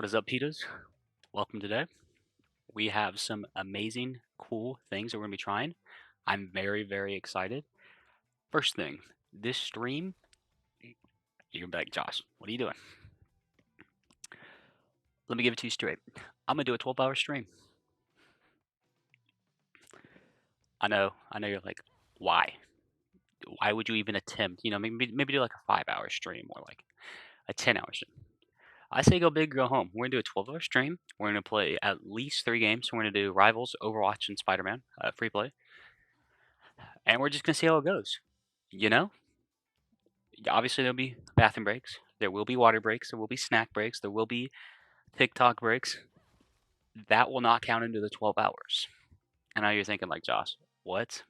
is up, Pitas? Welcome today. We have some amazing, cool things that we're going to be trying. I'm very, very excited. First thing, this stream, you're back, Josh. What are you doing? Let me give it to you straight. I'm going to do a 12-hour stream. I know you're like, why? Why would you even attempt, maybe do like a 5-hour stream or like a 10-hour stream. I say go big, go home. We're going to do a 12-hour stream. We're going to play at least 3 games. We're going to do Rivals, Overwatch, and Spider-Man, free play. And we're just going to see how it goes. You know? Obviously, there'll be bathroom breaks. There will be water breaks. There will be snack breaks. There will be TikTok breaks. That will not count into the 12 hours. I know you're thinking like, Josh, what?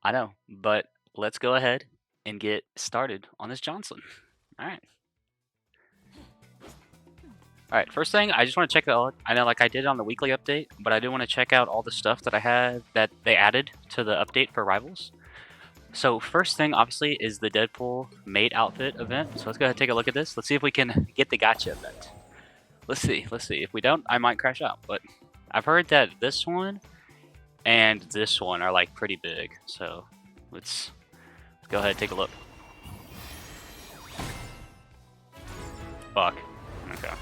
I know, but let's go ahead and get started on this Johnson. All right. All right, first thing, I just want to check out, I know like I did it on the weekly update, but I do want to check out all the stuff that I had that they added to the update for Rivals. So first thing, obviously, is the Deadpool mate outfit event. So let's go ahead and take a look at this. Let's see if we can get the gacha event. Let's see. If we don't, I might crash out. But I've heard that this one and this one are like pretty big. So let's go ahead and take a look. Fuck. Okay.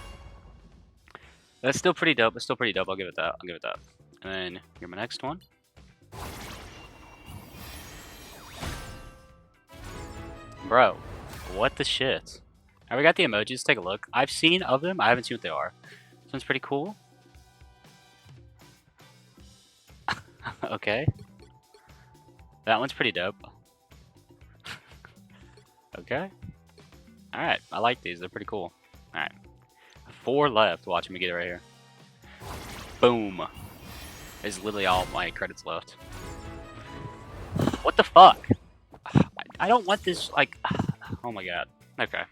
That's still pretty dope. I'll give it that. And then here's my next one. Bro, what the shit? Alright, we got the emojis. Take a look. I've seen of them. I haven't seen what they are. This one's pretty cool. Okay. That one's pretty dope. Okay. Alright, I like these. They're pretty cool. Alright. 4 left. Watch me get it right here. Boom. There's literally all my credits left. What the fuck? I don't want this, like... Oh my god. Okay.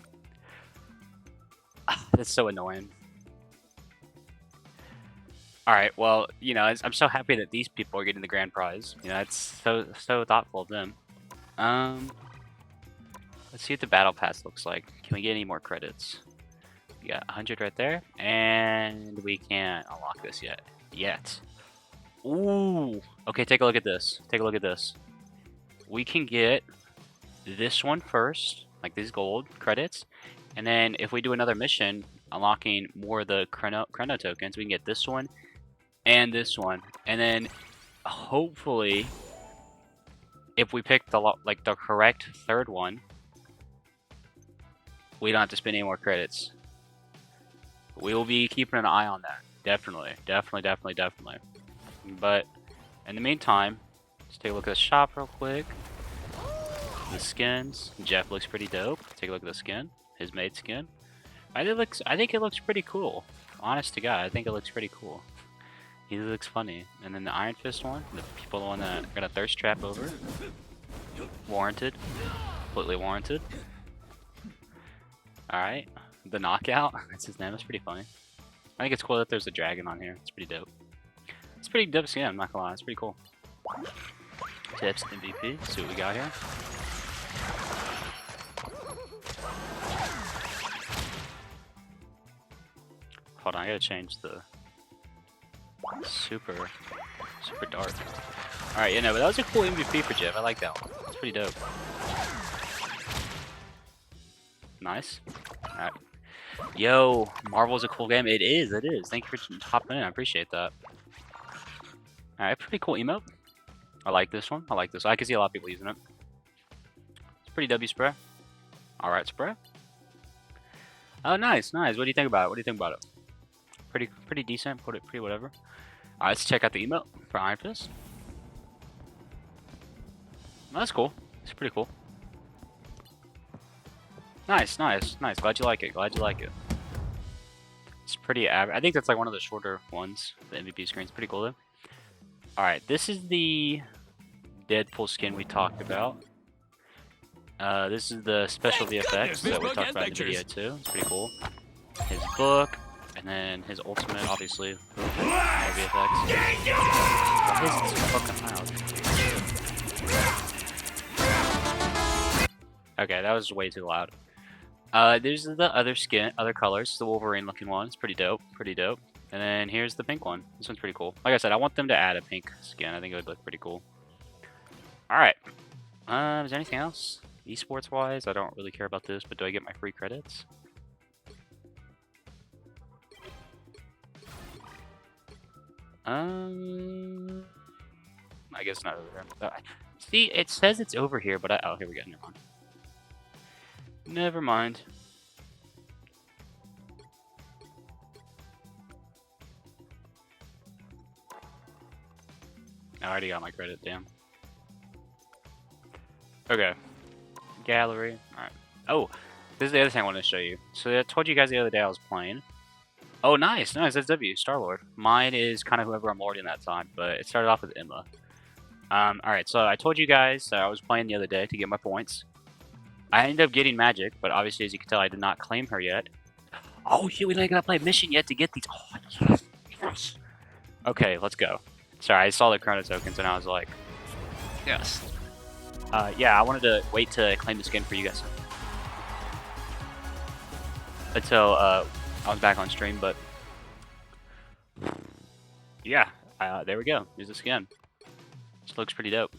That's so annoying. Alright, well, I'm so happy that these people are getting the grand prize. It's so thoughtful of them. Let's see what the battle pass looks like. Can we get any more credits? We got 100 right there, and we can't unlock this yet. Ooh. Okay, take a look at this. We can get this one first, like these gold credits, and then if we do another mission, unlocking more of the chrono tokens, we can get this one and this one, and then hopefully, if we pick the correct third one, we don't have to spend any more credits. We will be keeping an eye on that. Definitely. But in the meantime, let's take a look at the shop real quick. The skins. Jeff looks pretty dope. Take a look at the skin. His mate skin. I think it looks pretty cool. Honest to God, I think it looks pretty cool. He looks funny. And then the Iron Fist one, the one that got a thirst trap over. Warranted. Completely warranted. Alright. The knockout. That's his name. That's pretty funny. I think it's cool that there's a dragon on here. It's pretty dope. It's pretty dope skin, I'm not gonna lie. It's pretty cool. Tips MVP. See what we got here. Hold on, I gotta change the super dark. Alright, but that was a cool MVP for Jeff. I like that one. It's pretty dope. Nice. Alright. Yo, Marvel's a cool game. It is. Thank you for hopping in. I appreciate that. Alright, pretty cool emote. I like this one. I can see a lot of people using it. It's pretty W spray. Alright, spray. Oh, nice. What do you think about it? Pretty decent. Pretty whatever. Alright, let's check out the emote for Iron Fist. Oh, that's cool. It's pretty cool. Nice. Glad you like it. It's pretty average. I think that's like one of the shorter ones. The MVP screen's pretty cool though. Alright, this is the Deadpool skin we talked about. This is the special VFX that we talked about in the video too. It's pretty cool. His book, and then his ultimate, obviously. VFX. Why is it so fucking loud? Okay, that was way too loud. There's the other skin, other colors. The Wolverine looking one. It's pretty dope. Pretty dope. And then here's the pink one. This one's pretty cool. Like I said, I want them to add a pink skin. I think it would look pretty cool. Alright. Is there anything else? Esports wise, I don't really care about this, but do I get my free credits? I guess not over there. See, it says it's over here, but oh, here we go. Never mind. Never mind. I already got my credit, damn. Okay. Gallery. Alright. Oh, this is the other thing I wanted to show you. So I told you guys the other day I was playing. Oh, nice, nice. That's W, Star-Lord. Mine is kind of whoever I'm lording that time, but it started off with Emma. Alright, so I told you guys that I was playing the other day to get my points. I ended up getting magic, but obviously, as you can tell, I did not claim her yet. Oh, shit, we don't gotta play a mission yet to get these. Oh, yes, yes. Okay, let's go. Sorry, I saw the chrono tokens and I was like, yes. Yeah, I wanted to wait to claim the skin for you guys until I was back on stream, but yeah, there we go. Here's the skin. This looks pretty dope.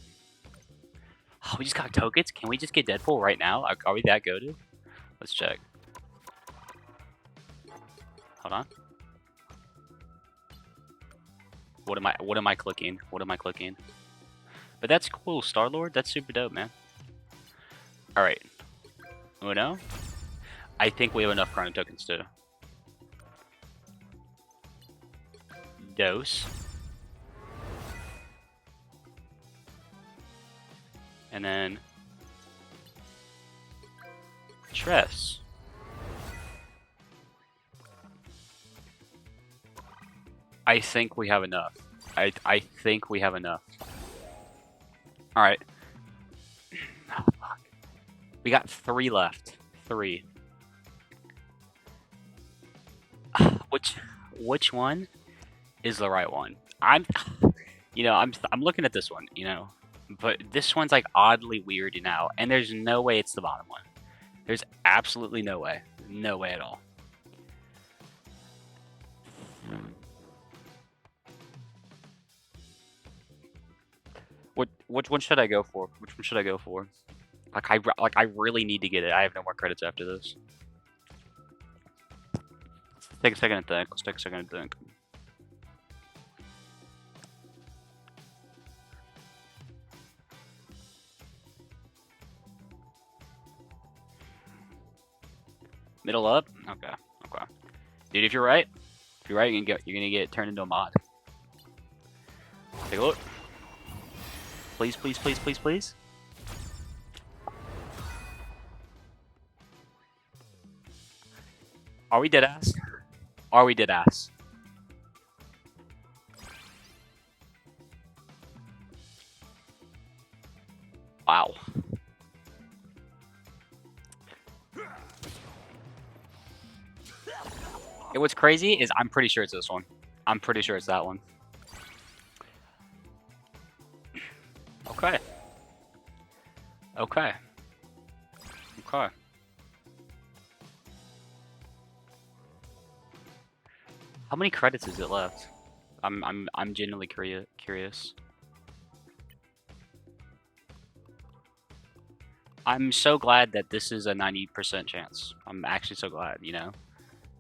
Oh, we just got tokens? Can we just get Deadpool right now? Are we that goated? Let's check. Hold on. What am I clicking? What am I clicking? But that's cool, Star-Lord. That's super dope, man. Alright. Uno. I think we have enough chrono tokens too. Dos. And then Tress. I think we have enough. I think we have enough. Alright. Oh, fuck. We got 3 left. 3. Which one is the right one? I'm looking at this one, you know. But this one's like oddly weird now, and there's no way it's the bottom one. There's absolutely no way. No way at all. Which one should I go for? Which one should I go for? Like I really need to get it. I have no more credits after this. Let's take a second to think. Let's take a second to think. Middle up? Okay. Okay. Dude, if you're right, you're gonna get turned into a mod. Take a look. Please, please, please, please, please. Are we dead ass? Are we dead ass? Wow. And what's crazy is I'm pretty sure it's this one. I'm pretty sure it's that one. Okay. Okay. Okay. How many credits is it left? I'm genuinely curious. I'm so glad that this is a 90% chance. I'm actually so glad, you know?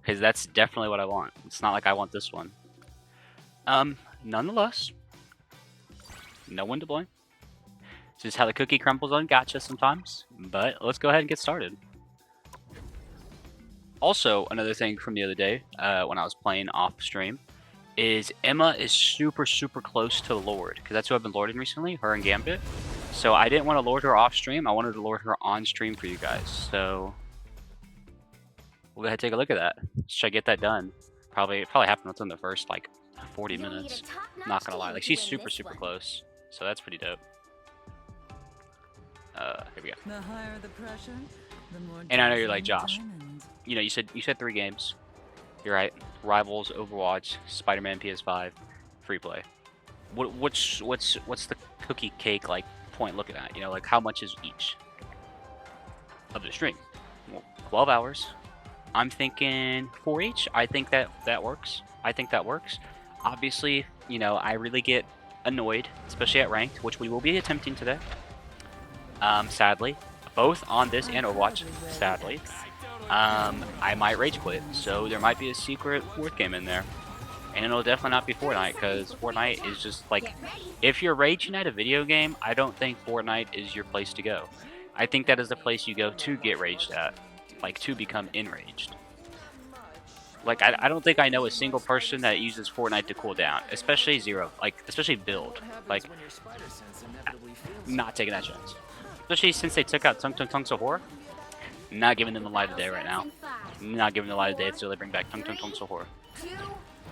Because that's definitely what I want. It's not like I want this one. Nonetheless, no one to blame. It's just how the cookie crumbles on gacha sometimes. But let's go ahead and get started. Also, another thing from the other day, when I was playing off stream, is Emma is super, super close to Lord. Because that's who I've been lording recently, her and Gambit. So I didn't want to lord her off stream. I wanted to lord her on stream for you guys. So we'll go ahead and take a look at that. Should I get that done? It probably happened within the first like 40 minutes. Not gonna lie, like she's super, super close. So that's pretty dope. Here we go. The higher the pressure, the more. And I know you're like, Josh, you know, you said 3 games. You're right. Rivals, Overwatch, Spider-Man, PS5, free play. What's the cookie cake like point looking at? You know, like how much is each of the stream? Well, 12 hours. I'm thinking 4 each. I think that works. I think that works. Obviously, you know, I really get annoyed, especially at ranked, which we will be attempting today. Sadly, both on this I and Overwatch. hardly wear the Sadly, X. I might rage quit, so there might be a secret fourth game in there, and it'll definitely not be Fortnite because Fortnite is just like, if you're raging at a video game, I don't think Fortnite is your place to go. I think that is the place you go to get raged at, like to become enraged. Like, I don't think I know a single person that uses Fortnite to cool down, especially Zero, like, especially build. Like, not taking that chance. Especially since they took out Tung Tung Tung Sahur. Not giving them the light of day right now. Not giving the light of day until they bring back Tung Tung Tung Sahur.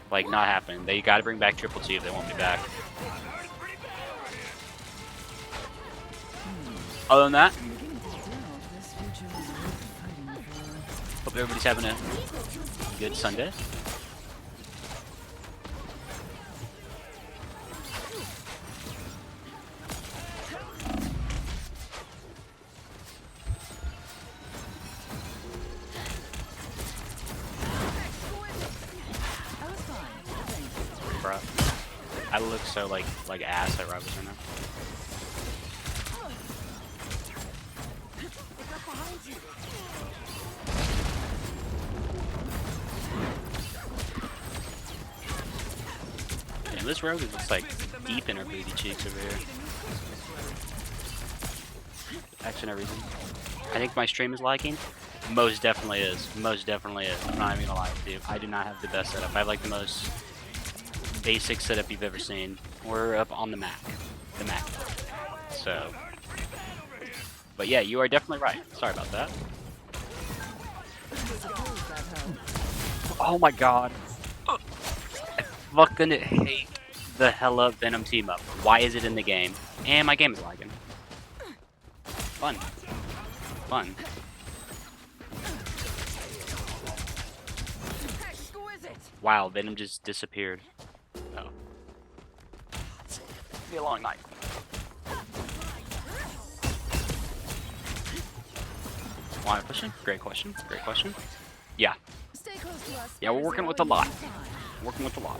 Like, not happening. They gotta bring back Triple T if they want me back. Other than that, This future is worth fighting for. hope everybody's having a good Sunday. I was fine. Thanks. Bruh. I look so like ass at Rivals right now. Damn, this rogue is just like deep in her booty cheeks over here. Action everything. I think my stream is lagging. Most definitely is. Most definitely is. I'm not even gonna lie to you. I do not have the best setup. I have like the most basic setup you've ever seen. We're up on the Mac. The Mac. So. But yeah, you are definitely right. Sorry about that. Suppose that helps. Oh my god. I fucking hate the hella Venom team up. Why is it in the game? And my game is lagging. Fun. Fun. Wow, Venom just disappeared. Oh. It's gonna be a long night. Why pushing? Great question. Great question. Yeah. Stay close to us. Yeah, we're working with a lot. Working with a lot.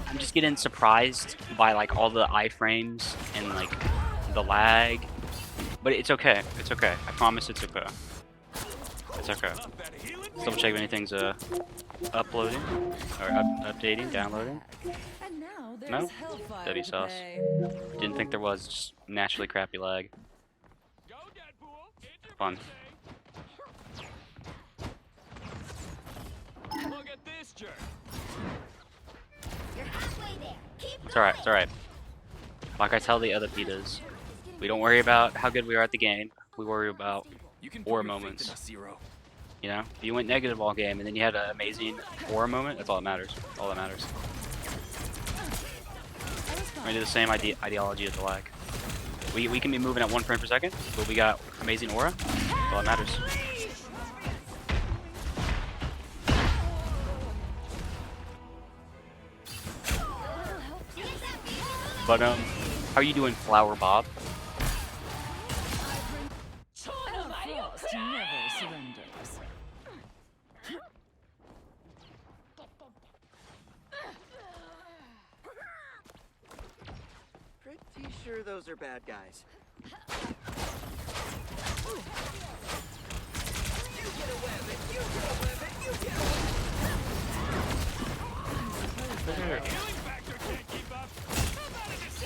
I'm just getting surprised by like all the iframes and like the lag. But it's okay. It's okay. I promise it's okay. It's okay. Let's double check if anything's uploading or updating, downloading. And now there's No? hellfire Debbie to sauce. pay. Didn't think there was, just naturally crappy lag. Go, Deadpool. It's your Fun. birthday. Look at this jerk. You're halfway there. Keep It's alright, it's alright. Like I tell the other Pitas, we don't worry about how good we are at the game. We worry about You can aura moments. You know? If you went negative all game and then you had an amazing aura moment, that's all that matters. That's all that matters. We do the same ideology as the lag. We can be moving at 1 frame per second, but we got amazing aura. That's all that matters. But how are you doing, Flower Bob? And frost never surrenders. Pretty sure those are bad guys.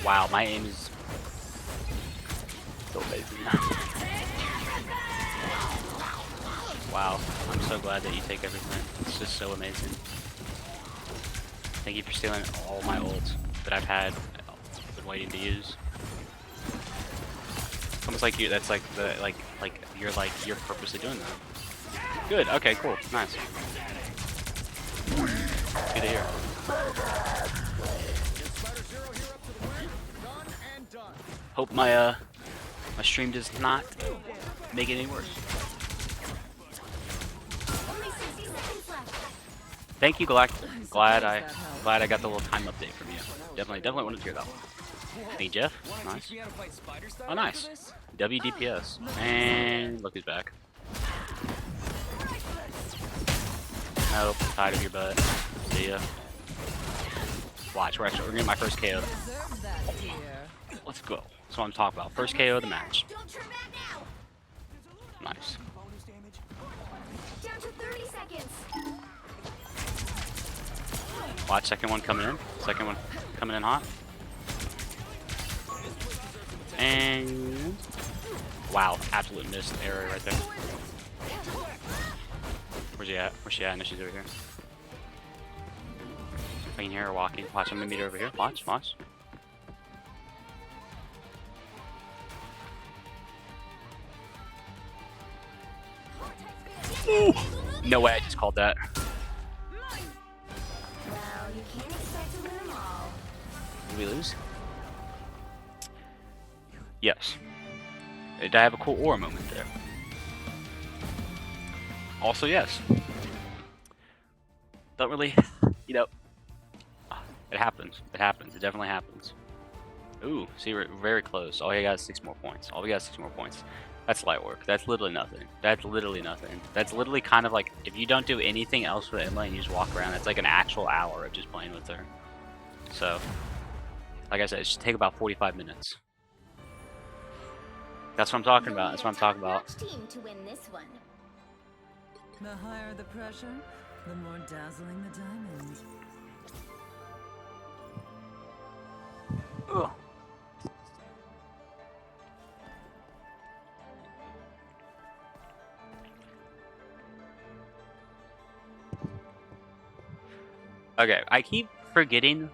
Wow, my aim is so amazing. Wow, I'm so glad that you take everything. It's just so amazing. Thank you for stealing all my ults that I've had, been waiting to use. It's almost like you. That's like the you're purposely doing that. Good. Okay. Cool. Nice. Good to hear. Hope my my stream does not make it any worse. only 60 seconds left. Thank you, Galactic. Glad suppose that helps. I got the little time update from you. Definitely wanted to hear that one. Hey Jeff, Wanna nice. teach me how to fight Spider Star Oh, nice. after this? WDPS. And look who's back. Nope, tired of your butt. See ya. Watch, we're getting my first KO. Deserve that, dear. Let's go. That's what I'm talking about. First KO of the match. Don't turn back now. Nice. Bonus damage. Down to 30 seconds. Watch, second one coming in. Second one coming in hot. And wow, absolute missed area right there. Where's she at? Where's she at? No, she's over here. I can hear her walking. Watch, I'm gonna meet her over here. Watch, watch. Ooh. No way, I just called that. Well, you can't expect to win them all. Did we lose? Yes. Did I have a cool aura moment there? Also, yes. Don't really, you know, it happens. It happens. It definitely happens. Ooh, see, we're very close. All you got is 6 more points. All we got is 6 more points. That's light work. That's literally nothing. That's literally nothing. That's literally kind of like, if you don't do anything else with Emma and you just walk around, that's like an actual hour of just playing with her. So, like I said, it should take about 45 minutes. That's what I'm talking about. That's what I'm talking about. Top-notch team to win this one. The higher the pressure, the more dazzling the diamond. Ugh. Okay, I keep forgetting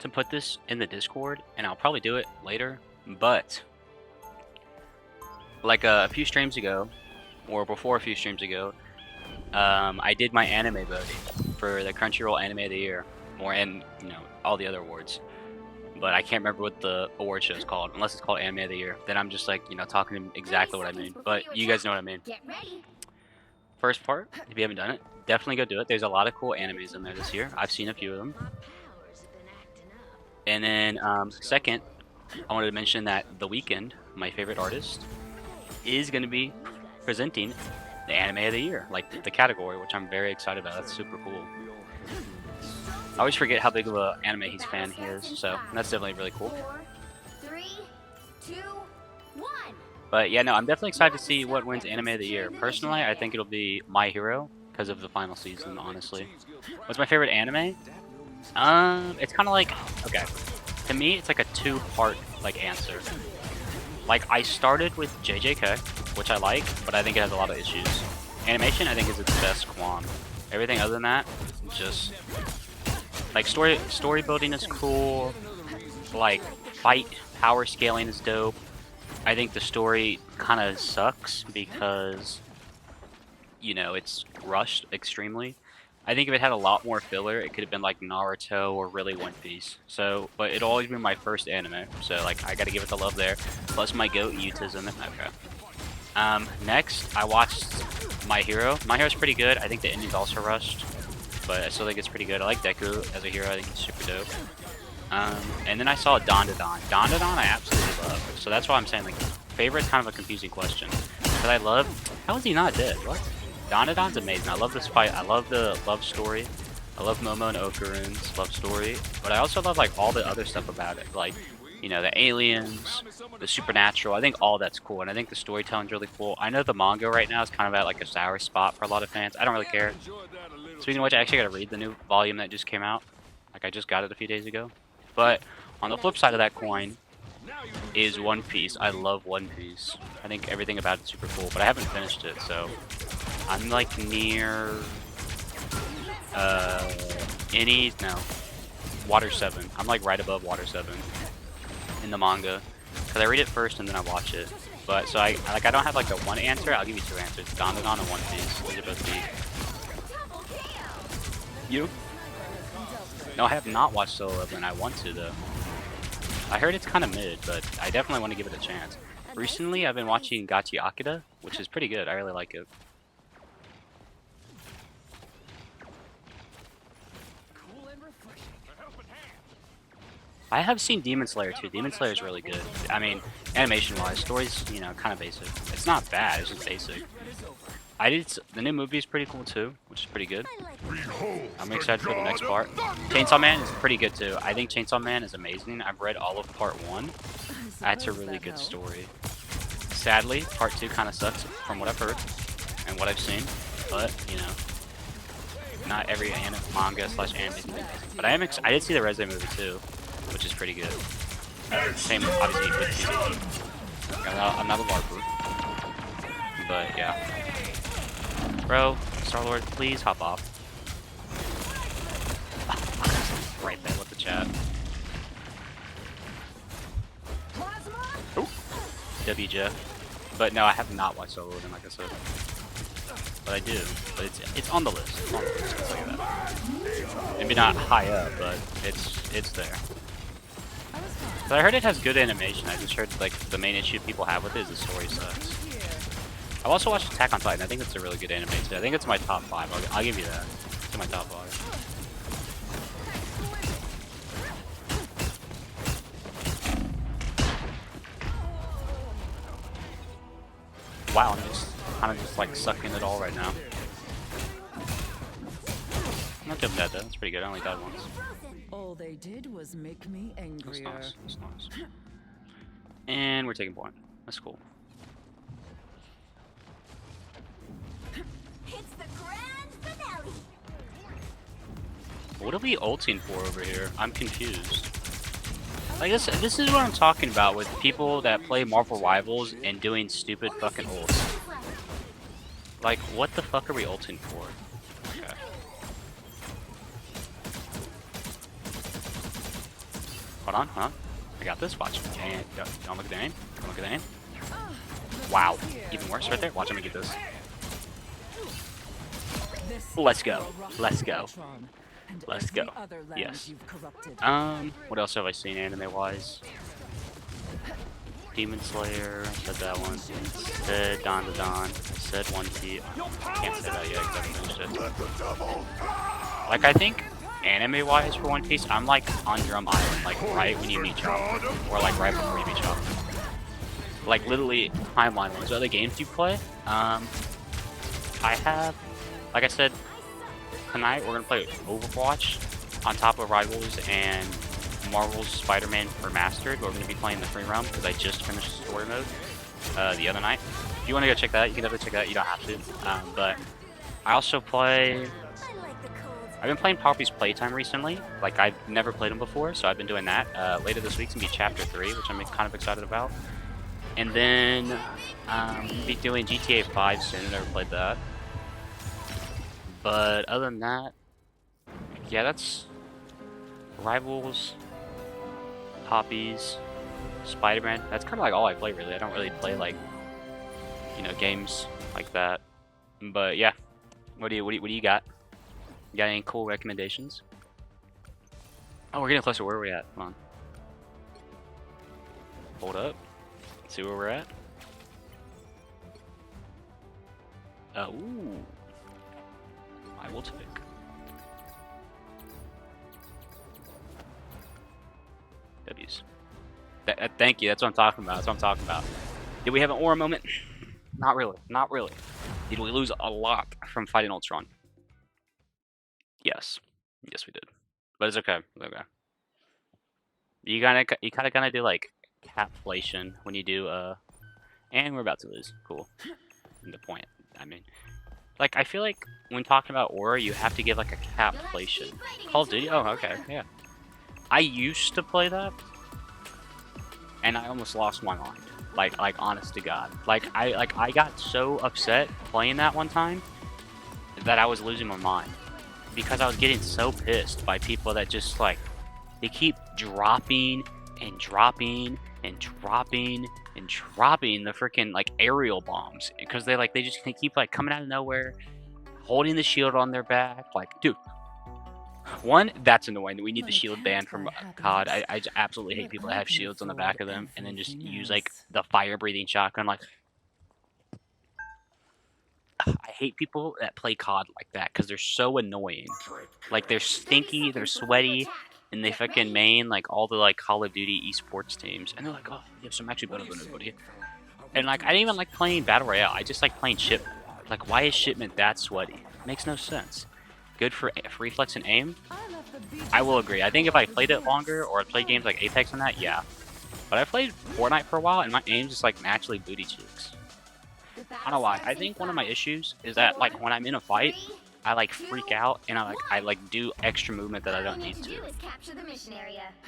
to put this in the Discord, and I'll probably do it later, but like a few streams ago, or before a few streams ago, I did my anime voting for the Crunchyroll Anime of the Year, and all the other awards. But I can't remember what the award show is called, unless it's called Anime of the Year. Then I'm just like, talking exactly what I mean. But you guys know what I mean. Get ready. First part, if you haven't done it, definitely go do it. There's a lot of cool animes in there this year. I've seen a few of them. My powers have been acting up. And then second, I wanted to mention that The Weeknd, my favorite artist, is going to be presenting the Anime of the Year, like the category, which I'm very excited about. That's super cool. I always forget how big of an anime he's fan he is, so that's definitely really cool. 4, 3, 2, 1. But yeah, no, I'm definitely excited to see what wins Anime of the Year. Personally, I think it'll be My Hero because of the final season, honestly. What's my favorite anime? It's kind of like, okay, to me, it's like a two-part like answer. Like, I started with JJK, which I like, but I think it has a lot of issues. Animation, I think, is its best qualm. Everything other than that, just like story building is cool. Like fight power scaling is dope. I think the story kind of sucks because it's rushed extremely. I think if it had a lot more filler, it could have been like Naruto or really One Piece. So, but it'll always be my first anime. So like I gotta give it the love there. Plus my goat Yuta's in it. Okay. Next I watched My Hero. My Hero's pretty good. I think the ending's also rushed, but I still think it's pretty good. I like Deku as a hero. I think he's super dope. And then I saw Dandadan. Dandadan I absolutely love. So that's why I'm saying like favorite's kind of a confusing question. Because I love, how is he not dead? What? Dandadan's amazing. I love this fight. I love the love story. I love Momo and Okarun's love story. But I also love like all the other stuff about it. Like, the aliens, the supernatural. I think all that's cool. And I think the storytelling's really cool. I know the manga right now is kind of at like a sour spot for a lot of fans. I don't really care. Speaking of which, I actually got to read the new volume that just came out. Like I just got it a few days ago. But on the flip side of that coin is One Piece. I love One Piece. I think everything about it's super cool, but I haven't finished it, so I'm like near Water 7. I'm like right above Water 7 in the manga. Cause I read it first and then I watch it. But so I don't have like a one answer. I'll give you two answers. Dandadan and One Piece. Those are both the. You? No, I have not watched Solo Leveling. I want to though. I heard it's kind of mid, but I definitely want to give it a chance. Recently, I've been watching Gachi Akida, which is pretty good. I really like it. Cool and refreshing. A helping hand. I have seen Demon Slayer too. Demon Slayer is really good. I mean, animation-wise, story's kind of basic. It's not bad. It's just basic. The new movie is pretty cool too, which is pretty good. I'm excited for the next part. Chainsaw Man is pretty good too. I think Chainsaw Man is amazing. I've read all of part 1. That's a really good story. Sadly, part 2 kind of sucks from what I've heard and what I've seen, but not every manga / anime is amazing. But I did see the Resident movie too, which is pretty good. Same, obviously, with PvP. I'm not a LARPer, but yeah. Bro, Star-Lord, please hop off. Right there with the chat. Oh, W Jeff. But no, I have not watched Star-Lord, like I said. But I do. But it's on the list. It's on the list, I'll tell you that. Maybe not high up, but it's there. But I heard it has good animation. I just heard like the main issue people have with it is the story sucks. I've also watched Attack on Titan. I think it's a really good anime too. I think it's my top 5. I'll give you that. It's in my top 5. Wow, I'm just kind of just like sucking it all right now. I'm not doing that though. That's pretty good. I only died once. All they did was make me angrier. That's nice. That's nice. And we're taking point. That's cool. It's the grand finale. What are we ulting for over here? I'm confused. Like this is what I'm talking about with people that play Marvel Rivals and doing stupid fucking ults. Like, what the fuck are we ulting for? Okay. Hold on. I got this. Watch. Okay, don't look at the aim. Don't look at the aim. Wow. Even worse right there. Watch, I'm gonna get this. Let's go. Let's go. Let's go. Yes. What else have I seen anime-wise? Demon Slayer, said that one. Said Don to Don. Said One Piece. Can't say that yet because I haven't finished it. Like, I think anime-wise for One Piece, I'm like on Drum Island, like right when you meet Chopper, or like right before you meet Chopper. Like literally timeline-wise. Other games you play? I have, like I said, tonight we're gonna play Overwatch on top of Rivals and Marvel's Spider-Man Remastered. We're gonna be playing the free roam because I just finished the story mode the other night. If you want to go check that out, you can definitely check that out. You don't have to. But I also play. I've been playing Poppy's Playtime recently. Like I've never played them before, so I've been doing that. Later this week's gonna be Chapter 3, which I'm kind of excited about. And then be doing GTA 5 soon. I never played that. But other than that, yeah, that's Rivals, Poppies, Spider-Man. That's kind of like all I play really. I don't really play like, games like that. But yeah, what do you got? You got any cool recommendations? Oh, we're getting closer. Where are we at? Come on. Hold up. Let's see where we're at. Ooh. I will take. W's. Thank you. That's what I'm talking about. That's what I'm talking about. Did we have an aura moment? Not really. Not really. Did we lose a lot from fighting Ultron? Yes. Yes, we did. But it's okay. It's okay. You kind of gonna do like capflation when you do and we're about to lose. Cool. The point. I mean, like I feel like when talking about aura, you have to give like a capflation. Call of Duty. Oh, okay. Yeah. I used to play that, and I almost lost my mind. Like honest to God. Like I got so upset playing that one time that I was losing my mind because I was getting so pissed by people that just like they keep dropping and dropping and dropping and dropping the freaking like aerial bombs because they just keep like coming out of nowhere, holding the shield on their back. Like, dude. One, that's annoying. We need the shield banned from COD. I absolutely hate people that have shields on the back of them and then just use like the fire-breathing shotgun. Like, I hate people that play COD like that because they're so annoying. Like they're stinky, they're sweaty, and they fucking main like all the like Call of Duty esports teams, and they're like, oh, yeah, so I'm actually better than everybody. And like, I didn't even like playing Battle Royale. I just like playing Shipment. Like, why is Shipment that sweaty? Makes no sense. Good for reflex and aim. I will agree. I think if I played it longer or played games like Apex and that, yeah. But I played Fortnite for a while, and my aim's just like naturally booty cheeks. I don't know why. I think one of my issues is that like when I'm in a fight, I like freak out and I like do extra movement that I don't need to.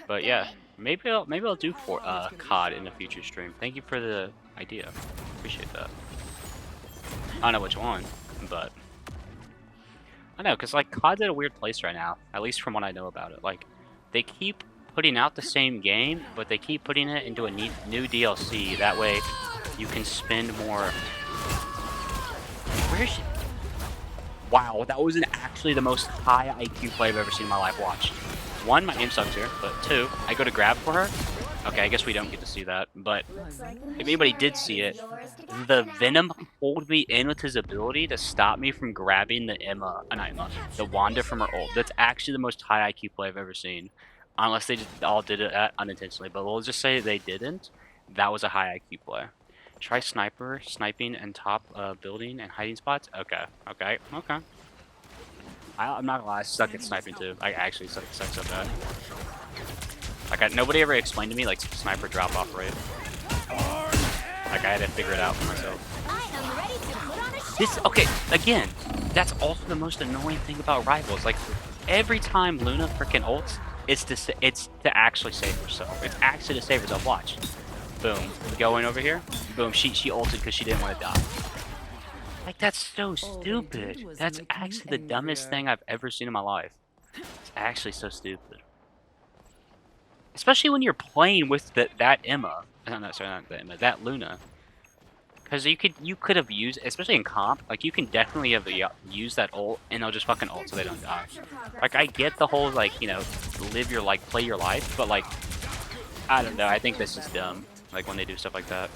But yeah, maybe I'll do for COD in a future stream. Thank you for the idea. Appreciate that. I don't know which one, but I know because like COD's at a weird place right now. At least from what I know about it. Like they keep putting out the same game, but they keep putting it into a new DLC. That way you can spend more. Where is she? Wow, that was actually the most high IQ play I've ever seen in my life. Watch. One, my aim sucks here, but two, I go to grab for her. Okay, I guess we don't get to see that, but if anybody did see it, the Venom pulled me in with his ability to stop me from grabbing the the Wanda from her ult. That's actually the most high IQ play I've ever seen. Unless they just all did it unintentionally, but we'll just say they didn't. That was a high IQ play. Try sniping and top building and hiding spots. Okay. I'm not gonna lie, I suck at sniping too. I actually suck so bad. Like nobody ever explained to me like sniper drop off rate. Like I had to figure it out for myself. This okay again. That's also the most annoying thing about rivals. Like every time Luna freaking ults, it's to actually save herself. It's actually to save herself. Watch. Boom. Going over here. Boom. She ulted because she didn't want to die. Like that's so stupid. That's actually the dumbest thing I've ever seen in my life. It's actually so stupid. Especially when you're playing with that Emma. No, sorry, not that Emma. That Luna. Because you could have used, especially in comp, like you can definitely have used that ult and they'll just fucking ult so they don't die. Like I get the whole like play your life, but like I don't know. I think this is dumb. Like when they do stuff like that.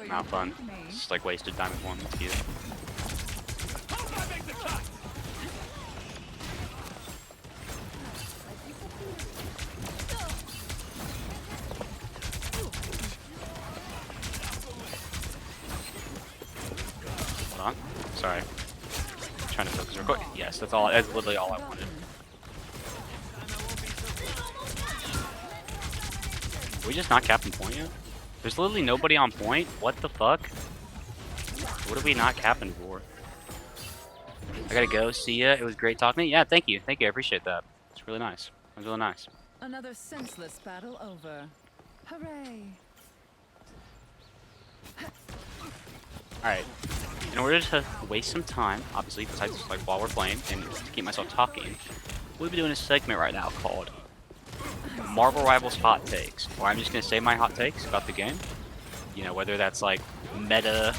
Not fun. It's just like wasted diamond one. That's cute. Hold on. Sorry. I'm trying to focus real quick. Yes, that's all. That's literally all I wanted. Are we just not capping point yet? There's literally nobody on point. What the fuck? What are we not capping for? I gotta go. See ya. It was great talking to you. Yeah, thank you. Thank you. I appreciate that. It's really nice. It was really nice. Another senseless battle over. Hooray! Alright. In order to waste some time, obviously, besides like while we're playing and to keep myself talking, we'll be doing a segment right now called Marvel Rivals Hot Takes, where I'm just going to say my hot takes about the game. You know, whether that's like meta,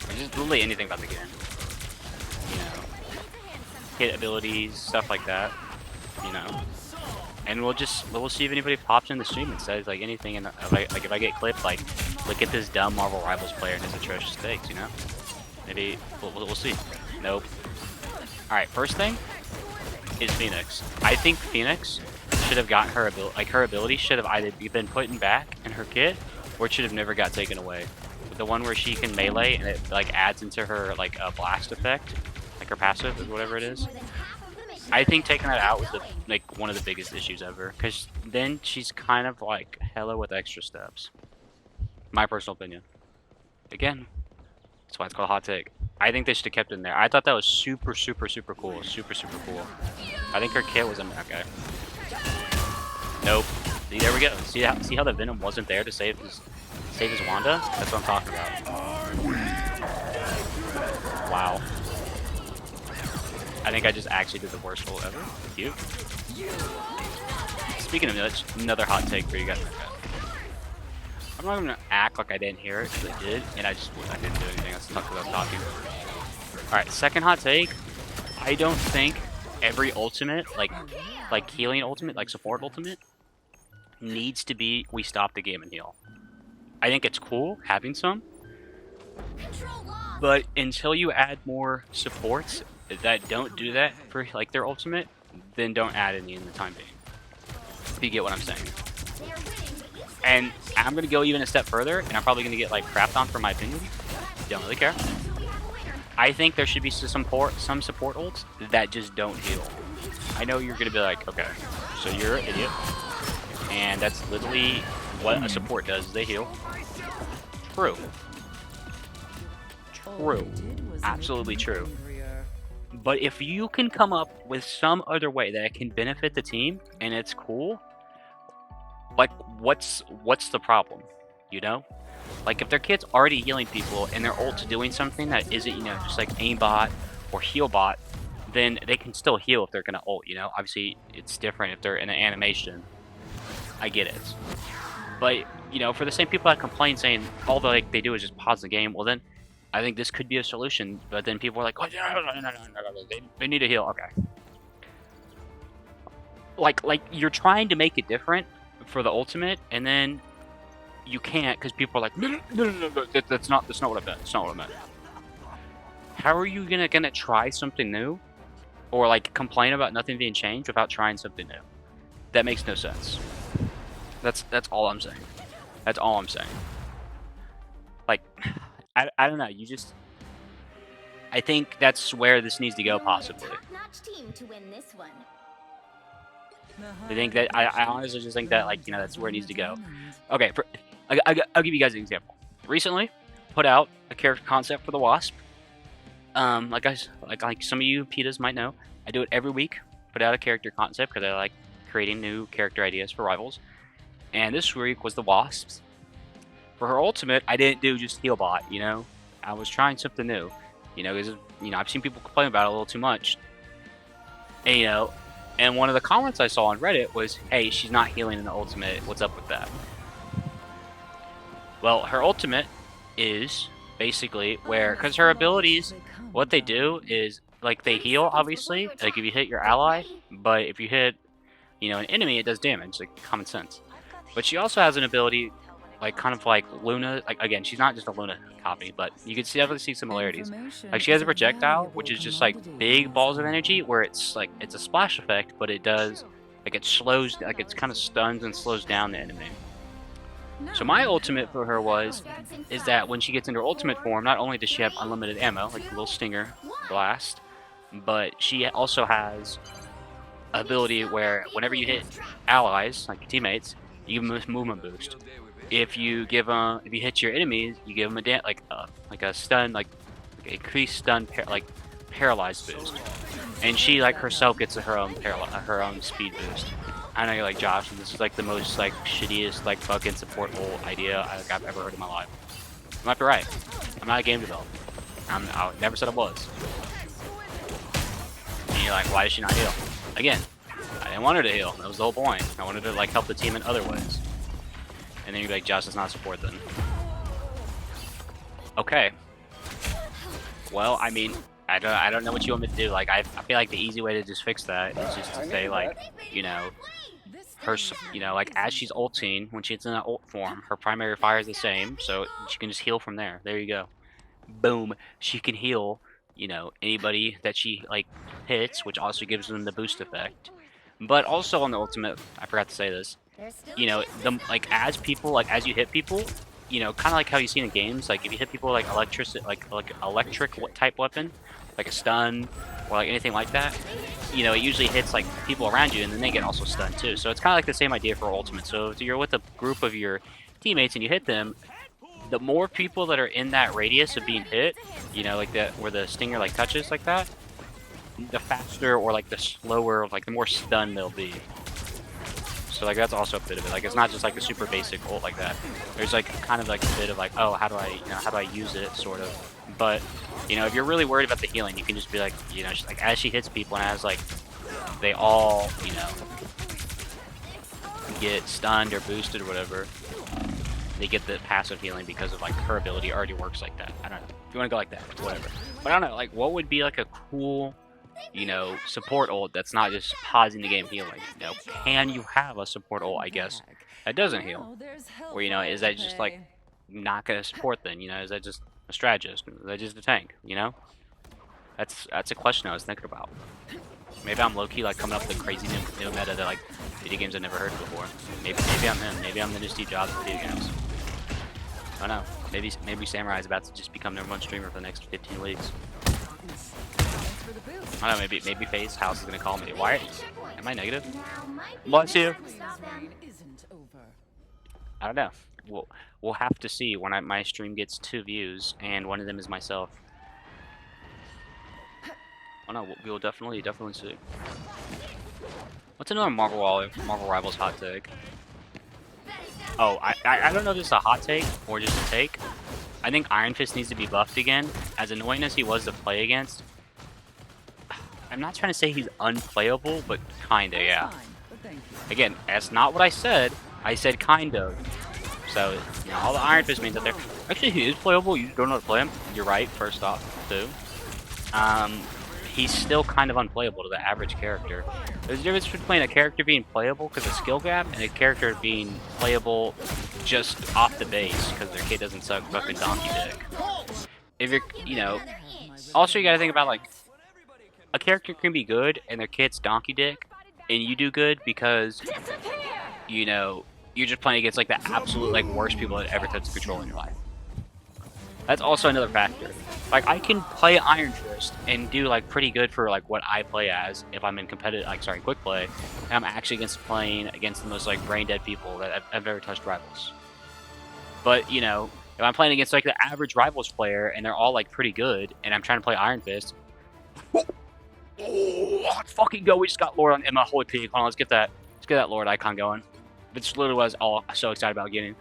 or just literally anything about the game. You know, hit abilities, stuff like that. You know. And we'll see if anybody pops in the stream and says like anything, and like if I get clipped, like, look at this dumb Marvel Rivals player and his atrocious takes, you know? Maybe, we'll see. Nope. Alright, first thing is Phoenix. I think Phoenix should have gotten her ability, like her ability should have either been put back in her kit, or it should have never got taken away. The one where she can melee and it like adds into her like a blast effect, like her passive or whatever it is. I think taking that out was like one of the biggest issues ever, because then she's kind of like hella with extra steps. My personal opinion. Again, that's why it's called a hot take. I think they should have kept it in there. I thought that was super cool. Super cool. I think her kit was okay. Nope. See, there we go. See how the Venom wasn't there to save his Wanda? That's what I'm talking about. Wow. I think I just actually did the worst roll ever. Cute. Speaking of which, another hot take for you guys. I'm not gonna act like I didn't hear it, because I did, and I didn't do anything. That's because I was talking. Alright, second hot take. I don't think every ultimate, like healing ultimate, like support ultimate, needs to be we stop the game and heal. I think it's cool having some, but until you add more supports, that don't do that for like their ultimate, then don't add any in the time being. If you get what I'm saying. And I'm gonna go even a step further, and I'm probably gonna get like crapped on for my opinion. Don't really care. I think there should be some support ults that just don't heal. I know you're gonna be like, okay, so you're an idiot, and that's literally what a support does. They heal. True. True. Absolutely true. But if you can come up with some other way that can benefit the team and it's cool, like what's the problem? You know? Like if their kid's already healing people and their ult's doing something that isn't, you know, just like aimbot or healbot, then they can still heal if they're gonna ult, you know? Obviously it's different if they're in an animation. I get it. But, you know, for the same people that complain saying all they do is just pause the game, well then I think this could be a solution, but then people are like, oh, no, they need to heal. Okay. Like you're trying to make it different for the ultimate, and then you can't because people are like, no, that's not what I meant. That's not what I meant. How are you gonna try something new, or like complain about nothing being changed without trying something new? That makes no sense. That's all I'm saying. That's all I'm saying. Like, I don't know. You just, I think that's where this needs to go, possibly. Top-notch team to win this one. I think that I honestly just think that, like, you know, that's where it needs to go. Okay, I'll give you guys an example. Recently, put out a character concept for the Wasp. Like some of you Pitas might know, I do it every week. Put out a character concept because I like creating new character ideas for rivals. And this week was the Wasps. For her ultimate, I didn't do just heal bot, you know? I was trying something new. You know, because, you know, I've seen people complain about it a little too much. And, you know, and one of the comments I saw on Reddit was, hey, she's not healing in the ultimate. What's up with that? Well, her ultimate is basically where, because her abilities, what they do is, like, they heal, obviously, like if you hit your ally, but if you hit, you know, an enemy, it does damage, like common sense. But she also has an ability, like kind of like Luna, like again, she's not just a Luna copy, but you can definitely see similarities. Like she has a projectile, which is just like big balls of energy, where it's like it's a splash effect, but it does like it slows, like it's kind of stuns and slows down the enemy. So my ultimate for her is that when she gets into her ultimate form, not only does she have unlimited ammo, like a little stinger blast, but she also has ability where whenever you hit allies, like your teammates, you give them a movement boost. If you hit your enemies, you give them a stun, like increased stun, paralyzed boost. And she like herself gets her own speed boost. I know you're like, Josh, this is like the most like shittiest like fucking support ult idea I've ever heard in my life. I might be right. I'm not a game developer. I never said I was. And you're like, why does she not heal? Again, I didn't want her to heal. That was the whole point. I wanted to like help the team in other ways. And then you're like, Josh does not support then. Okay. Well, I mean, I don't know what you want me to do. Like, I feel like the easy way to just fix that is just to say, like, you know, like as she's ulting, when she's in that ult form, her primary fire is the same, so she can just heal from there. There you go. Boom. She can heal, you know, anybody that she like hits, which also gives them the boost effect. But also on the ultimate, I forgot to say this. You know, as you hit people, you know, kind of like how you see in games, like if you hit people with like electric type weapon, like a stun or like anything like that, you know, it usually hits like people around you, and then they get also stunned too. So it's kind of like the same idea for ultimate. So if you're with a group of your teammates and you hit them, the more people that are in that radius of being hit, you know, like that where the stinger like touches like that, the faster or like the slower, like the more stunned they'll be. So like that's also a bit of it. Like it's not just like a super basic ult like that. There's like kind of like a bit of like, oh, how do I use it, sort of. But you know, if you're really worried about the healing, you can just be like, you know, just, like as she hits people and as like they all, you know, get stunned or boosted or whatever, they get the passive healing because of like her ability already works like that. I don't know. If you want to go like that, whatever. But I don't know, like what would be like a cool, you know, support ult that's not just pausing the game healing? You know, can you have a support ult, I guess, that doesn't heal? Or, you know, is that just like not gonna support then? You know, is that just a strategist? Is that just a tank, you know? That's a question I was thinking about. Maybe I'm low-key like coming up with a crazy new meta that like video games I've never heard before. Maybe I'm him. Maybe I'm the new Steve Jobs of video games. I don't know. Maybe Samurai is about to just become number one streamer for the next 15 weeks. I don't know. Maybe FaZe House is gonna call me. Why? Am I negative? Now might be Bless the you. time to stop them. Isn't over. I don't know. We'll have to see when my stream gets 2 views, and one of them is myself. Oh no, we'll definitely see. What's another Marvel Rivals hot take? Oh, I don't know if this is a hot take or just a take. I think Iron Fist needs to be buffed again. As annoying as he was to play against, I'm not trying to say he's unplayable, but kinda, yeah. Fine, but thank you. Again, that's not what I said. I said kind of. So, you know, all the Iron Fist means that they're... Actually, he is playable. You don't know how to play him. You're right, first off, too. He's still kind of unplayable to the average character. There's a difference between playing a character being playable because of skill gap and a character being playable just off the base because their kid doesn't suck fucking donkey dick. If you're, you know... Also, you gotta think about, like, a character can be good and their kid's donkey dick, and you do good because, you know, you're just playing against, like, the absolute, like, worst people that ever touched the control in your life. That's also another factor. Like, I can play Iron Fist and do, like, pretty good for, like, what I play as if I'm in competitive, like, sorry, quick play, and I'm actually playing against the most, like, brain dead people that I've ever touched Rivals. But, you know, if I'm playing against, like, the average Rivals player and they're all, like, pretty good, and I'm trying to play Iron Fist, oh, let's fucking go. We just got Lord on Emma. Holy pig. Hold on, let's get that Lord icon going. That's literally what I was all so excited about getting.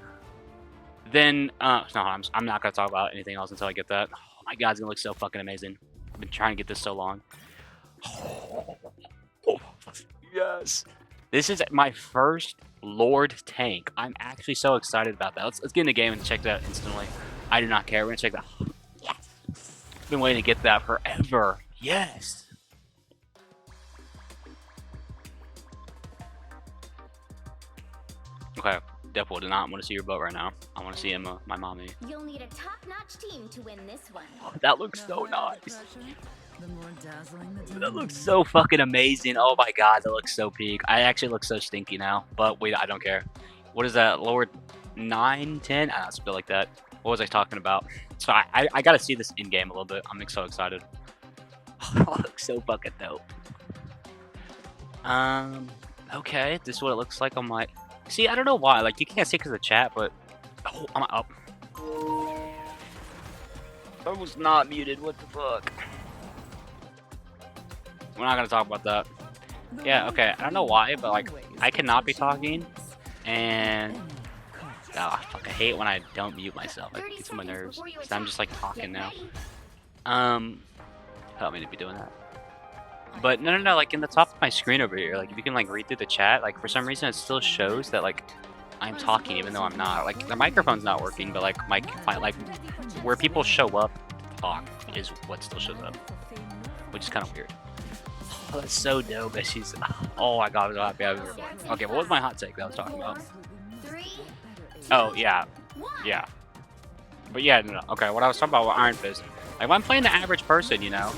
Then, no, I'm not gonna talk about anything else until I get that. Oh my god, it's gonna look so fucking amazing. I've been trying to get this so long. Oh, yes. This is my first Lord tank. I'm actually so excited about that. Let's get in the game and check that instantly. I do not care. We're gonna check that. Yes. I've been waiting to get that forever. Yes. Okay. Deadpool, do not want to see your butt right now. I want to see Emma, my mommy. You'll need a top-notch team to win this one. That looks The so higher the nice. pressure, the more dazzling the That looks diamond. so fucking amazing. Oh my god, that looks so peak. I actually look so stinky now. But wait, I don't care. What is that? Lower 9, 10? I don't spit like that. What was I talking about? So I gotta see this in game a little bit. I'm so excited. That looks so fucking dope. Okay, this is what it looks like on my... See, I don't know why. Like, you can't see because of the chat, but... Oh, I'm up. I was not muted. What the fuck? We're not gonna talk about that. Yeah, okay. I don't know why, but, like, I cannot be talking, and... Oh, fuck, I hate when I don't mute myself. It gets on my nerves. So I'm just, like, talking now. Help me to be doing that. But no, like in the top of my screen over here, like if you can like read through the chat, like for some reason it still shows that like I'm talking even though I'm not. Like the microphone's not working, but like my like where people show up to talk is what still shows up, which is kind of weird. Oh, that's so dope. That she's oh my god, I was so happy I was recording. Okay, what was my hot take that I was talking about? 3, Oh yeah, 1. yeah. But yeah, no. Okay, what I was talking about with Iron Fist. Like when I'm playing the average person, you know.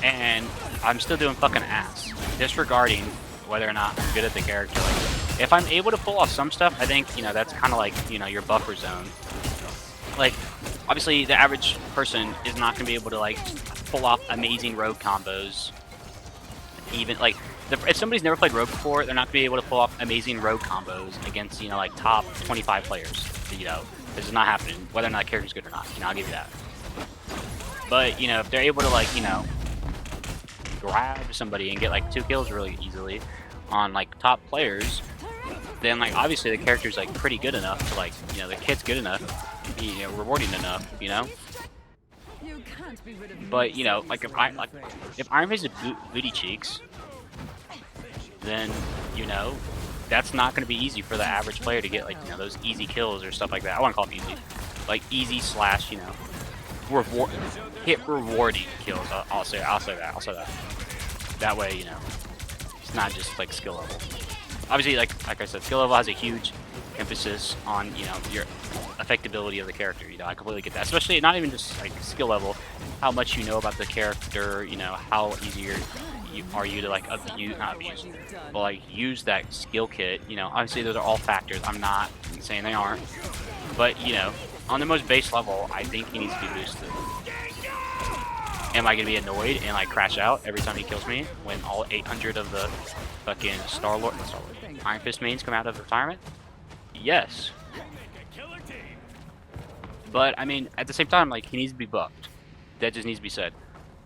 And I'm still doing fucking ass, disregarding whether or not I'm good at the character. Like, if I'm able to pull off some stuff, I think, you know, that's kind of like, you know, your buffer zone. Like, obviously, the average person is not going to be able to, like, pull off amazing rogue combos. Even, like, if somebody's never played rogue before, they're not going to be able to pull off amazing rogue combos against, you know, like, top 25 players. You know, this is not happening, whether or not the character's good or not. You know, I'll give you that. But, you know, if they're able to, like, you know, grab somebody and get like 2 kills really easily on like top players, then like obviously the character's like pretty good enough to like, you know, the kid's good enough, you know, rewarding enough, you know. But you know, like if Iron Fist is booty cheeks, then you know that's not going to be easy for the average player to get like, you know, those easy kills or stuff like that. I want to call it easy, like easy slash, you know, hit rewarding kills. I'll say that. That way, you know, it's not just like skill level. Obviously, like I said, skill level has a huge emphasis on, you know, your effectability of the character. You know, I completely get that. Especially not even just like skill level, how much you know about the character. You know, how easy are you to like not abuse, but like use that skill kit. You know, obviously those are all factors. I'm not saying they aren't, but you know, on the most base level, I think he needs to be boosted. Am I gonna be annoyed and like crash out every time he kills me when all 800 of the fucking Star-Lord, Iron Fist mains come out of retirement? Yes. But I mean, at the same time, like he needs to be buffed. That just needs to be said.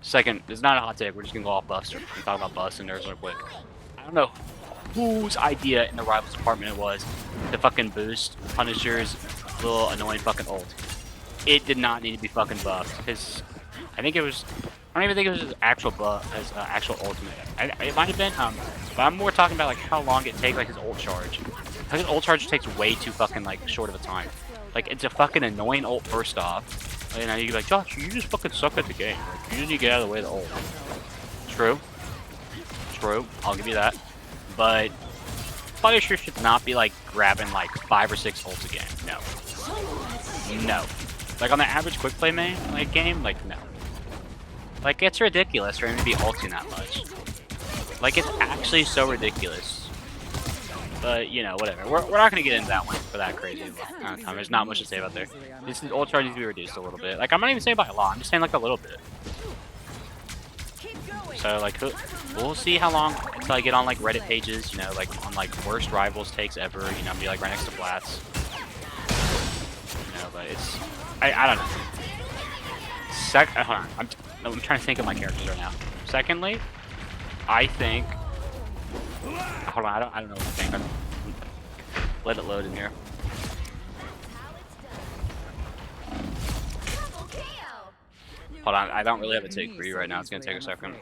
Second, it's not a hot take. We're just gonna go off buffs or talk about buffs and nerfs real quick. I don't know whose idea in the rivals department it was to fucking boost Punisher's little annoying fucking ult. It did not need to be fucking buffed. His, I think it was. I don't even think it was his actual buff, his actual ultimate. It might have been. But I'm more talking about like how long it takes, like his ult charge. His ult charge takes way too fucking like short of a time. Like it's a fucking annoying ult first off. And now you'd be like, Josh, you just fucking suck at the game. Like, you just need to get out of the way of the ult. True. True. I'll give you that. But Punisher should not be like grabbing like 5 or 6 ults a game. No. No. Like on the average quick play main like game, like no. Like it's ridiculous for him to be ulting that much. Like it's actually so ridiculous. But you know, whatever. We're not gonna get into that one for that crazy amount of time. There's not much to say about there. This ult charge needs to be reduced a little bit. Like I'm not even saying by a lot. I'm just saying like a little bit. So like we'll see how long until I get on like Reddit pages. You know, like on like worst rivals takes ever. You know, be like right next to Flats. You know, but it's I don't know. Hold on. I'm trying to think of my characters right now. Secondly, I think. Hold on, I don't know what to think. Let it load in here. Hold on, I don't really have a take for you right now. It's gonna take a second.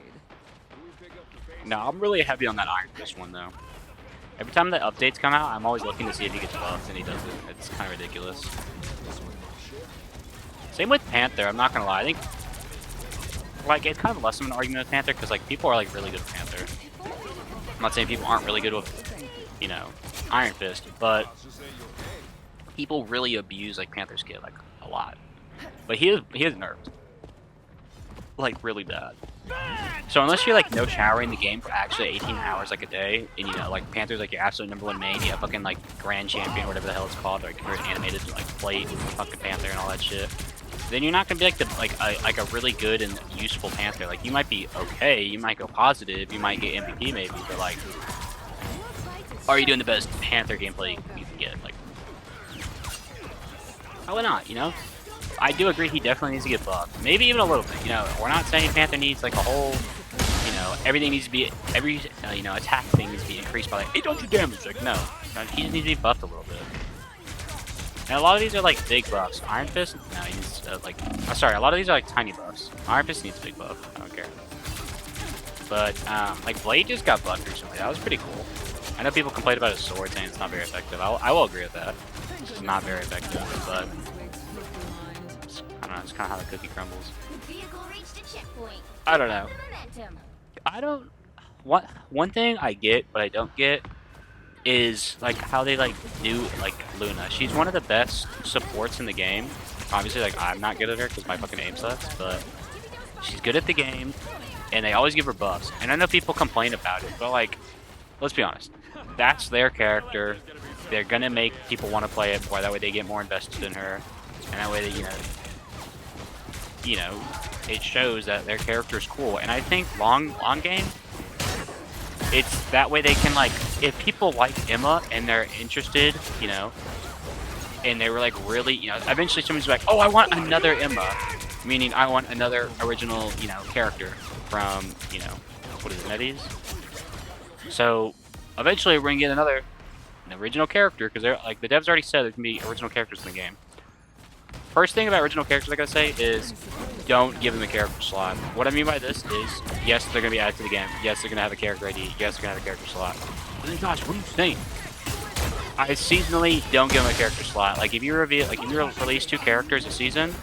No, I'm really heavy on that Iron Fist one though. Every time the updates come out, I'm always looking to see if he gets buffed, and he doesn't. It's kind of ridiculous. Same with Panther. I'm not gonna lie. I think like it's kind of less of an argument with Panther because like people are like really good with Panther. I'm not saying people aren't really good with, you know, Iron Fist, but people really abuse like Panther's kit like a lot. But he is nerfed, like really bad. So unless you're like no showering the game for actually 18 hours like a day, and you know like Panther's like your absolute #1 main, you have fucking like Grand Champion or whatever the hell it's called, like convert animated to like plate and fucking Panther and all that shit. Then you're not gonna be like a really good and useful Panther. Like you might be okay, you might go positive, you might get MVP maybe, but like, are you doing the best Panther gameplay you can get? Like, probably not. You know, I do agree he definitely needs to get buffed, maybe even a little bit. You know, we're not saying Panther needs like a whole, you know, everything needs to be you know attack thing needs to be increased by like 800 damage. Like no, he just needs to be buffed a little bit. And a lot of these are like big buffs. Iron Fist, no, he needs like. Sorry, a lot of these are like tiny buffs. Iron Fist needs a big buff. I don't care. But like Blade just got buffed recently. That was pretty cool. I know people complain about his sword saying it's not very effective. I will agree with that. It's not very effective, but I don't know. It's kind of how the cookie crumbles. I don't know. I don't. One thing I get, but I don't get, is like how they like do like Luna. She's one of the best supports in the game. Obviously, like I'm not good at her because my fucking aim sucks, but she's good at the game, and they always give her buffs. And I know people complain about it, but like, let's be honest, that's their character. They're gonna make people want to play it more. That way, they get more invested in her, and that way, they, you know, it shows that their character is cool. And I think long game, it's that way they can like, if people like Emma and they're interested, you know, and they were like really, you know, eventually somebody's like, oh, I want another Emma, meaning I want another original, you know, character from, you know, what is it, NetEase? So eventually we're gonna get an original character because they're like the devs already said there can be original characters in the game. First thing about original characters I gotta say is don't give them a character slot. What I mean by this is, yes, they're gonna be added to the game. Yes, they're gonna have a character ID. Yes, they're gonna have a character slot. But then, gosh, what are you saying? I seasonally don't give them a character slot. Like if you release 2 characters a season,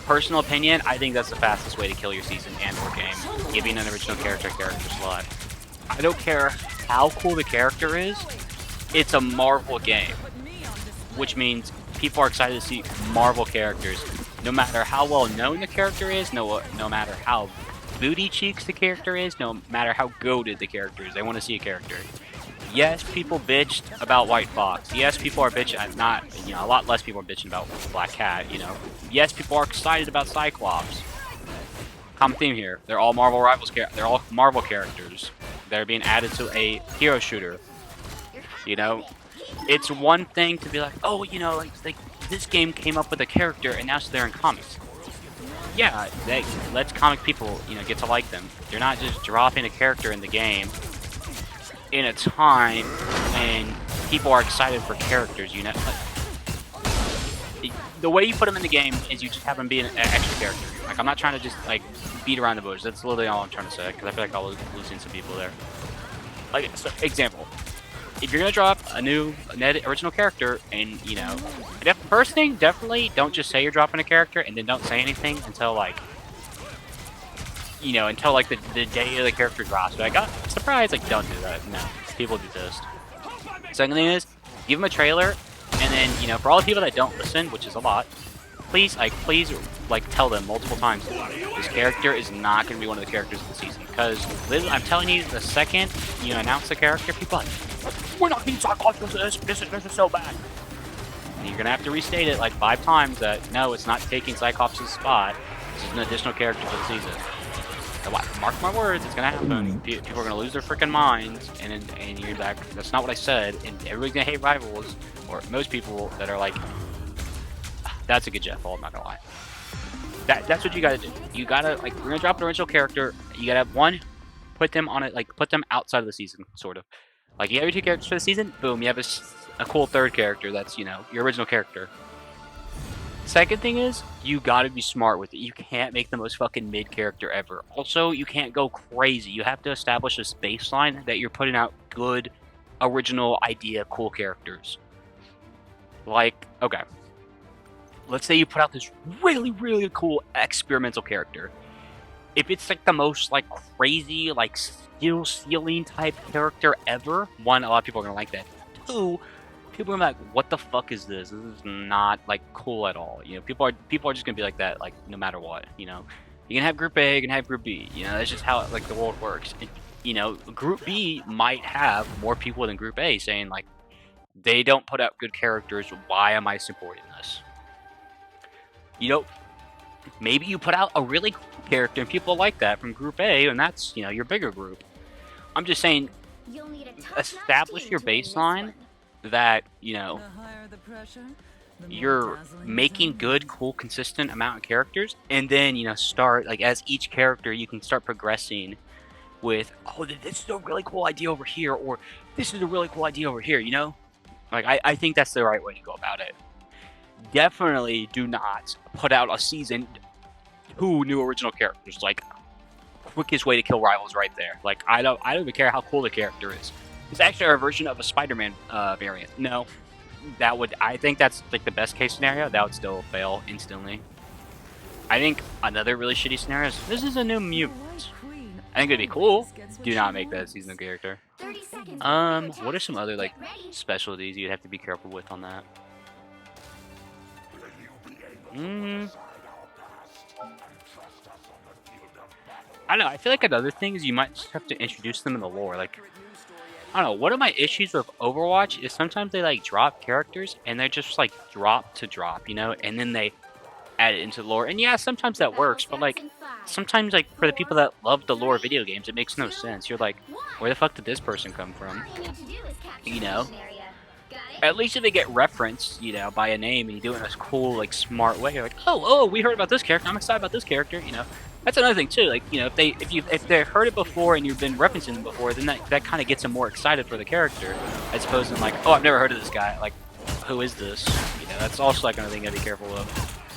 personal opinion, I think that's the fastest way to kill your season and/or game. Giving an original character a character slot. I don't care how cool the character is. it's a Marvel game, which means people are excited to see Marvel characters, no matter how well known the character is, no matter how booty cheeks the character is, no matter how goated the character is. They want to see a character. Yes, people bitched about White Fox. Yes, people are bitching. Not, a lot less people are bitching about Black Cat. Yes, people are excited about Cyclops. Common theme here. They're all Marvel rivals. They're all Marvel characters that are being added to a hero shooter. It's one thing to be like, oh, like this game came up with a character and now they're in comics. Yeah, let's comic people, get to like them. They're not just dropping a character in the game in a time when people are excited for characters, the way you put them in the game is you just have them be an extra character. Like, I'm not trying to just, beat around the bush. That's literally all I'm trying to say, because I feel like I'll lose some people there. Like, so, example. If you're going to drop a new original character, and, first thing, definitely don't just say you're dropping a character, and then don't say anything until, the day of the character drops. Like, oh, surprise, don't do that. No, people do this. Second thing is, give them a trailer, and then, for all the people that don't listen, which is a lot, please, tell them multiple times, this character is not going to be one of the characters of the season. Because, I'm telling you, the second you announce the character, people are like, we're not being Cyclops, this is so bad. And you're going to have to restate it 5 times that, no, it's not taking Cyclops' spot. This is an additional character for the season. So, mark my words, it's going to happen. People are going to lose their freaking minds, and you're like, that's not what I said. And everybody's going to hate Rivals, or most people that are like, that's a good Jeff, I'm not going to lie. That's what you gotta do. You gotta, we're gonna drop an original character. You gotta have one, put them on it, put them outside of the season, sort of. You have your 2 characters for the season, boom, you have a cool 3rd character that's, your original character. Second thing is, you gotta be smart with it. You can't make the most fucking mid character ever. Also, you can't go crazy. You have to establish this baseline that you're putting out good, original idea, cool characters. Okay. Let's say you put out this really, really cool experimental character. If it's the most crazy, skill ceiling type character ever, one, a lot of people are gonna like that. 2, people are gonna be like, what the fuck is this? This is not cool at all. People are just gonna be like that, no matter what. You can have Group A, you can have Group B. That's just how the world works. And, Group B might have more people than Group A saying they don't put out good characters. Why am I supporting this? Maybe you put out a really cool character and people like that from Group A, and that's, your bigger group. I'm just saying, establish your baseline that, you're making good, cool, consistent amount of characters, and then, start, as each character, you can start progressing with, oh, this is a really cool idea over here, or this is a really cool idea over here, I think that's the right way to go about it. Definitely do not put out a season 2 new original characters. Quickest way to kill Rivals right there. I don't even care how cool the character is. It's actually our version of a Spider-Man variant. No, I think that's the best case scenario. That would still fail instantly. I think another really shitty scenario is this is a new mutant. I think it'd be cool. Do not make that a seasonal character. What are some other specialties you'd have to be careful with on that? I don't know. I feel another thing is you might just have to introduce them in the lore. I don't know. One of my issues with Overwatch is sometimes they drop characters and they're just drop to drop, and then they add it into the lore. And yeah, sometimes that works, but sometimes for the people that love the lore of video games, it makes no sense. You're where the fuck did this person come from? At least if they get referenced, by a name, and you do it in a cool, smart way, you're oh, we heard about this character. I'm excited about this character. That's another thing too. If they've heard it before and you've been referencing them before, then that kind of gets them more excited for the character, as opposed to oh, I've never heard of this guy. Who is this? That's also another thing to be careful of.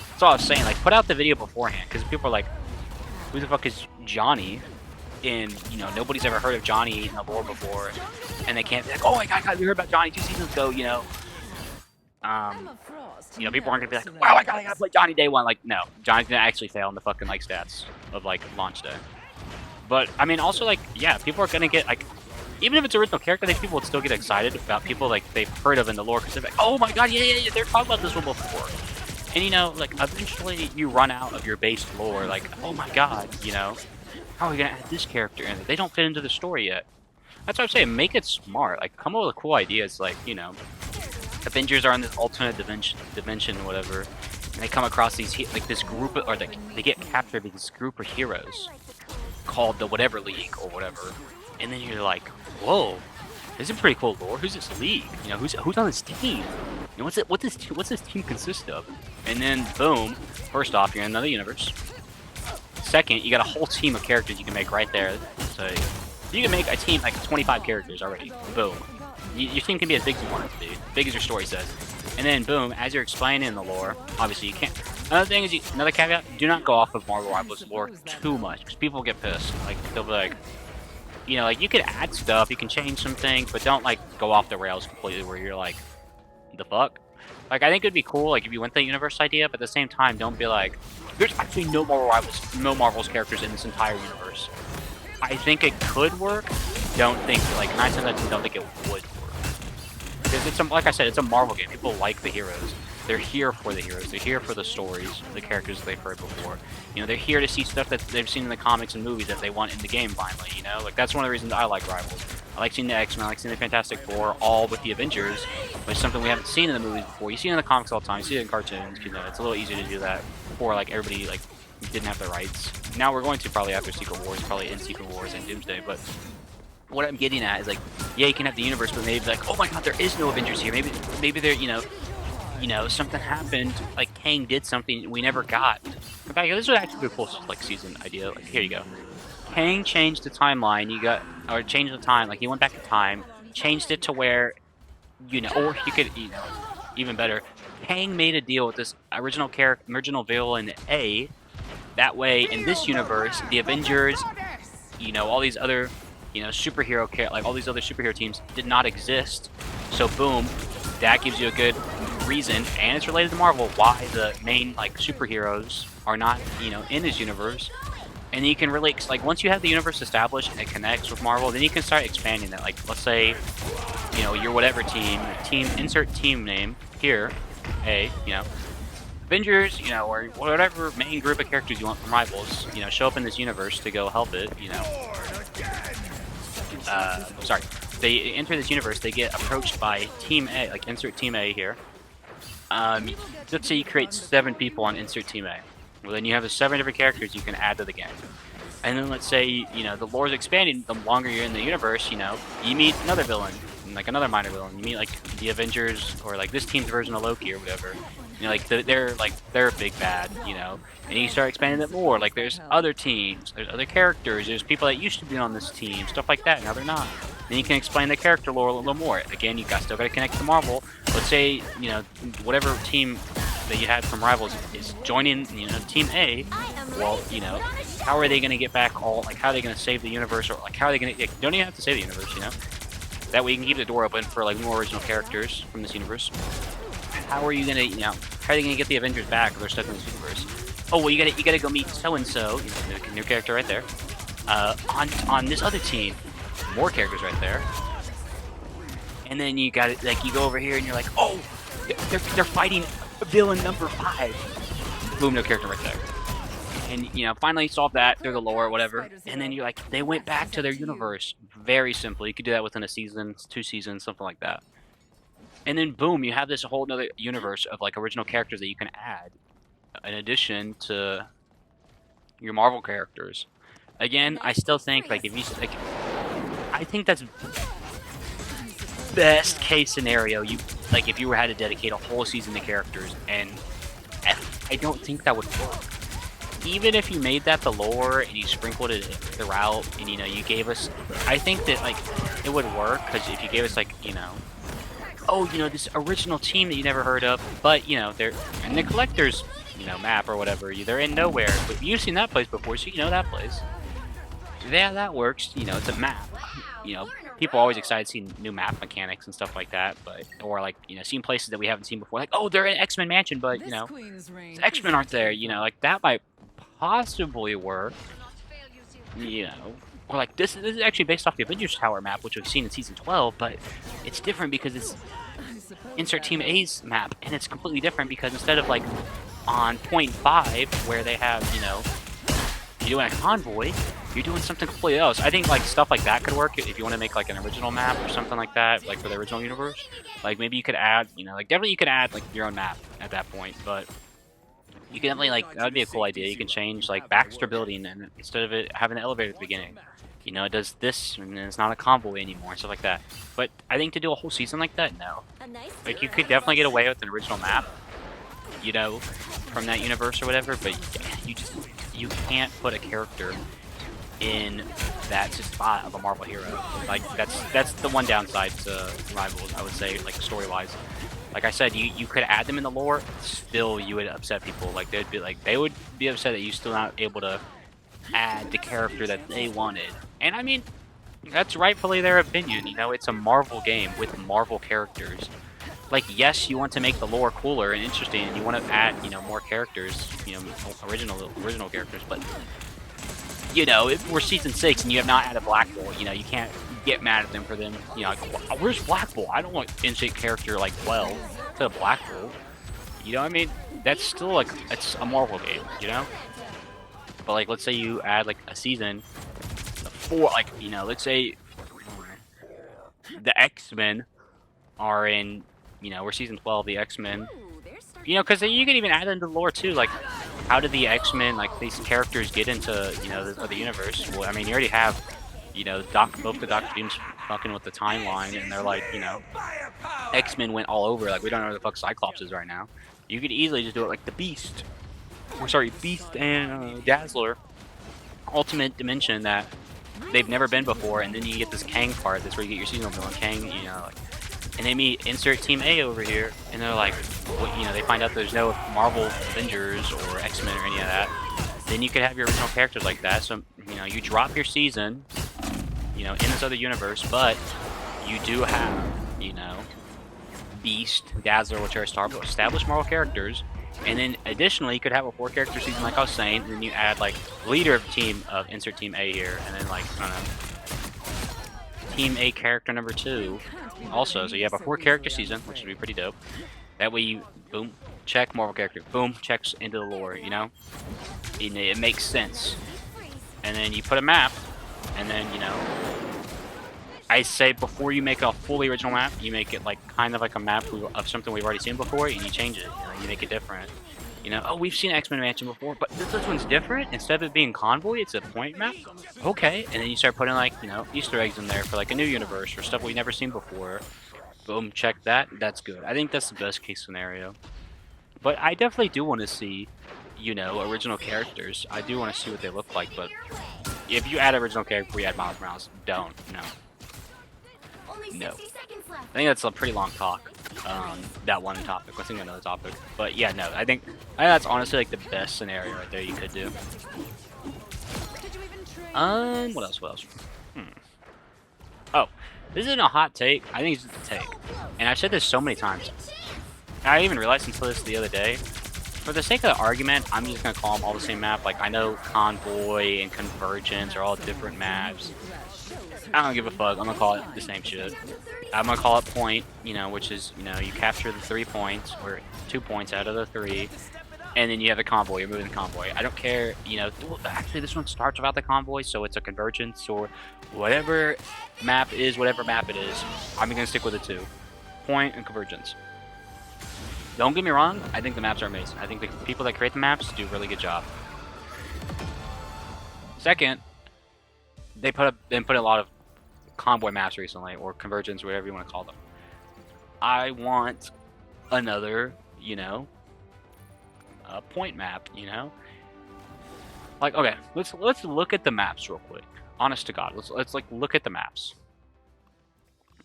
That's all I was saying. Put out the video beforehand, because people are who the fuck is Johnny? And nobody's ever heard of Johnny in the lore before, and they can't be oh my god, we heard about Johnny 2 seasons ago. People aren't gonna be wow, I gotta play Johnny day 1. No, Johnny's gonna actually fail in the fucking stats of launch day. But I mean, also yeah, people are gonna get even if it's original character, I think people would still get excited about people like they've heard of in the lore because they're like, oh my god, yeah, they're talking about this one before. And you know, like eventually you run out of your base lore, like, oh my god, you know, how are we gonna add this character in? They don't fit into the story yet. That's what I'm saying. Make it smart. Like, come up with cool ideas. Like, you know, Avengers are in this alternate dimension, whatever, and they come across these like this group, or they get captured by this group of heroes called the whatever league or whatever, and then you're like, whoa, this is pretty cool lore. Who's this league? You know, who's on this team? You know, what's this team consist of? And then boom, first off, you're in another universe. Second, you got a whole team of characters you can make right there. So you can make a team like 25 characters already. Boom. Your team can be as big as you want it to be, big as your story says. And then boom, as you're explaining the lore, obviously you can't. Another thing is, another caveat: do not go off of Marvel Rivals lore too much, because people get pissed. Like they'll be like, you know, like you could add stuff, you can change some things, but don't like go off the rails completely where you're like, the fuck. Like I think it'd be cool, like if you went the universe idea, but at the same time, don't be like, there's actually no Marvel's characters in this entire universe. I think it could work. Don't think like 9 times out of 10 don't think it would work. Because it's like I said, it's a Marvel game. People like the heroes. They're here for the heroes. They're here for the stories, the characters they've heard before. You know, they're here to see stuff that they've seen in the comics and movies that they want in the game finally. You know, like that's one of the reasons I like Rivals. I like seeing the X-Men, I like seeing the Fantastic Four, all with the Avengers, which is something we haven't seen in the movies before. You see it in the comics all the time. You see it in cartoons. You know, it's a little easier to do that before like everybody like didn't have the rights. Now we're going to probably after Secret Wars, probably in Secret Wars and Doomsday, but what I'm getting at is like, yeah, you can have the universe, but maybe like, oh my god, there is no Avengers here. Maybe there, you know, something happened. Like Kang did something we never got. In fact, this would actually be a cool like season idea. Like here you go, Kang changed the timeline. Or changed the time. Like he went back in time, changed it to where, you know, or you could, you know, even better, Kang made a deal with this original villain A. That way, in this universe, the Avengers, you know, all these other, you know, like all these other superhero teams did not exist. So boom, that gives you a good reason, and it's related to Marvel, why the main like superheroes are not, you know, in this universe. And you can really, like, once you have the universe established and it connects with Marvel, then you can start expanding it. Like, let's say, you know, your whatever team, insert team name here, A, you know, Avengers, you know, or whatever main group of characters you want from Rivals, you know, show up in this universe to go help it, you know. Sorry. They enter this universe, they get approached by Team A, like insert Team A here. Let's say you create 7 people on insert Team A. Well, then you have the 7 different characters you can add to the game. And then let's say, you know, the lore's expanding, the longer you're in the universe, you know, you meet another villain, like another minor villain. You meet like the Avengers, or like this team's version of Loki or whatever. You know, like they're a big bad, you know. And you start expanding it more. Like there's other teams, there's other characters, there's people that used to be on this team, stuff like that. Now they're not. Then you can explain the character lore a little more. Again, you still got to connect to Marvel. Let's say, you know, whatever team that you had from Rivals is joining, you know, Team A. Well, you know, how are they going to get back all, like, how are they going to save the universe, or like how are they going to, don't even have to save the universe, you know. That way you can keep the door open for like more original characters from this universe. How are you going to, you know, how are they going to get the Avengers back if they're stuck in this universe? Oh, well, you got to go meet so and so, you know, new character right there. On this other team, more characters right there. And then you got it, like you go over here and you're like, oh, they're fighting villain number 5. Boom, no character right there. And you know, finally solve that through the lore or whatever. And then you're like, they went back to their universe. Very simple. You could do that within a season, 2 seasons, something like that. And then boom, you have this whole other universe of like original characters that you can add in addition to your Marvel characters. Again, I still think like if you like, I think that's best case scenario. You like if you had to dedicate a whole season to characters, and I don't think that would work. Even if you made that the lore and you sprinkled it throughout, and you know you gave us, I think that like it would work, because if you gave us like, you know, oh, you know, this original team that you never heard of, but you know they're in the collector's, you know, map or whatever, they're in nowhere, but you've seen that place before, so you know that place. Yeah, that works. You know, it's a map. You know, people are always excited seeing new map mechanics and stuff like that, but or like, you know, seeing places that we haven't seen before, like, oh, they're in X-Men Mansion, but you know, the X-Men aren't there. You know, like that might possibly work. You know, Or like this is actually based off the Avengers Tower map, which we've seen in season 12, but it's different because it's I suppose insert that team helps. A's map, and it's completely different because instead of like on point 5 where they have, you know, you're doing a convoy, you're doing something completely else. I think like stuff like that could work if you want to make like an original map or something like that, like for the original universe. Like maybe you could add, you know, like definitely you could add like your own map at that point, but you can definitely like that would be a cool idea. You can change like Baxter building and instead of it having an elevator at the beginning, you know, it does this and it's not a convoy anymore and stuff like that. But I think to do a whole season like that, no. A nice Like you could definitely get away with an original map, you know, from that universe or whatever, but you can't put a character in that spot of a Marvel hero. Like that's the one downside to Rivals, I would say, like story wise. Like I said, you could add them in the lore, still you would upset people. Like they would be upset that you still not able to add the character that they wanted. And I mean, that's rightfully their opinion, you know, it's a Marvel game with Marvel characters. Like, yes, you want to make the lore cooler and interesting, and you want to add, you know, more characters, you know, original characters, but, you know, if we're Season 6 and you have not added Black Bolt, you know, you can't get mad at them for them, you know, like, where's Black Bolt? I don't want instant character, like, 12 to Black Bolt. You know what I mean? That's still, like, it's a Marvel game, you know? But, like, let's say you add, like, a season, 4, like, you know, let's say the X-Men are in, you know, we're season 12, the X-Men. Ooh, they're starting You know, because you can even add into the lore too, like, how did the X-Men, like, these characters get into, you know, the universe? Well, I mean, you already have, you know, both the Doctor Dooms fucking with the timeline, and they're like, you know, X-Men went all over, like, we don't know where the fuck Cyclops is right now. You could easily just do it like the Beast. Or, sorry, Beast and Dazzler. Ultimate dimension that they've never been before, and then you get this Kang part, that's where you get your seasonal villain, Kang, you know, like, and they meet insert Team A over here, and they're like, well, you know, they find out there's no Marvel Avengers or X-Men or any of that. Then you could have your original characters like that. So, you know, you drop your season, you know, in this other universe, but you do have, you know, Beast, Dazzler, which are established Marvel characters. And then additionally, you could have a 4-character season, like I was saying, and then you add like leader of team of insert Team A here, and then like I don't know, Team A character number 2 also. So you have a 4-character season, which would be pretty dope. That way you, boom, check Marvel character, boom, checks into the lore, you know? It makes sense. And then you put a map, and then, you know, I say before you make a fully original map, you make it like kind of like a map of something we've already seen before, and you change it, you know, you make it different. You know, oh, we've seen X-Men Mansion before, but this one's different. Instead of it being Convoy, it's a point map. Okay, and then you start putting like, you know, Easter eggs in there for like a new universe or stuff we've never seen before. Boom, check that. That's good. I think that's the best case scenario. But I definitely do want to see, you know, original characters. I do want to see what they look like, but if you add original character before you add Miles Morales, don't. No. only No. 60 seconds left. I think that's a pretty long talk. That one topic. Let's think of another topic. But yeah, no. I think that's honestly like the best scenario right there you could do. Did you even try? What else? What else? Oh, this isn't a hot take. I think it's just a take. And I've said this so many times. I even realized until this the other day. For the sake of the argument, I'm just gonna call them all the same map. Like I know Convoy and Convergence are all different maps. I don't give a fuck. I'm gonna call it the same shit. I'm gonna call it point, you know, which is, you know, you capture the 3 points or 2 points out of the 3, and then you have a convoy. You're moving the convoy. I don't care, you know. Actually, this one starts without the convoy, so it's a convergence or whatever map is, whatever map it is. I'm gonna stick with the 2, point and convergence. Don't get me wrong. I think the maps are amazing. I think the people that create the maps do a really good job. Second, they put a lot of convoy maps recently, or convergence, whatever you want to call them. I want another, you know, point map, you know. Like, okay, let's look at the maps real quick. Honest to God, let's like look at the maps.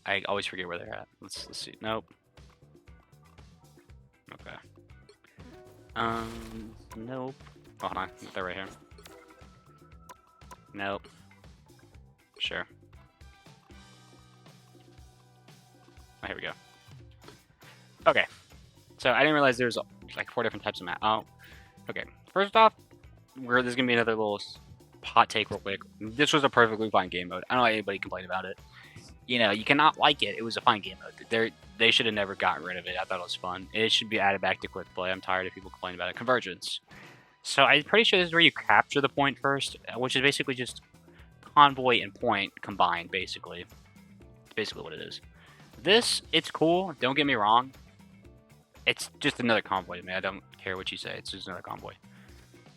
I always forget where they're at. Let's see. Nope. Okay. Nope. Oh, hold on, they're right here. Nope. Sure. Oh, here we go. Okay. So I didn't realize there's like 4 different types of map. Oh, okay. First off, there's gonna be another little hot take real quick. This was a perfectly fine game mode. I don't know anybody complain about it. You know, you cannot like it. It was a fine game mode. They should have never gotten rid of it. I thought it was fun. It should be added back to quick play. I'm tired of people complaining about it. Convergence. So I'm pretty sure this is where you capture the point first, which is basically just convoy and point combined, basically. It's basically what it is. This, it's cool. Don't get me wrong. It's just another convoy, man. I don't care what you say. It's just another convoy.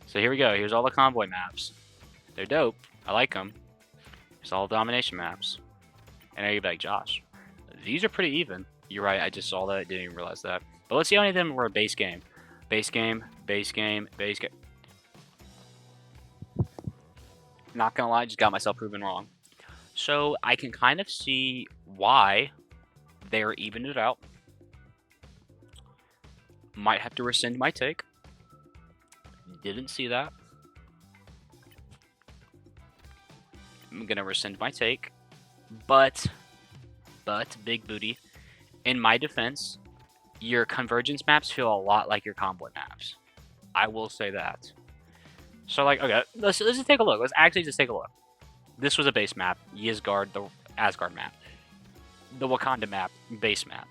So here we go. Here's all the convoy maps. They're dope. I like them. Here's all the domination maps. And now you're like, Josh, these are pretty even. You're right. I just saw that. I didn't even realize that. But let's see how many of them were a base game. Base game, base game, base game. Not gonna lie, just got myself proven wrong. So I can kind of see why they're evened it out. Might have to rescind my take. Didn't see that. I'm gonna rescind my take. But, big booty, in my defense, your convergence maps feel a lot like your convoy maps. I will say that. So, like, okay, let's just take a look. Let's actually just take a look. This was a base map. Yisgard, the Asgard map. The Wakanda map, base map.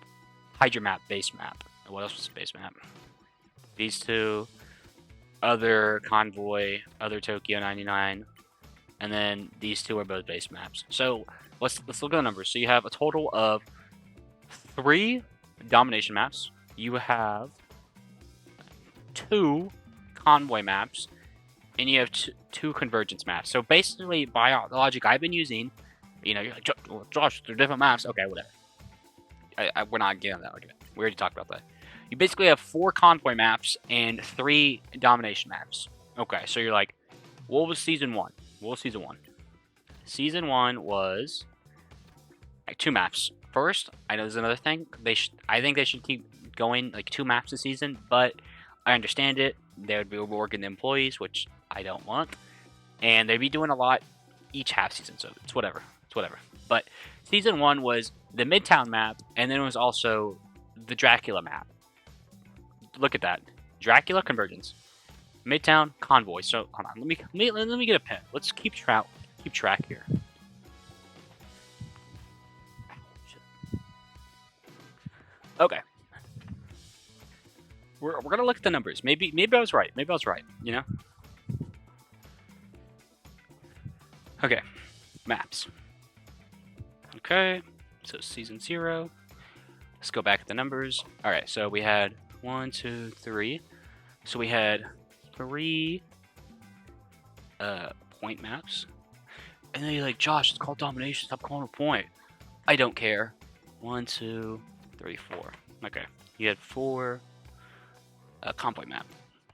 Hydra map, base map. What else was a base map? These two. Other convoy, other Tokyo 99. And then these two are both base maps. So, let's look at the numbers. So you have a total of 3 domination maps. You have 2 convoy maps, and you have 2 convergence maps. So basically, by the logic I've been using, you know, you're like, Josh, they're different maps. Okay, whatever. We're not getting on that argument. We already talked about that. You basically have 4 convoy maps and 3 domination maps. Okay, so you're like, what was season 1? What was season 1? Season 1 was like 2 maps. First, I know there's another thing. I think they should keep going like 2 maps a season, but I understand it. They would be overworking the employees, which I don't want, and they'd be doing a lot each half season. So it's whatever. It's whatever. But season 1 was the Midtown map, and then it was also the Dracula map. Look at that, Dracula convergence, Midtown convoy. So hold on, let me get a pen. Let's keep track here. Okay. We're gonna look at the numbers. Maybe I was right. Maybe I was right. You know. Okay. Maps. Okay. So season 0. Let's go back to the numbers. All right. So we had 1, 2, 3. So we had 3 point maps. And then you're like, Josh, it's called domination. Stop calling it a point. I don't care. 1, 2, 3, 4. Okay. You had 4 convoy map.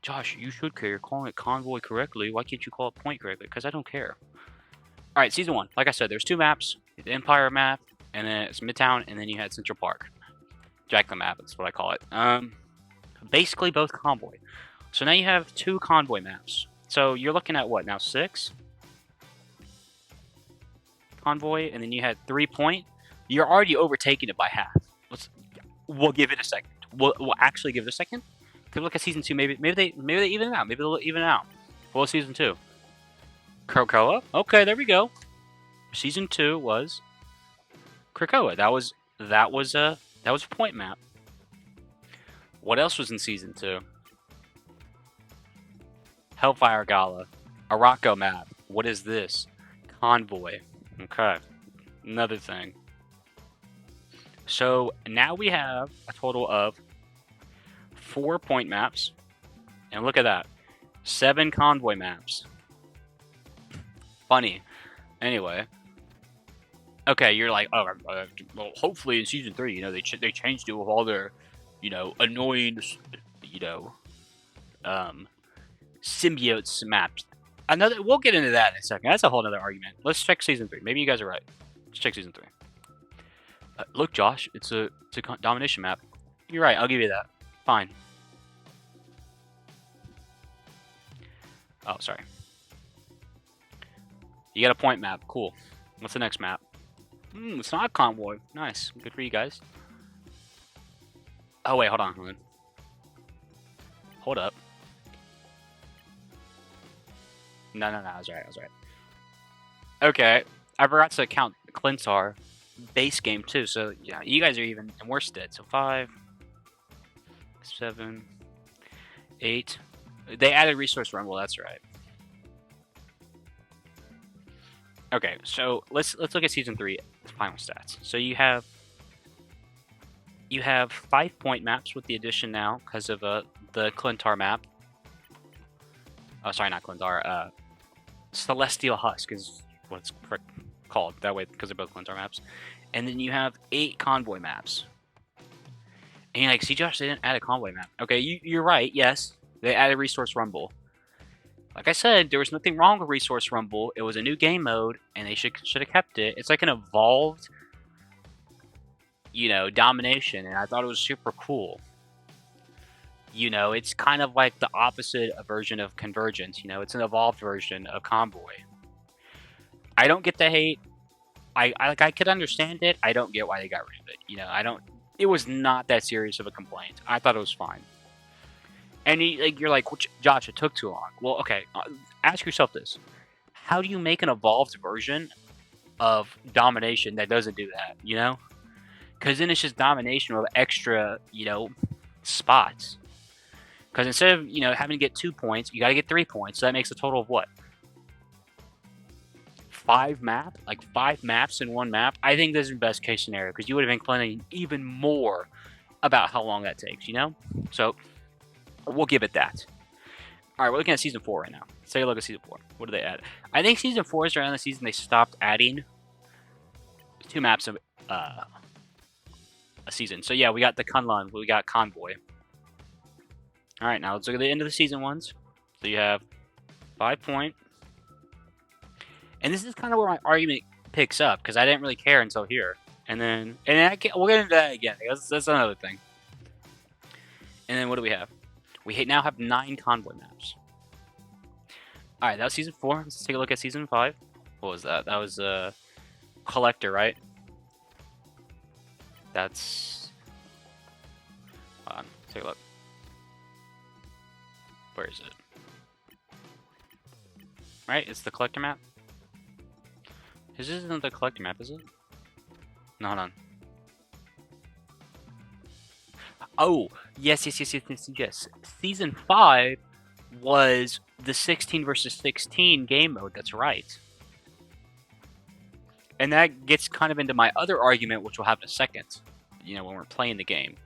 Josh, you should care. You're calling it convoy correctly. Why can't you call it point correctly? Because I don't care. Alright, season 1. Like I said, there's 2 maps. The Empire map, and then it's Midtown, and then you had Central Park. Dracula map, that's what I call it. Basically both convoy. So now you have 2 convoy maps. So you're looking at what now? 6 convoy, and then you had 3 point. You're already overtaking it by half. We'll give it a second. We'll actually give it a second. Cause look at season 2. Maybe they even it out. Maybe they'll even it out. What was season 2? Krakoa. Okay, there we go. Season 2 was Krakoa. That was a point map. What else was in season 2? Hellfire Gala. Araco map. What is this? Convoy. Okay. Another thing. So now we have a total of 4 point maps. And look at that. 7 convoy maps. Funny. Anyway. Okay, you're like, oh, well, hopefully in season 3, you know, they changed it with all their, you know, annoying, you know, symbiotes maps. We'll get into that in a second. That's a whole other argument. Let's check season 3. Maybe you guys are right. Let's check season 3. Look, Josh, it's a domination map. You're right. I'll give you that. Fine. Oh, sorry. You got a point map. Cool. What's the next map? It's not a convoy. Nice. Good for you guys. Oh, wait. Hold on. Hold up. No, I was right. Okay, I forgot to count Clintar base game too. So yeah, you guys are even in worse stead. So 5, 7, 8. They added resource rumble. That's right. Okay, so let's look at season 3 final stats. So you have 5-point maps with the addition now because of the Clintar map. Oh, sorry, not Clintar. Celestial Husk is what it's called that way because they're both Clintar maps. And then you have 8 convoy maps. And you're like, see, Josh, they didn't add a convoy map. Okay, you're right. Yes, they added resource rumble. Like I said, there was nothing wrong with resource rumble. It was a new game mode, and they should have kept it. It's like an evolved, domination, and I thought it was super cool. It's kind of like the opposite version of convergence. It's an evolved version of convoy. I don't get the hate. I could understand it. I don't get why they got rid of it. I don't. It was not that serious of a complaint. I thought it was fine. And you're like, well, Josh, it took too long. Well, okay. Ask yourself this: how do you make an evolved version of domination that doesn't do that? Because then it's just domination with extra, spots. Because instead of having to get 2 points, you got to get 3 points. So that makes a total of what? 5 maps in one map. I think this is the best case scenario because you would have been complaining even more about how long that takes. So we'll give it that. All right, we're looking at season 4 right now. Let's take a look at season 4. What do they add? I think season 4 is around the season they stopped adding 2 maps of a season. So yeah, we got the Kunlun, we got Convoy. All right, now let's look at the end of the season ones. So you have 5-point. And this is kind of where my argument picks up because I didn't really care until here. And then we'll get into that again. That's another thing. And then what do we have? We now have 9 convoy maps. All right, that was season 4. Let's take a look at season 5. What was that? That was Collector, right? That's. Hold on, take a look. Where is it? Right, it's the Collector map. This isn't the Collector map, is it? No, hold on. Oh, yes. Season 5 was the 16 versus 16 game mode. That's right. And that gets kind of into my other argument, which we'll have in a second, when we're playing the game.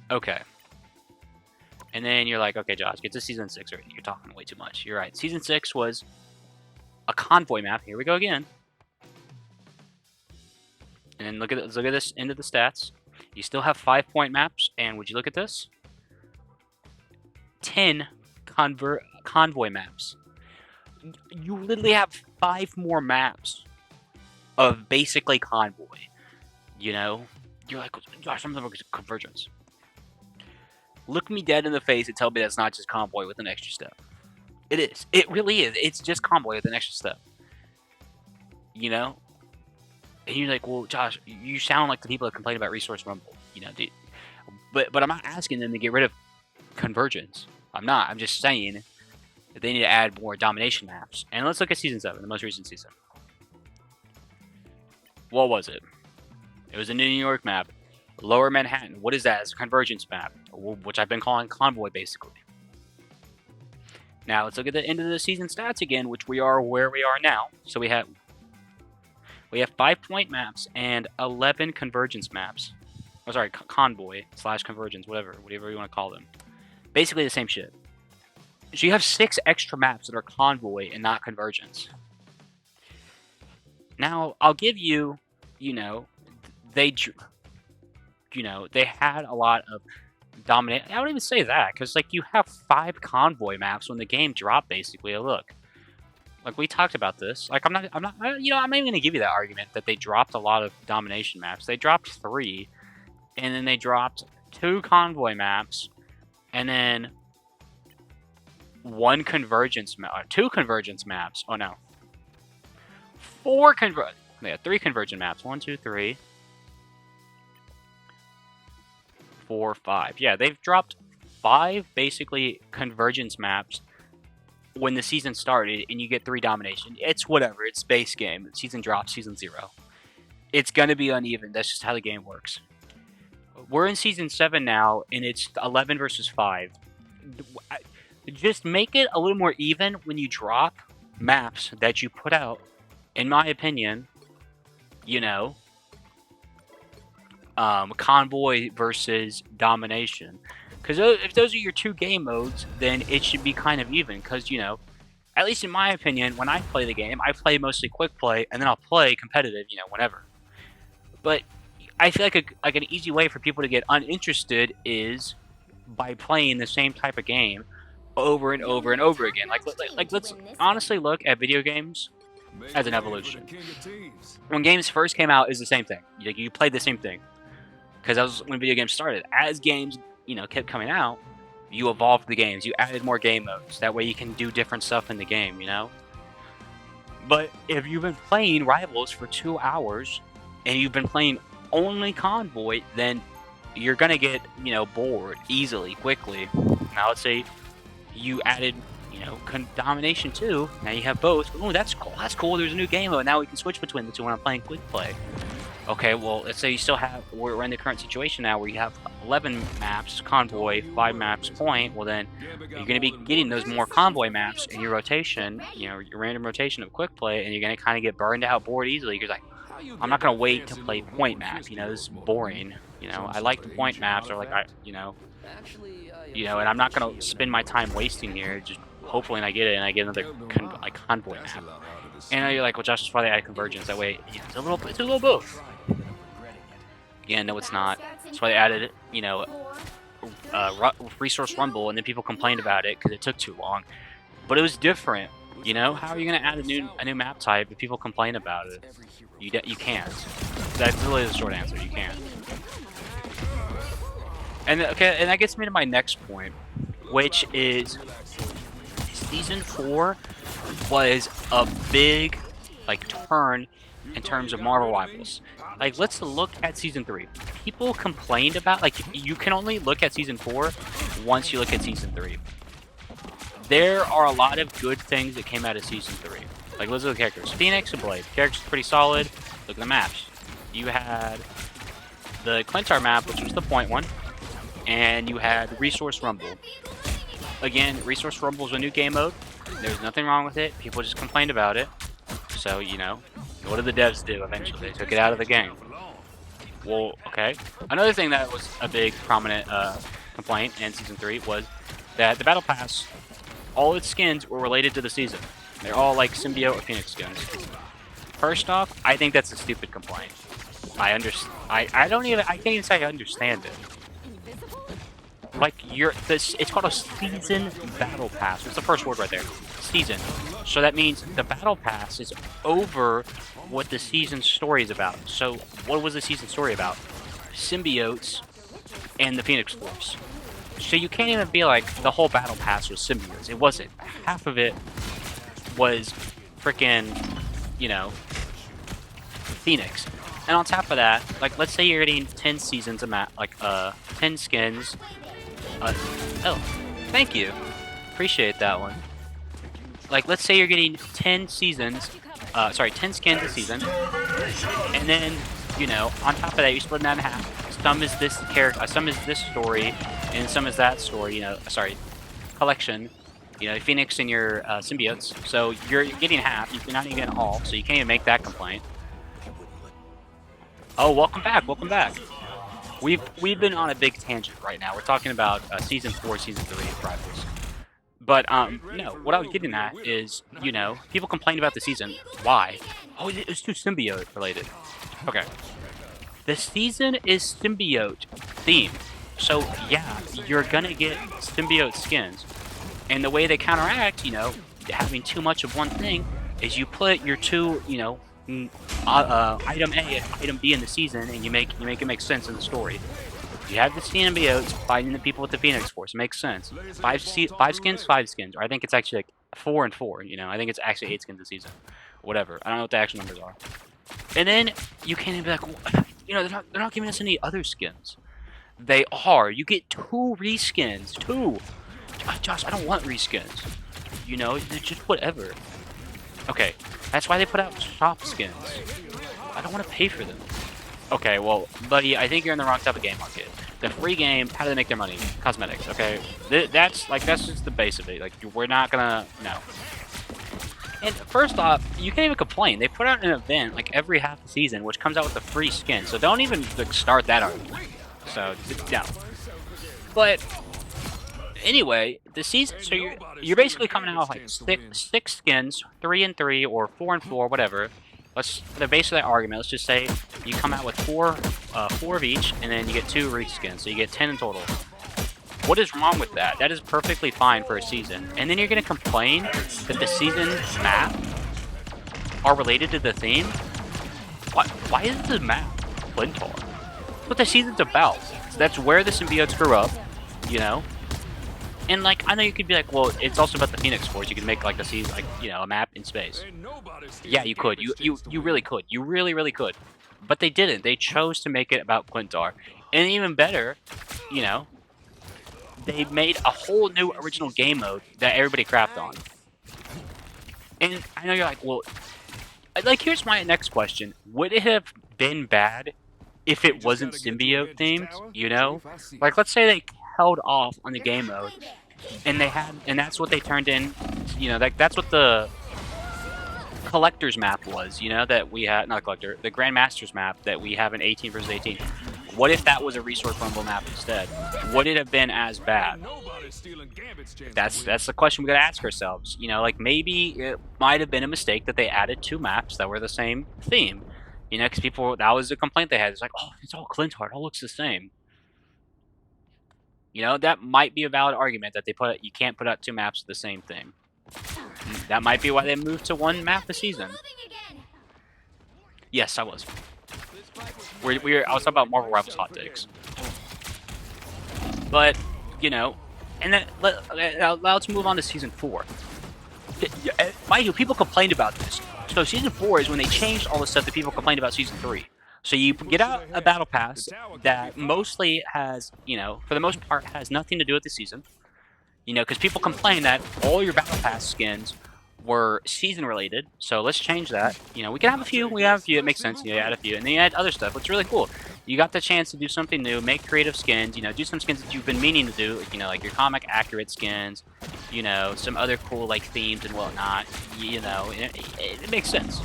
Okay. And then you're like, okay, Josh, get to season 6 already. You're talking way too much. You're right. Season 6 was a convoy map. Here we go again. And look at this end of the stats. You still have 5-point maps, and would you look at this? 10 convoy maps. You literally have 5 more maps of basically convoy. You're like, Josh, some of them are convergence. Look me dead in the face and tell me that's not just convoy with an extra step. It is. It really is. It's just convoy with an extra step. And you're like, well, Josh, you sound like the people that complain about resource rumble. But I'm not asking them to get rid of convergence. I'm not. I'm just saying that they need to add more domination maps. And let's look at season 7, the most recent season. What was it? It was a New York map. Lower Manhattan. What is that? It's a convergence map, which I've been calling convoy, basically. Now, let's look at the end of the season stats again, which we are where we are now. So we have 5-point maps and 11 convergence maps. Oh, sorry, convoy / convergence, whatever you want to call them. Basically the same shit. So you have 6 extra maps that are convoy and not convergence. Now, I'll give you, they had a lot of dominate. I don't even say that because you have 5 convoy maps when the game dropped. Basically, look, we talked about this. I'm not even gonna give you that argument that they dropped a lot of domination maps. They dropped 3, and then they dropped 2 convoy maps, and then 2 convergence maps. Oh no, 3 convergent maps. 1, 2, 3. 4, 5. Yeah, they've dropped 5 basically convergence maps when the season started and you get 3 domination, it's whatever. It's base game. Season drops, season 0. It's gonna be uneven. That's just how the game works. We're in season 7 now, and it's 11 versus 5. Just make it a little more even when you drop maps that you put out. In my opinion, you know, convoy versus domination. Because if those are your 2 game modes, then it should be kind of even. Because, you know, at least in my opinion, when I play the game, I play mostly quick play, and then I'll play competitive, you know, whenever. But I feel like an easy way for people to get uninterested is by playing the same type of game over and over and over again. Like let's honestly look at video games as an evolution. When games first came out, it was the same thing. You played the same thing because that was when video games started. As games, you know, kept coming out, you evolved the games. You added more game modes. That way you can do different stuff in the game, you know? But if you've been playing Rivals for 2 hours and you've been playing only Convoy, then you're gonna get, you know, bored easily, quickly. Now let's say you added, you know, Domination too. Now you have both. Oh, that's cool. That's cool. There's a new game mode. Now we can switch between the two when I'm playing quick play. Okay, well, let's say you still have, we're in the current situation now where you have 11 maps, Convoy, 5 maps, Point. Well, then you're going to be getting those more Convoy maps in your rotation, you know, your random rotation of quick play, and you're going to kind of get burned out, bored easily. You're like, I'm not going to wait to play Point map, you know, this is boring. You know, I like the Point maps, or like, you know, and I'm not going to spend my time wasting here, just hopefully I get it and I get another Convoy map. And you're like, well, Josh, that's why they add convergence. That way, you know, it's a little both. Yeah, no, it's not. That's why they added it, you know, resource rumble, and then people complained about it because it took too long. But it was different, you know. How are you gonna add a new map type if people complain about it? You can't. That's really the short answer. You can't. And okay, and that gets me to my next point, which is season 4 was a big turn in terms of Marvel Rivals. Like, let's look at season 3. People complained about, you can only look at season 4 once you look at season 3. There are a lot of good things that came out of season 3. Like, let's look at the characters. Phoenix and Blade. Characters pretty solid. Look at the maps. You had the Clintar map, which was the Point one, and you had Resource Rumble. Again, Resource Rumble is a new game mode. There's nothing wrong with it. People just complained about it. So, you know, what did the devs do eventually? They took it out of the game. Well, okay. Another thing that was a big prominent complaint in Season 3 was that the Battle Pass, all its skins were related to the season. They're all like Symbiote or Phoenix skins. First off, I think that's a stupid complaint. I can't even say I understand it. Like, it's called a season battle pass. What's the first word right there? Season. So that means the battle pass is over what the season story is about. So what was the season story about? Symbiotes and the Phoenix Force. So you can't even be like the whole battle pass was symbiotes. It wasn't. Half of it was freaking, you know, Phoenix. And on top of that, like, let's say you're getting 10 seasons of 10 skins. Oh, thank you. Appreciate that one. Like, let's say you're getting 10 seasons, 10 skins a season, and then, you know, on top of that, you split that in half. Some is this character, some is this story, and some is that story, you know, collection. You know, Phoenix and your symbiotes. So you're getting half, you're not even getting all, so you can't even make that complaint. Oh, welcome back, welcome back. We've been on a big tangent right now. We're talking about Season 4, Season 3 of Rivals. But, no, what I was getting at is, you know, people complained about the season. Why? Oh, it's too symbiote related. Okay. The season is symbiote themed. So, yeah, you're gonna get symbiote skins. And the way they counteract, you know, having too much of one thing is you put your two, you know, item A and item B in the season, and you make it make sense in the story. You have the symbiotes fighting the people with the Phoenix Force. It makes sense. 5 skins, 5 skins. Or I think it's actually like 4 and 4, you know. I think it's actually 8 skins a season. Whatever. I don't know what the actual numbers are. And then you can't even be like, well, you know, they're not giving us any other skins. They are. You get 2 reskins. 2. Josh, I don't want reskins. You know, it's just whatever. Okay, that's why they put out shop skins. I don't want to pay for them. Okay, well, buddy, I think you're in the wrong type of game market. The free game, how do they make their money? Cosmetics, okay? That's just the base of it. Like, we're not gonna, no. And first off, you can't even complain. They put out an event, like, every half the season, which comes out with a free skin. So don't even, like, start that argument. So, no. But, anyway, the season, so you're basically coming out with, like, six skins, 3 and 3, or 4 and 4, whatever. For the base of that argument, let's just say you come out with four of each, and then you get 2 reskins, so you get 10 in total. What is wrong with that? That is perfectly fine for a season. And then you're going to complain that the season map are related to the theme? Why is the map Clintar? That's what the season's about. That's where the symbiotes grew up, you know? And, like, I know you could be like, well, it's also about the Phoenix Force. You could make, like, a season, like, you know, a map in space. Yeah, you could. You really could. You really could. But they didn't. They chose to make it about Clintar. And even better, you know, they made a whole new original game mode that everybody crapped on. And I know you're like, well, like, here's my next question. Would it have been bad if it wasn't symbiote themed, you know? Like, let's say they held off on the game mode, and that's what they turned in, you know, that's what the collector's map was, you know, that we had, not collector, the Grandmaster's map that we have in 18 versus 18. What if that was a resource rumble map instead? Would it have been as bad? That's the question we gotta ask ourselves. You know, like, maybe it might have been a mistake that they added 2 maps that were the same theme. You know, because people, that was the complaint they had. It's like, oh, it's all Clintar, it all looks the same. You know, that might be a valid argument that you can't put out 2 maps of the same thing. That might be why they moved to 1 map a season. Yes, I was. I was talking about Marvel Rivals hot takes. But, you know, and then let's move on to Season 4. Mind you, people complained about this. So Season 4 is when they changed all the stuff that people complained about Season 3. So you get out a battle pass that mostly has, you know, for the most part, has nothing to do with the season. You know, because people complain that all your battle pass skins were season related. So let's change that. You know, we can have a few. It makes sense. You add a few, and then you add other stuff. It's really cool. You got the chance to do something new, make creative skins. You know, do some skins that you've been meaning to do. You know, like your comic accurate skins. You know, some other cool like themes and whatnot. You know, it makes sense.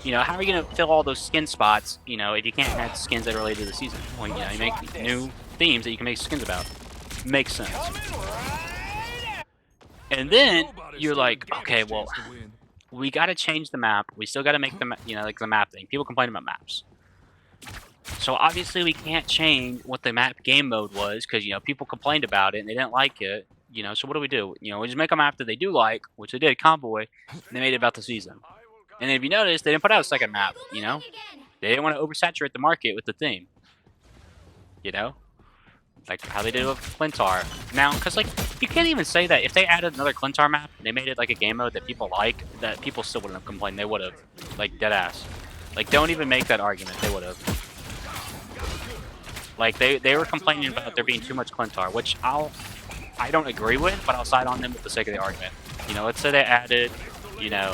You know, how are you going to fill all those skin spots, you know, if you can't add skins that are related to the season? Well, you know, you make new themes that you can make skins about. Makes sense. And then you're like, okay, well, we got to change the map. We still got to make the, you know, like the map thing. People complain about maps. So obviously we can't change what the map game mode was because, you know, people complained about it and they didn't like it. You know, so what do? You know, we just make a map that they do like, which they did, Convoy, and they made it about the season. And then if you notice, they didn't put out a second map, you know? They didn't want to oversaturate the market with the theme. You know? Like how they did with Clintar. Now, because, like, you can't even say that if they added another Clintar map, and they made it like a game mode that people like, that people still wouldn't have complained. They would have. Like, dead ass. Like, don't even make that argument. They would have. Like, they were complaining about there being too much Clintar, which I don't agree with, but I'll side on them for the sake of the argument. You know, let's say they added, you know,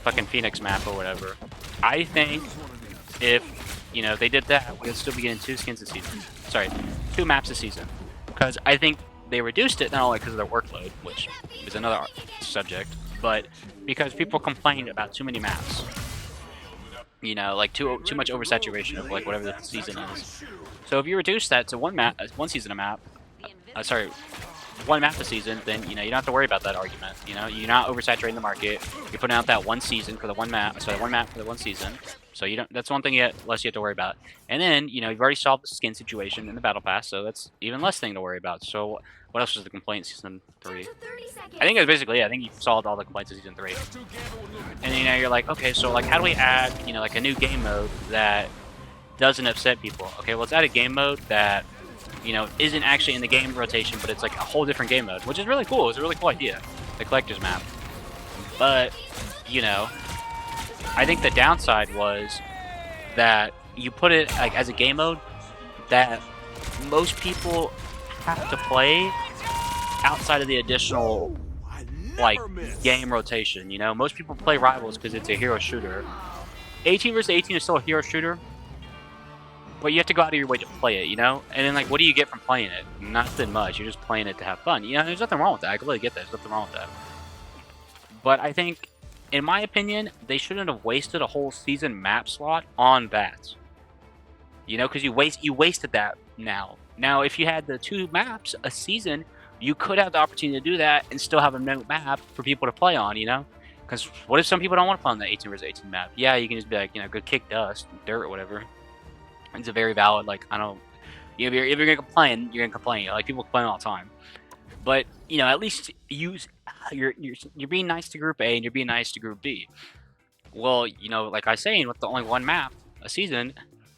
fucking Phoenix map or whatever. I think if, you know, they did that, we'd still be getting 2 skins a season. Sorry, 2 maps a season. Because I think they reduced it not only because of their workload, which is another subject, but because people complained about too many maps. You know, like too much oversaturation of like whatever the season is. So if you reduce that to 1 season a map, sorry, 1 map a season, then, you know, you don't have to worry about that argument. You know, you're not oversaturating the market. You're putting out that 1 season for the 1 map, sorry, 1 map for the 1 season. So you don't. That's one thing less you have to worry about. And then, you know, you've already solved the skin situation in the battle pass, so that's even less thing to worry about. So what else was the complaint in season 3? I think that's basically it. I think you solved all the complaints in season 3. And you know, you're like, okay, so like, how do we add, you know, like a new game mode that doesn't upset people? Okay, well, let's add a game mode that, you know, isn't actually in the game rotation, but it's like a whole different game mode, which is really cool. It's a really cool idea, the collector's map. But, you know, I think the downside was that you put it like as a game mode that most people have to play outside of the additional like game rotation. You know, most people play Rivals because it's a hero shooter. 18 versus 18 is still a hero shooter, but you have to go out of your way to play it. You know, and then like, what do you get from playing it? Nothing much. You're just playing it to have fun. You know, there's nothing wrong with that. I completely get that. There's nothing wrong with that. But I think, in my opinion, they shouldn't have wasted a whole season map slot on that. You know, because you wasted that now. Now, if you had the 2 maps a season, you could have the opportunity to do that and still have a new map for people to play on. You know, because what if some people don't want to play on the 18 versus 18 map? Yeah, you can just be like, you know, go kick dust, dirt, or whatever. It's a very valid, like, I don't. If you're gonna complain, you're gonna complain. You know, like, people complain all the time. But you know, at least you're being nice to Group A and you're being nice to Group B. Well, you know, like I was saying, with the only 1 map a season,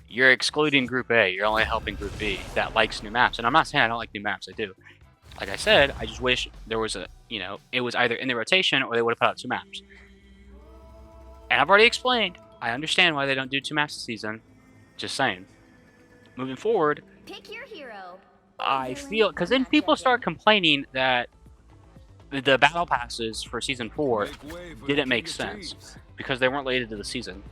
you're excluding Group A. You're only helping Group B that likes new maps. And I'm not saying I don't like new maps. I do. Like I said, I just wish there was you know, it was either in the rotation or they would have put out 2 maps. And I've already explained. I understand why they don't do 2 maps a season. Just saying. Moving forward, Pick your hero. I feel, because then people start complaining that the battle passes for season 4 didn't make sense because they weren't related to the season.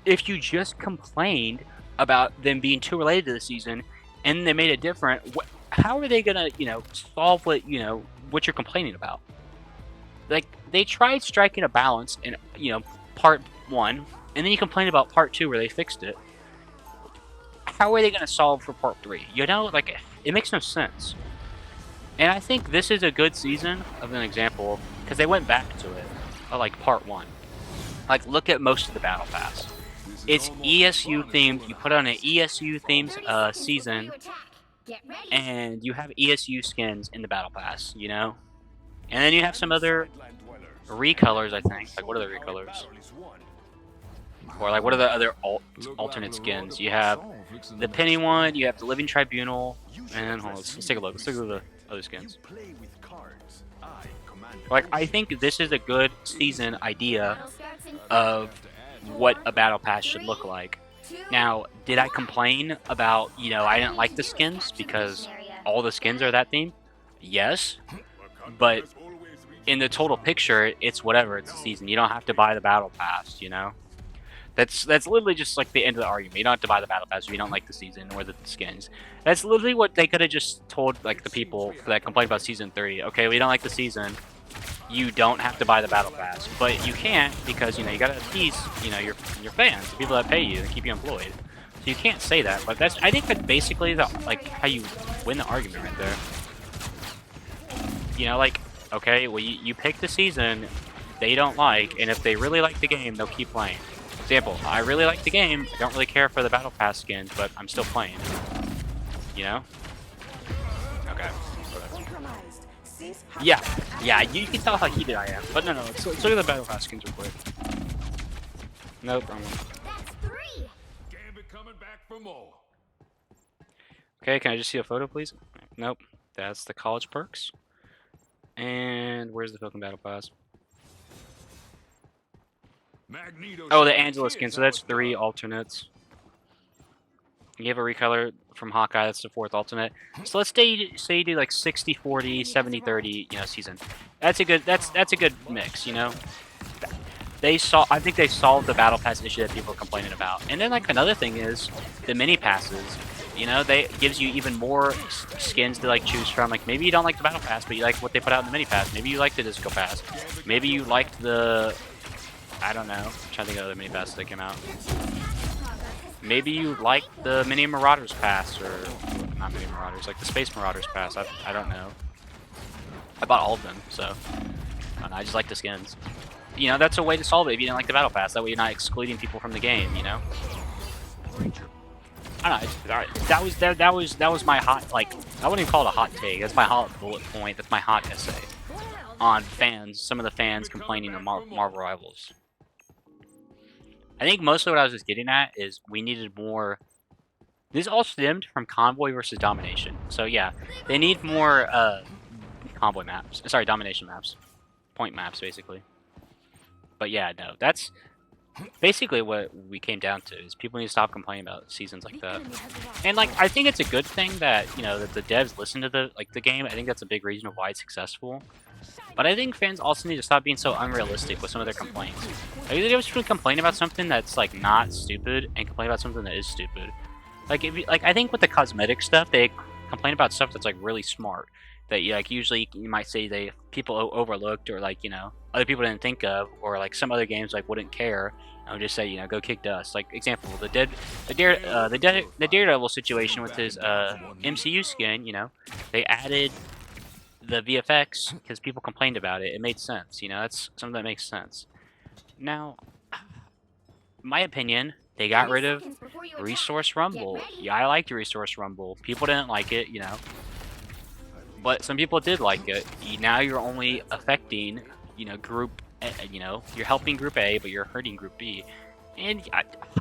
If you just complained about them being too related to the season and they made it different, how are they gonna, you know, solve what, you know, what you're complaining about? Like, they tried striking a balance in, you know, part 1, and then you complain about part 2 where they fixed it. How are they going to solve for part 3? You know, like, it makes no sense. And I think this is a good season of an example, because they went back to it, like part 1. Like, look at most of the Battle Pass. It's ESU themed. You put on an ESU themed season, and you have ESU skins in the Battle Pass, you know? And then you have some other recolors, I think. Like, what are the recolors? Or, like, what are the other alternate skins? You have the Penny one, you have the Living Tribunal, and hold on, let's take a look. Let's look at the other skins. Like, I think this is a good season idea of what a Battle Pass should look like. Now, did I complain about, you know, I didn't like the skins because all the skins are that theme? Yes. But in the total picture, it's whatever. It's a season. You don't have to buy the Battle Pass, you know? That's literally just like the end of the argument. You don't have to buy the Battle Pass if you don't like the season or the skins. That's literally what they could have just told like the people that complained about Season 3. Okay, we don't like the season. You don't have to buy the Battle Pass. But you can't because, you know, you gotta appease, you know, your fans, the people that pay you and keep you employed. So you can't say that. But I think that's basically like how you win the argument right there. You know, like, okay, well, you pick the season they don't like, and if they really like the game, they'll keep playing. Example, I really like the game, I don't really care for the Battle Pass skins, but I'm still playing. You know? Okay. Yeah, you can tell how heated I am. But no, let's look at the Battle Pass skins real quick. Nope, wrong one. That's 3. Gambit coming back for more. Okay, can I just see a photo, please? Nope, that's the college perks. And where's the fucking Battle Pass? Oh, the Angela skin, so that's 3 alternates. You have a recolor from Hawkeye, that's the 4th alternate. So let's say you do like 60-40, 70-30, you know, season. That's a good mix, you know. I think they solved the Battle Pass issue that people are complaining about. And then like another thing is the mini passes. You know, they gives you even more skins to like choose from. Like maybe you don't like the Battle Pass, but you like what they put out in the mini pass. Maybe you like the Disco Pass. Maybe you liked the, I don't know. I'm trying to think of other mini passes that came out. Maybe you like the Mini Marauders Pass, or not Mini Marauders, like the Space Marauders Pass. I don't know. I bought all of them, so I just like the skins. You know, that's a way to solve it if you didn't like the Battle Pass. That way you're not excluding people from the game, you know? I don't know. That was my hot, like, I wouldn't even call it a hot take. That's my hot bullet point. That's my hot essay on fans. Some of the fans complaining on Marvel Rivals. I think mostly what I was just getting at is we needed more. This all stemmed from Convoy versus Domination. So yeah, they need more Convoy maps. Sorry, Domination maps. Point maps, basically. But yeah, no, that's basically what we came down to is people need to stop complaining about seasons like that. And like I think it's a good thing that that the devs listen to the game. I think that's a big reason of why it's successful. But I think fans also need to stop being so unrealistic with some of their complaints. Like the difference between complaining about something that's like not stupid and complaining about something that is stupid. Like I think with the cosmetic stuff, they complain about stuff that's like really smart. That like usually you might say people overlooked or like other people didn't think of, or like some other games like wouldn't care. I would just say go kick dust. Like example, the Daredevil situation with his MCU skin. They added the VFX because people complained about it. It made sense. That's something that makes sense. Now, in my opinion, they got 30 rid of seconds before you attack. Resource Get Rumble. ready. Yeah, I liked Resource Rumble. People didn't like it, but some people did like it. Now you're only affecting, group, you're helping Group A, but you're hurting Group B. And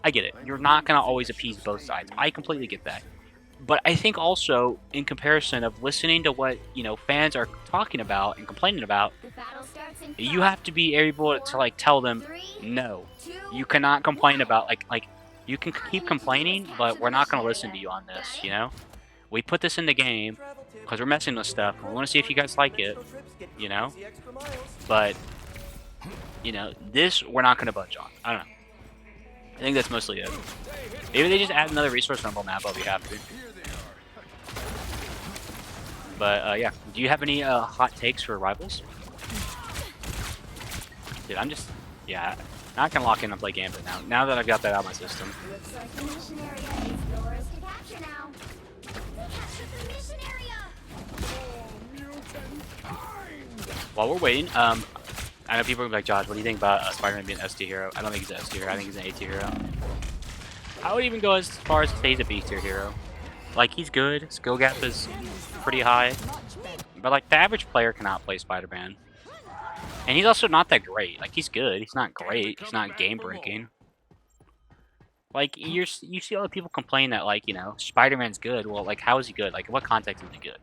I get it. You're not gonna always appease both sides. I completely get that. But I think also, in comparison of listening to what fans are talking about and complaining about, The battle starts in you 5, have to be able to like tell them, 3, no, 2, you cannot complain 1. about like you can All keep you need to do is complaining, capture but the we're not mission gonna listen to area. you on this. Got it? We put this in the game Travel tips, because we're messing with stuff. We want to see if you guys like it, metro trips get you know. crazy extra miles. But this we're not gonna budge on. I don't know. I think that's mostly it. Maybe they just add another resource rumble map. I'll be happy. But yeah, do you have any hot takes for rivals? Dude, I'm just not gonna lock in and play Gambit now. Now that I've got that out of my system. Looks like the mission area is yours to capture now. Capture the mission area. While we're waiting, I know people are gonna be like, Josh, what do you think about Spider-Man being an S tier hero? I don't think he's an S tier hero. I think he's an A tier hero. I would even go as far as to say he's a B tier hero. Like, he's good. Skill gap is pretty high. But, like, the average player cannot play Spider-Man. And he's also not that great. Like, he's good. He's not great. He's not game-breaking. Like, you see all the people complain that, like, Spider-Man's good. Well, like, how is he good? Like, in what context is he good?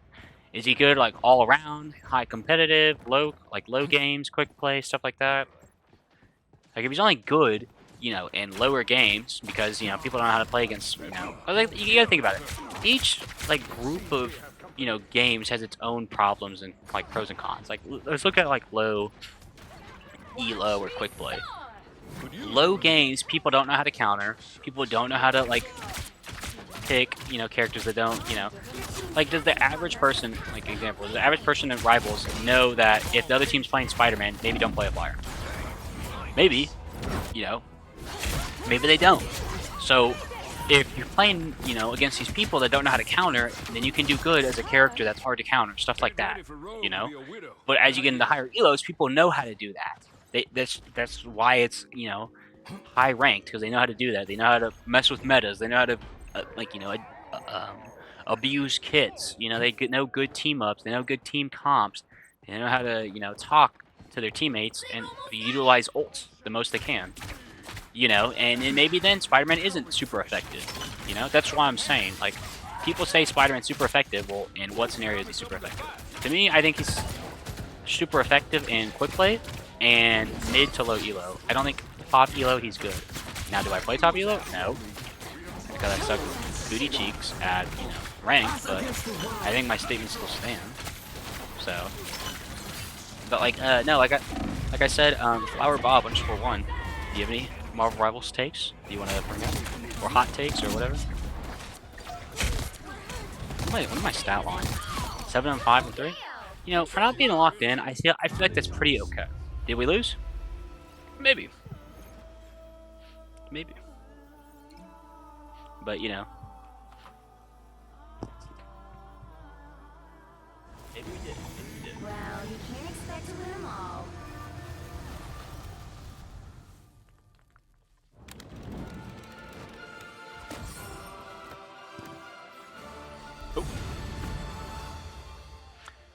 Is he good, like, all around, high competitive, low games, quick play, stuff like that? Like, if he's only good, in lower games, because, people don't know how to play against, like, you gotta think about it. Each, like, group of, games has its own problems and, like, pros and cons. Like, let's look at, like, low, elo, or quick play. Low games, people don't know how to counter. People don't know how to, like, pick, characters that don't, like, does the average person, like, example, does the average person in Rivals know that if the other team's playing Spider-Man, maybe don't play a flyer? Maybe, maybe they don't. So, if you're playing, against these people that don't know how to counter, then you can do good as a character that's hard to counter, stuff like that, But as you get into higher elos, people know how to do that. That's why it's, high ranked, because they know how to do that. They know how to mess with metas. They know how to, abuse kits. They know good team ups. They know good team comps. They know how to, talk to their teammates and utilize ults the most they can. And then maybe then Spider-Man isn't super effective. That's why I'm saying, like, people say Spider-Man's super effective. Well, in what scenario is he super effective? To me, I think he's super effective in quick play and mid to low elo. I don't think top elo he's good. Now, do I play top elo? No, because I suck booty cheeks at rank. But I think my statements still stand. So, but like no, like I said, Flower Bob _1. Do you have any Marvel Rivals takes? Do you want to bring up, or hot takes, or whatever? What am my stat line? 7 and 5 and 3. For not being locked in, I feel like that's pretty okay. Did we lose? Maybe. Maybe. But maybe we did. Well, you can't expect to win them all. Oh.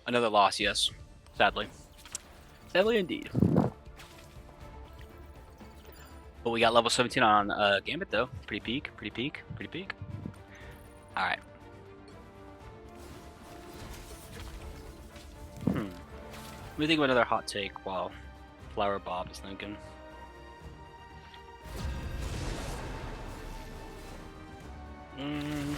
Another loss, yes. Sadly. Sadly indeed. But we got level 17 on Gambit, though. Pretty peak. Alright. Let me think of another hot take while Flower Bob is thinking. Mm,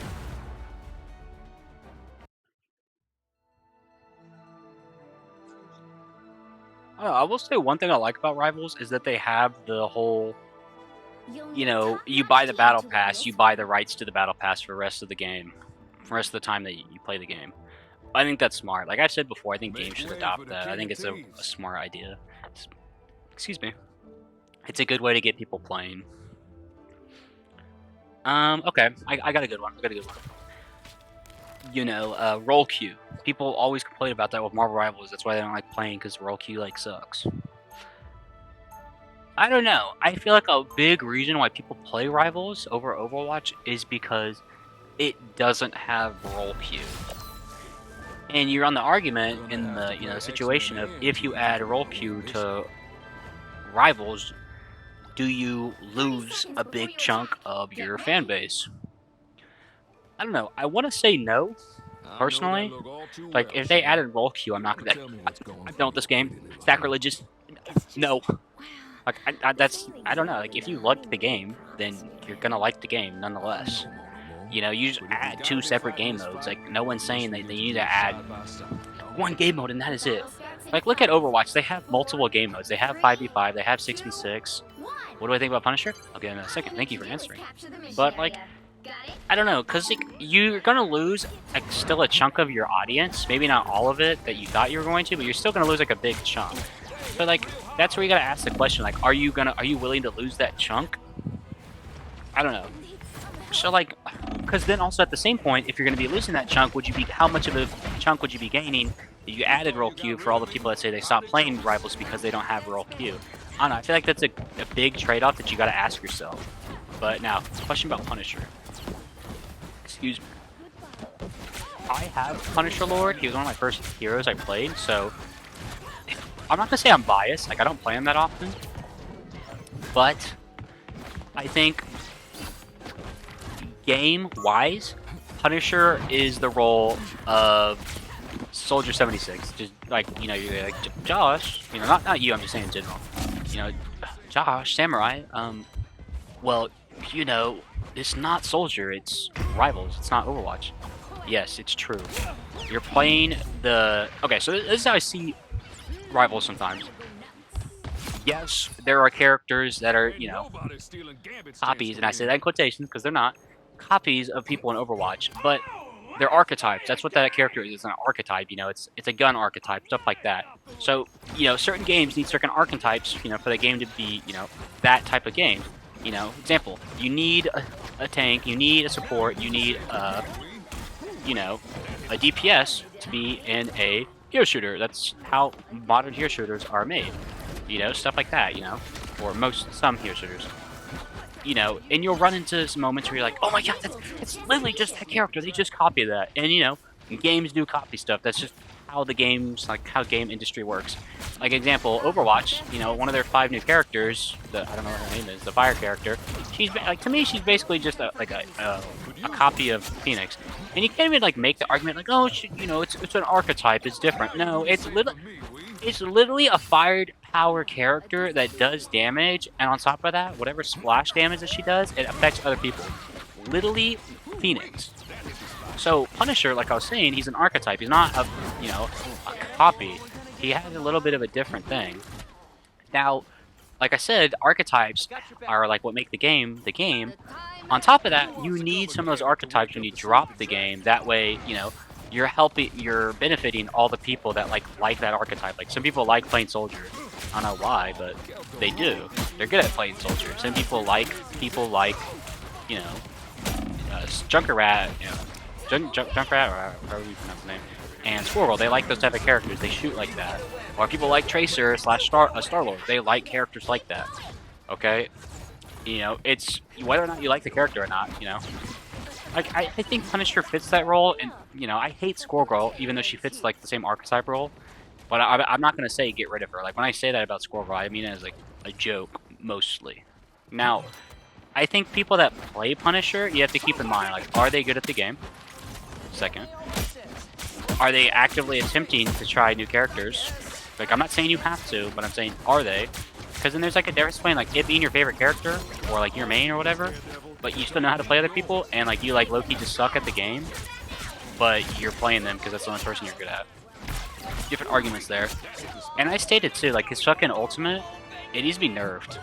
I don't know, I will say one thing I like about Rivals is that they have the whole, You'll you need a know, you buy top-notch the team battle to win pass, this you one. buy the rights to the battle pass for the rest of the game, for the rest of the time that you play the game. I think that's smart. Like I said before, I think games Make should way for adopt the that. I king think of it's a teams. smart idea. Excuse me. It's a good way to get people playing. Okay, I got a good one. I got a good one. You know, roll queue. People always complain about that with Marvel Rivals. That's why they don't like playing, because roll queue like sucks. I don't know. I feel like a big reason why people play Rivals over Overwatch is because it doesn't have roll queue. And you're on the argument Gonna in have to the play situation of X-Men if you and add to roll win queue this to one. Rivals, do you 30 lose seconds a before big you chunk attack. of Get your fan ready. base? I don't know. I want to say no, I know that personally. look all too Like, well, if they Shane. added roll queue, I'm You not gotta gonna be tell me like, what's going I'm through done with your this game. pretty little mind. Sacrilegious. It's just, No. wow. Like, The that's, feeling's I don't know. really Like, if you there, like the even when game, you're then promising you're better. gonna like the game I nonetheless. know, Mono You know, you just but if we add gotta 2 be separate fighting game this modes. fight, Like, no one's I wish saying we that could you just need do to it add side by side. one game mode and that is it. Battle starts in Like, look at 5, Overwatch. They have multiple game modes. They have 4, 5v5, they have 3, 6v6. 2, 1. What do I think about Punisher? I'll get in a All second. you Thank need you to for do is answering. capture the mission But, like, area. Got it? I don't know, because like, you're gonna lose like still a chunk of your audience. Maybe not all of it that you thought you were going to, but you're still gonna lose like a big chunk. But like, that's where you gotta ask the question: like, are you willing to lose that chunk? I don't know. So like, because then also at the same point, if you're gonna be losing that chunk, how much of a chunk would you be gaining if you added roll queue for all the people that say they stopped playing Rivals because they don't have roll queue? I don't know. I feel like that's a big trade-off that you gotta ask yourself. But now, question about Punisher. Excuse me. I have Punisher Lord. He was one of my first heroes I played, so I'm not gonna say I'm biased. Like I don't play him that often, but I think game-wise, Punisher is the role of Soldier 76. Just like you're like Josh. Not you. I'm just saying in general. You know, Josh Samurai. Well, it's not Soldier. It's Rivals. It's not Overwatch. Yes, it's true. You're playing the... Okay, so this is how I see Rivals sometimes. Yes, there are characters that are, Ain't nobody stealing Gambit's copies, chance and to I say win. that in quotations because they're not, copies of people in Overwatch, but they're archetypes. That's what that character is. It's an archetype, it's a gun archetype, stuff like that. So, certain games need certain archetypes, for the game to be, that type of game. Example, you need a tank, you need a support, you need a DPS to be in a hero shooter. That's how modern hero shooters are made. Stuff like that, or some hero shooters. And you'll run into some moments where you're like, oh my god, it's literally just that character. They just copy that. And games do copy stuff. That's just how how game industry works. Like example, Overwatch, one of their 5 new characters, I don't know what her name is, the fire character. To me, she's basically just a copy of Phoenix. And you can't even make the argument oh, it's an archetype, it's different. No, it's literally a fired power character that does damage, and on top of that, whatever splash damage that she does, it affects other people. Literally, Phoenix. So Punisher, like I was saying, he's an archetype. He's not a copy. He has a little bit of a different thing. Now, like I said, archetypes are like what make the game the game. On top of that, you need some of those archetypes when you drop the game. That way, you're benefiting all the people that like that archetype. Like some people like playing Soldier. I don't know why, but they do. They're good at playing Soldier. Some people like Junkerrat, Junkrat, or however you pronounce the name, and Squirrel. They like those type of characters. They shoot like that. Or people like Tracer / Star-Lord. They like characters like that. Okay? It's whether or not you like the character or not, Like, I think Punisher fits that role, and, I hate Squirrel, even though she fits, the same archetype role. But I'm not going to say get rid of her. Like, when I say that about Squirrel, I mean it as, a joke, mostly. Now, I think people that play Punisher, you have to keep in mind, are they good at the game? Second. Are they actively attempting to try new characters? I'm not saying you have to, but I'm saying, are they? Because then there's, a difference between, it being your favorite character, or, your main or whatever, but you still know how to play other people, and like you like low-key just suck at the game, but you're playing them because that's the only person you're good at. Different arguments there. And I stated too, like his fucking ultimate, it needs to be nerfed.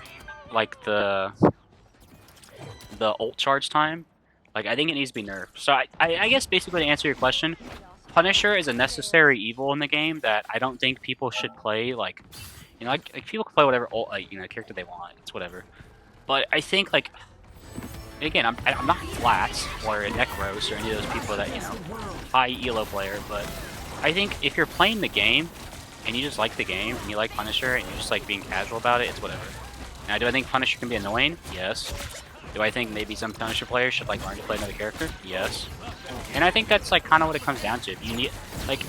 Like the ult charge time, like I think it needs to be nerfed. So I guess basically to answer your question, Punisher is a necessary evil in the game that I don't think people should play. Like, you know, like people can play whatever ult, like, you know, character they want. It's whatever. But I think like, again, I'm not Flats or Necros or any of those people that, you know, high elo player. But I think if you're playing the game and you just like the game and you like Punisher and you're just like being casual about it, it's whatever. Now, do I think Punisher can be annoying? Yes. Do I think maybe some Punisher players should like learn to play another character? Yes. And I think that's like kind of what it comes down to. If you need, like,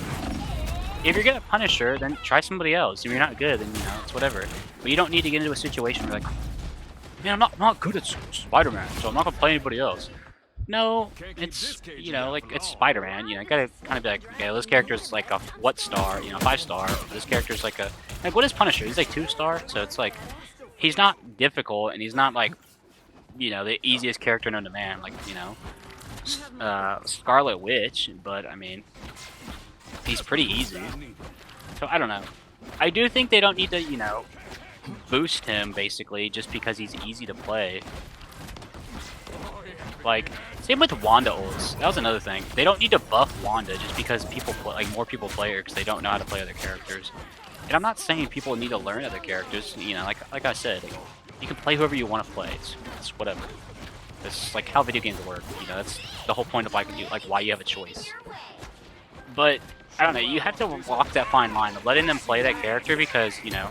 if you're good at Punisher, then try somebody else. If you're not good, then you know it's whatever. But you don't need to get into a situation where like, man, I'm not good at Spider-Man, so I'm not gonna play anybody else. No, it's, you know, like it's Spider-Man. You know, you gotta kind of be like, okay, well, this character's like a what star? You know, 5-star. This character's like a what is Punisher? He's like 2-star, so it's like he's not difficult and he's not like, you know, the easiest character known to man, like, you know, Scarlet Witch, but I mean, he's pretty easy. So I don't know. I do think they don't need to, you know, boost him basically just because he's easy to play. Like, same with Wanda ults. That was another thing. They don't need to buff Wanda just because people play, like more people play her because they don't know how to play other characters. And I'm not saying people need to learn other characters. You know, like I said, you can play whoever you want to play. It's whatever. It's like how video games work. You know, that's the whole point of like why you have a choice. But I don't know. You have to walk that fine line of letting them play that character because, you know,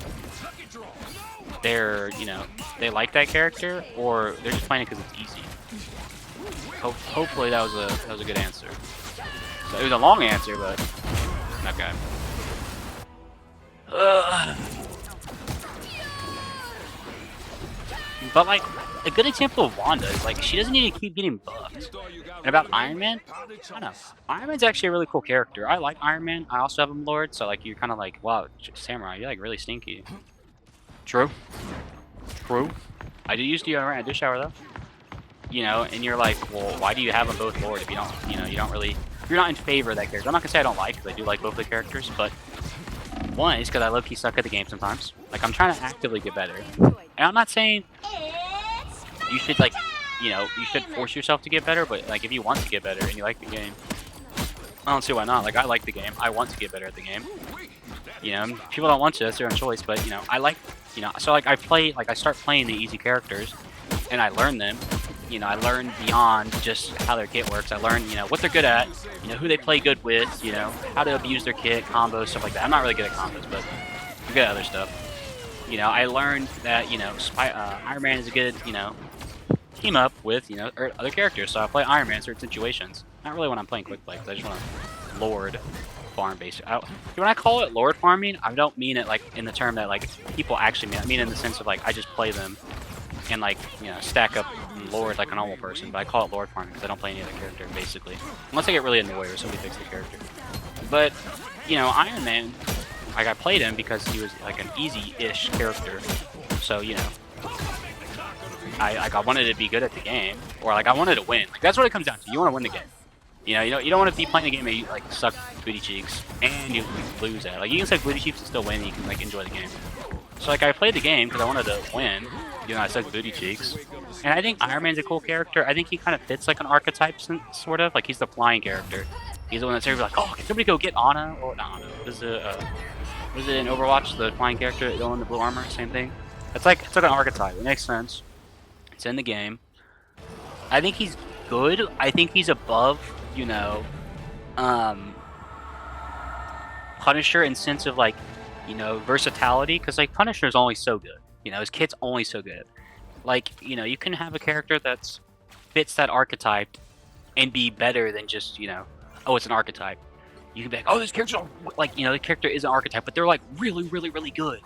they're, you know, they like that character, or they're just playing it because it's easy. Hopefully that was a good answer. So it was a long answer, but okay. But like a good example of Wanda is like she doesn't need to keep getting buffed. And about Iron Man, I don't know. Iron Man's actually a really cool character. I like Iron Man. I also have him Lord, so like you're kind of like, wow, Samurai, you're like really stinky. True. True. I do use deodorant. I do shower though. You know, and you're like, well, why do you have them both Lord if you don't, you know, you don't really, you're not in favor of that character. I'm not gonna say I don't like, because I do like both the characters, but one is because I low-key suck at the game sometimes. Like, I'm trying to actively get better. And I'm not saying you should, like, you know, you should force yourself to get better, but, like, if you want to get better and you like the game, I don't see why not. Like, I like the game. I want to get better at the game. You know, people don't want to, that's their own choice, but, you know, I like, you know, so, like, I start playing the easy characters, and I learn them. You know, I learn beyond just how their kit works. I learn, you know, what they're good at, you know, who they play good with, you know, how to abuse their kit, combos, stuff like that. I'm not really good at combos, but I'm good at other stuff. You know, I learned that, you know, Iron Man is a good, you know, team up with, you know, other characters. So I play Iron Man in certain situations. Not really when I'm playing quick play, because I just want to Lord farm basically. When I call it Lord farming, I don't mean it like in the term that like people actually mean. I mean in the sense of like I just play them and like, you know, stack up Lord like a normal person, but I call it Lord farming because I don't play any other character basically, unless I get really annoyed or somebody picks the character. But you know, Iron Man, like I played him because he was like an easy-ish character, so you know, I wanted to be good at the game, or like I wanted to win. Like that's what it comes down to. You want to win the game. You know, you don't want to be playing the game and you like suck booty cheeks and you lose at. Like you can suck booty cheeks and still win. And you can like enjoy the game. So like I played the game because I wanted to win. You know, I suck booty cheeks. And I think Iron Man's a cool character. I think he kind of fits like an archetype, sort of. Like he's the flying character. He's the one that's everybody's like, oh, can somebody go get Ana? Or not Ana. Was it in Overwatch, the flying character, the one in the blue armor? Same thing. It's like an archetype. It makes sense. It's in the game. I think he's good. I think he's above, you know, Punisher in sense of like, you know, versatility. Because like Punisher's only so good. You know, his kit's only so good. Like, you know, you can have a character that fits that archetype and be better than just, you know, oh, it's an archetype. You can be like, oh, this character's like, you know, the character is an archetype, but they're like really, really, really good.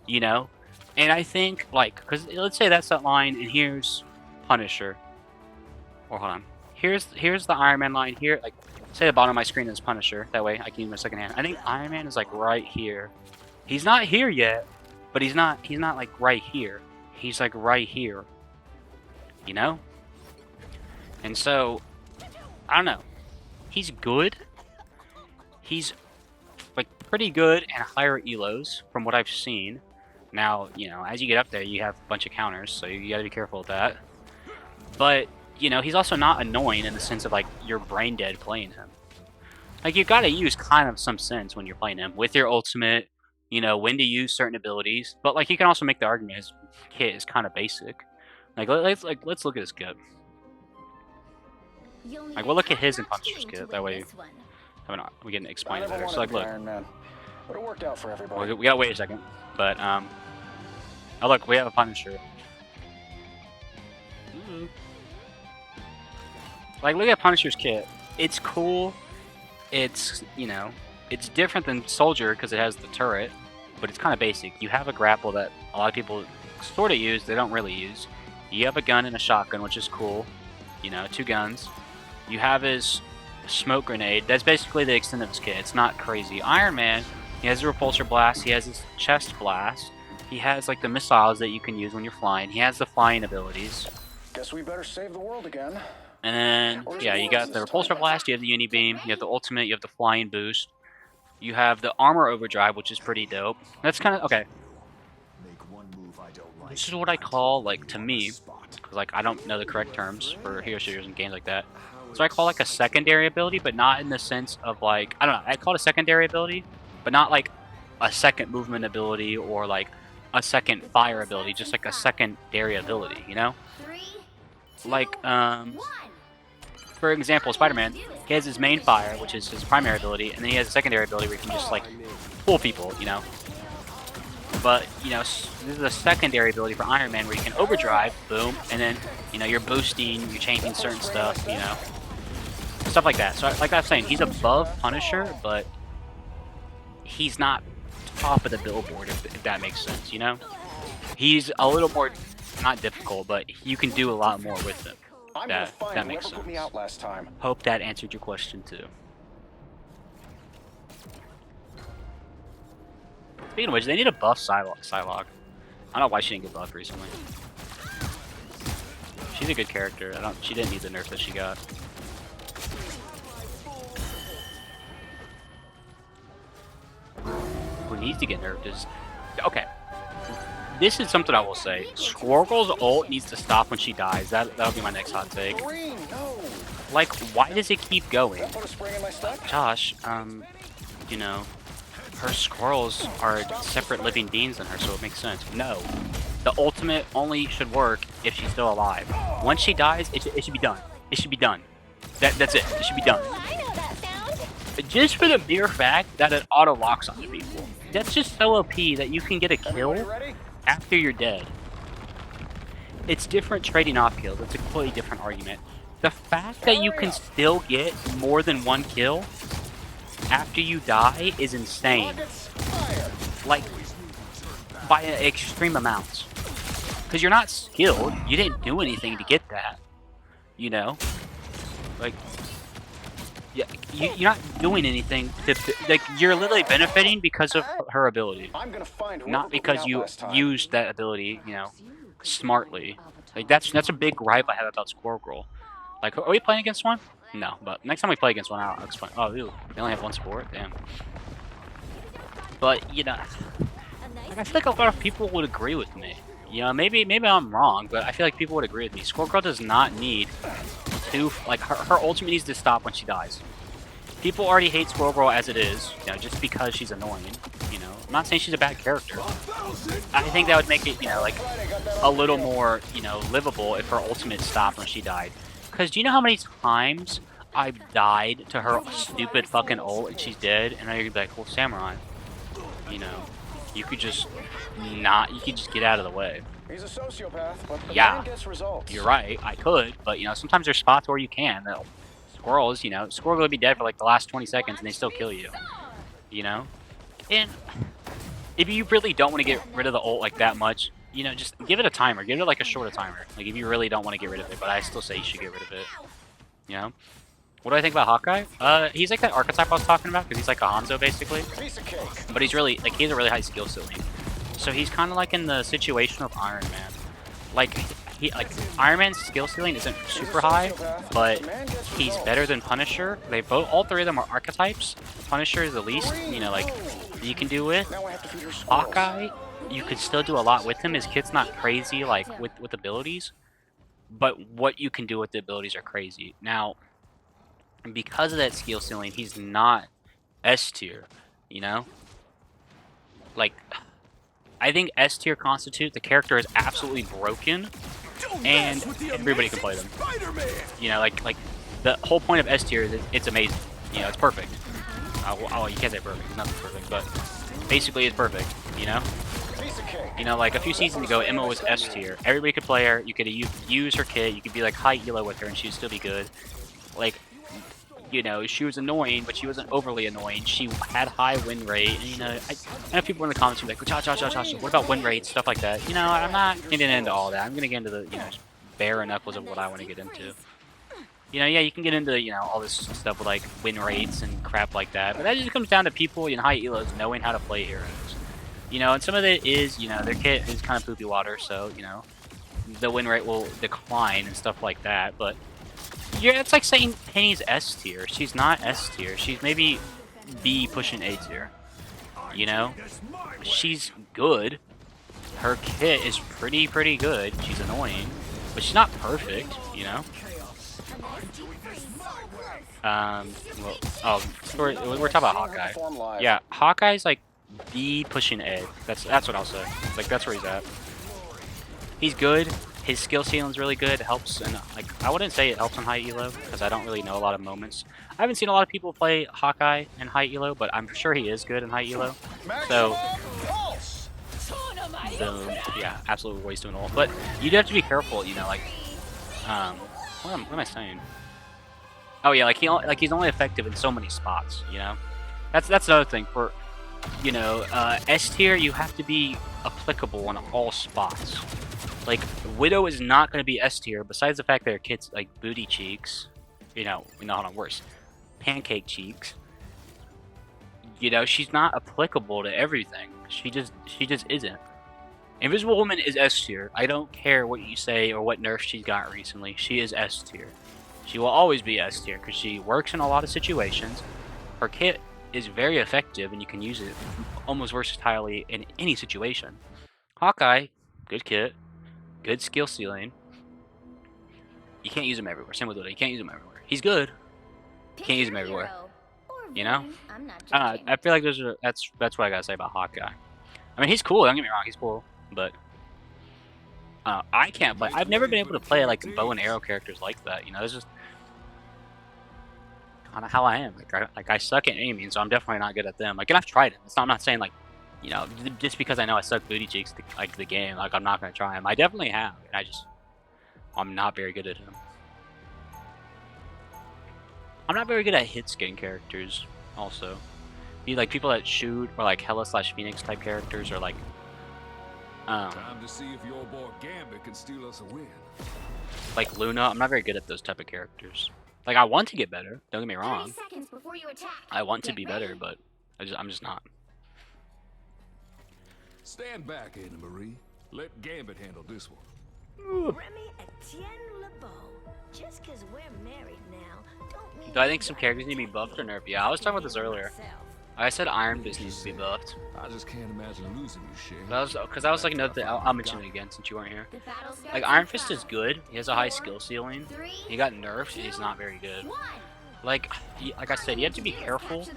You know? And I think, like, because let's say that's that line, and here's Punisher. Or hold on. Here's the Iron Man line here. Like, say the bottom of my screen is Punisher. That way I can use my second hand. I think Iron Man is like right here. He's not here yet, but he's not like right here. He's like right here. You know? And so, I don't know. He's good. He's like pretty good and higher elos from what I've seen. Now, you know, as you get up there, you have a bunch of counters, so you gotta be careful with that. But, you know, he's also not annoying in the sense of like you're brain dead playing him. Like you gotta use kind of some sense when you're playing him with your ultimate, you know, when to use certain abilities. But like you can also make the argument his kit is kind of basic. Like let's look at his kit. You'll need Like a we'll look at top his in notch Punisher's team to kit. That win way, this one. we can I explain it never better. wanted So like to be look, Iron Man, but it worked out for everybody. we gotta wait a second. But oh look, we have a Punisher. Like look at Punisher's kit. It's cool. It's, you know, it's different than Soldier because it has the turret, but it's kind of basic. You have a grapple that a lot of people sort of use, they don't really use. You have a gun and a shotgun, which is cool. You know, 2 guns. You have his smoke grenade. That's basically the extent of his kit. It's not crazy. Iron Man, he has a repulsor blast. He has his chest blast. He has like the missiles that you can use when you're flying. He has the flying abilities. Guess we better save the world again. And then, yeah, you got the repulsor blast, you have the uni beam, you have the ultimate, you have the flying boost. You have the armor overdrive, which is pretty dope. That's kind of, okay. This is what I call, like, to me, because, like, I don't know the correct terms for hero shooters and games like that. So I call, like, a secondary ability, but not in the sense of, like, I don't know, I call it a secondary ability, but not, like, a second movement ability or, like, a second fire ability, just, like, a secondary ability, you know? 3, 2, Like, 1. for example, Spider-Man, he has his main fire, which is his primary ability, and then he has a secondary ability where he can just, like, pull people, you know? But, you know, this is a secondary ability for Iron Man where you can overdrive, boom, and then, you know, you're boosting, you're changing certain stuff, you know? Stuff like that. So, like I was saying, he's above Punisher, but he's not top of the billboard, if that makes sense, you know? He's a little more, not difficult, but you can do a lot more with him. I'm gonna That find makes whoever put me sense. out last time. Hope that answered your question too. Speaking of which, they need to buff Psylocke. I don't know why she didn't get buffed recently. She's a good character. She didn't need the nerf that she got. Who needs to get nerfed is... Okay. This is something I will say. Squirrel Girl's ult needs to stop when she dies. That'll be my next hot take. Green, no. Like, why does it keep going? That put a spring in my step. Josh, you know, her squirrels are separate living beings than her, so it makes sense. No. The ultimate only should work if she's still alive. Once she dies, it should be done. It should be done. That's it. It should be done. I know that sound. Just for the mere fact that it auto-locks on people. That's just so OP that you can get a Everybody kill ready? after you're dead. It's different trading off kills. It's a completely different argument. The fact that you can still get more than 1 kill after you die is insane. Rockets, fire. Like, by an extreme amounts. Because you're not skilled. You didn't do anything to get that. You know? Like, yeah, you're not doing anything like, you're literally benefiting because of her ability. I'm gonna find whoever Not put me because out you last time. used that ability, you know, smartly. Like, that's a big gripe I have about Squirrel Girl. Like, are we playing against one? No, but next time we play against one, I'll explain. Oh, ew, they only have 1 sport? Damn. But, you know, like, I feel like a lot of people would agree with me. You know, maybe I'm wrong, but I feel like people would agree with me. Squirrel Girl does not need to, like, her ultimate needs to stop when she dies. People already hate Squirrel Girl as it is, you know, just because she's annoying, you know. I'm not saying she's a bad character. I think that would make it, you know, like, a little more, you know, livable if her ultimate stopped when she died. Because do you know how many times I've died to her stupid fucking ult and she's dead? And now you're gonna be like, well, Samurai, you know, you could just get out of the way. He's a sociopath, but the Yeah. man gets results. You're right, I could, but, you know, sometimes there's spots where you can. Squirrels, you know, squirrel will be dead for like the last 20 seconds and they still kill you. You know? And if you really don't want to get rid of the ult like that much, you know, just give it a timer. Give it like a shorter timer. Like, if you really don't want to get rid of it, but I still say you should get rid of it. You know? What do I think about Hawkeye? He's like that archetype I was talking about, because he's like a Hanzo, basically. Piece of cake. But he's really, like, he has a really high skill ceiling. So he's kind of like in the situation of Iron Man. Like, like Iron Man's skill ceiling isn't super high, but he's better than Punisher. All three of them are archetypes. Punisher is the least, you know, like you can do with. Now I have to feed her squirrels. Hawkeye, you could still do a lot with him. His kit's not crazy like with abilities, but what you can do with the abilities are crazy. Now, because of that skill ceiling, he's not S tier, you know? Like, I think S tier constitute the character is absolutely broken, and everybody can play them. You know, like the whole point of S tier is it's amazing. You know, it's perfect. You can't say perfect. It's nothing perfect, but basically it's perfect. You know. Piece of cake. You know, like a few seasons ago, Emma was S tier. Everybody could play her. You could use her kit. You could be like high elo with her, and she'd still be good. Like, you know, she was annoying, but she wasn't overly annoying. She had high win rate. And, you know, I know people in the comments who are like, Josh, what about win rate, stuff like that. You know, I'm not getting into all that. I'm gonna get into the, you know, bare knuckles of what I want to get into. You know, yeah, you can get into, you know, all this stuff with like win rates and crap like that, but that just comes down to people in high elos knowing how to play heroes. You know, and some of it is, you know, their kit is kind of poopy water, so, you know, the win rate will decline and stuff like that, but yeah, it's like saying Penny's S tier. She's not S tier. She's maybe B pushing A tier. You know? She's good. Her kit is pretty good. She's annoying, but she's not perfect, you know? We're talking about Hawkeye. Yeah, Hawkeye's like B pushing A. That's what I'll say. Like, that's where he's at. He's good. His skill ceiling's really good. It helps, and like I wouldn't say it helps on high elo because I don't really know a lot of moments. I haven't seen a lot of people play Hawkeye in high elo, but I'm sure he is good in high elo. So yeah, absolutely waste doing all. But you do have to be careful, you know. Like, what am I saying? Oh yeah, he's only effective in so many spots. You know, that's another thing for, you know, S tier. You have to be applicable in all spots. Like, Widow is not going to be S tier, besides the fact that her kit's like booty cheeks, you know, hold on, worse, pancake cheeks. You know, she's not applicable to everything. She just isn't. Invisible Woman is S tier. I don't care what you say or what nerfs she's got recently. She is S tier. She will always be S tier because she works in a lot of situations. Her kit is very effective, and you can use it almost versatilely in any situation. Hawkeye, good kit. Good skill ceiling. You can't use him everywhere. Same with Widow. You can't use him everywhere. He's good. You can't use him everywhere. You know? I feel like that's what I gotta say about Hawkeye. I mean, he's cool. Don't get me wrong. He's cool, but I can't play. I've never been able to play like bow and arrow characters like that. You know, it's just kind of how I am. Like I suck at aiming, so I'm definitely not good at them. Like, and I've tried it. I'm not saying like, you know, just because I know I suck booty cheeks like the game, like I'm not gonna try him. I definitely have, and I'm not very good at him. I'm not very good at hit skin characters, also. Be like people that shoot, or like Hela/Phoenix type characters, or like Time to see if your boy Gambit can steal us a win. like Luna. I'm not very good at those type of characters. Like, I want to get better. Don't get me wrong. 30 seconds before you attack. I want to be better, but I'm just not. Stand back, Anna Marie. Let Gambit handle this one. Remy Etienne LeBeau. Just because we're married now, don't mean Do I think some characters need to be buffed or nerfed? Yeah, I was talking about this earlier. I said Iron Fist needs to be buffed. I just can't imagine losing you, Shay. Because that was like another thing. I'll mention it again since you weren't here. The battle starts Like, in Iron Fist 5, is good. He has a high skill ceiling. 3, He got nerfed. He's not very good. 1. Like I said, you have to be careful.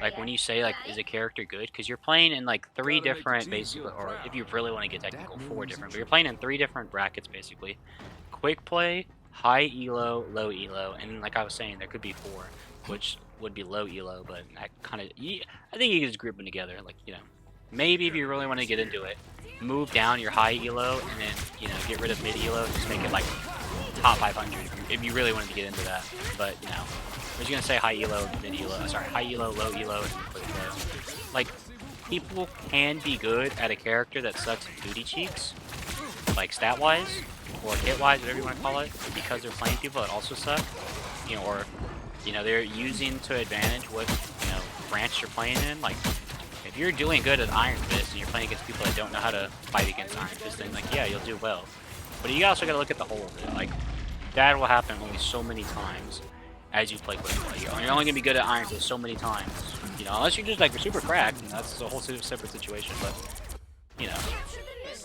Like, when you say, like, is a character good? Because you're playing in, like, 3 different, basically, or if you really want to get technical, 4 different. But you're playing in 3 different brackets, basically. Quick play, high elo, low elo. And like I was saying, there could be 4, which would be low elo, but I kind of, I think you can just group them together. Like, you know, maybe if you really want to get into it, move down your high elo, and then, you know, get rid of mid elo, just make it, like, top 500 if you really wanted to get into that. But, you know, I was gonna say high elo, mid elo. Sorry, high elo, low elo, and quick play. Like, people can be good at a character that sucks booty cheeks, like stat wise or hit wise, whatever you want to call it, because they're playing people that also suck. You know, or, you know, they're using to advantage what, you know, branch you're playing in. Like, if you're doing good at Iron Fist and you're playing against people that don't know how to fight against Iron Fist, then, like, yeah, you'll do well. But you also gotta look at the whole of it. Like, that will happen only so many times as you play quickly. Like, you're only gonna be good at Iron Fist so many times. You know, unless you're just like super cracked, and that's a whole separate situation. But you know,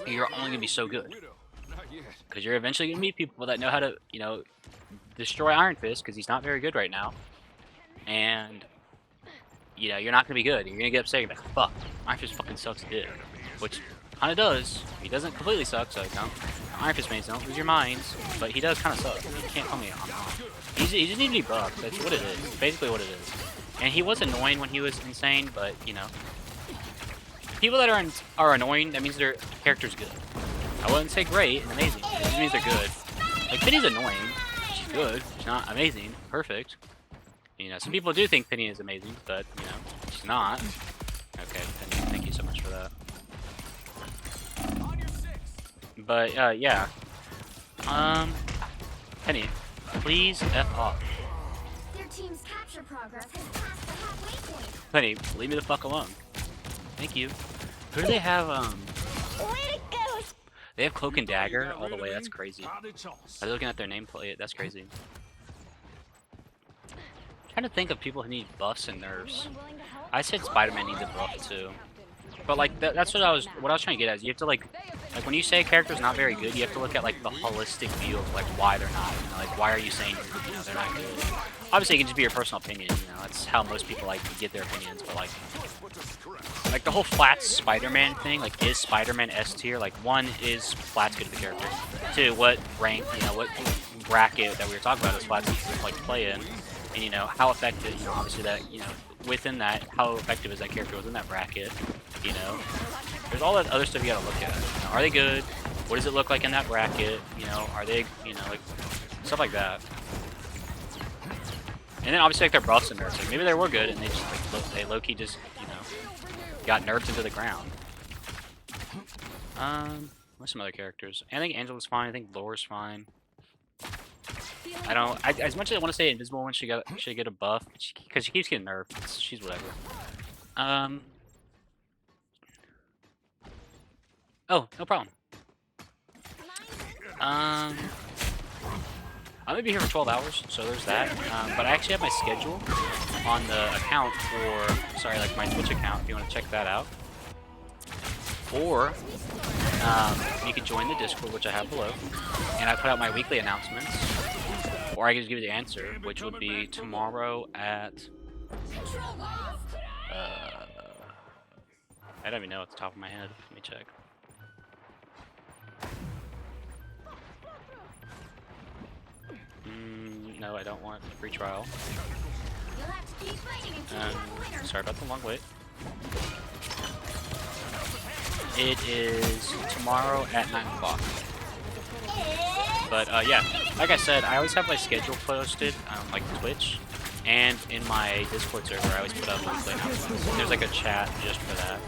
you're only gonna be so good because you're eventually gonna meet people that know how to, you know, destroy Iron Fist because he's not very good right now, and you know, you're not gonna be good. You're gonna get upset. You're like, fuck, Iron Fist fucking sucks dick, which kind of does. He doesn't completely suck, so don't. Iron Fist mains don't lose your minds, but he does kind of suck. You can't tell me I'm wrong. He just needs to be buffed. That's what it is. Basically what it is. And he was annoying when he was insane, but you know, people that are annoying, that means their character's good. I wouldn't say great and amazing. It just means they're good. Like Penny's annoying. She's good. She's not amazing. Perfect. You know, some people do think Penny is amazing, but you know, she's not. Okay, Penny, thank you so much for that. But yeah. Penny, please F off. Their team's capture progress has passed the halfway point. Penny, leave me the fuck alone. Thank you. Who do they have? Way to go! They have Cloak and Dagger all the way. That's crazy. I was looking at their nameplate. That's crazy. Trying to think of people who need buffs and nerfs. I said Spider-Man needs a buff too. But like that's what I was trying to get at. Is you have to like when you say a character's not very good, you have to look at like the holistic view of like why they're not. You know, like why are you saying you know they're not good? Obviously, it can just be your personal opinion. You know, that's how most people like to get their opinions. But like the whole Flats Spider-Man thing, like is Spider-Man S tier? Like one, is Flats good to the character? Two, what rank? You know, what bracket that we were talking about is Flats like play in? And you know how effective? You know, obviously that you know within that, how effective is that character within that bracket? You know, there's all that other stuff you gotta look at. You know, are they good? What does it look like in that bracket? You know, are they, you know, like stuff like that. And then obviously like their buffs and nerfs. Like maybe they were good and they just like they low-key just, you know, got nerfed into the ground. What's some other characters? I think Angela's fine. I think Laura's fine. I don't. As much as I want to say Invisible Woman should get a buff because she keeps getting nerfed. She's whatever. Oh, no problem. I'm gonna be here for 12 hours, so there's that. But I actually have my schedule on the account for, sorry, like my Twitch account if you want to check that out. Or you can join the Discord, which I have below, and I put out my weekly announcements. Or I can just give you the answer, which would be tomorrow at I don't even know at the top of my head. Let me check. No, I don't want a free trial. You'll have to keep fighting until you have a winner. Sorry about the long wait. It is tomorrow at 9 o'clock. But yeah, like I said, I always have my schedule posted on like Twitch and in my Discord server. I always put up weekly announcements. There's like a chat just for that.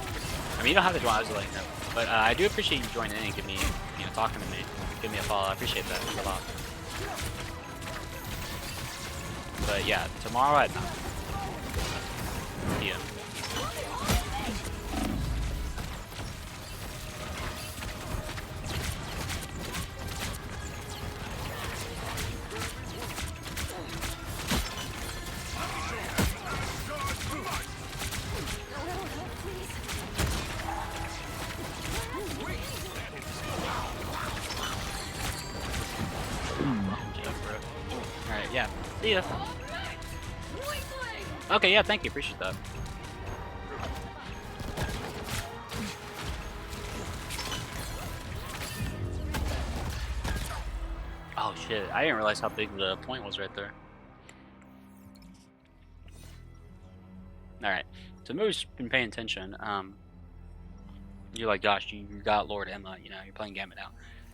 I mean, you don't have to join, I was letting you know. But I do appreciate you joining in and give me, you know, talking to me, give me a follow. I appreciate that a lot. But yeah, tomorrow at 9 p.m. Alright, yeah. See ya. Okay, yeah, thank you. Appreciate that. Oh shit, I didn't realize how big the point was right there. Alright, so Moo's been paying attention. You're like, Josh, you got Lord Emma, you know, you're playing Gambit now.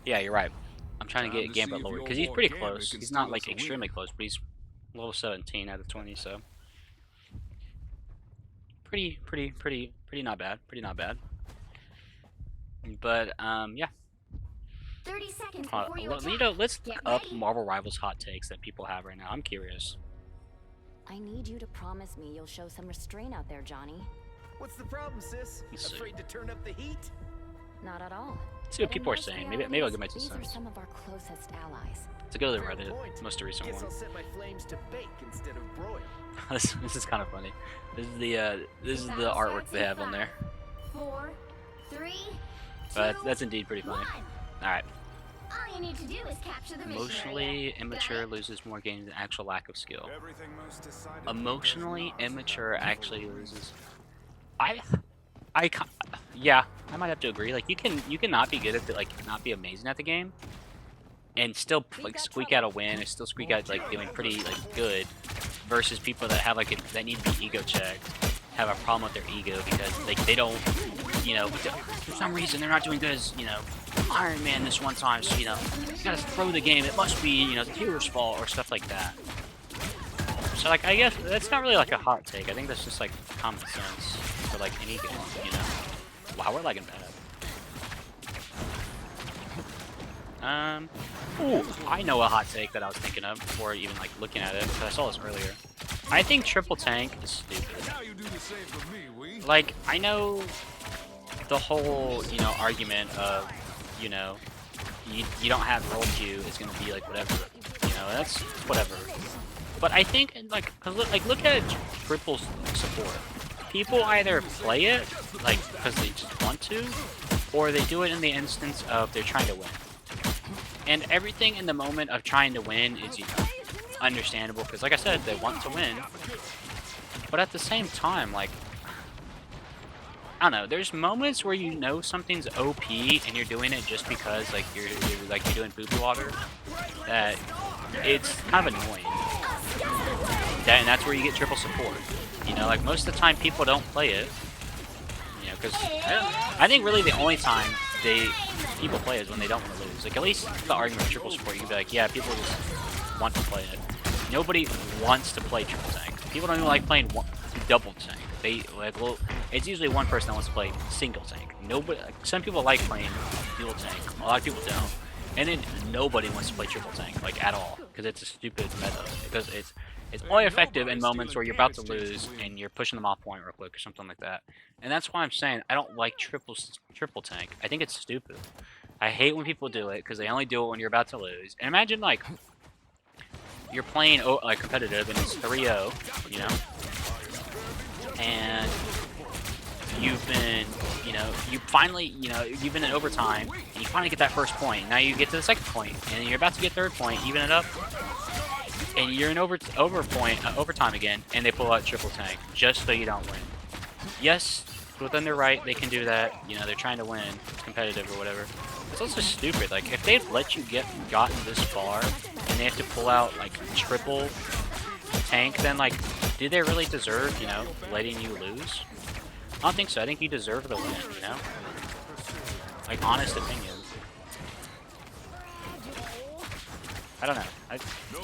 Yeah, you're right. I'm trying to get Gambit Lord, because he's pretty close. He's not like extremely close, but he's level 17 out of 20, so. Pretty not bad. Pretty not bad. But yeah. 30 seconds before you attack. You know, let's look Get up ready. Marvel Rivals hot takes that people have right now. I'm curious. I need you to promise me you'll show some restraint out there, Johnny. What's the problem, sis? Let's see. Afraid to turn up the heat? Not at all. see what people are saying. Maybe I'll give my 2 These are cents. some of our closest allies. Let's go to the Reddit, most recent Guess one. I'll set my flames to bake instead of broil. This is kind of funny. This is the artwork they have on there. 4, 3, 2, That's indeed pretty funny. 1. All right. All you need to do is capture the mission Emotionally area. immature Got it? loses more games than actual lack of skill. Everything most decided Emotionally does not immature have actually evil loses. Yeah, I might have to agree. Like you can not be good at the, like not be amazing at the game, and still like squeak out a win or still squeak out like doing pretty like good, versus people that have like that need to be ego checked, have a problem with their ego because they don't, you know, for some reason they're not doing good as, you know, Iron Man this one time, so, you know, you gotta throw the game. It must be, you know, the hero's fault or stuff like that. So like I guess that's not really like a hot take. I think that's just like common sense for like any game, you know. Wow, we're lagging bad. Ooh, I know a hot take that I was thinking of before even like looking at it, because I saw this earlier. I think triple tank is stupid. Now you do the same for me, we. Like, I know the whole, you know, argument of, you know, you don't have roll queue, it's gonna be like whatever, you know, that's whatever. But I think, like, look at triple support. People either play it, like, because they just want to, or they do it in the instance of they're trying to win. And everything in the moment of trying to win is, you know, understandable, because like I said, they want to win. But at the same time, like, I don't know, there's moments where you know something's OP and you're doing it just because like you're doing booby water, that it's kind of annoying. And that's where you get triple support. You know, like most of the time people don't play it. You know, because I think really the only time people play is when they don't want to lose. Like at least the argument of triple support, you can be like, yeah, people just want to play it. Nobody wants to play triple tank. People don't even like playing double tank. They like, well, it's usually one person that wants to play single tank. Nobody, like, some people like playing dual tank. A lot of people don't. And then nobody wants to play triple tank, like at all, because it's a stupid meta. Because it's only effective in moments where you're about to lose and you're pushing them off point real quick or something like that. And that's why I'm saying I don't like triple tank. I think it's stupid. I hate when people do it because they only do it when you're about to lose. And imagine like you're playing like competitive and it's 3-0, you know, and you've been, you know, you've been in overtime and you finally get that first point. Now you get to the second point and you're about to get third point, even it up. And you're in overtime again, and they pull out triple tank just so you don't win. Yes, within their right, they can do that. You know, they're trying to win, it's competitive or whatever. It's also stupid. Like if they've let you gotten this far, and they have to pull out like triple tank, then like, did they really deserve, you know, letting you lose? I don't think so. I think you deserve the win. You know, like honest opinion. I don't know.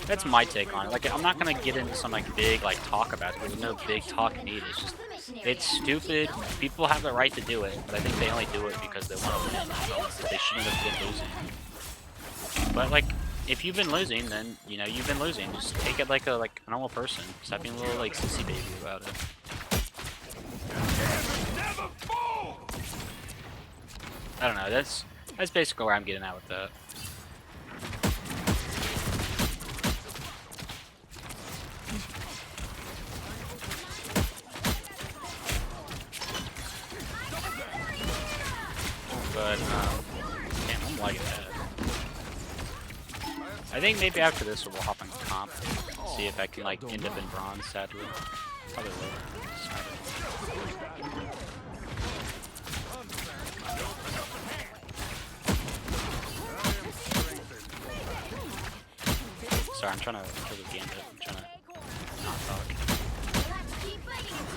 That's my take on it. Like, I'm not gonna get into some like big like talk about it. There's no big talk needed. It's just, it's stupid. People have the right to do it, but I think they only do it because they want to win. They shouldn't have been losing. But like, if you've been losing, then you know you've been losing. Just take it like a normal person. Stop being a little like sissy baby about it. I don't know. That's basically where I'm getting at with that. But, damn, I'm lagging bad. I think maybe after this we'll hop on comp, see if I can, like, end up in bronze, sadly. Probably will. Sorry, I'm trying to kill the gambit. I'm trying to not talk.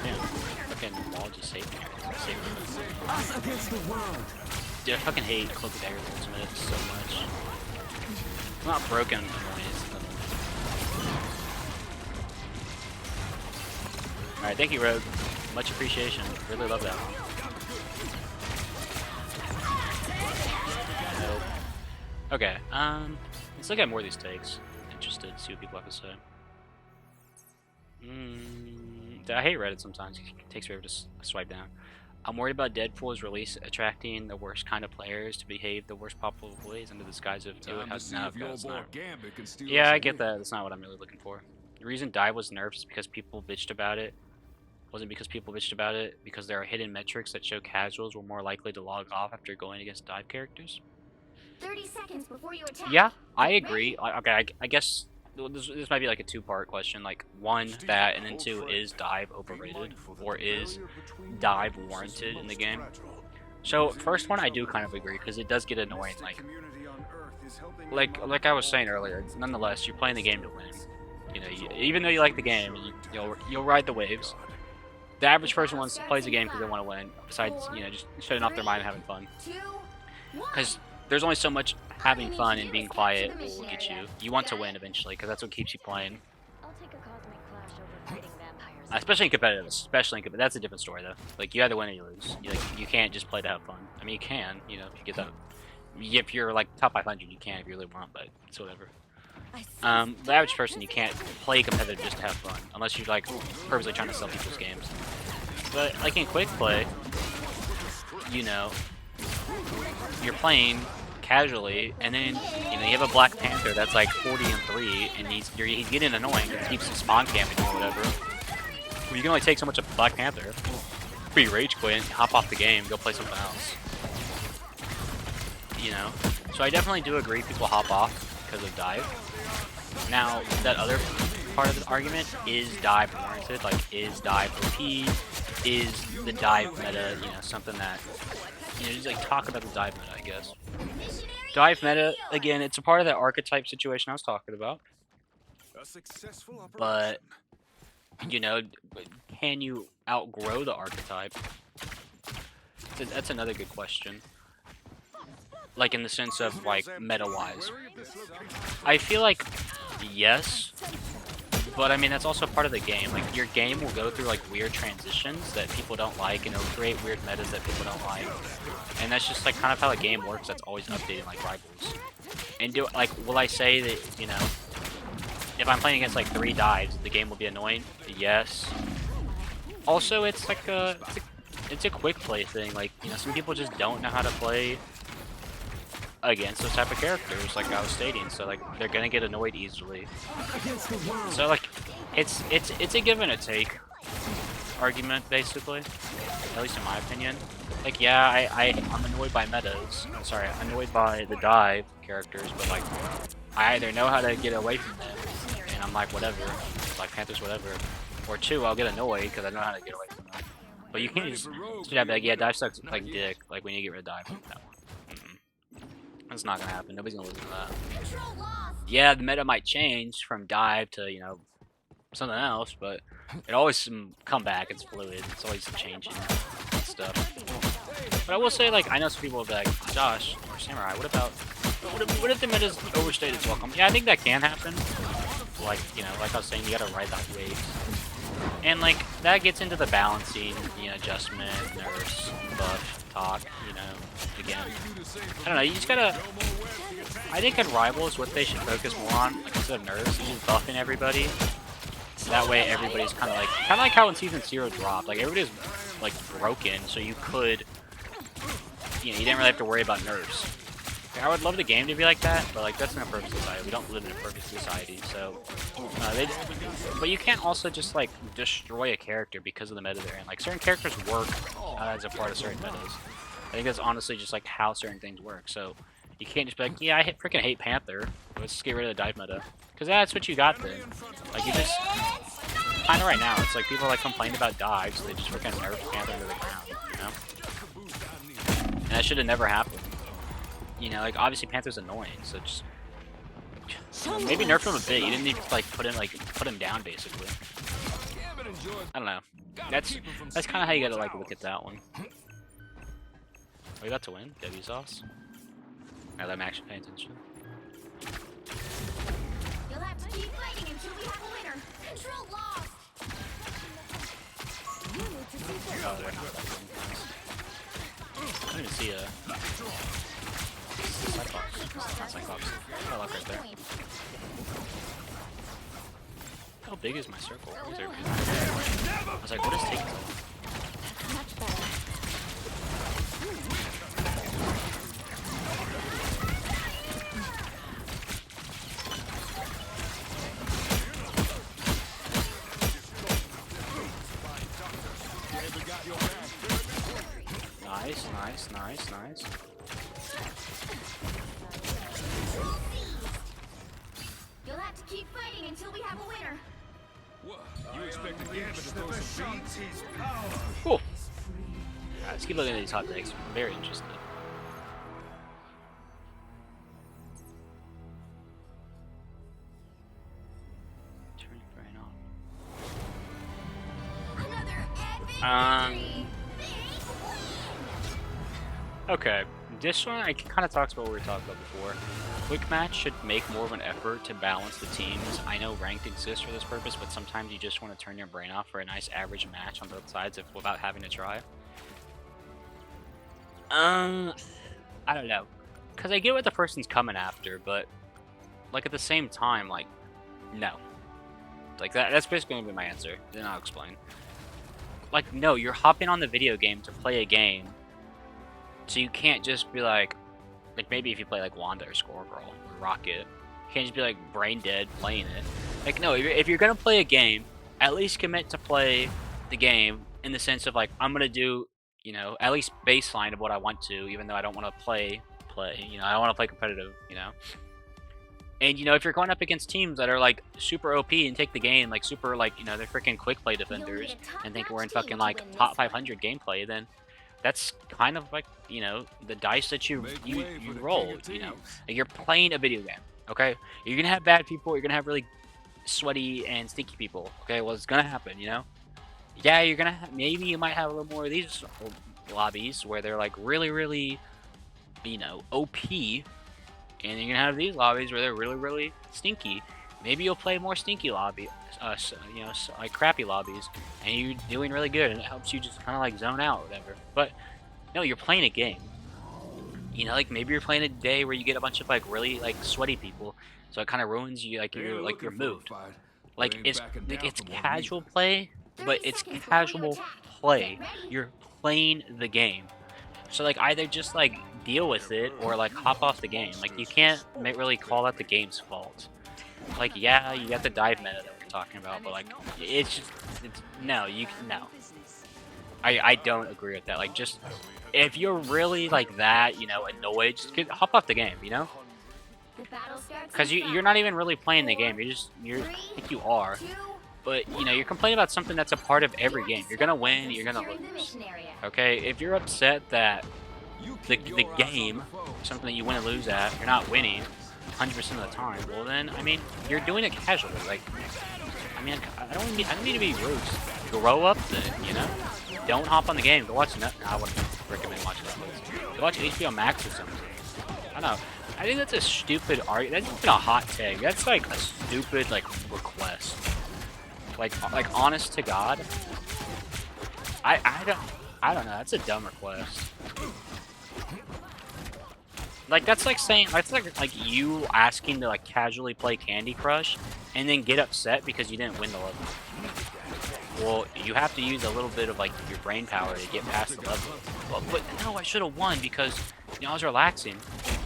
Damn, fucking wall just saved me. Us against the world. Dude, I fucking hate Cloak of Dagger Ultimate so much. It's not broken, annoying, it's annoying. Alright, thank you, Rogue. Much appreciation. Really love that. Nope. Okay, let's look at more of these takes. Interested to see what people have to say. I hate Reddit sometimes. It takes forever to swipe down. I'm worried about Deadpool's release attracting the worst kind of players to behave the worst possible ways under the disguise of Time to see if your that's boy not. Gambit can steal Yeah, us I get away. that. That's not what I'm really looking for. The reason Dive was nerfed is because people bitched about it. Wasn't because people bitched about it, because there are hidden metrics that show casuals were more likely to log off after going against Dive characters. 30 seconds before you attack. Yeah, I Get agree. ready. Okay, I guess this might be like a two-part question. Like, one, that, and then two, is Dive overrated? Or is Dive warranted in the game? So, first one, I do kind of agree, because it does get annoying. Like I was saying earlier, nonetheless, you're playing the game to win. You know, even though you like the game, you'll ride the waves. The average person plays the game because they want to win, besides, you know, just shutting off their mind and having fun. 2, 1. Because there's only so much having fun and being quiet will get you. You want to win eventually, because that's what keeps you playing. I'll take a cosmic clash over fighting vampires. Especially in competitive. That's a different story, though. Like, you either win or you lose. You can't just play to have fun. I mean, you can, you know, if you get that. If you're, like, top 500, you can if you really want, but it's whatever. The average person, you can't play competitive just to have fun, unless you're, like, purposely trying to sell people's games. But, like, in quick play, you know, you're playing casually, and then, you know, you have a Black Panther that's, like, 40-3, and he's getting annoying, and keeps spawn camping or whatever. Well, you can only take so much of Black Panther. But you rage quit, hop off the game, go play something else. You know? So I definitely do agree people hop off because of Dive. Now, that other part of the argument, is Dive warranted? Like, is Dive OP? Is the Dive meta, you know, something that, you know, just like talk about the Dive meta, I guess. Dive meta, again, it's a part of that archetype situation I was talking about. But, you know, can you outgrow the archetype? That's another good question. Like, in the sense of, like, meta-wise. I feel like, yes. But, I mean, that's also part of the game. Like, your game will go through, like, weird transitions that people don't like, and it'll create weird metas that people don't like. And that's just, like, kind of how the game works. That's always updating, like, rivals. And, will I say that, you know, if I'm playing against, like, 3 dives, the game will be annoying? Yes. Also, it's, like, it's a quick play thing. Like, you know, some people just don't know how to play against those type of characters, like I was stating, so like they're gonna get annoyed easily. So like it's a give and a take argument, basically, at least in my opinion. Like, yeah, I'm annoyed by metas. I'm sorry, I'm annoyed by the dive characters, but like I either know how to get away from them, and I'm like, whatever, Black Panthers, whatever. Or 2, I'll get annoyed because I know how to get away from them. But you can't just be like, yeah, dive sucks like dick. Like, we need to get rid of dive. No. That's not gonna happen. Nobody's gonna listen to that. Yeah, the meta might change from dive to, you know, something else, but it always come back. It's fluid. It's always changing and stuff. But I will say, like, I know some people will be like, Josh or Samurai, what if the meta's overstayed its welcome? Yeah, I think that can happen. Like, you know, like I was saying, you gotta ride that wave. And like that gets into the balancing, you know, adjustment, nerfs, buff talk, you know, again. I don't know, you just gotta, I think in Rivals what they should focus more on, like instead of nerfs, is just buffing everybody. That way everybody's kinda like how in Season 0 dropped, like everybody's like broken, so you could, you know, you didn't really have to worry about nerfs. I would love the game to be like that, but like that's not a perfect society. We don't live in a perfect society, so but you can't also just like destroy a character because of the meta they're in. Like certain characters work as a part of certain metas. I think that's honestly just like how certain things work. So you can't just be like, yeah, I freaking hate Panther. Let's just get rid of the dive meta, because that's what you got then. Like you just kind of right now, it's like people like complain about dives, so they just freaking nerf Panther into the ground, you know? And that should have never happened. You know, like obviously Panther's annoying, so just maybe nerf him a bit. You didn't need to like put him down basically. I don't know. That's kind of how you gotta like look at that one. Are we about to win? W sauce. Now that I'm actually paying attention. You'll have to keep fighting until we have a winner. Control lost. Oh, they're not that good. I don't even see a Cyclops. Not Cyclops. I look right there. How big is my circle? Is there... I was like, what is taking so long? Much better. Nice, nice, nice, nice. You'll have to keep fighting until we have a winner. What? You expect the Gambit to throw some beats? Cool. Alright, let's keep looking at these hot takes. I'm very interested. Turn your brain off. Another epic Um, victory. Okay, this one I kind of talks about what we were talking about before. Quick match should make more of an effort to balance the teams. I know ranked exists for this purpose, but sometimes you just want to turn your brain off for a nice average match on both sides without having to try. I don't know, cause I get what the person's coming after, but like at the same time, like no, like that's basically gonna be my answer. Then I'll explain. Like no, you're hopping on the video game to play a game. So you can't just be like maybe if you play like Wanda or Squirrel or Rocket, you can't just be like brain dead playing it. Like no, if you're gonna play a game, at least commit to play the game in the sense of like I'm gonna do, you know, at least baseline of what I want to, even though I don't want to play. You know, I don't want to play competitive. You know, and you know if you're going up against teams that are like super OP and take the game like super like you know they're freaking quick play defenders and think we're in fucking like top 500 gameplay, then that's kind of like, you know, the dice that you roll, you know. Like you're playing a video game, okay? You're gonna have bad people, you're gonna have really sweaty and stinky people, okay? Well, it's gonna happen, you know? Yeah, you're gonna have, maybe you might have a little more of these lobbies where they're like really, really, you know, OP, and you're gonna have these lobbies where they're really, really stinky. Maybe you'll play more stinky lobby, you know, like crappy lobbies, and you're doing really good, and it helps you just kind of like zone out or whatever. But no, you're playing a game. You know, like maybe you're playing a day where you get a bunch of like really like sweaty people, so it kind of ruins you like your mood. Like it's casual play, but it's casual play. You're playing the game. So like either just like deal with it or like hop off the game. Like you can't really call that the game's fault. Like yeah, you got the dive meta that we're talking about, but like it's just no. I don't agree with that. Like just if you're really like that, you know, annoyed, just hop off the game, you know. Because you're not even really playing the game. I think you are, but you know you're complaining about something that's a part of every game. You're gonna win, you're gonna lose. Okay, if you're upset that the game, something that you win and lose at, you're not winning 100% of the time, well then, I mean, you're doing it casually. Like, I mean, I don't mean to be rude. Grow up then, you know. Don't hop on the game. Go watch I wouldn't recommend watching Netflix. Go watch HBO Max or something. I don't know. I think that's a stupid argument. That's even a hot take. That's like a stupid like request. Like honest to God. I don't know. That's a dumb request. Like that's like saying that's like you asking to like casually play Candy Crush and then get upset because you didn't win the level. Well, you have to use a little bit of like your brain power to get past the level. Well, but no, I should have won because you know I was relaxing.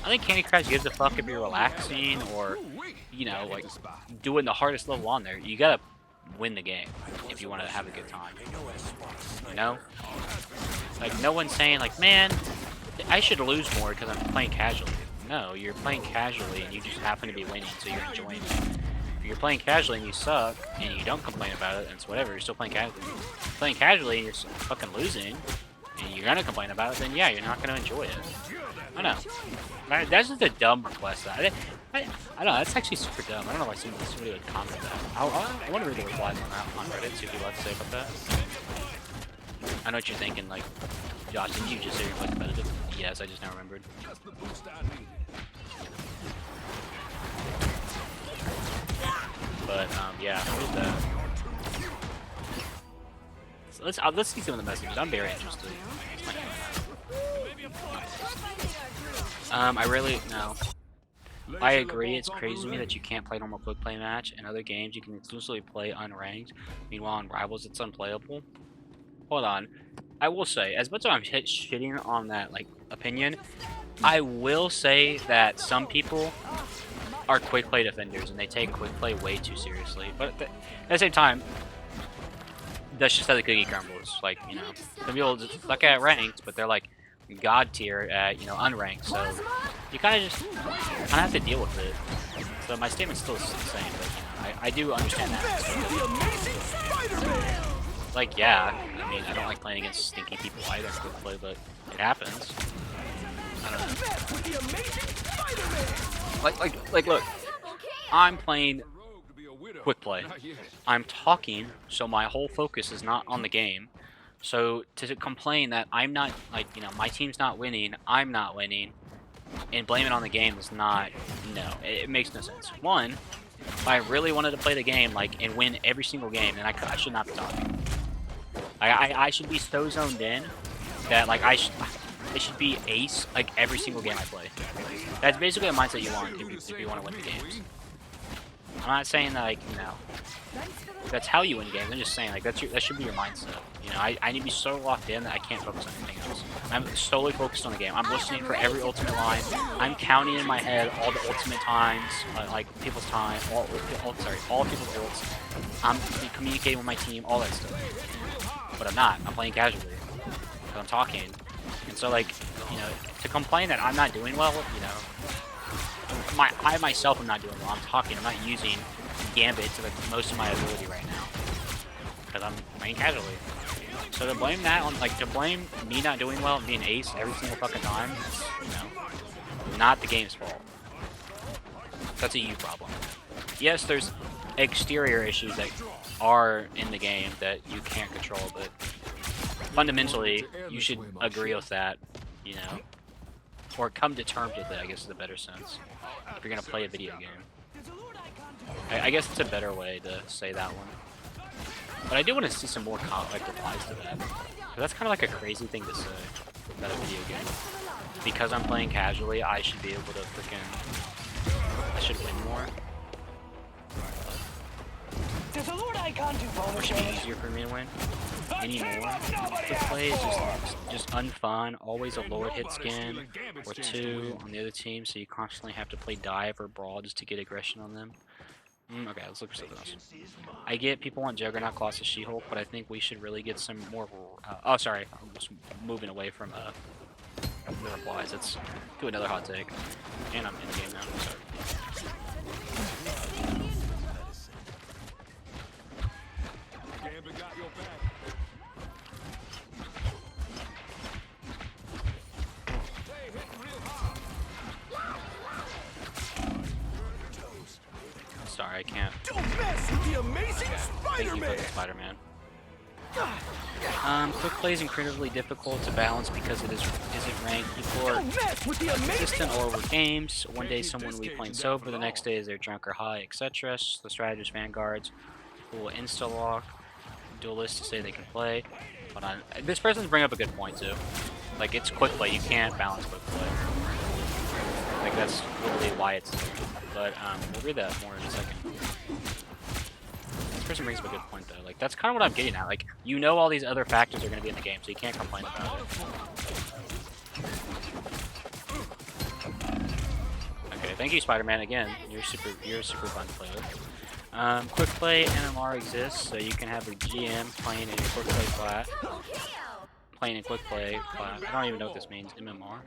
I think Candy Crush gives a fuck if you're relaxing or you know like doing the hardest level on there. You gotta win the game if you want to have a good time. You know, like no one's saying like, man, I should lose more because I'm playing casually. No, you're playing casually and you just happen to be winning, so you're enjoying it. If you're playing casually and you suck and you don't complain about it, and it's whatever, you're still playing casually. If you're playing casually and you're fucking losing and you're gonna complain about it, then yeah, you're not gonna enjoy it. I know. That's just a dumb request. I don't know, that's actually super dumb. I don't know why somebody would comment that. I want to read the replies on that on Reddit, see what people have to say about that. I know what you're thinking, like, Josh, didn't you just say you're playing competitive? Yes, I just now remembered. But, yeah, there's that. So let's see some of the messages. I'm very interested. I really, no. I agree, it's crazy to me that you can't play normal quick play match. In other games, you can exclusively play unranked. Meanwhile, in Rivals, it's unplayable. Hold on. I will say, as much as I'm shitting on that, like, opinion, I will say that some people are quick play defenders and they take quick play way too seriously. But at the same time, that's just how the cookie crumbles. Like, you know, some people just suck at ranked, but they're like god tier at, you know, unranked. So you kind of have to deal with it. So my statement's still the same, but you know, I do understand that. So, like, yeah, I mean, I don't like playing against stinky people either, quickly, but it happens. I don't know. Like, look, I'm playing quick play. I'm talking, so my whole focus is not on the game. So to complain that I'm not, like, you know, my team's not winning, I'm not winning, and blame it on the game is not, no, it makes no sense. One, if I really wanted to play the game, like, and win every single game, then I should not be talking. I should be so zoned in that, like, I should be ace, like, every single game I play. That's basically a mindset you want if you want to win the games. I'm not saying that, like, you know, that's how you win games. I'm just saying, like, that should be your mindset. You know, I need to be so locked in that I can't focus on anything else. I'm solely focused on the game. I'm listening for every ultimate line. I'm counting in my head all the ultimate times, like people's time, all people's ults. I'm communicating with my team, all that stuff. But I'm not. I'm playing casually. Because I'm talking. And so, like, you know, to complain that I'm not doing well, you know, I myself am not doing well. I'm talking. I'm not using Gambit to the most of my ability right now. Because I'm playing casually. So to blame that on, like, to blame me not doing well and being ace every single fucking time, is, you know, not the game's fault. That's a you problem. Yes, there's exterior issues that are in the game that you can't control, but fundamentally, you should agree with that, you know, or come to terms with it, I guess is a better sense, if you're gonna play a video game. I guess it's a better way to say that one. But I do want to see some more like replies to that. That's kind of like a crazy thing to say about a video game. Because I'm playing casually, I should be able to freaking... I should win more. Or should be easier for me to win. Anymore. The play is just unfun. Always a lower hit skin or two on the other team, so you constantly have to play dive or brawl just to get aggression on them. Okay, let's look for something else. I get people want Juggernaut, Colossus, She-Hulk, but I think we should really get some more... oh, sorry. I'm just moving away from the replies. Let's do another hot take. And I'm in the game now. Sorry. Sorry, I can't. Don't mess with the amazing Spider-Man. Spider-Man. Quick play is incredibly difficult to balance because it isn't ranked. People are consistent all over games. One day someone will be playing sober, the next day is they're drunk or high, etc. The strategist vanguards will insta-lock duelists to say they can play. Hold on. This person's bringing up a good point too. Like, it's quick play. You can't balance quick play. Like, that's literally why it's there. But we'll read that more in a second. This person brings up a good point though. Like, that's kind of what I'm getting at. Like, you know all these other factors are going to be in the game, so you can't complain about it. Okay, thank you, Spider-Man. Again, you're super fun to play with. Quick play MMR exists, so you can have a GM playing in a quick play class. Playing in quick play class. I don't even know what this means. MMR.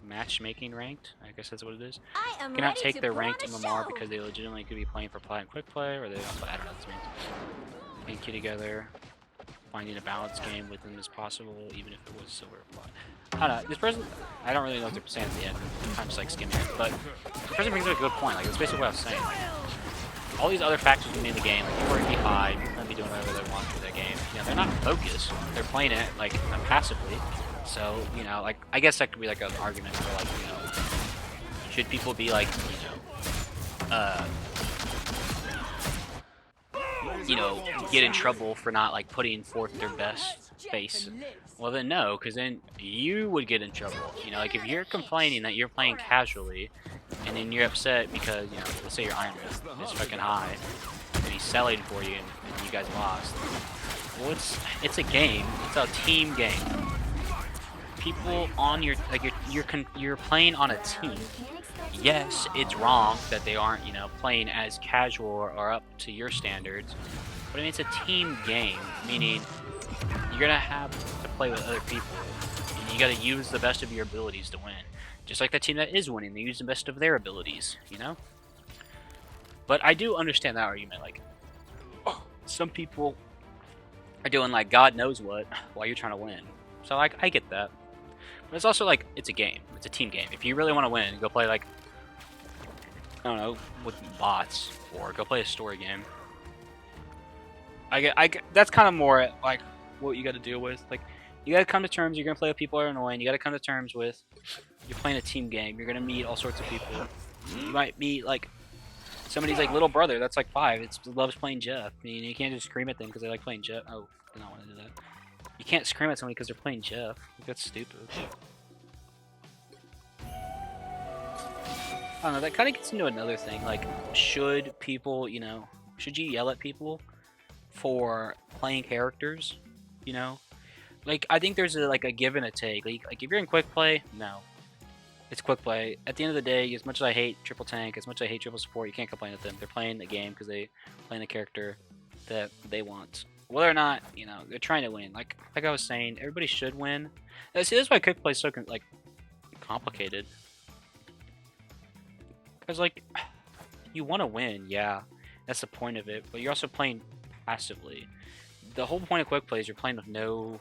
Matchmaking ranked, I guess that's what it is. Cannot take their ranked MMR because they legitimately could be playing for Platinum Quick Play, or they don't play. I don't know what this means. Being key together, finding a balanced game with them is possible, even if it was silver or plat. I don't know. This person, I don't really know what they're saying at the end. I'm kind of just like skimming it, but the person brings up a good point. Like, that's basically what I was saying. Like, all these other factors can be in the game. Like, people are gonna be high, people are gonna be doing whatever they want with their game. You know, they're not focused. They're playing it like passively. So, you know, like, I guess that could be like an argument for, like, you know, should people be like, you know, get in trouble for not like putting forth their best face? Well, then no, because then you would get in trouble. You know, like, if you're complaining that you're playing casually, and then you're upset because, you know, let's say your Iron Man is fucking high, and he's selling for you, and you guys lost. Well, it's a game. It's a team game. People on your, like, you're playing on a team. Yes, it's wrong that they aren't, you know, playing as casual or up to your standards, but I mean, it's a team game, meaning you're gonna have to play with other people, and you gotta use the best of your abilities to win. Just like the team that is winning, they use the best of their abilities, you know? But I do understand that argument, like, some people are doing, like, God knows what while you're trying to win. So, like, I get that. But it's also, like, it's a game. It's a team game. If you really want to win, go play, like, I don't know, with bots, or go play a story game. That's kind of more, like, what you gotta deal with. Like, you gotta come to terms, you're gonna play with people that are annoying, you gotta come to terms with, you're playing a team game, you're gonna meet all sorts of people. You might meet, like, somebody's, like, little brother that's, like, 5, loves playing Jeff. I mean, you can't just scream at them because they like playing Jeff. Oh, did not want to do that. You can't scream at somebody because they're playing Jeff. That's stupid. I don't know, that kind of gets into another thing. Like, should people, you know, should you yell at people for playing characters? You know? Like, I think there's like a give and a take. Like if you're in quick play, no. It's quick play. At the end of the day, as much as I hate triple tank, as much as I hate triple support, you can't complain at them. They're playing the game because they playing the character that they want. Whether or not, you know, they're trying to win. Like I was saying, everybody should win. See, that's why quick play is so like complicated. Because like, you want to win, yeah, that's the point of it. But you're also playing passively. The whole point of quick play is you're playing with no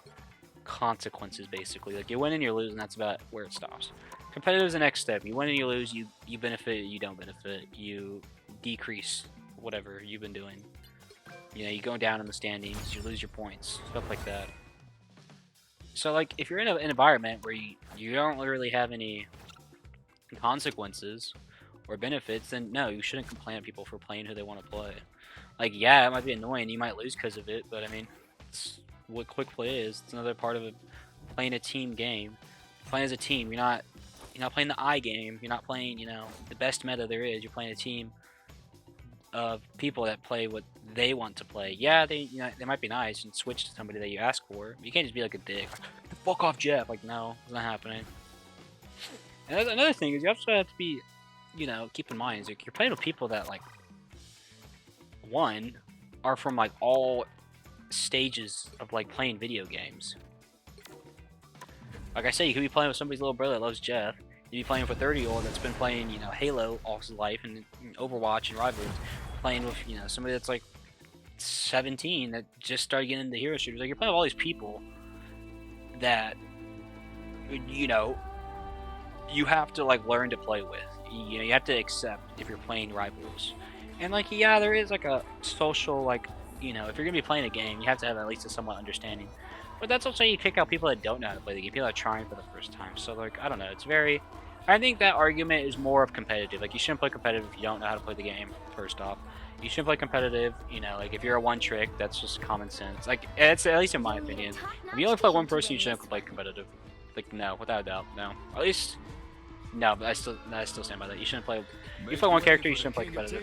consequences, basically. Like, you win and you lose, and that's about where it stops. Competitive is the next step. You win and you lose, you benefit, you don't benefit, you decrease whatever you've been doing. You know, you go down in the standings, you lose your points, stuff like that. So, like, if you're in an environment where you don't really have any consequences or benefits, then no, you shouldn't complain at people for playing who they want to play. Like, yeah, it might be annoying, you might lose because of it, but I mean, it's what quick play is. It's another part of playing a team game. Playing as a team, you're not playing the I game, you're not playing, you know, the best meta there is. You're playing a team of people that play what they want to play. Yeah, they might be nice and switch to somebody that you ask for. But you can't just be like a dick. Get the fuck off Jeff. Like, no, it's not happening. And another thing is you also have to be, you know, keep in mind is like, you're playing with people that, like, one, are from like all stages of like playing video games. Like I say, you could be playing with somebody's little brother that loves Jeff. You'd be playing with a 30-year-old that's been playing, you know, Halo all his life and Overwatch and Rivals. Playing with, you know, somebody that's like 17 that just started getting into hero shooters. Like, you're playing with all these people that, you know, you have to like learn to play with. You know, you have to accept if you're playing Rivals. And like, yeah, there is like a social, like, you know, if you're gonna be playing a game, you have to have at least a somewhat understanding. But that's also you kick out people that don't know how to play the game, people that are trying for the first time. So like, I don't know, it's very, I think that argument is more of competitive. Like, you shouldn't play competitive if you don't know how to play the game, first off. You shouldn't play competitive, you know, like if you're a one trick, that's just common sense. Like, it's at least in my opinion. If you only play one person, you shouldn't play competitive. Like, no, without a doubt, no. Or at least, no, but I still stand by that. You shouldn't play, you play one character, you shouldn't play competitive.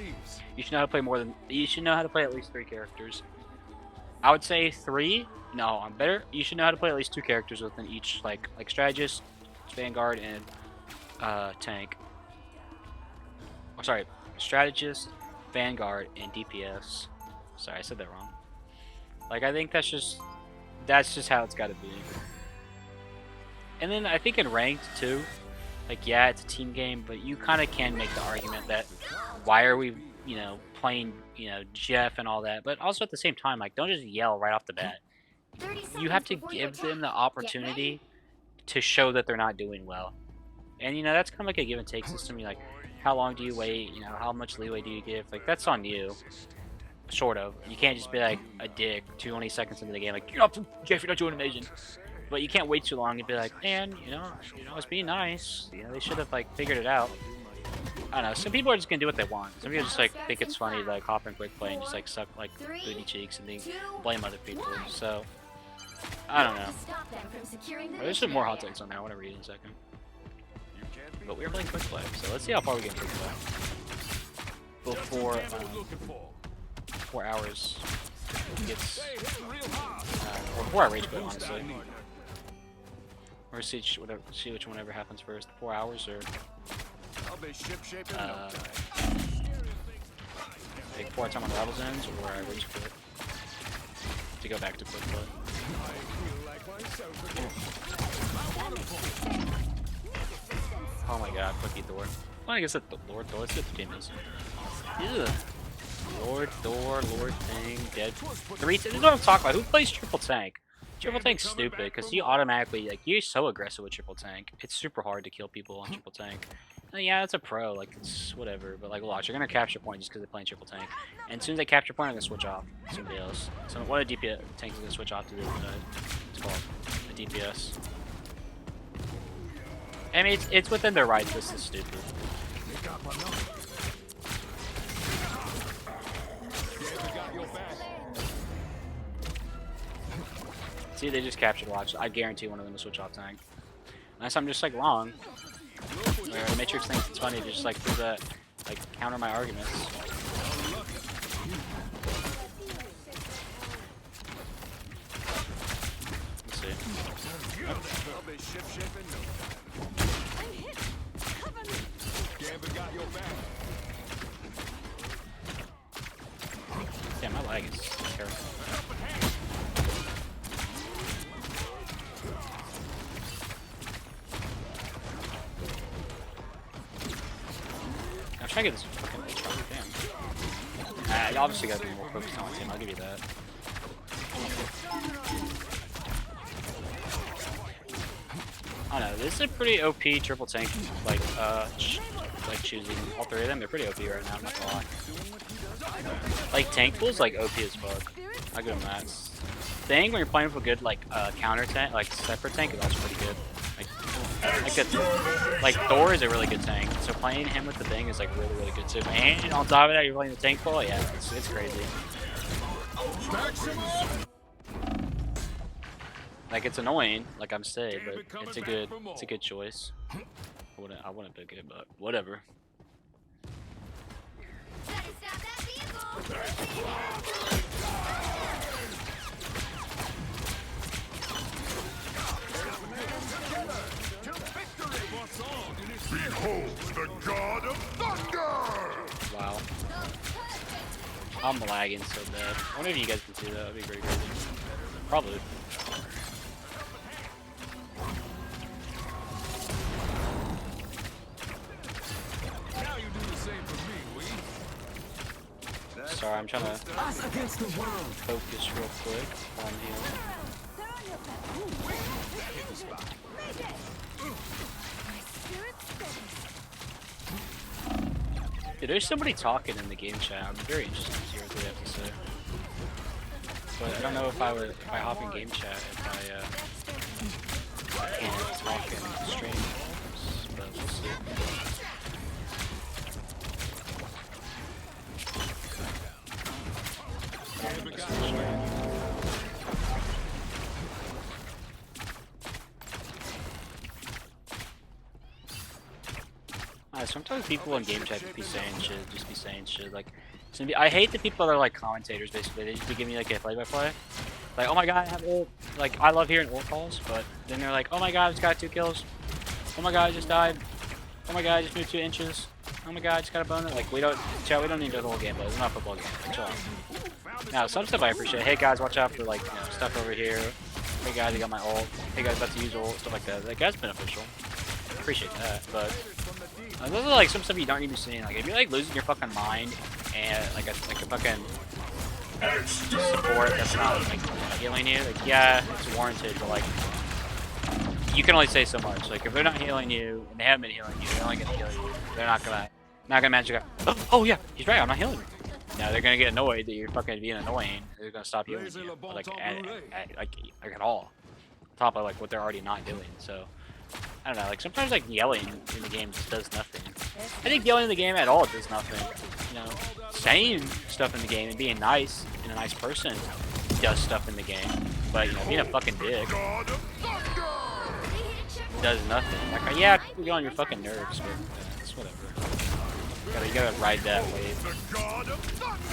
You should know how to play more than, you should know how to play at least 3 characters. I would say 3. No, I'm better. You should know how to play at least 2 characters within each, like strategist, vanguard, and tank. Oh, sorry, strategist, vanguard, and DPS. Sorry, I said that wrong. Like, I think that's just how it's got to be. And then I think in ranked too, like, yeah, it's a team game, but you kind of can make the argument that why are we, you know, playing, you know, Jeff and all that, but also at the same time, like, don't just yell right off the bat. You have to give them the opportunity to show that they're not doing well. And, you know, that's kind of like a give and take system. You're like, how long do you wait? You know, how much leeway do you give? Like, that's on you. Sort of. You can't just be like a dick 20 seconds into the game, like, you're not, Jeff, you're not doing amazing. But you can't wait too long and be like, man, you know, it's being nice. You know, they should have, like, figured it out. I don't know. Some people are just gonna do what they want. Some people just, like, think it's funny to, like, hop in quick play and just, like, suck, like, booty cheeks and then blame other people. So, I don't know. There's some more hot takes on that. I want to read in a second. But we are playing quick play, so let's see how far we get in quick play before 4 hours gets, or before I rage quit, honestly. Or see which one ever happens first, 4 hours or take 4 time on the Rivals ends, or I rage quit to go back to quick play. Oh my god, fucking Thor. Well, I guess it's Lord Thor. Let's get the team is. Ugh. Lord Thor, Lord Thing, Deadpool. This is what I'm talking about. Who plays triple tank? Triple tank's stupid because you automatically like you're so aggressive with triple tank. It's super hard to kill people on triple tank. And yeah, it's a pro, like it's whatever. But like, watch, you're gonna capture point just because they're playing triple tank. And as soon as they capture point, I'm gonna switch off to somebody else. So what a DPS tank is gonna switch off to the it's called a DPS. I mean, it's within their rights. This is stupid. See, they just captured watch. I guarantee one of them will switch off tank. Unless I'm just like wrong. Where the Matrix thinks it's funny to just like do that, like counter my arguments. Let's see. Damn, my lag is terrible. I'm trying to get this fucking bitch right. Damn. You obviously gotta be more focused on my team, I'll give you that. I don't know, this is a pretty OP triple tank, like choosing all three of them. They're pretty OP right now, I'm not gonna lie. Like, tank pool's like OP as fuck. I'll give them that. Thing, when you're playing with a good, like, counter tank, like, separate tank, is also pretty good. Like Thor is a really good tank, so playing him with the thing is like really, really good too. And on top of that, you're playing the tank pool, yeah, it's crazy. Like, it's annoying, like I'm saying, but it's a good choice. I wouldn't pick it, but whatever. Gotta stop that vehicle! Behold the god of thunder! Wow. I'm lagging so bad. I wonder if you guys can see that. That'd be great. Probably. Now you do the same for me, we. Sorry, I'm trying to focus real quick on healing. Dude, there's somebody talking in the game chat. I'm very interested to hear what they have to say. But I don't know if I hop in game chat if I can't talk in stream. But we'll see. Sometimes people in game chat just be saying shit, like, I hate the people that are like commentators, basically. They just be giving me like a play-by-play. Like, oh my god, I have ult. Like, I love hearing ult calls, but then they're like, oh my god, I just got 2 kills. Oh my god, I just died. Oh my god, I just moved 2 inches. Oh my god, I just got a boner. Like, we don't need the whole gameplay. It's not a football game. Like, chill out. Now, some stuff I appreciate. Hey guys, watch out for like, stuff over here. Hey guys, I got my ult. Hey guys, about to use ult. Stuff like that. Like, that's beneficial. Appreciate that, but those are like some stuff you don't need to be seeing. Like, if you're like losing your fucking mind and like a fucking support that's not like healing you, like, yeah, it's warranted, but like you can only say so much. Like, if they're not healing you and they haven't been healing you, they're only gonna heal you. They're not gonna magically go, oh yeah, he's right, I'm not healing you. No, they're gonna get annoyed that you're fucking being annoying. They're gonna stop healing you, like at all. On top of like what they're already not doing. So I don't know, like sometimes like yelling in the game just does nothing. I think yelling in the game at all does nothing. You know, saying stuff in the game and being nice and a nice person does stuff in the game. But you know, being a fucking dick does nothing. Like, yeah, people get on your fucking nerves, but it's whatever. You gotta ride that wave.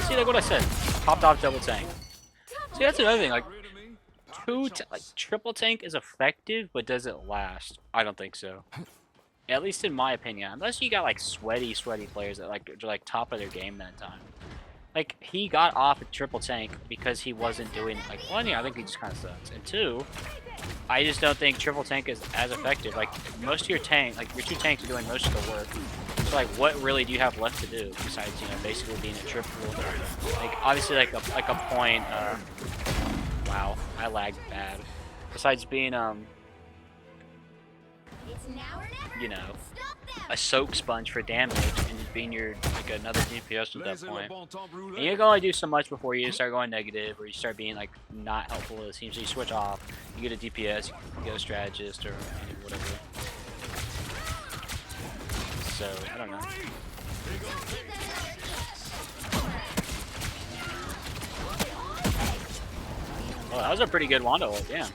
See, like what I said, popped off double tank. See, that's another thing. Like, triple tank is effective, but does it last? I don't think so. At least in my opinion. Unless you got like sweaty players that like are like top of their game that time. Like, he got off at triple tank because he wasn't doing like, one, yeah, I think he just kind of sucks, and 2, I just don't think triple tank is as effective. Like most of your tank, like your two tanks are doing most of the work. So like, what really do you have left to do besides basically being a triple? Like obviously like a point. Wow, I lagged bad. Besides being It's now or never. you know, Stop them. a soak sponge for damage and just being your like another DPS at that Laissez le point. bon temps brûler. And you can only do so much before you start going negative or you start being like not helpful to the team. So you switch off, you get a DPS, you get a strategist or whatever. So I don't know. Oh, that was a pretty good Wanda ult, damn. I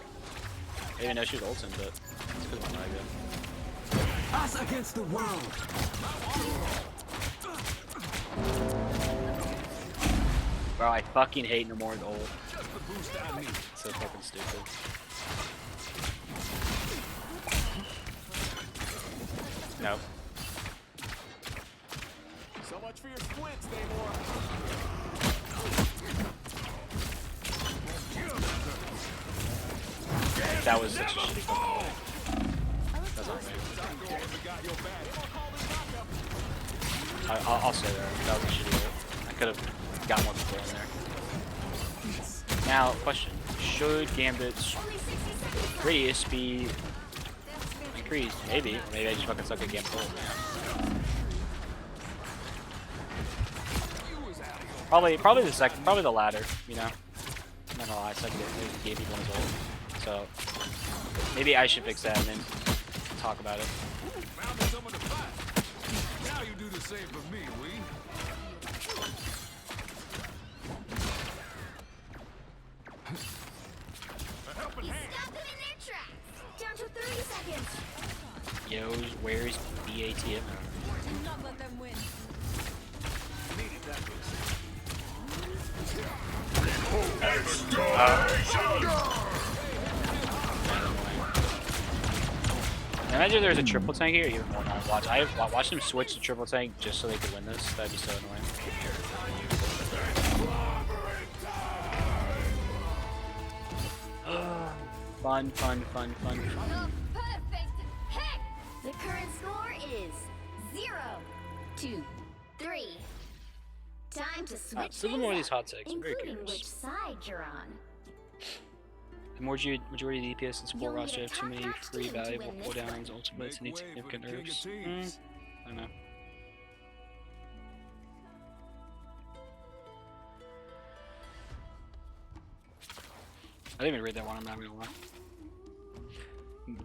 didn't even know she was ulting, but it's good one, I guess. Us against the world. Bro, I fucking hate Namor's ult. Just the boost I need. So fucking stupid. Nope. So much for your squints, Namor. That was such a shitty fucking ult. That's not right. I'll say that was a shitty ult. I could have got more people in there. Now, question. Should Gambit's radius be increased? Maybe. Or maybe I just fucking suck at Gambit ult. Probably the latter, you know? I'm not gonna lie, I suck at gave people his ult. So, maybe I should fix that and then talk about it. Found someone to fight. Now you do the same for me, Wee. A helping hand. Stop them in their tracks. Down to 30 seconds. Yo, where's BATM? Not let them win. Imagine there's a triple tank here, even more not watch. I watched them switch to triple tank just so they could win this. That'd be so annoying. Fun. The perfect hit. The current score is 0-2-3. Time to switch Still things more of these up, hot takes. I'm very including curious. which side you're on. The majority of DPS and support You'll need roster a have too many top-notch free team to valuable win this cooldowns, ultimates, and Make way for insignificant the king of nerfs. teams. I don't know. I didn't even read that one, I'm not gonna lie.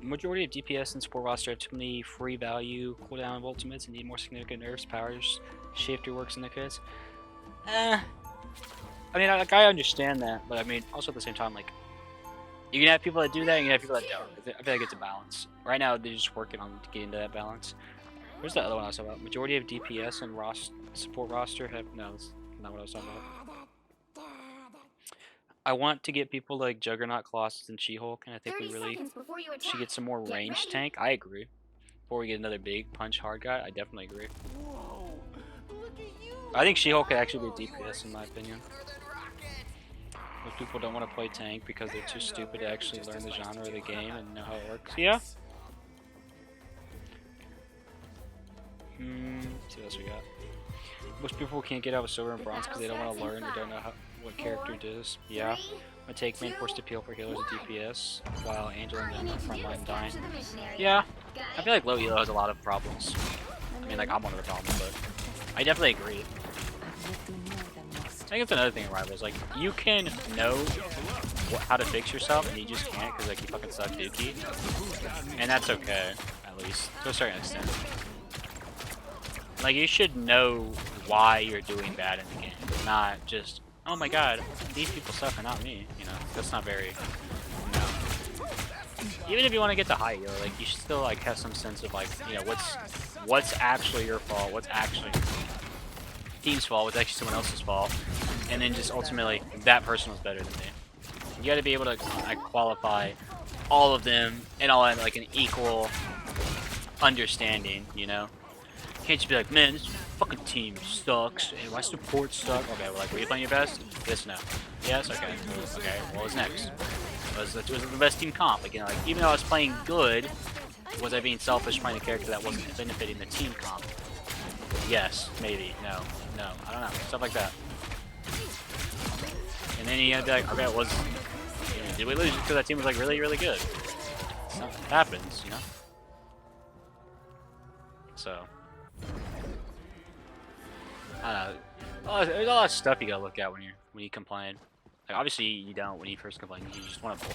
Majority of DPS and support roster have too many free value cooldown of ultimates and need more significant nerfs, powers, shifter works, and the kids. I mean, I understand that, but I mean, also at the same time, like, you can have people that do that, and you can have people that don't. I feel like it's a balance. Right now, they're just working on getting to that balance. Where's the other one I was talking about? Majority of DPS and support roster have... No, that's not what I was talking about. I want to get people like Juggernaut, Colossus, and She-Hulk, and I think 30 we really seconds before you should get attack. some more Get ranged ready. tank. I agree. Before we get another big punch hard guy, I definitely agree. Whoa. Look at you. I think She-Hulk could actually be DPS in my opinion. Most people don't want to play tank because they're too stupid to actually learn the genre of the game and know how it works. Yeah. Let's see what else we got. Most people can't get out of silver and bronze because they don't want to learn or don't know what character does. Yeah. My take main forced appeal for healers and DPS, while Angela All you and need the to front do line is dying. capture the missionary. Yeah. Got I it? feel like low elo has a lot of problems. I mean, like, I'm one of the problems, but I definitely agree. I think it's another thing in Rivals. Like, you can know how to fix yourself, and you just can't because, like, you fucking suck dookie. And that's okay, at least, to a certain extent. Like, you should know why you're doing bad in the game, not just, oh my god, these people suck and not me. You know, that's not very, no. Even if you want to get to high elo, like, you should still, like, have some sense of, like, you know, what's actually your fault, what's actually team's fault, what's actually someone else's fault, and then just ultimately, that person was better than me. You gotta be able to like, qualify all of them and all in like an equal understanding, you know? You can't just be like, man, this fucking team sucks, and my support sucks. Okay, well, like, were you playing your best? Yes, no. Yes, okay. Okay, what was next? Was the best team comp. Like, you know, like even though I was playing good, was I being selfish playing a character that wasn't benefiting the team comp? Yes, maybe, no, I don't know, stuff like that. And then you have to be like, okay, it was, you know, did we lose because that team was like really, really good? So it happens, you know. So I don't know. There's a lot of stuff you gotta look at when you complain. Like obviously you don't when you first complain. You just want to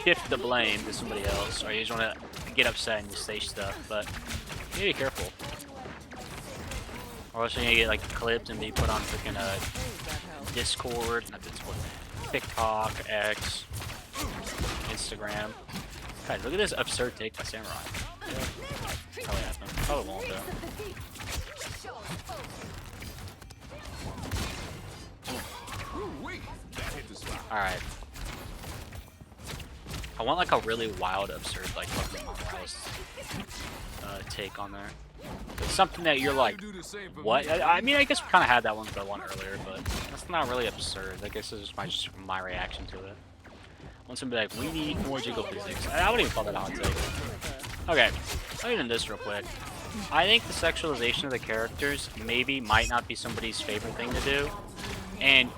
shift the blame to somebody else, or you just want to get upset and just say stuff. But you need to be careful, or else you're gonna get like clipped and be put on freaking Discord, not Discord, TikTok, X, Instagram. Guys, look at this absurd take by Samurai. Yeah. Probably happen. Probably won't though. Alright. I want like a really wild, absurd, like fucking Morales take on there. It's something that you're like, what? I mean, I guess we kind of had that one for one earlier, but that's not really absurd. I guess it's just my reaction to it. I want somebody like, we need more jiggle physics. I wouldn't even call that a hot take. Okay, let me end this real quick. I think the sexualization of the characters might not be somebody's favorite thing to do, and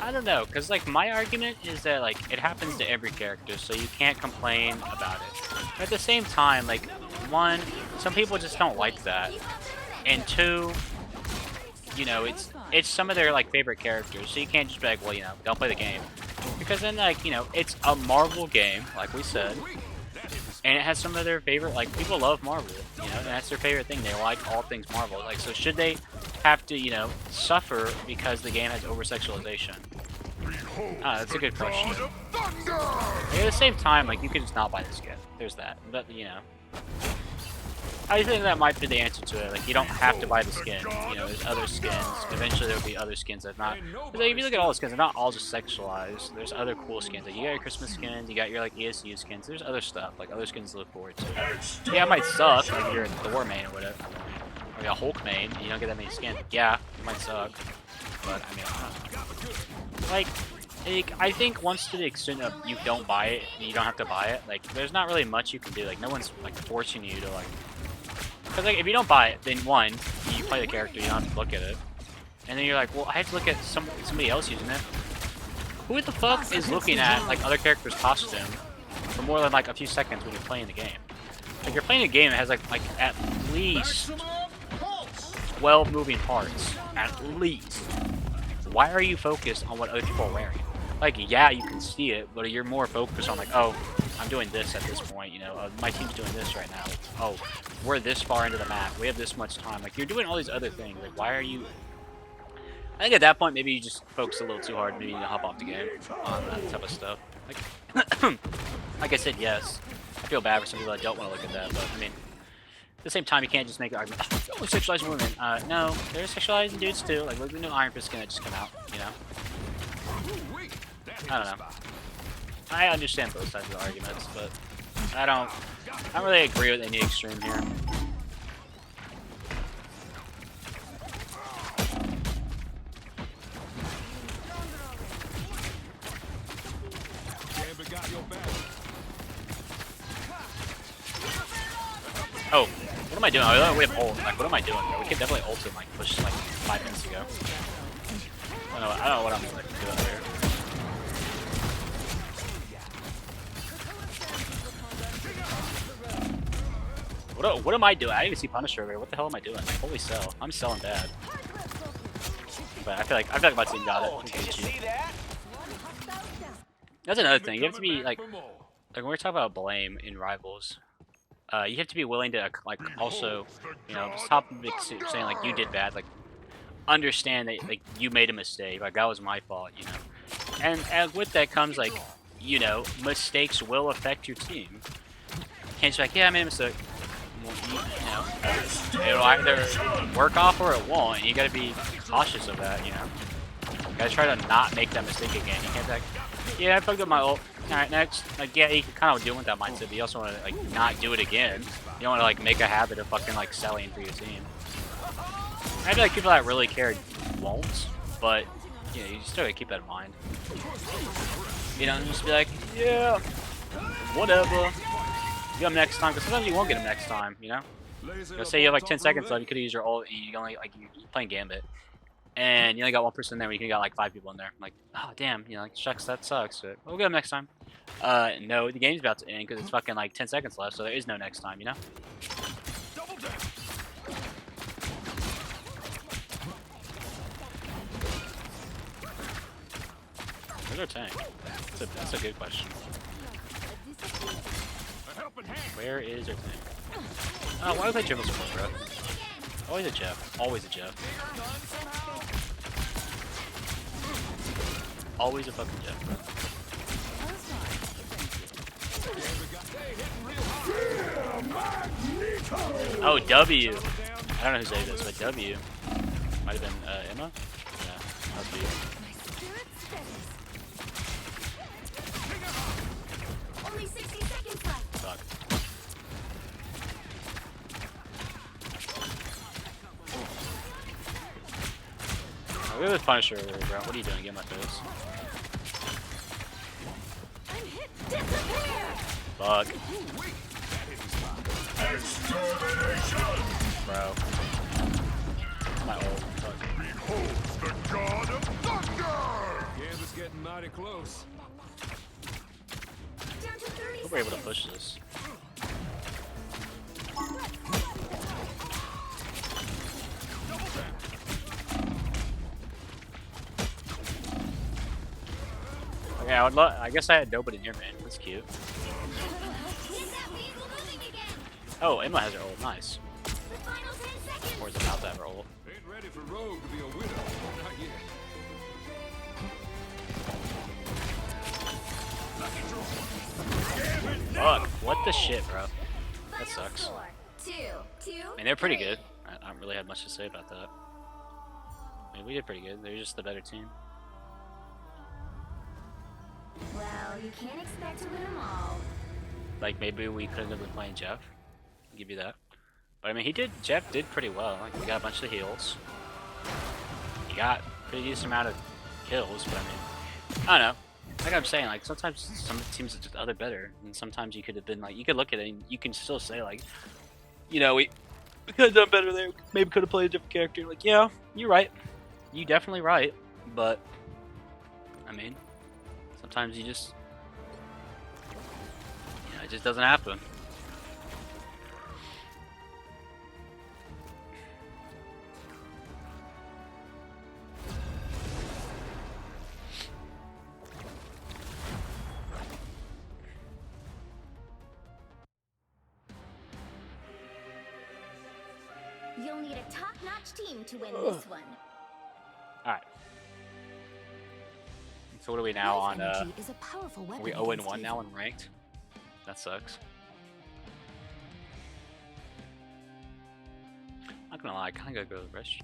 I don't know, because like my argument is that like it happens to every character, so you can't complain about it. But at the same time, like one, some people just don't like that, and two, you know, it's some of their like favorite characters, so you can't just be like, well, you know, don't play the game, because then like, you know, it's a Marvel game, like we said, and it has some of their favorite, like people love Marvel, you know, and that's their favorite thing. They like all things Marvel. Like, so should they have to, you know, suffer because the game has over-sexualization? That's a good question. Like, at the same time, like, you can just not buy the skin. There's that. But, you know, I think that might be the answer to it. Like, you don't have to buy the skin. You know, there's other skins. Eventually, there'll be other skins that not. Because like, if you look at all the skins, they're not all just sexualized. There's other cool skins. Like, you got your Christmas skins. You got your like ESU skins. There's other stuff. Like other skins to look forward to. Yeah, it might suck. Like, if you're a Thor main or whatever, or a Hulk main, and you don't get that many skins. Yeah, it might suck. But I mean, I don't know. Like, I think once to the extent of you don't buy it, you don't have to buy it. Like, there's not really much you can do. Like, no one's like forcing you to like. Because like, if you don't buy it, then one, you play the character, you don't have to look at it. And then you're like, well, I have to look at somebody else using it. Who the fuck is looking at like other characters' costume for more than like a few seconds when you're playing the game? Like, you're playing a game that has like at least 12 moving parts. At least. Why are you focused on what other people are wearing? Like, yeah, you can see it, but you're more focused on like, oh, I'm doing this at this point, you know, my team's doing this right now. Oh, we're this far into the map. We have this much time. Like, you're doing all these other things. Like, why are you... I think at that point, maybe you just focus a little too hard. Maybe you need to hop off the game on that type of stuff. Like, like I said, yes. I feel bad for some people that don't want to look at that, but, I mean, at the same time, you can't just make an argument, oh, don't sexualize women. No, there's sexualizing dudes too. Like, look at the new Iron Fist skin that just came out, you know? I don't know. I understand both sides of the arguments, but I don't really agree with any extreme here. Oh, what am I doing? Oh, we have ult. Like, what am I doing here? We could definitely ult him, like, push like 5 minutes ago. I don't know what I'm like, doing here. What am I doing? I didn't even see Punisher over here. What the hell am I doing? Like, holy cell. I'm selling bad. But I feel like my team got it. That's another thing. You have to be like when we're talking about blame in rivals, you have to be willing to like also, you know, stop saying like you did bad. Like, understand that like you made a mistake. Like, that was my fault, you know. And with that comes like, you know, mistakes will affect your team. You can't just be like, yeah, I made a mistake. You know, it'll either work off or it won't, and you gotta be cautious of that, you know. You gotta try to not make that mistake again. You can't be like, yeah, I fucked up my ult. Alright, next. Like, yeah, you can kind of deal with that mindset, but you also want to, like, not do it again. You don't want to, like, make a habit of fucking, like, selling for your team. I feel like people that really care won't, but, you know, you still gotta keep that in mind. You know, and just be like, yeah, whatever. Get them next time, because sometimes you won't get them next time, you know? Let's say you have like 10 seconds left, you could use your ult, you only, like, you're playing Gambit. And you only got one person there, you can got like 5 people in there. I'm like, oh, damn, you know, like, shucks, that sucks, but we'll get them next time. No, the game's about to end, because it's fucking like 10 seconds left, so there is no next time, you know? Where's our tank? That's a good question. Where is our tank? Oh, why do I play triple support, bro? Always a Jeff. Always a Jeff. Always a fucking Jeff, bro. Oh, W. I don't know who saved this, but W. Might have been Emma? Yeah, must be. Only 60 seconds left. Fuck. Oh, look at this Punisher, bro. What are you doing? Get my face. I'm hit. Disappear. Fuck. Bro. My ult. Fuck. The god of thunder! Gambit's getting mighty close. Down to 30 Hope we're able to push this. Okay, I guess I had nobody near me. That's cute. Get that vehicle moving again. Oh, Emma has her ult. Nice. The final 10 seconds. Or is about to have her ult. Ain't ready for Rogue to be a widow. Not yet. Fuck. What the shit, bro? That sucks. Score. 2, 2. I mean, they're pretty good. I don't really have much to say about that. I mean, we did pretty good. They're just the better team. Well, you can't expect to win them all. Like, maybe we couldn't have been playing Jeff. I'll give you that. But I mean, Jeff did pretty well. Like, we got a bunch of heals. He got a pretty decent amount of kills, but I mean, I don't know. Like I'm saying, like, sometimes some teams are just other better, and sometimes you could have been like, you could look at it and you can still say like, you know, we could have done better there. Maybe could have played a different character. Like, yeah, you're right. You definitely right. But I mean, sometimes you just, you know, it just doesn't happen. You'll need a top-notch team to win this one. Alright. So what are we now Life on, energy is a powerful are weapon we 0-1 against now evil. in ranked? That sucks. Not gonna lie, I kinda gotta go to the restroom.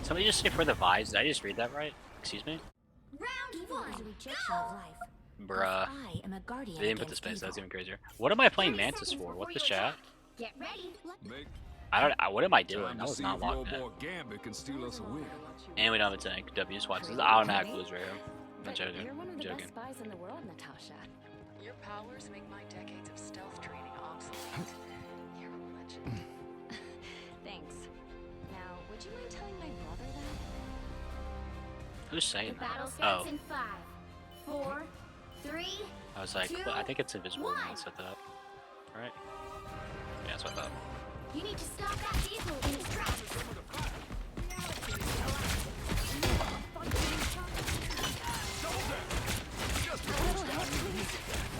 Somebody just say for the vibes. Did I just read that right? Excuse me? Round Evil 1. is a rejection of life. Bruh. I am a guardian. They didn't put the against space, that's evil. even crazier. What am I playing 30 Mantis seconds for? before What the you chat? attack. Get ready. Make What am I doing? time That to was see not if your locked in. boy Gambit can steal us a win. And we don't have a tank. W just watch. This is automatic lose right here. I'm But joking. you're one of I'm the joking. best spies in the world, Natasha. Your powers make my decades of stealth training obsolete. You're a legend. Thanks. Now, would you mind telling my brother that? Who's The saying battle that? starts Oh, in 5, 4, 3. I was like, 2, well, I think it's invisible when I 1. said that. Right? Yeah, that's what I thought. You need to stop that vehicle in its tracks.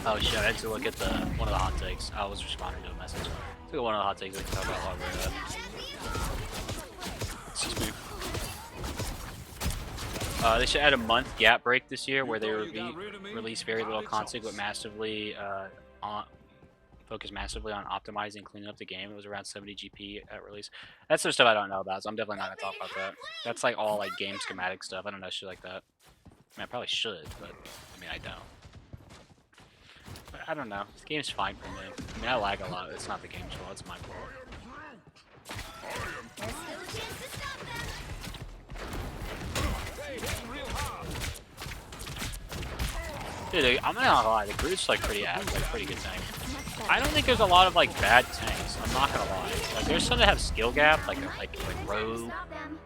Oh shit, I had to look at one of the hot takes. I was responding to a message. Look at one of the hot takes we can talk about while we're excuse me. They should add a month gap break this year where they release very little content but massively focused massively on optimizing and cleaning up the game. It was around 70 GP at release. That's some stuff I don't know about, so I'm definitely not gonna talk about that. That's like all like game schematic stuff. I don't know shit like that. I mean, I probably should, but I mean, I don't. But I don't know. This game's fine for me. I mean, I lag a lot. It's not the game's fault. It's my fault. There's still a chance to stop them. Dude, I'm not gonna lie. The Groot's like pretty good tank. I don't think there's a lot of like bad tanks. I'm not gonna lie. Like, there's some that have skill gap, like Rogue Stop them.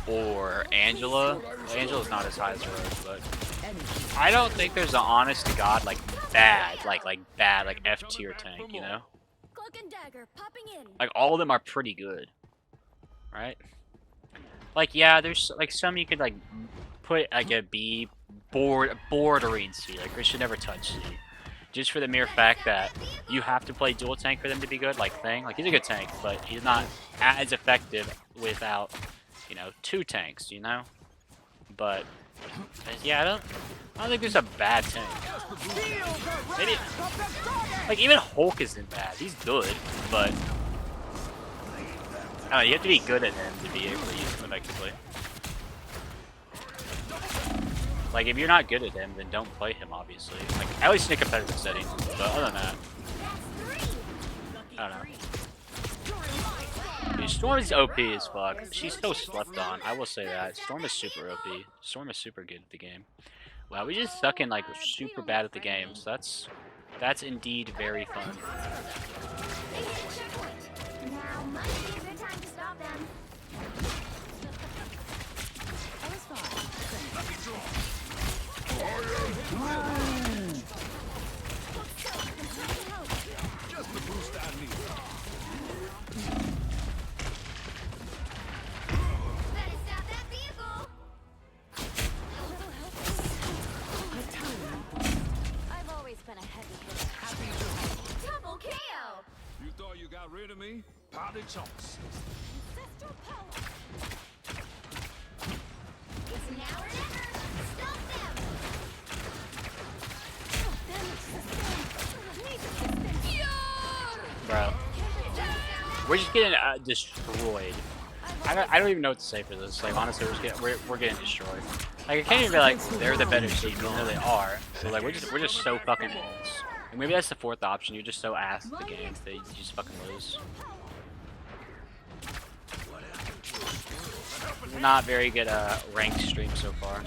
or Angela. Well, Angela's not as high as Rogue, but I don't think there's an honest to god like bad, like F tier tank. You know, Cloak and dagger popping in. like all of them are pretty good, right? Like yeah, there's like some you could like put like a B bordering C. Like they should never touch C. Just for the mere fact that you have to play dual tank for them to be good, like Thing. Like he's a good tank, but he's not as effective without, you know, 2 tanks, you know? But yeah, I don't think there's a bad tank. Maybe, like even Hulk isn't bad. He's good, but I don't know, you have to be good at him to be able to use him effectively. Like, if you're not good at him, then don't play him, obviously. Like, at least in a competitive setting. But other than that, I don't know. Dude, Storm is OP as fuck. She's so slept on, I will say that. Storm is super OP. Storm is super good at the game. Wow, we just suck in, like, super bad at the game. So that's indeed very fun. Now might be a good time to stop them. That was fine. Just the boost I need. Better stop that vehicle. I've always been a heavy hitter. Double KO. You thought you got rid of me? Party chunks. It's now or never. Stop them. Bro. We're just getting destroyed. I don't even know what to say for this. Like, honestly, we're getting destroyed. Like, I can't even be like, they're the better team, even though they are. So, like, we're just so fucking ass. And maybe that's the 4th option. You're just so ass at the game that you just fucking lose. Not very good ranked stream so far.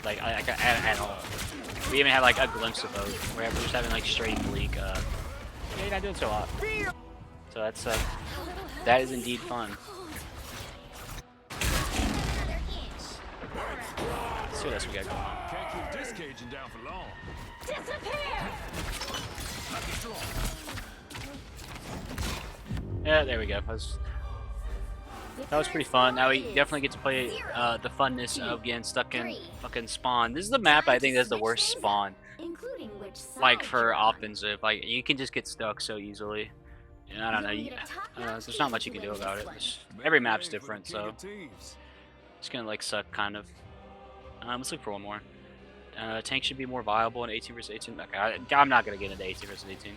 Like I we even had like a glimpse of both. Where we're just having like straight bleak. Yeah, you're not doing so hot. So that's that is indeed fun. Let's see what else we got going on. Can't keep this caging down for long. Yeah, there we go. That was pretty fun. Now we definitely get to play the funness of getting stuck in fucking spawn. This is the map I think that's the worst spawn. Including which side Like for you're on. offensive, like you can just get stuck so easily. And I don't know. There's not much you can do about it. Every map's different, so it's gonna like suck kind of. Let's look for one more. Tank should be more viable in 18 vs 18. Okay, I'm not gonna get into 18 vs 18.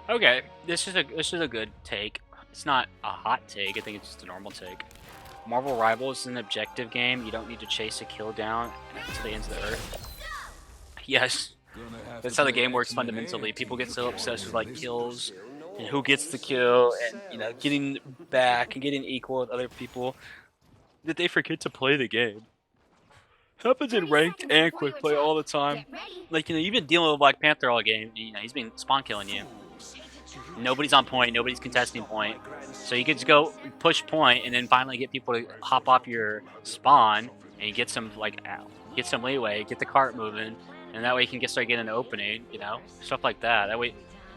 Okay, this is a good take. It's not a hot take. I think it's just a normal take. Marvel Rivals is an objective game. You don't need to chase a kill down to the ends of the earth. Yes, that's how the game works fundamentally. People get so obsessed with like kills and who gets the kill and, you know, getting back and getting equal with other people that they forget to play the game. Happens in ranked and quick play all the time. Like, you know, you've been dealing with Black Panther all game. You know, he's been spawn killing you. Nobody's on point. Nobody's contesting point. So you could just go push point and then finally get people to hop off your spawn and you get some like get some leeway, get the cart moving, and that way you can start getting an opening. You know, stuff like that. That way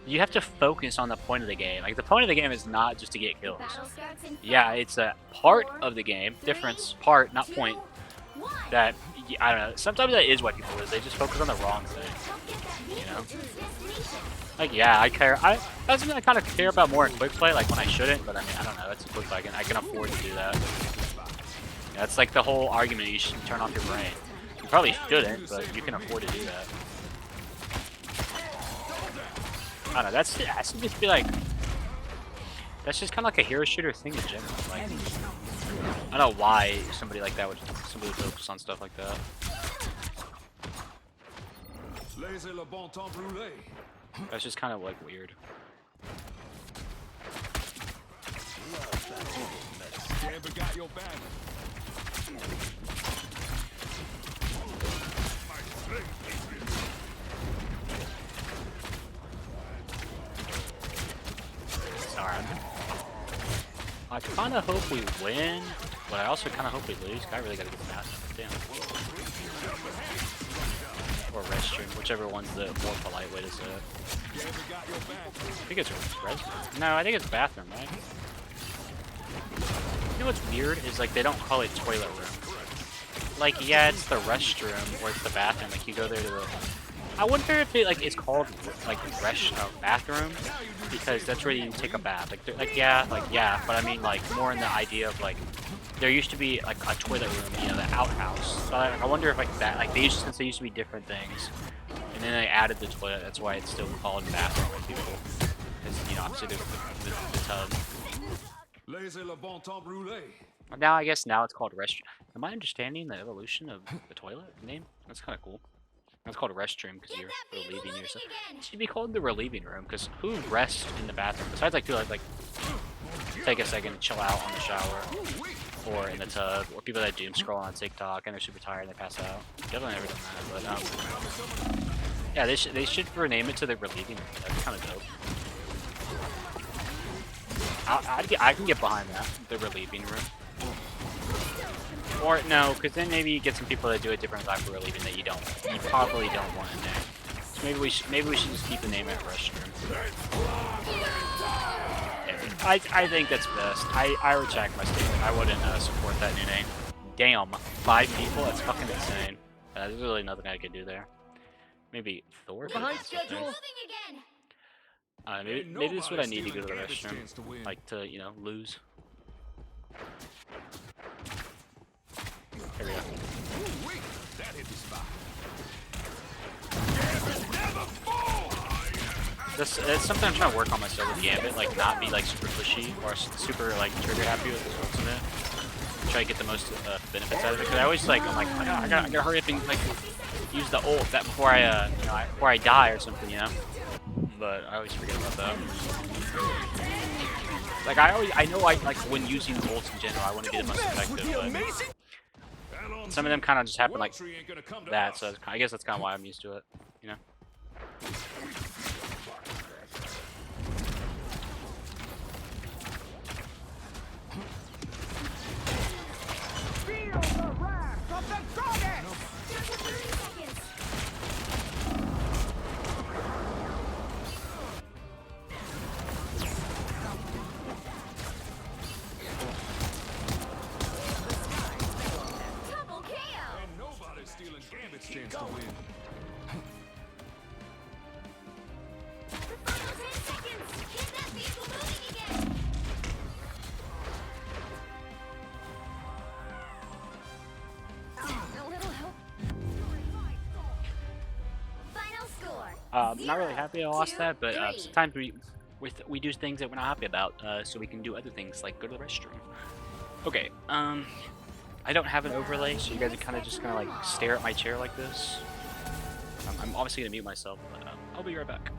you have to focus on the point of the game. Like the point of the game is not just to get kills. Yeah, it's a part of the game. Difference, part, not point. That I don't know. Sometimes that is what people do. They just focus on the wrong thing. You know. Like yeah, I care. That's something I kind of care about more in quick play. Like when I shouldn't, but I mean I don't know. That's a quick play. I can afford to do that. That's like the whole argument. You should turn off your brain. You probably shouldn't, but you can afford to do that. I don't know. That has to just be like. That's just kind of like a hero shooter thing in general. Like, I don't know why somebody like that would focus on stuff like that. Laissez le bon temps brûler. That's just kind of like weird. Gambit got your back. Sorry. I kind of hope we win, but I also kind of hope we lose. I really gotta get the match. Damn. Or restroom, whichever one's the more polite way to say it. I think it's restroom. No, I think it's bathroom, right? You know what's weird is like they don't call it toilet room. Like yeah, it's the restroom or it's the bathroom. Like you go there to the. I wonder if it like it's called like bathroom because that's where you take a bath. Like yeah, but I mean like more in the idea of like there used to be like a toilet room, you know, the outhouse. So I wonder if like that like since they used to be different things, and then they added the toilet. That's why it's still called bathroom by people. Because you know obviously there's the tub. Laissez le bon temps brûler. Now I guess now it's called restroom. Am I understanding the evolution of the toilet name? That's kind of cool. It's called a restroom because you're relieving yourself. It should be called the relieving room because who rests in the bathroom besides like people that like take a second to chill out on the shower or in the tub or people that doom scroll on TikTok and they're super tired and they pass out. Definitely never done that, but yeah, they should rename it to the relieving room. That's kind of dope. I can get behind that, the relieving room. Or no, because then maybe you get some people that do a different type of relieving that you probably don't want in there. So maybe we should just keep the name at restroom. I think that's best. I retract my statement. I wouldn't support that new name. Damn, 5 people? That's fucking insane. There's really nothing I could do there. Maybe Thor. Behind schedule. Maybe this is what I need to go to the restroom, like to lose. There we go. That's something I'm trying to work on myself with Gambit, like not be like super pushy or super like trigger happy with what's in it. Try to get the most benefits out of it. Because I always like I'm like I gotta hurry up and like use the ult that before I die or something, you know. But I always forget about that. Like I know like when using ults in general, I want to be the most effective, but some of them kind of just happen like that. So I guess that's kind of why I'm used to it, you know. Feel the wrath of the goddess! Stealing Gambit's chance to win. The final 10 seconds! Get that vehicle moving again! A little help. Final score. Not really happy I lost that, but sometimes we do things that we're not happy about, so we can do other things like go to the restroom. Okay, I don't have an overlay, so you guys are kind of just gonna like stare at my chair like this. I'm obviously gonna mute myself, but I'll be right back.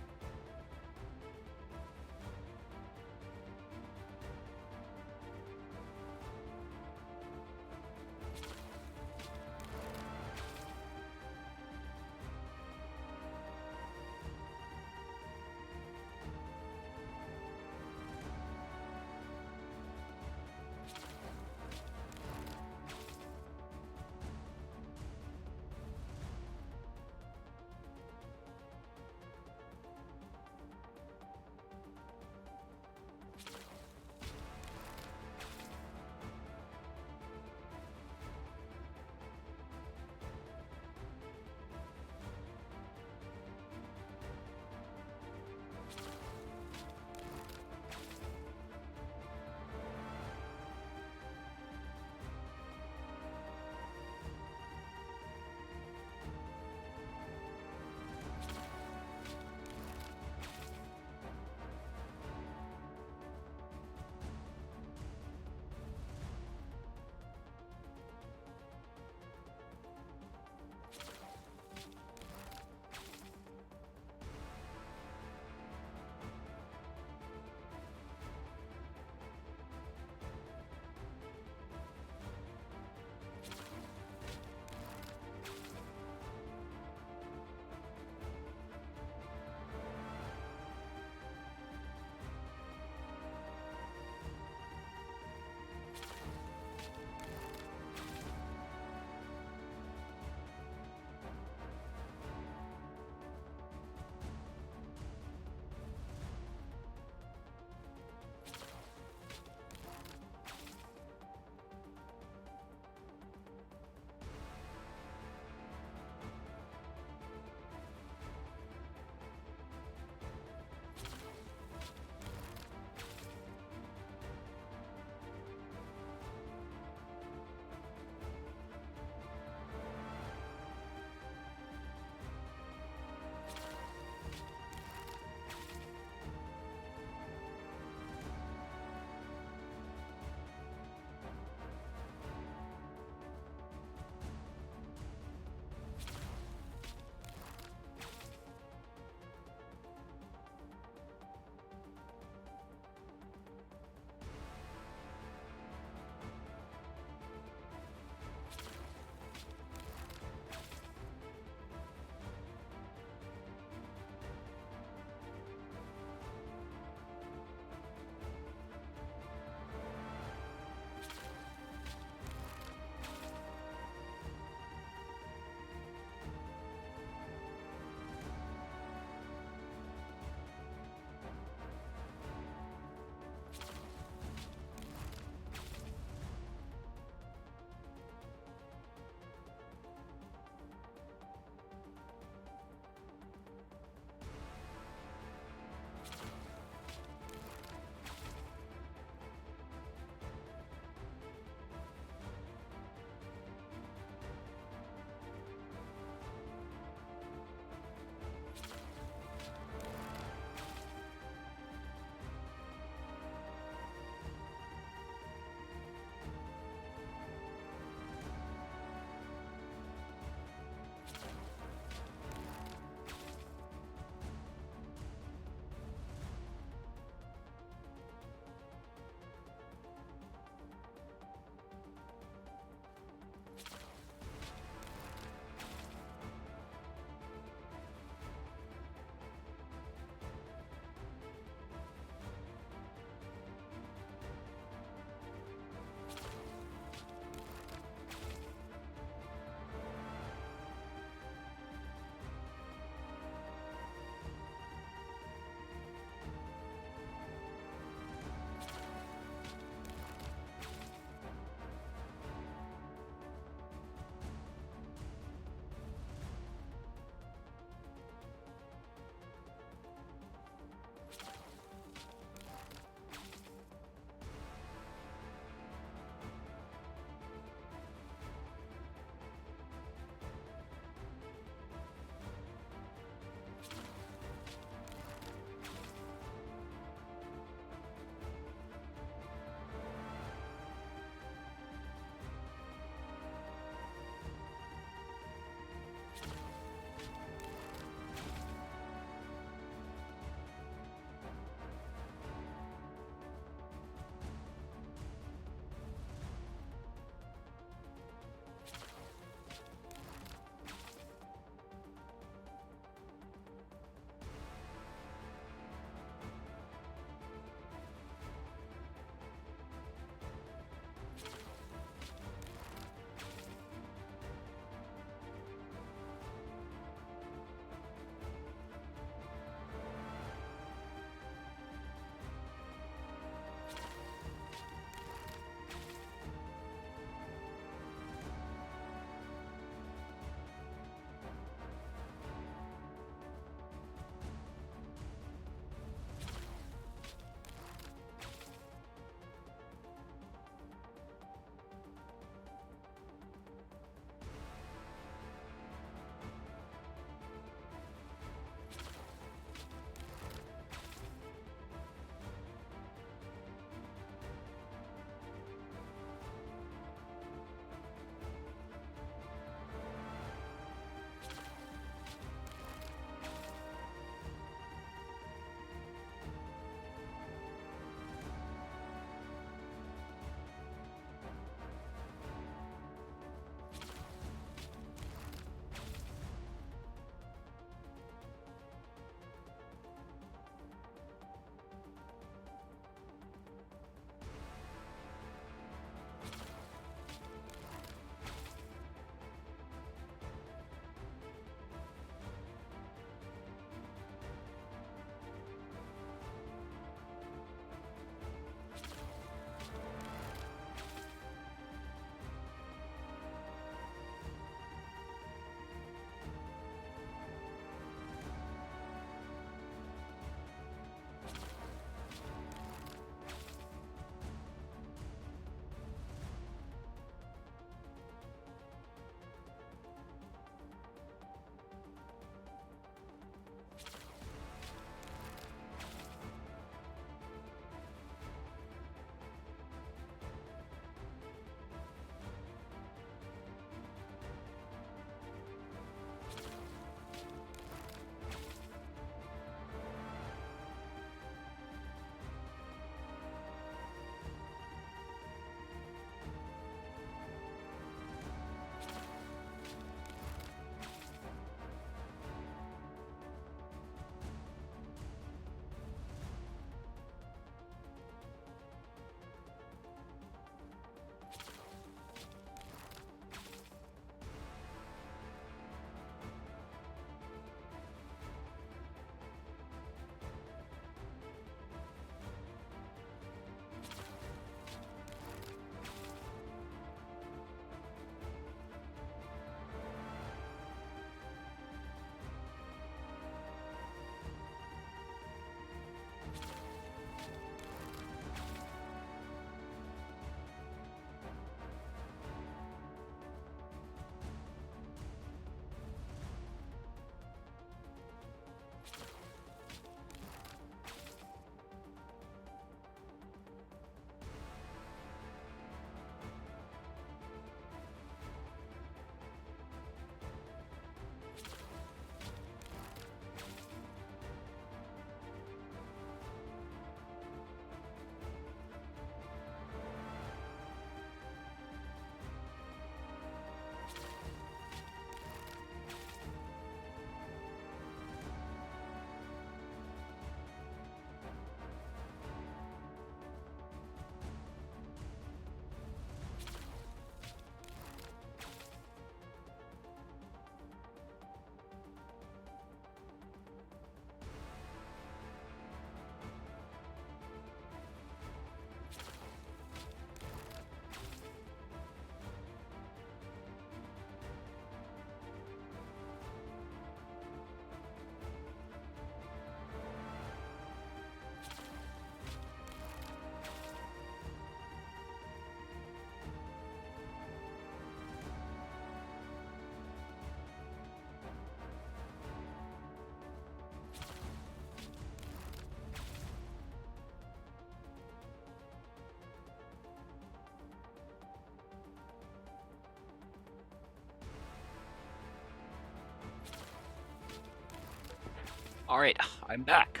Alright, I'm back.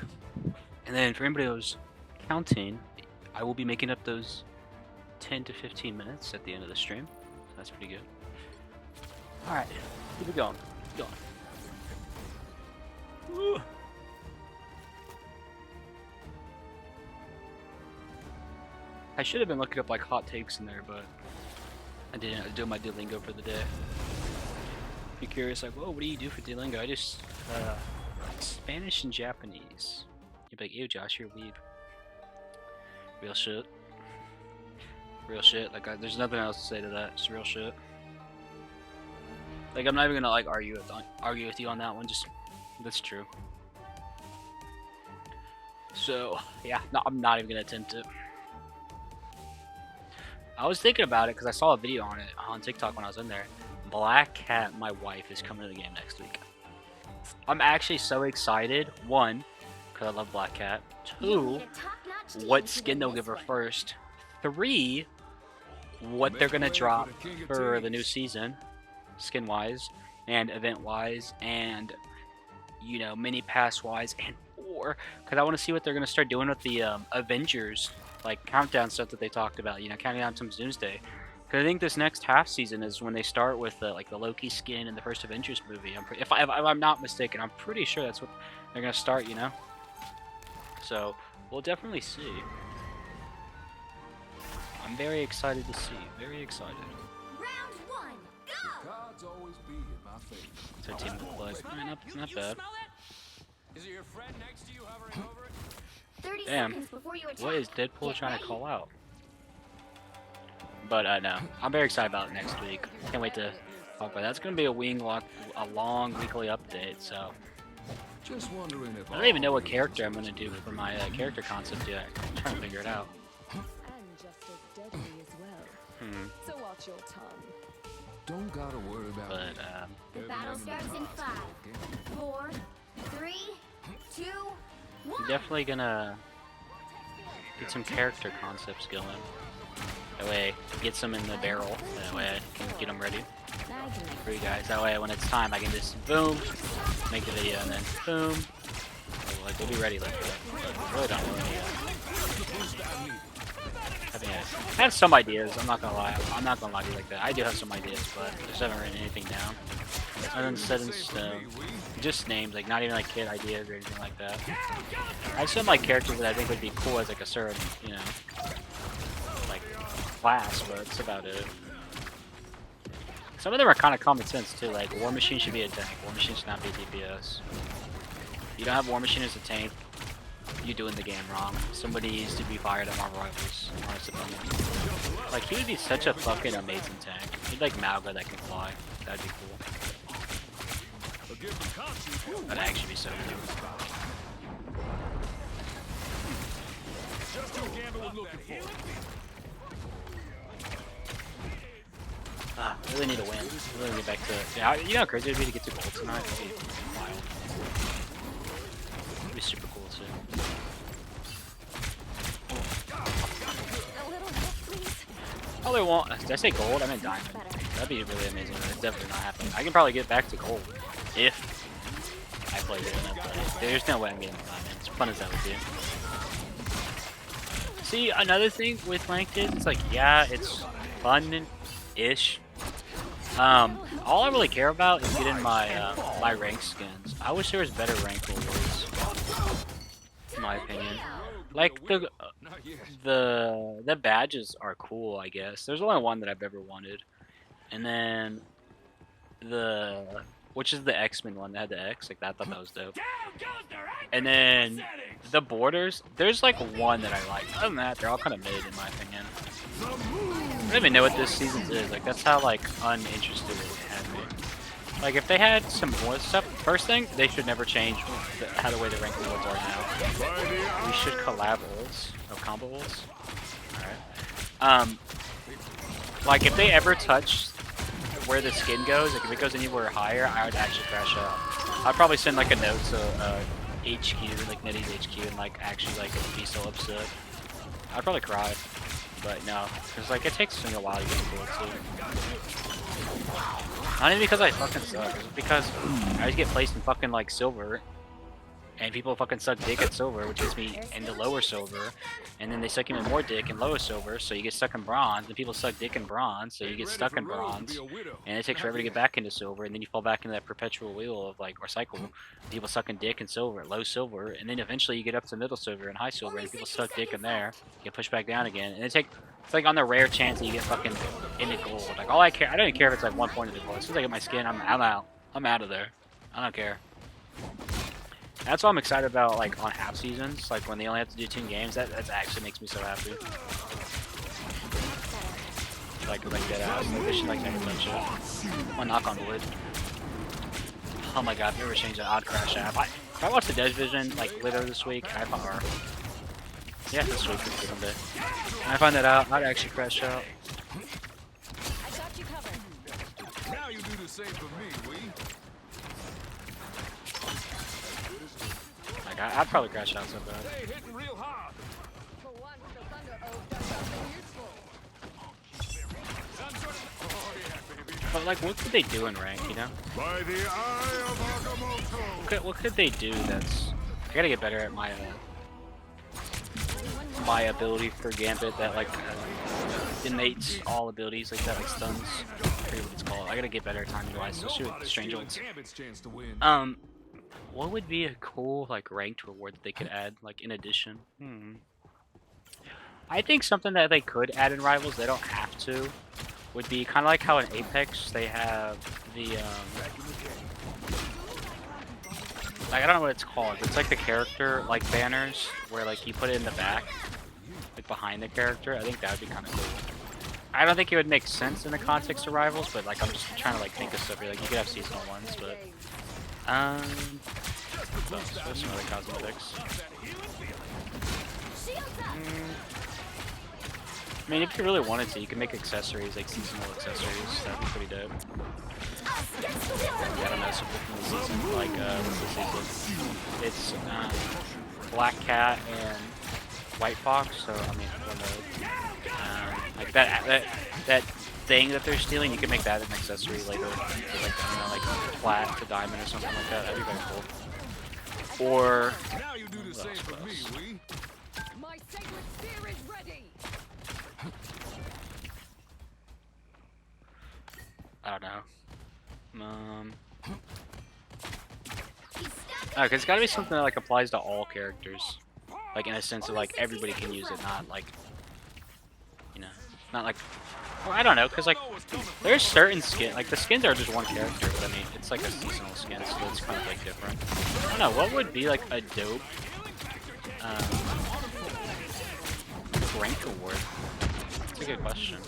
And then for anybody who's counting, I will be making up those 10 to 15 minutes at the end of the stream. So that's pretty good. Alright, keep it going. Keep going. Woo. I should have been looking up like hot takes in there, but I didn't. I was doing my Duolingo for the day. If you're curious, like, whoa, what do you do for Duolingo? I just Spanish and Japanese. You'd be like, ew, Josh, you're a weeb. Real shit. Real shit. Like, there's nothing else to say to that. It's real shit. Like, I'm not even gonna like argue with you on that one. Just that's true. So yeah, no, I'm not even gonna attempt it. I was thinking about it because I saw a video on it on TikTok when I was in there. Black Cat, my wife, is coming to the game next week. I'm actually so excited. One, because I love Black Cat. Two, what skin they'll give her first. Three, what they're gonna drop for the new season, skin-wise, and event-wise, and you know, mini pass-wise, and four, because I want to see what they're gonna start doing with the Avengers, like countdown stuff that they talked about. You know, counting down to Doomsday. Because I think this next half season is when they start with like the Loki skin in the first Avengers movie. If I'm not mistaken, I'm pretty sure that's what they're gonna start. You know, so we'll definitely see. I'm very excited to see. Very excited. Round one, go! Cards always be in my favor. So team look like not bad. Is it your friend next to you hovering over it? 30 Damn. seconds before you attack. What is Deadpool Get trying ready. to call out? But no, I'm very excited about it next week. Can't wait to talk about that. It's gonna be a long weekly update. So Just wondering if I don't even know what character I'm gonna do for my character concept yet. I'm trying to figure it out. And just as deadly as well. So watch your tongue. Don't gotta worry about But it. The battle starts in 5, 4, 3, 2, 1. I'm definitely gonna get some character concepts going. That way, get some in the barrel. That way, I can get them ready for you guys. That way, when it's time, I can just boom, make the video, and then boom. So, like, we'll be ready like that. Really don't really. I have some ideas. I'm not gonna lie. I'm not gonna lie to you like that. I do have some ideas, but I just haven't written anything down. Other than set in stone. Just names, like not even like kid ideas or anything like that. I just have like characters that I think would be cool as like a certain, you know, like class, but that's about it. Some of them are kind of common sense too. Like War Machine should be a tank. War Machine should not be DPS. You don't have War Machine as a tank. You're doing the game wrong. Somebody needs to be fired at Marvel Rivals. Honest opinion. Like he would be such a fucking amazing tank. He'd like Malga that can fly. That'd be cool. That'd actually be so cool. I really need to win. I really need to get back to. Yeah, you know how crazy it'd be to get to gold tonight? It'd be wild. It'd be super cool too. A little help, please. Probably won't. Did I say gold? I meant diamond. That'd be really amazing. It's definitely not happening. I can probably get back to gold if I play good enough. There's no way I'm getting diamond. As fun as that would be. See, another thing with ranked is, it's like, yeah, it's fun-ish. All I really care about is getting my my rank skins. I wish there was better rank rewards, in my opinion. Like the badges are cool, I guess. There's only one that I've ever wanted, and then which is the X-Men one that had the X. Like that, I thought that was dope. And then the borders, there's like one that I like. Other than that, they're all kind of mid in my opinion. I don't even know what this season's is. Like that's how like uninterested it had me. Like if they had some more stuff, first thing, they should never change how the way the rank rewards are now. We should collab ults, combo ults. Alright. Like if they ever touch where the skin goes, like if it goes anywhere higher, I would actually crash out. I'd probably send like a note to HQ, like Nitty's HQ, and like actually like be so upset. I'd probably cry, but no, because like it takes me a while to get into it too. Not even because I fucking suck, it's because I just get placed in fucking like silver, And people fucking suck dick at silver, which gets me into lower silver, and then they suck even more dick in lower silver, so you get stuck in bronze, and people suck dick in bronze, so you get stuck in bronze, and it takes forever to get back into silver, and then you fall back into that perpetual wheel of like, or cycle, people sucking dick in silver, low silver, and then eventually you get up to middle silver and high silver, and people suck dick in there, get pushed back down again, and it's like on the rare chance that you get fucking into gold. Like all I don't even care if it's like 1 point of the gold. As soon as I get my skin, I'm out. I'm out of there. I don't care. That's what I'm excited about, like, on half seasons, like, when they only have to do 2 games, that actually makes me so happy. Like dead ass, like, they should, like, never touch it. One knock on wood. Oh my god, I've never changed an odd crash app. If I watched the Dead Vision, like, later this week, and I found, or, yeah, this week, someday, and I find that out, I'd actually crash out. I got you covered. Now you do the same for me, we. Like, I'd probably crash out so bad. They hitting real hard. For once, the Thunder Oak does something useful. But, like, what could they do in rank, you know? By the eye of Agamotto. What could they do that's... I gotta get better at my, my ability for Gambit that, like, inmates all abilities, like that, like, stuns. I forget what it's called. I gotta get better at timing-wise, especially with Strange Ults. What would be a cool, like, ranked reward that they could add, like, in addition? I think something that they could add in Rivals, they don't have to, would be kind of like how in Apex they have the, like, I don't know what it's called. It's like the character, like, banners, where, like, you put it in the back, like, behind the character. I think that would be kind of cool. I don't think it would make sense in the context of Rivals, but, like, I'm just trying to, like, think of stuff here. Like, you could have seasonal ones, but... There's some other cosmetics. I mean, if you really wanted to, you could make accessories, like seasonal accessories. That'd be pretty dope. Yeah, I don't know, something from the season, like, what's the season? It's, Black Cat and White Fox, so, I mean, I don't know. Like, that thing that they're stealing, you can make that an accessory later. Like, I don't know, like, plat to diamond or something like that. That'd be very cool. Or... Now you do the same for me, we. My sacred spear is ready. I don't know. Okay, it's gotta be something that, like, applies to all characters. Like, in a sense of, like, everybody can use it, not, like, you know, not like, well, I don't know, because, like, there's certain skins, like, the skins are just one character, but I mean, it's like a seasonal skin, so it's kind of, like, different. I don't know, what would be, like, a dope, rank award? That's a good question.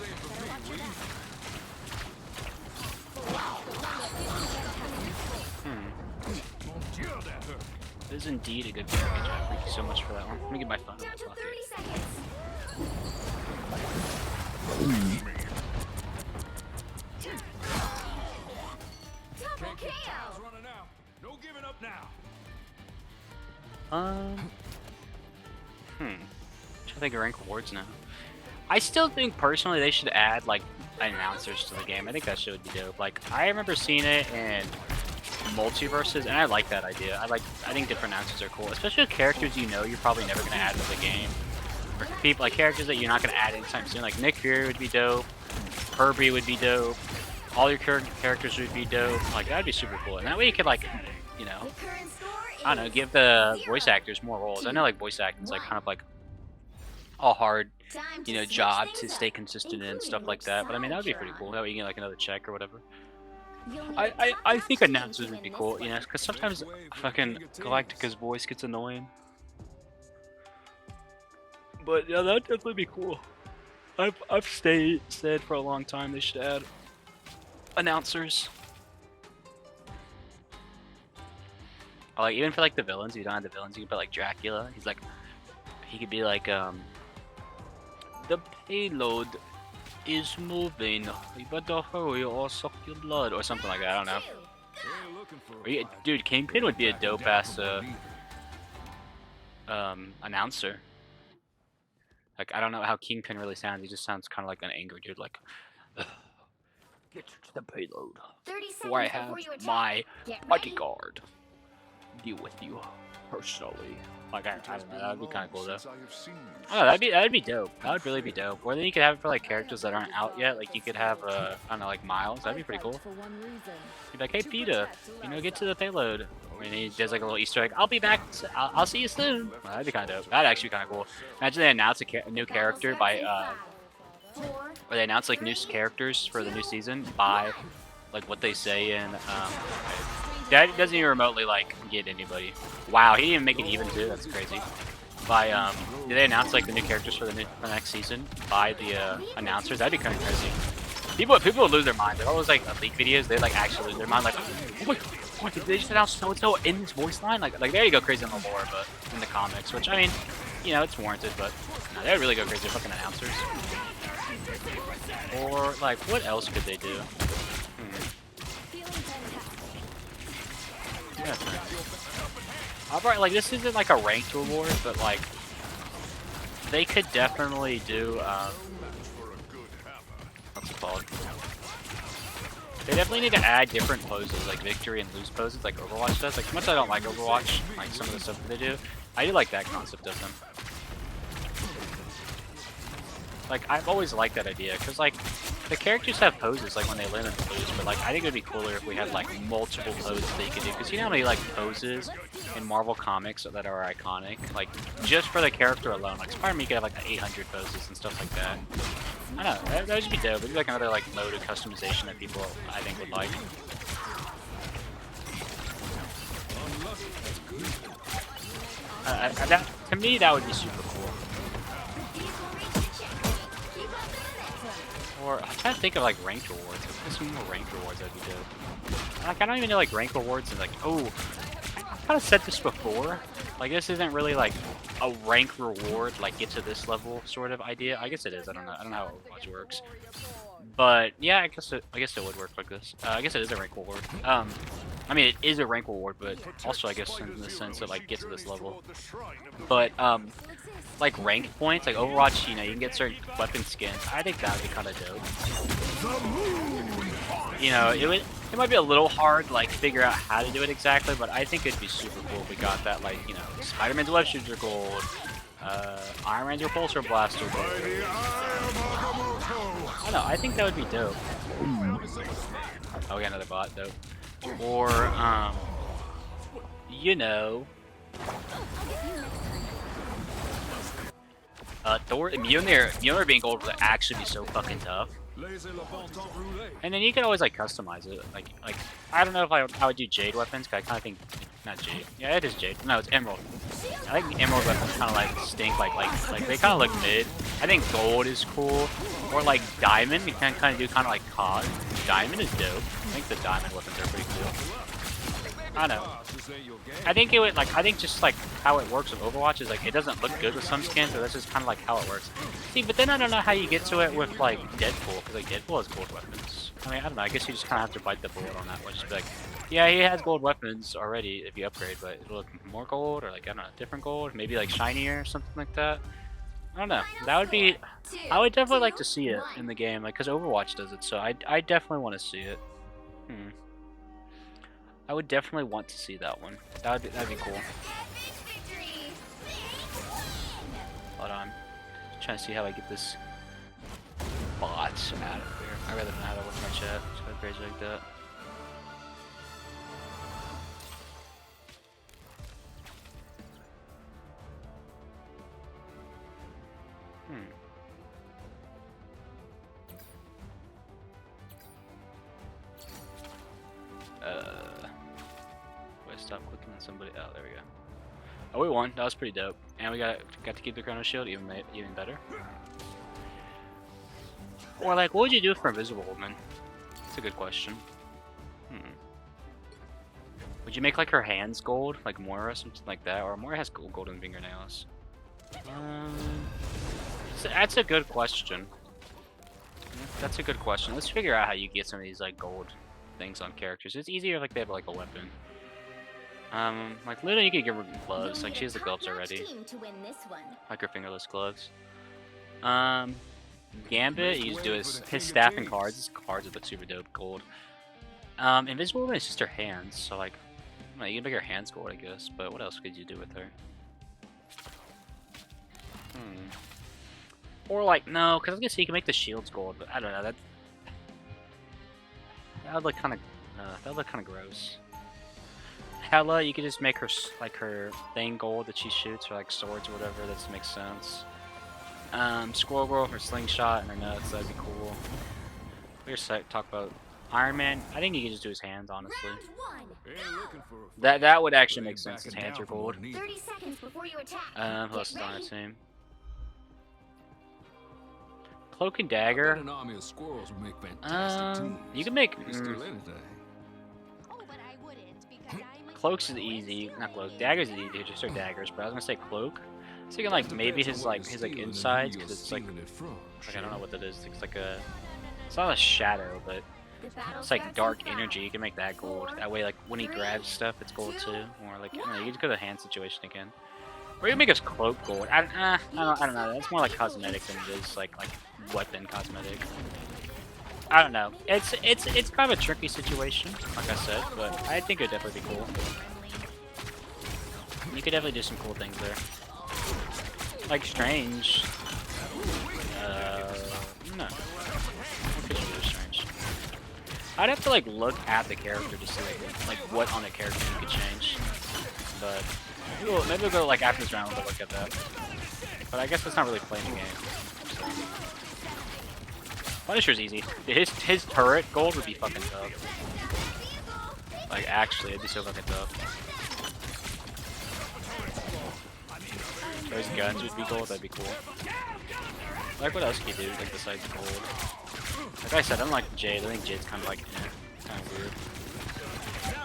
It is indeed a good package. Thank you so much for that one. Let me get my phone. Down to 30 seconds. Double KO. Running out. No giving up now. Trying to think of rank awards now. I still think personally they should add like announcers to the game. I think that shit would be dope. Like I remember seeing it in multiverses, and I like that idea. I think different announcers are cool, especially with characters you know you're probably never gonna add to the game, or people like characters that you're not gonna add anytime soon. Like Nick Fury would be dope, Kirby would be dope, all your characters would be dope. Like that'd be super cool, and that way you could like, you know, I don't know, give the voice actors more roles. I know like voice acting is like kind of like a hard, you know, job to stay consistent and stuff like that. But I mean that would be pretty cool. That way you get like another check or whatever. I think announcers would be cool, you know, because sometimes fucking Galactica's voice gets annoying. But yeah, that'd definitely be cool. I've said for a long time they should add announcers. Or like even for like the villains, if you don't have the villains, you can put like Dracula. He could be like the payload is moving. You better hurry or suck your blood or something like that. I don't know. Dude, Kingpin would be a dope ass announcer. Like I don't know how Kingpin really sounds. He just sounds kind of like an angry dude. Like, get to the payload. 30 Or I seconds have before you attack. my Get ready. bodyguard deal with you. personally. Like I don't know, that'd be kind of cool though. Since I have seen you. Oh, that'd be dope. That would really be dope. Or then you could have it for like characters that aren't out yet. Like you could have I don't know, like Miles. That'd be pretty cool. For one reason. You'd be like, hey Peter, you know, get to the payload. And he does like a little Easter egg. I'll be back. I'll see you soon. Well, that'd be kind of dope. That'd actually be kind of cool. Imagine they announce a new character by or they announce like new characters for the new season by like what they say in that doesn't even remotely like get anybody. Wow, he didn't even make it even too. That's crazy. By did they announce like the new characters for the next season by the announcers? That'd be kind of crazy. People would lose their mind. They're always like leak videos. They like actually lose their mind. Like, oh my god, did they just announce so and so in this voice line? Like they already go crazy in the lore, but in the comics, which I mean, you know, it's warranted. But no, they would really go crazy. They're fucking announcers. Or like, what else could they do? Yeah, Alright, like this isn't like a ranked reward, but like they could definitely do what's it called? They definitely need to add different poses, like victory and lose poses, like Overwatch does. Like as much as I don't like Overwatch, like some of the stuff that they do, I do like that concept of them. Like I've always liked that idea, because like the characters have poses like when they win and lose, but like I think it would be cooler if we had like multiple poses that you could do, because you know how many like poses in Marvel comics that are iconic, like just for the character alone. Like Spider-Man, you could have like 800 poses and stuff like that. I don't know, that would just be dope. It'd be like another like mode of customization that people I think would like. To me, that would be super cool. Or I'm trying to think of like ranked rewards. If there's some more ranked rewards, that'd be good. Like I don't even know like rank rewards and like I've kind of said this before. Like this isn't really like a rank reward, like get to this level sort of idea. I guess it is. I don't know how Overwatch works. But yeah, I guess it would work like this. I guess it is a rank reward. I mean it is a rank reward, but also I guess in the sense that like get to this level. But like ranked points, like Overwatch, you know, you can get certain weapon skins. I think that would be kind of dope. You know, it might be a little hard, like figure out how to do it exactly, but I think it'd be super cool if we got that, like, you know, Spider-Man's web shooter gold, Iron Man's repulsor blaster gold. I don't know, I think that would be dope. Oh, we got another bot, dope. Or, you know, Mjolnir being gold would actually be so fucking tough. And then you can always like customize it. Like I don't know if I would do Jade weapons, cause I kind of think not Jade. Yeah, it is Jade. No, it's Emerald. I think the Emerald weapons kind of like stink. Like they kind of look mid. I think Gold is cool. Or like Diamond, you can kind of do kind of like COD. Diamond is dope. I think the Diamond weapons are pretty cool. I don't know. I think it would like. I think just like how it works with Overwatch is like it doesn't look good with some skins, but that's just kind of like how it works. See, but then I don't know how you get to it with like Deadpool, because like Deadpool has gold weapons. I mean, I don't know. I guess you just kind of have to bite the bullet on that one. Just be like, yeah, he has gold weapons already if you upgrade, but it'll look more gold or like I don't know, different gold, maybe like shinier or something like that. I don't know. That would be. I would definitely like to see it in the game, like because Overwatch does it, so I definitely want to see it. I would definitely want to see that one. That'd be cool. Hold on. Just trying to see how I get this bot out of here. I'd rather know how to work my chat. It's kind of crazy like that. Stop clicking on somebody. Oh, there we go. Oh, we won. That was pretty dope. And we got to keep the Chrono Shield even better. Or like, what would you do for Invisible Woman? That's a good question. Would you make like her hands gold, like Moira, something like that? Or Moira has golden fingernails. That's a good question. That's a good question. Let's figure out how you get some of these like gold things on characters. It's easier like they have like a weapon. Like Luna, you could give her gloves. Like she has the gloves already. Like her fingerless gloves. Gambit, you just do his staff and cards. His cards would look super dope, gold. Invisible Woman is just her hands. So like, You can make her hands gold, I guess, but what else could you do with her? Or like, no, because I was gonna say you can make the shields gold, but I don't know, that would look kind of gross. Hella, you could just make her like her thing gold that she shoots, or like swords or whatever. That makes sense. Squirrel Girl, her slingshot and her nuts, that'd be cool. We just talk about Iron Man. I think he could just do his hands, honestly. That would actually make sense. His hands are gold. 30 seconds before you attack. Who else is on the team? Cloak and Dagger. An army of squirrels would make fantastic teams. You can make. Steal anything. Oh, but I wouldn't because I'm a Cloaks is easy, not Cloak. Daggers is easy, just are daggers. But I was gonna say Cloak. I was thinking like maybe his insides, because it's like I don't know what that is. It's like a, it's not a shadow, but it's like dark energy. You can make that gold. That way, like when he grabs stuff, it's gold too. Or like, you know, you can just go to the hand situation again. Or you can make his cloak gold. I don't know. That's more like cosmetic than it is like weapon cosmetic. I don't know. It's kind of a tricky situation, like I said, but I think it'd definitely be cool. You could definitely do some cool things there. Like Strange. No. What could you do with Strange? I'd have to like look at the character to see like what on the character you could change. But maybe we'll go like after this round we'll look at that. But I guess that's not really playing the game. So. Punisher's easy. His turret gold would be fucking tough. Like actually, it'd be so fucking tough. Those guns would be gold. That'd be cool. Like what else can you do like besides gold? Like I said, I don't like Jade. I think Jade's kind of like kind of weird.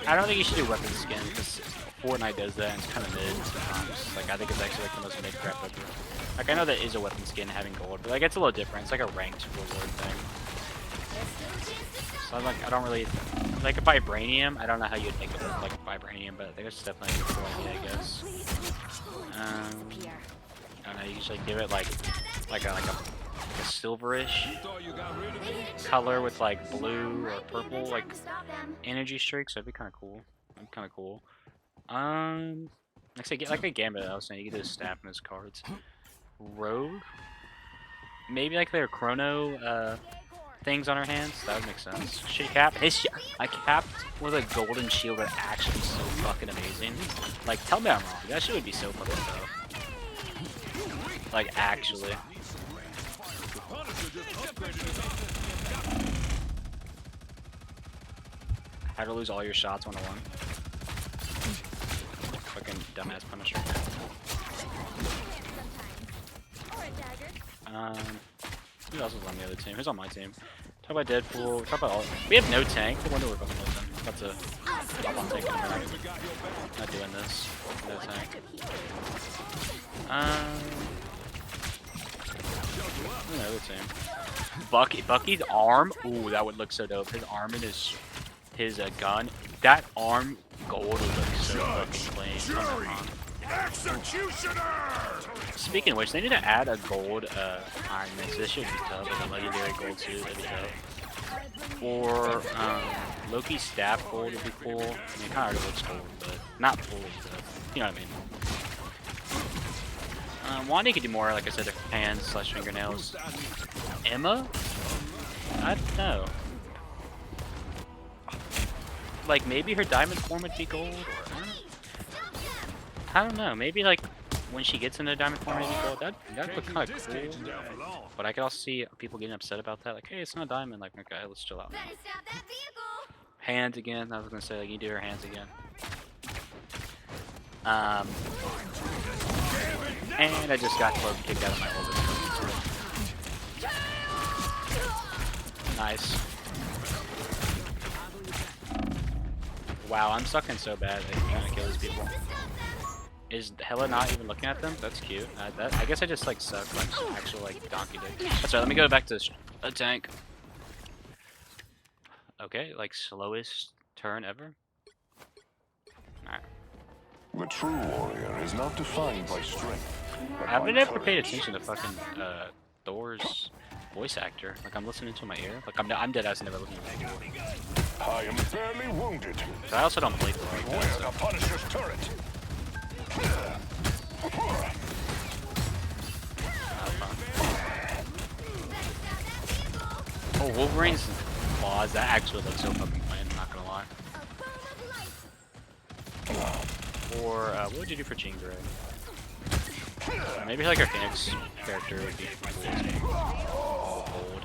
I don't think you should do weapon skin because Fortnite does that and it's kind of mid sometimes. Like I think it's actually like the most mid crap ever. Like I know that is a weapon skin having gold, but like it's a little different. It's like a ranked reward thing. So I'm like I don't really like a vibranium. I don't know how you'd make it look like vibranium, but I think it's definitely a cool idea, I guess. I don't know. You just like give it like a silverish color with like blue or purple like energy streaks. That'd be kind of cool. That'd be kind of cool. Like say, like a Gambit, I was saying, you could do a stab in his cards. Rogue? Maybe like their chrono things on her hands. That would make sense. She capped I capped with a golden shield that actually is so fucking amazing. Like, tell me I'm wrong. That shit would be so fucking tough. Like, actually. How to lose all your shots 1-on-1. Fucking dumbass Punisher. Who else is on the other team? Who's on my team? Talk about Deadpool. Talk about all. We have no tank. No wonder we're fucking losing. About to hop on tank. Not doing this. No tank. Another team. Bucky's arm. Ooh, that would look so dope. His arm and his gun. That arm gold would look so fucking clean. Speaking of which, they need to add a gold Iron Man. So this should be tough. Like a legendary gold suit. That'd be tough. Or Loki's staff gold would be cool. I mean, it kind of already looks gold, but not fully. You know what I mean? Wanda could do more, like I said, their hands / fingernails. Emma? I don't know. Like maybe her diamond form would be gold, or I don't know. Maybe like when she gets into diamond form, maybe gold. That'd look kind of cool. But I could also see people getting upset about that. Like, hey, it's not diamond. Like, okay, let's chill out. Hands again. I was gonna say like you do her hands again. And I just got close kicked out of my orbit. Nice. Wow, I'm sucking so bad at trying to kill these people. Is Hella not even looking at them? That's cute. I guess I just like suck like actual like donkey dick. That's right. Let me go back to a tank. Okay, like slowest turn ever. Alright. The true warrior is not defined by strength. I've never paid attention to fucking Thor's voice actor. Like I'm listening to my ear. Like I'm dead ass never looking at my ear. I am barely wounded. So I also don't play Thor like that. Where's So. the Punisher's turret? Oh, Wolverine's claws. That actually looks so fucking fun. I'm not gonna lie. Or what would you do for Jean Grey? Maybe like our Phoenix character would be cool as being old.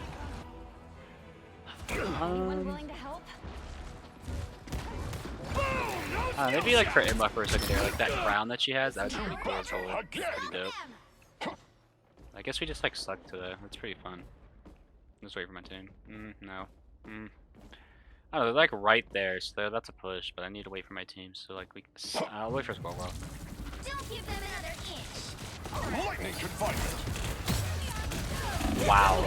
Anyone willing to help? Maybe like for Emma for a second there, like that crown that she has, that would be pretty cool as well. Pretty dope. I guess we just like suck today. That's pretty fun. Let's wait for my team. No. Oh, they're like right there, so that's a push, but I need to wait for my team, so like I'll wait for Squirrel. Don't give them another inch. Lightning confinement. Wow.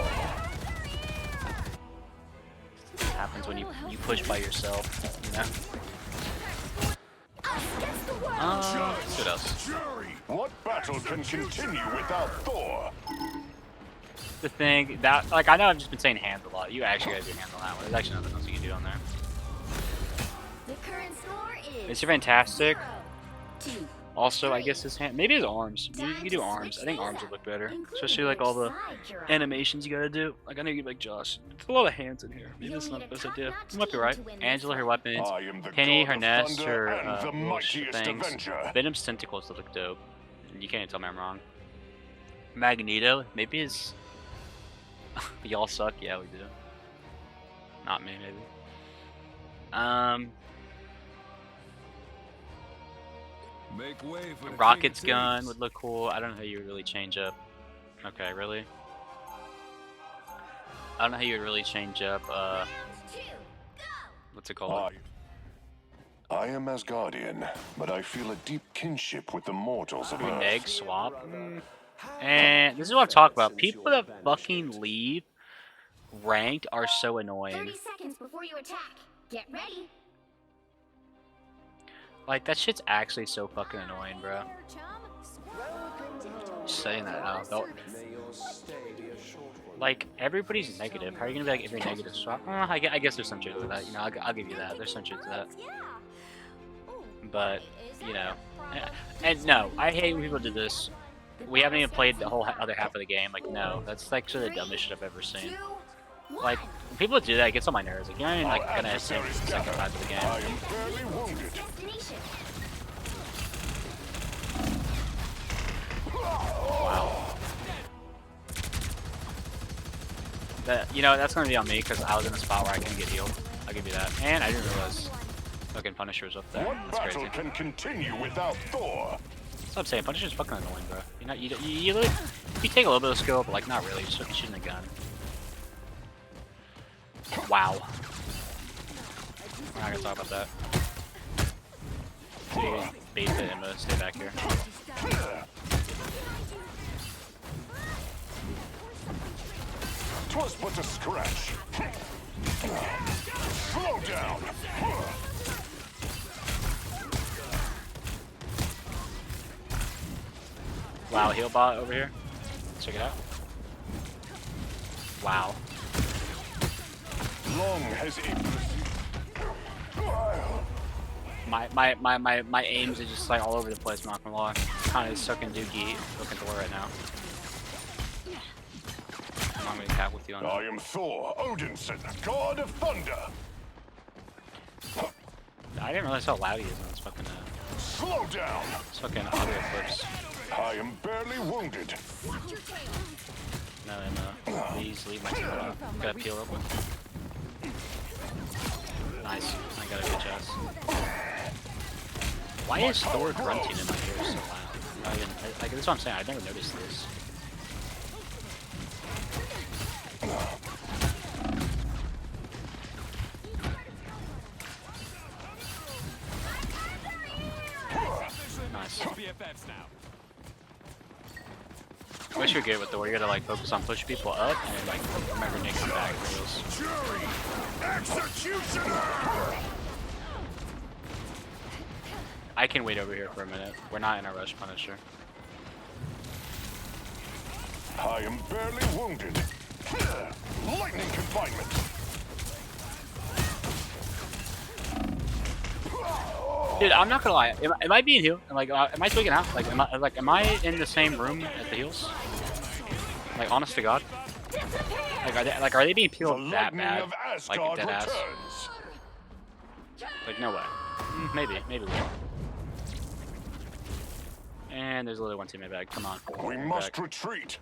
This happens when you push by yourself, you know? What else? What battle can continue without Thor? The thing that, like, I know I've just been saying hands a lot. You actually gotta do hands on that one. There's actually nothing else you can do on there. The current score is It's fantastic. 0, 2. Also, I guess his hand, maybe his arms. You can do arms. I think arms would look better, especially like all the animations you gotta do. Like I know you like Josh. There's a lot of hands in here. Maybe that's not the best idea. You might be right. Angela, her weapons. Penny, her nest, her things. Venom's tentacles look dope. You can't tell me I'm wrong. Magneto, maybe his. Y'all suck. Yeah, we do. Not me, maybe. Make way for the Rocket's King of gun Thieves. would look cool. I don't know how you would really change up. Okay, really? I don't know how you would really change up, what's it called? I am Asgardian, but I feel a deep kinship with the mortals of Earth. Reneg swap? And this is what I'm talking about. People that fucking leave ranked are so annoying. 30 seconds before you attack. Get ready. Like, that shit's actually so fucking annoying, bro. Just saying that out. Like, everybody's negative. How are you gonna be like every negative swap? I guess there's some truth to that. You know, I'll give you that. There's some truth to that. But, you know. And no, I hate when people do this. We haven't even played the whole other half of the game. Like, no. That's like the dumbest shit I've ever seen. Like, when people do that, it gets on my nerves. Like, you're not even like gonna assume it's the second half of the game. I am barely wounded. Wow. That, you know, that's gonna be on me because I was in a spot where I couldn't get healed. I'll give you that. And I didn't realize fucking Punisher was up there. What That's battle crazy. can continue without Thor? That's what I'm saying. Punisher's fucking annoying, bro. You know, you take a little bit of skill, but like not really. Just fucking shooting a gun. Wow. We're not gonna talk about that. So you bait it and stay back here. Twas but a scratch. Slow down. Wow, heal bot over here. Check it out. Wow. Long has it. My aims are just like all over the place, I'm not gonna lie. Kinda sucking dookie looking for right now. I'm gonna cap with you on that. I am Thor, Odinson, god of thunder. I didn't realize how loud he is on this fucking Slow down. this fucking audio clips. I am barely wounded. No, please leave my team alone. Gotta peel real quick. Nice. I got a good chest. Why is Thor grunting in my ears so loud? Not even, like, that's what I'm saying. I never noticed this. Nice. BFFs now. I wish you're good with Thor. You gotta like focus on push people up and like remember Nick come back for those. Executioner. I can wait over here for a minute. We're not in a rush, Punisher. I am barely wounded. Lightning confinement. Dude, I'm not gonna lie. Am I being healed? Like, am I tweaking out? Like, am I in the same room as the heals? Like, honest to God. Are they being The peeled that lightning bad? of Like, Asgard dead ass? returns. Like, no way. Maybe we will. And there's a little one in my bag. Come on. We must retreat.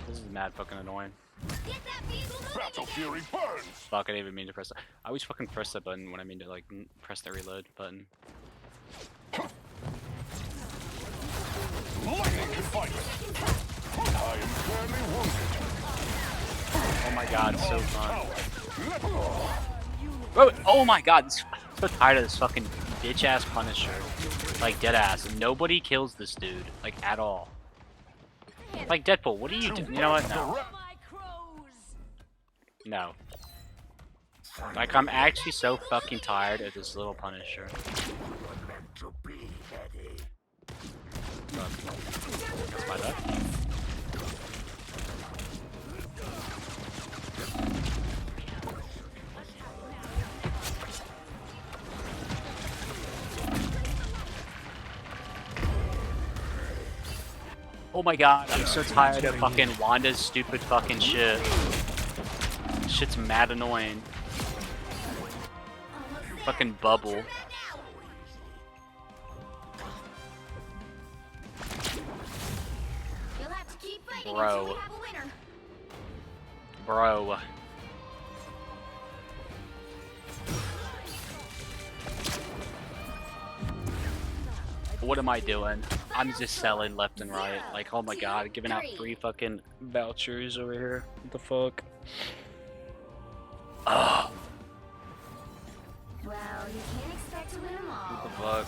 This is mad fucking annoying. Battle Fury burns. Fuck, I didn't even mean to press that. I always fucking press that button when I mean to, like, press the reload button. Lightning confinement. I am barely wounded. Oh my god, so fun. Bro, oh my god, I'm so tired of this fucking bitch-ass Punisher. Like, dead-ass. Nobody kills this dude, like, at all. Like, Deadpool, what are you doing? You know what? No. No. Like, I'm actually so fucking tired of this little Punisher. That's my bad. Oh my god, I'm so tired of fucking Wanda's stupid fucking shit. Shit's mad annoying. Fucking bubble. Bro. Bro. What am I doing? I'm just selling left and right. Like, oh my god, giving out free fucking vouchers over here. What the fuck? Ugh. Well, you can't expect to win them all. What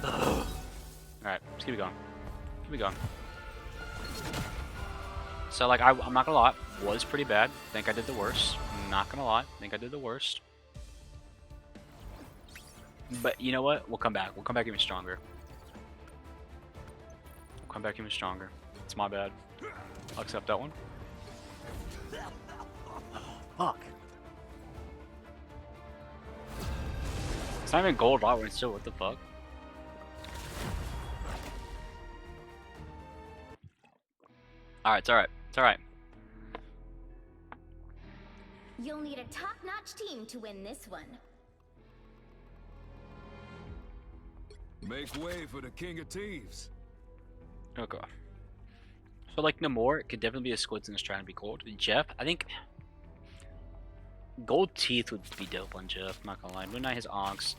the fuck? Alright, let's keep it going. Keep it going. So, like, I'm not gonna lie, was pretty bad. Think I did the worst. Not gonna lie, think I did the worst. But you know what? We'll come back. We'll come back even stronger. We'll come back even stronger. It's my bad. I'll accept that one. Fuck. It's not even gold lot when it's still, what the fuck? Alright, it's alright. It's alright. You'll need a top-notch team to win this one. Make way for the King of Thieves. Okay. So, like, Namor, it could definitely be a squids and trying to be gold. Jeff, I think gold teeth would be dope on Jeff, I'm not gonna lie. Moon Knight, his onks,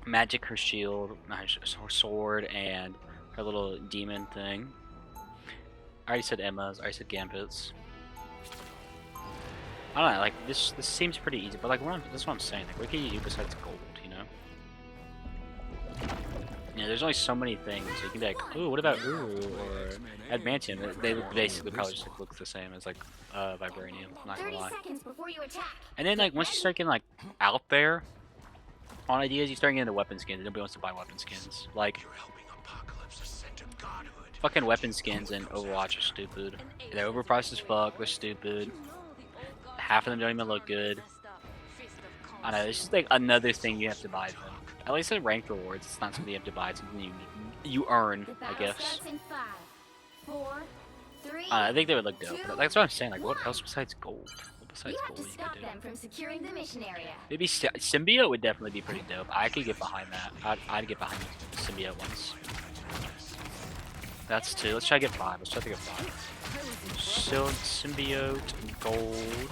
Magic, her shield, her sword, and her little demon thing. I already said Emma's, I already said Gambit's. I don't know, like, this seems pretty easy, but, like, that's what I'm saying. Like, what can you do besides gold, you know? Yeah, there's only so many things. So you can be like, ooh, what about or adamantium? They would basically probably just look the same as like vibranium. I'm not gonna lie. And then like once you start getting like out there on ideas, you start getting into weapon skins. Nobody wants to buy weapon skins. Like fucking weapon skins in Overwatch are stupid. They're overpriced as fuck. They're stupid. Half of them don't even look good. I know. It's just like another thing you have to buy them. At least in ranked rewards, it's not something you have to buy, it's something you earn, I guess. 5, 4, 3, I think they would look dope. But that's what I'm saying, like, what else besides gold? What besides you have gold to you could stop do? them from securing the mission area. Maybe Symbiote would definitely be pretty dope. I could get behind that. I'd get behind the Symbiote ones. That's 2. Let's try to get 5. Let's try to get 5. So, Symbiote, gold,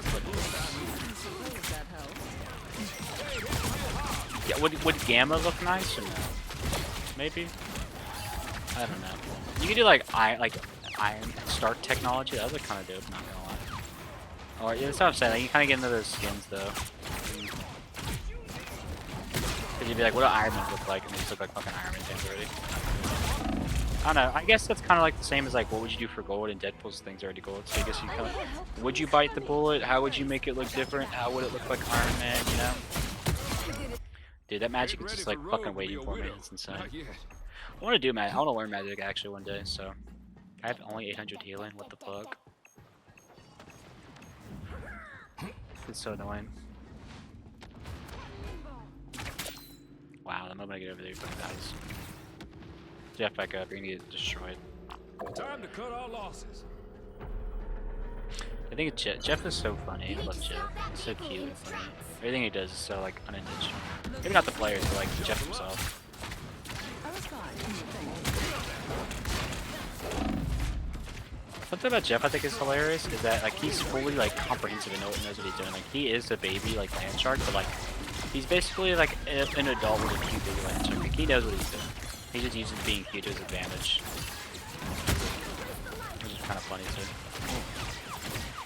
what else? Yeah, would Gamma look nice or no? Maybe? I don't know. You could do like Iron Stark technology, that would look kinda dope, not gonna lie. Or yeah, that's what I'm saying, like, you kinda get into those skins though. Cause you'd be like, what do Iron Man look like? And they just look like fucking Iron Man things already. I don't know, I guess that's kinda like the same as like what would you do for gold, and Deadpool's thing's already gold, so I guess you kinda would you bite the bullet? How would you make it look different? How would it look like Iron Man, you know? Dude, that magic is Ready just like for fucking Rogue, waiting but for you me. will. It's insane. Not yet. I want to do magic. I want to learn magic actually one day. So I have only 800 healing. What the fuck? It's so annoying. Wow, the moment I get over there, he fucking dies. Jeff, back up. You're gonna get destroyed. Time to cut our losses. I think it's Jeff is so funny. I love Jeff. He's so cute and funny. Everything he does is so like unintentional. Maybe not the players, but like Jeff himself. Something about Jeff I think is hilarious is that like he's fully like comprehensive and knows what he's doing. Like he is a baby like land shark, but like he's basically like an adult with a cute baby land shark. Like he knows what he's doing. He just uses being cute to his advantage. Which is kind of funny too.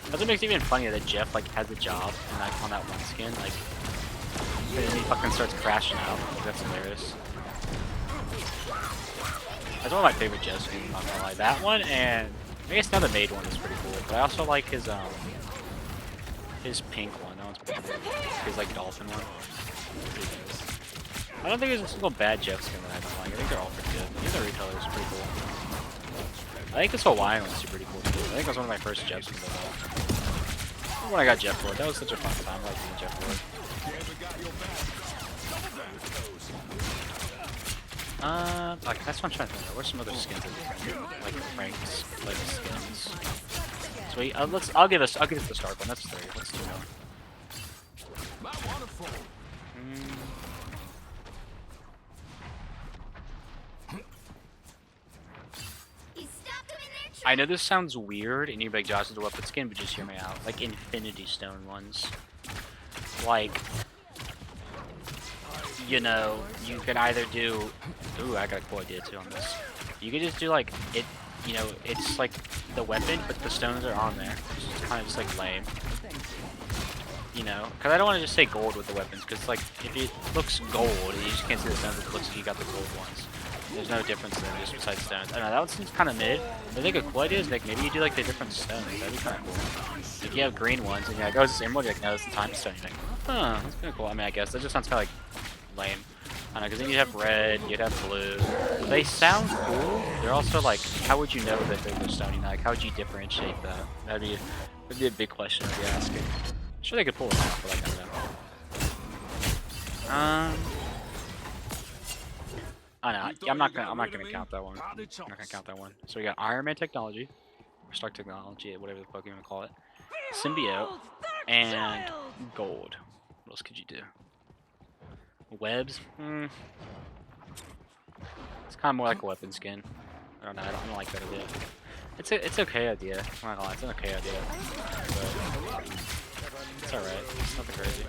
That's what makes it even funnier that Jeff like has a job and like on that one skin, like and then he fucking starts crashing out. Like, that's hilarious. That's one of my favorite Jeff skins, I'm not gonna lie. That one and I guess now the maid one is pretty cool. But I also like his pink one. That one's pretty cool. His like dolphin one. I don't think there's a single bad Jeff skin that I don't like. I think they're all pretty good. Even the retailer is pretty cool. I think this Hawaiian one's pretty cool too. I think it was one of my first Jeff skins I bought. When I got Jeff Lord, that was such a fun time. I like being Jeff Lord. Like that's what I'm trying to think of. Where's some other skins that we can like Frank's like skins? Sweet. I'll give us the Stark one. That's 3. Let's do that. I know this sounds weird, and you're like, Josh is a weapon skin, but just hear me out. Like Infinity Stone ones. Like, you know, you can either do. Ooh, I got a cool idea too on this. You could just do like it. You know, it's like the weapon, but the stones are on there. It's kind of just like lame. You know, because I don't want to just say gold with the weapons, because like if it looks gold, you just can't see the stones. It looks like you got the gold ones. There's no difference there, just besides stones. I don't know, that one seems kind of mid. I think a cool idea is like maybe you do like the different stones. That'd be kind of cool. If you have green ones and you're like, oh, it's the emerald, you're like, no, it's the time stone. You're like, huh, that's kind of cool. I mean, I guess that just sounds kind of like lame. I don't know, because then you'd have red, you'd have blue. They sound cool. They're also like, how would you know that they're the stone? You know, like, how would you differentiate that? That'd be a big question I'd be asking. I'm sure they could pull it off, but like, I don't know. I know. I'm not gonna count that one. I'm not gonna count that one. So we got Iron Man technology, or Stark technology, whatever the fuck you wanna call it. Symbiote and gold. What else could you do? Webs. It's kind of more like a weapon skin. I don't know. I don't like that idea. It's okay idea. I'm not gonna lie. It's an okay idea. But it's alright. It's nothing crazy.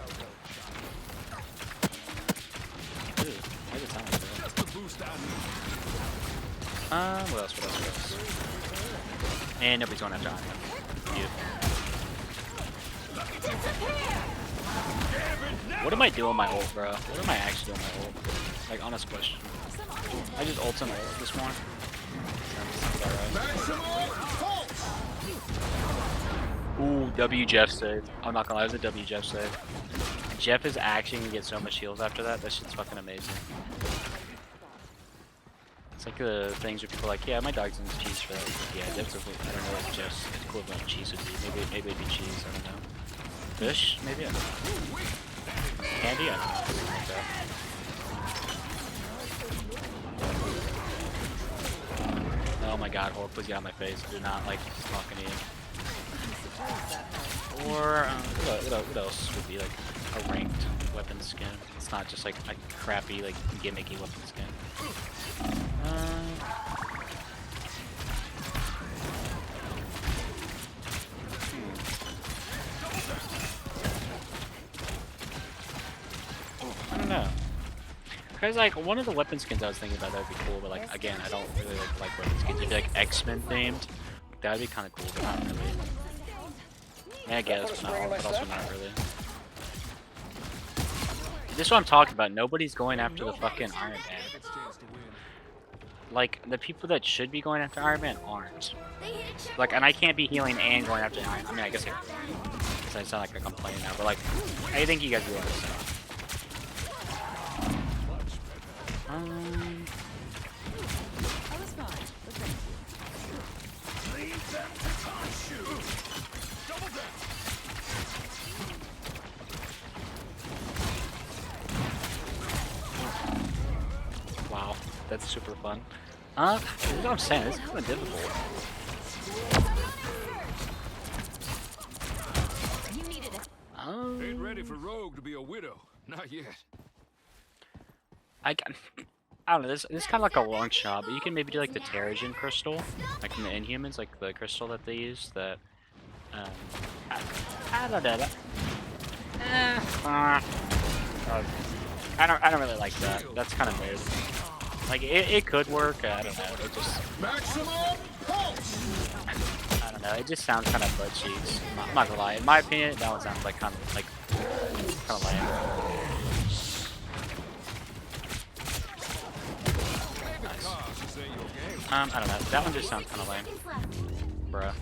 Ooh, why does it sound like that? What else? And nobody's going after Iron Man. What am I doing my ult, bro? What am I actually doing my ult? Like, honest question. I just ult and ult this morning. Ooh, W Jeff save. I'm not gonna lie, it was a W Jeff save. Jeff is actually gonna get so much heals after that. That shit's fucking amazing. It's like the things where people are like, yeah, my dog's in cheese for that. Yeah, Jeff's I don't know what Jeff's equivalent of cheese would be. Maybe it'd be cheese, I don't know. Fish? Maybe? I don't know. Candy? I don't know. Something like that. Oh my god, Hulk, please get out of my face. I do not like talking to you. Or, what else would be like a ranked weapon skin? It's not just like a crappy, like gimmicky weapon skin. I don't know. Cause like one of the weapon skins I was thinking about that would be cool, but like again, I don't really like weapon skins. It'd be like X-Men themed. That'd be kind of cool, but not really. Yeah, I guess, but also not really. This is what I'm talking about. Nobody's going after the fucking Iron Man. Like, the people that should be going after Iron Man aren't. Like, and I can't be healing and going after Iron Man. I mean, I guess I sound like a complaint now, but like, I think you guys do understand. I was fine, but thank you. Leave them to touch you. Double down. Wow, that's super fun. This is what I'm saying. This is kind of difficult. You needed it. Ain't ready for Rogue to be a widow. Not yet. I don't know. This is kind of like a long shot, but you can maybe do like the Terrigen crystal, like from the Inhumans, like the crystal that they use. That I don't know. I don't really like that. That's kind of weird. Like it could work. I don't know. It just Maximum pulse. I don't know. It just sounds kind of butt cheeks. I'm not gonna lie. In my opinion, that one sounds like kind of lame. I don't know. That one just sounds kind of lame, bruh.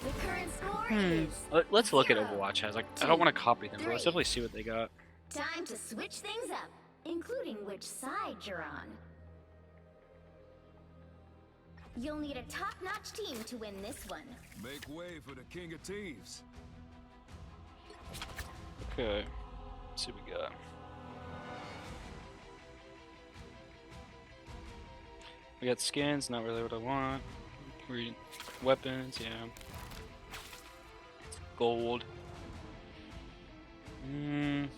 The current score is Let's look at Overwatch as. Like, I don't want to copy them, but let's definitely see what they got. time to switch things up, including which side you're on. You'll need a top-notch team to win this one. Make way for the King of Thieves. Okay. Let's see what we got. We got skins, not really what I want. Weapons, yeah. Gold. Ain't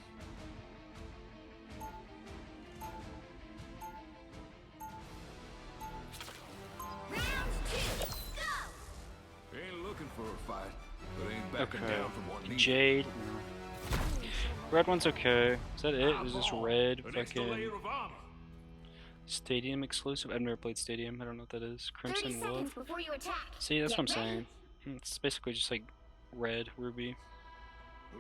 looking for a fight, but ain't backing Okay. down from one needed. Jade. Red one's okay. Is that it? Is this red? An extra Fucking layer of armor. Stadium exclusive? I've never played Stadium. I don't know what that is. 30 Crimson seconds Wolf. before you attack. See, that's Get what I'm ready. saying. It's basically just like red, ruby.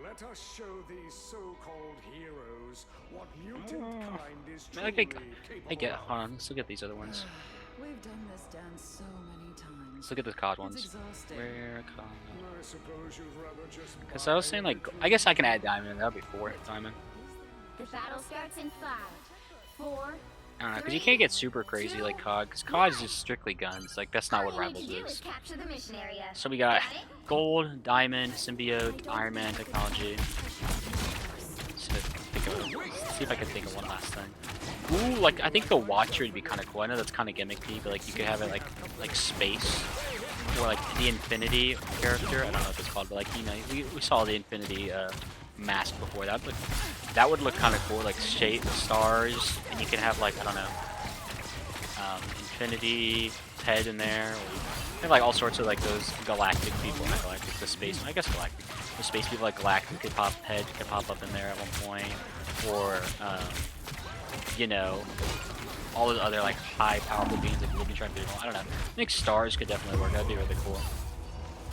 Let us show these so-called heroes what mutant kind is I truly get. capable Hold on. Let's look at these other ones. We've done this dance so many times. Let's look at the COD It's ones. exhausting. Where COD? I suppose you'd rather just Because I was saying like, I guess I can add diamond. That'll be 4 diamond. The battle starts in 5, 4. I don't know, because you can't get super crazy like COD. Because COD is just strictly guns. Like that's not what All you need Rivals to do is. is capture the mission area. So we got Got it? gold, diamond, symbiote, Iron Man technology. See if I can think of one last thing. Ooh, like I think the Watcher would be kind of cool. I know that's kind of gimmicky, but like you could have it like space or like the Infinity character. I don't know what it's called, but like you know we saw the Infinity mask before that, but that would look kind of cool. Like shape stars, and you can have like I don't know Infinity head in there. Or you have like all sorts of like those galactic people, not galactic, the space. I guess galactic. The space people like Galactic could pop up in there at one point, or you know, all those other like high powerful beings like Ruby trying to do. I don't know. I think stars could definitely work. That'd be really cool.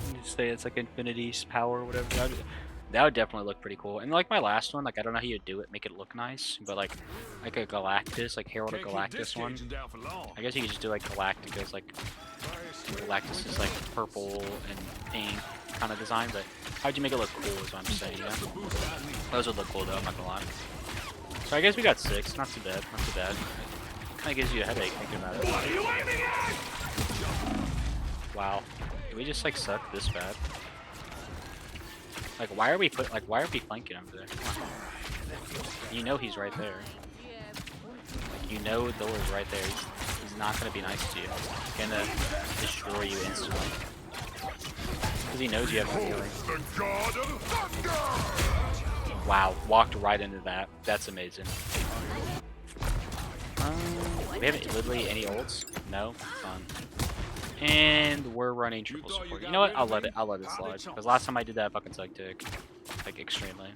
You say it's like Infinity's power or whatever. That would definitely look pretty cool. And like my last one, like I don't know how you do it, make it look nice, but like a Galactus, like Herald of Galactus one. I guess you could just do like Galacticus, like Galactus is like purple and pink kind of design, but how'd you make it look cool is what I'm saying, you know? Those would look cool though, I'm not gonna lie. So I guess we got 6, not too bad, not too bad. Kinda gives you a headache thinking about it. What are you aiming at? Wow. Did we just like suck this bad? Like why are we flanking him there? Come on. You know he's right there. Like, you know Thor's right there. He's not gonna be nice to you. He's gonna destroy you instantly. Because he knows you have no healing. The God of Thunder! Wow, walked right into that. That's amazing. We haven't literally any ults? No? Fun. And we're running triple support. You know what? I'll let it slide. Because last time I did that, I fucking sucked dick. Like extremely.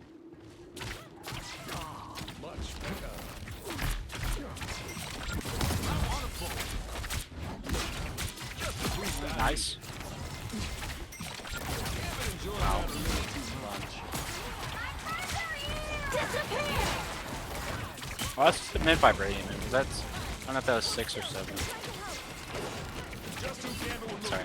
Nice. Wow. Well, that's the mid vibranium. That's I don't know if that was 6 or 7. Sorry.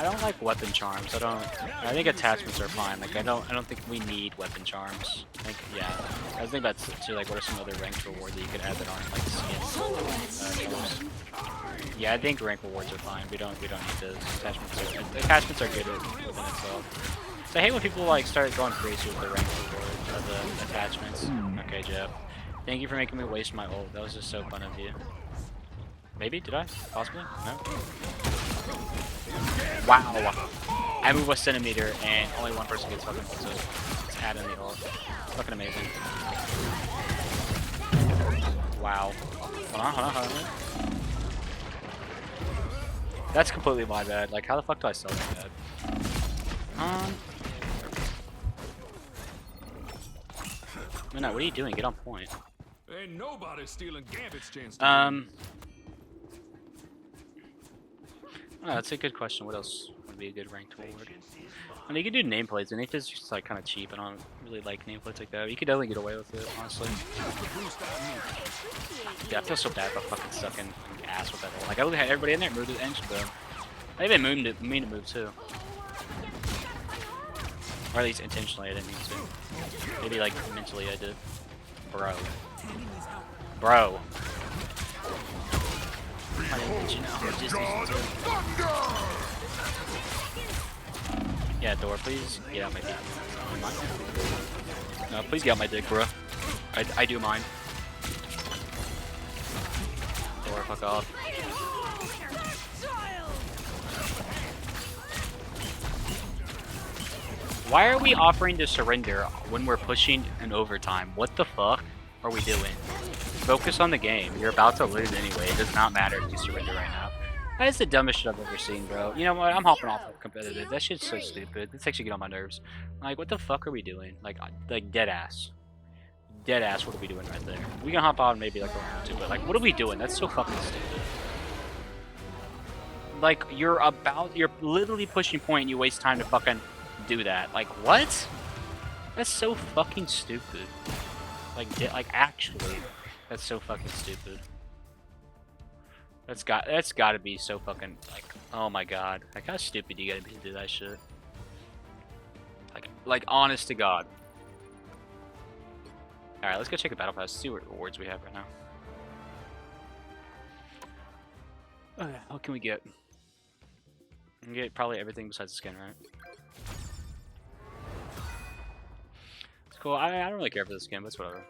I don't like weapon charms. I think attachments are fine. Like I don't think we need weapon charms. Like yeah. I was thinking about too, like what are some other ranked rewards that you could add that aren't like skin charms. Yeah, I think rank rewards are fine. We don't need those. Attachments are good within itself. So I hate when people like start going crazy with the rank rewards of the attachments. Okay, Jeff. Thank you for making me waste my ult. That was just so fun of you. Maybe? Did I? Possibly? No? Wow. I move a centimeter and only one person gets fucking ult, so let's add in the ult. It's fucking amazing. Wow. Hold on. That's completely my bad. Like, how the fuck do I sell that bad? Minna, what are you doing? Get on point. Ain't nobody stealing Gambit's chance to Oh, that's a good question. What else would be a good ranked reward? I mean, you could do nameplates, and it's just like kind of cheap. I don't really like nameplates like that. You could definitely get away with it, honestly. Yeah, I feel so bad about fucking sucking ass with that whole. Like, I look at everybody in there moved the engine, bro. I even mean to move too. Or at least intentionally, I didn't mean to. Maybe like mentally I did. Bro. I didn't mention yeah, door, please. Get out my dick. No, please get out my dick, bro. I do mine. Door, fuck off. Why are we offering to surrender when we're pushing an overtime? What the fuck are we doing? Focus on the game. You're about to lose anyway. It does not matter if you surrender right now. That is the dumbest shit I've ever seen, bro. You know what? I'm hopping off of competitive. That shit's so stupid. This actually get on my nerves. Like, what the fuck are we doing? Like dead ass. Dead ass, what are we doing right there? We can hop on maybe like a round or two, but like, what are we doing? That's so fucking stupid. Like, you're literally pushing point and you waste time to fucking do that. Like, what? That's so fucking stupid. Like actually, that's so fucking stupid. That's gotta be so fucking like, oh my god, like how stupid you gotta be to do that shit. Like honest to god. All right, let's go check the battle pass. See what rewards we have right now. Okay, what can we get? We can get probably everything besides the skin, right? It's cool. I don't really care for the skin, but it's whatever.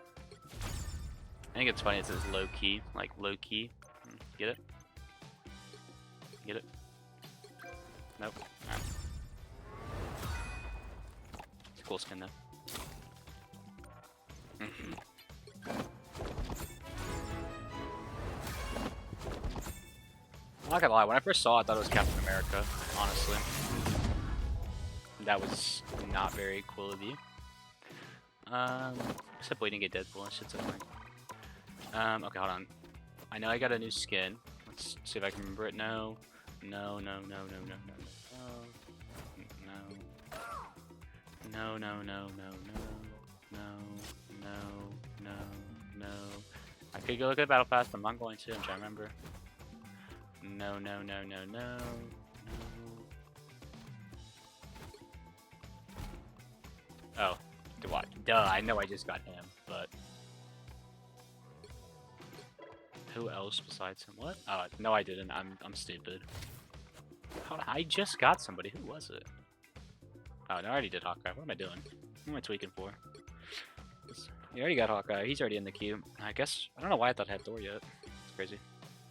I think it's funny. It says low key, like low key. Get it? Get it? Nope. Alright. It's a cool skin though. I'm not gonna lie, when I first saw it, I thought it was Captain America, honestly. That was not very cool of you. Except we didn't get Deadpool, that shit's annoying. Okay, hold on. I know I got a new skin. Let's see if I can remember it. No. No. I could go look at the battle pass, but I'm not going to. I'm trying to remember. No. Oh, what? Duh, I know I just got him, but who else besides him? What? Oh, no, I didn't. I'm stupid. I just got somebody. Who was it? Oh, no, I already did Hawkeye. What am I doing? What am I tweaking for? You already got Hawkeye. He's already in the queue. I guess I don't know why I thought I had Thor yet. It's crazy.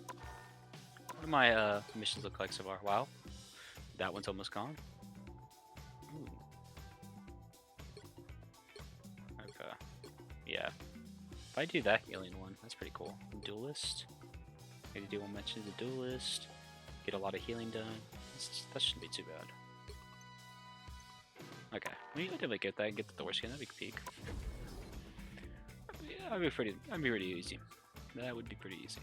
What do my missions look like so far? Wow, that one's almost gone. Ooh. Okay. Yeah. If I do that healing one, that's pretty cool. Duelist. Maybe do one mention the duelist. Get a lot of healing done. That shouldn't be too bad. Okay, we can definitely get that and get the Thor skin. That'd be peak. Yeah, that'd be pretty easy. That would be pretty easy.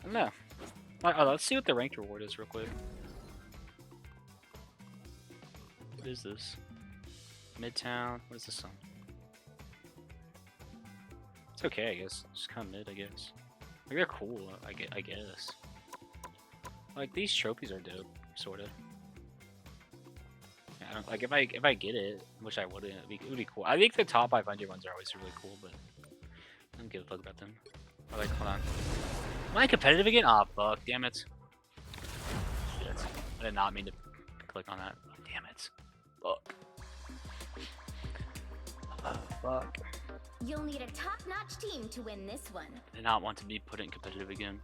I don't know. Let's see what the ranked reward is real quick. What is this? Midtown. What is this on? It's okay, I guess. Just kind of mid, I guess. Like, they're cool, I guess. Like these trophies are dope, sort of. Yeah, I don't like if I get it, which I wouldn't. It would be cool. I think the top 500 ones are always really cool, but I don't give a fuck about them. Or like, hold on. Am I competitive again? Ah, fuck, damn it. Shit. I did not mean to click on that. Damn it. Fuck. Fuck. You'll need a top-notch team to win this one. I did not want to be put in competitive again.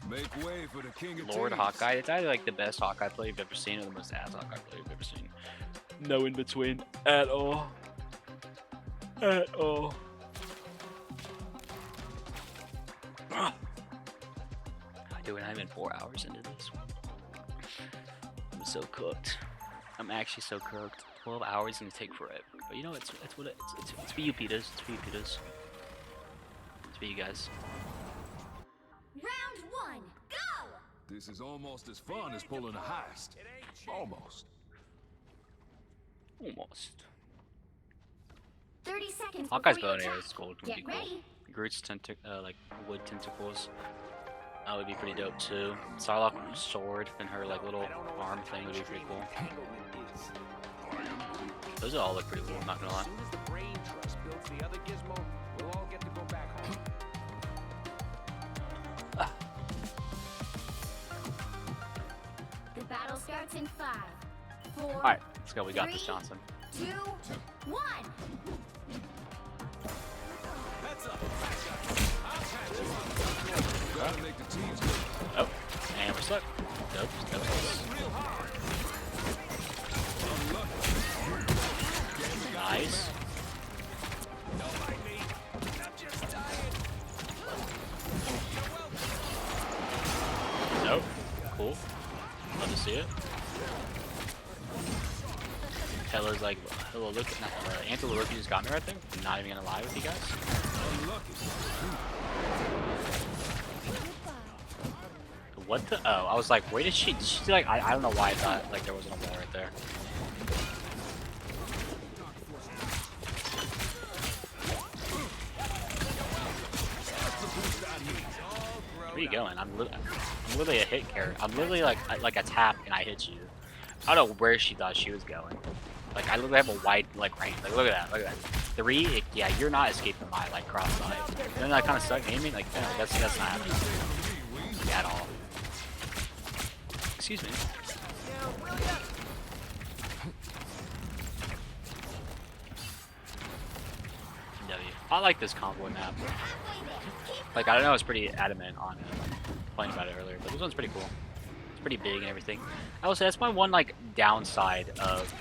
Make way for the king of Lord teams. Hawkeye. It's either like the best Hawkeye play you've ever seen or the most ass Hawkeye play you've ever seen. No in between at all. At all. Dude, I'm in 4 hours into this one. I'm so cooked. I'm actually so cooked. 12 hours is gonna take forever. But you know, it's what it's for you, Peters. It's for you, Peters. It's for you guys. Round 1, go! This is almost as fun as pulling a heist. Almost. Almost. 30 seconds Hawkeye's before bow you and arrow attack. is gold. Would Get be cool. ready. Groot's like wood tentacles. That would be pretty dope too. Psylocke's sword and her like little arm thing would be pretty cool. Those all look pretty cool. I'm not gonna lie. As soon as the brain trust builds the other gizmo, we'll all get to go back home. The battle starts in 5, 4. All right, let's go. We got this, 3, Johnson. 2, 1. Heads up. Gotta make the teams go. Oh, and we're stuck. Dope. Dope. Real hard. Nice. Don't mind me. I'm just tired. Nope. Cool. Love to see it. Hella's like, hello, look at Angela, look, you just got me right there. I'm not even gonna lie with you guys. What the? Oh, I was like, where did she like? I don't know why I thought like there wasn't a wall right there. Where are you going? I'm literally a hit carry. I'm literally like a tap and I hit you. I don't know where she thought she was going. Like I literally have a wide like range. Like look at that, look at that. 3, yeah, you're not escaping my like cross side. Then that kind of suck aiming. Like no, that's not happening at all. Excuse me. W. I like this convoy map. Like I don't know, I was pretty adamant on playing about it earlier, but this one's pretty cool. It's pretty big and everything. I will say that's my one like downside of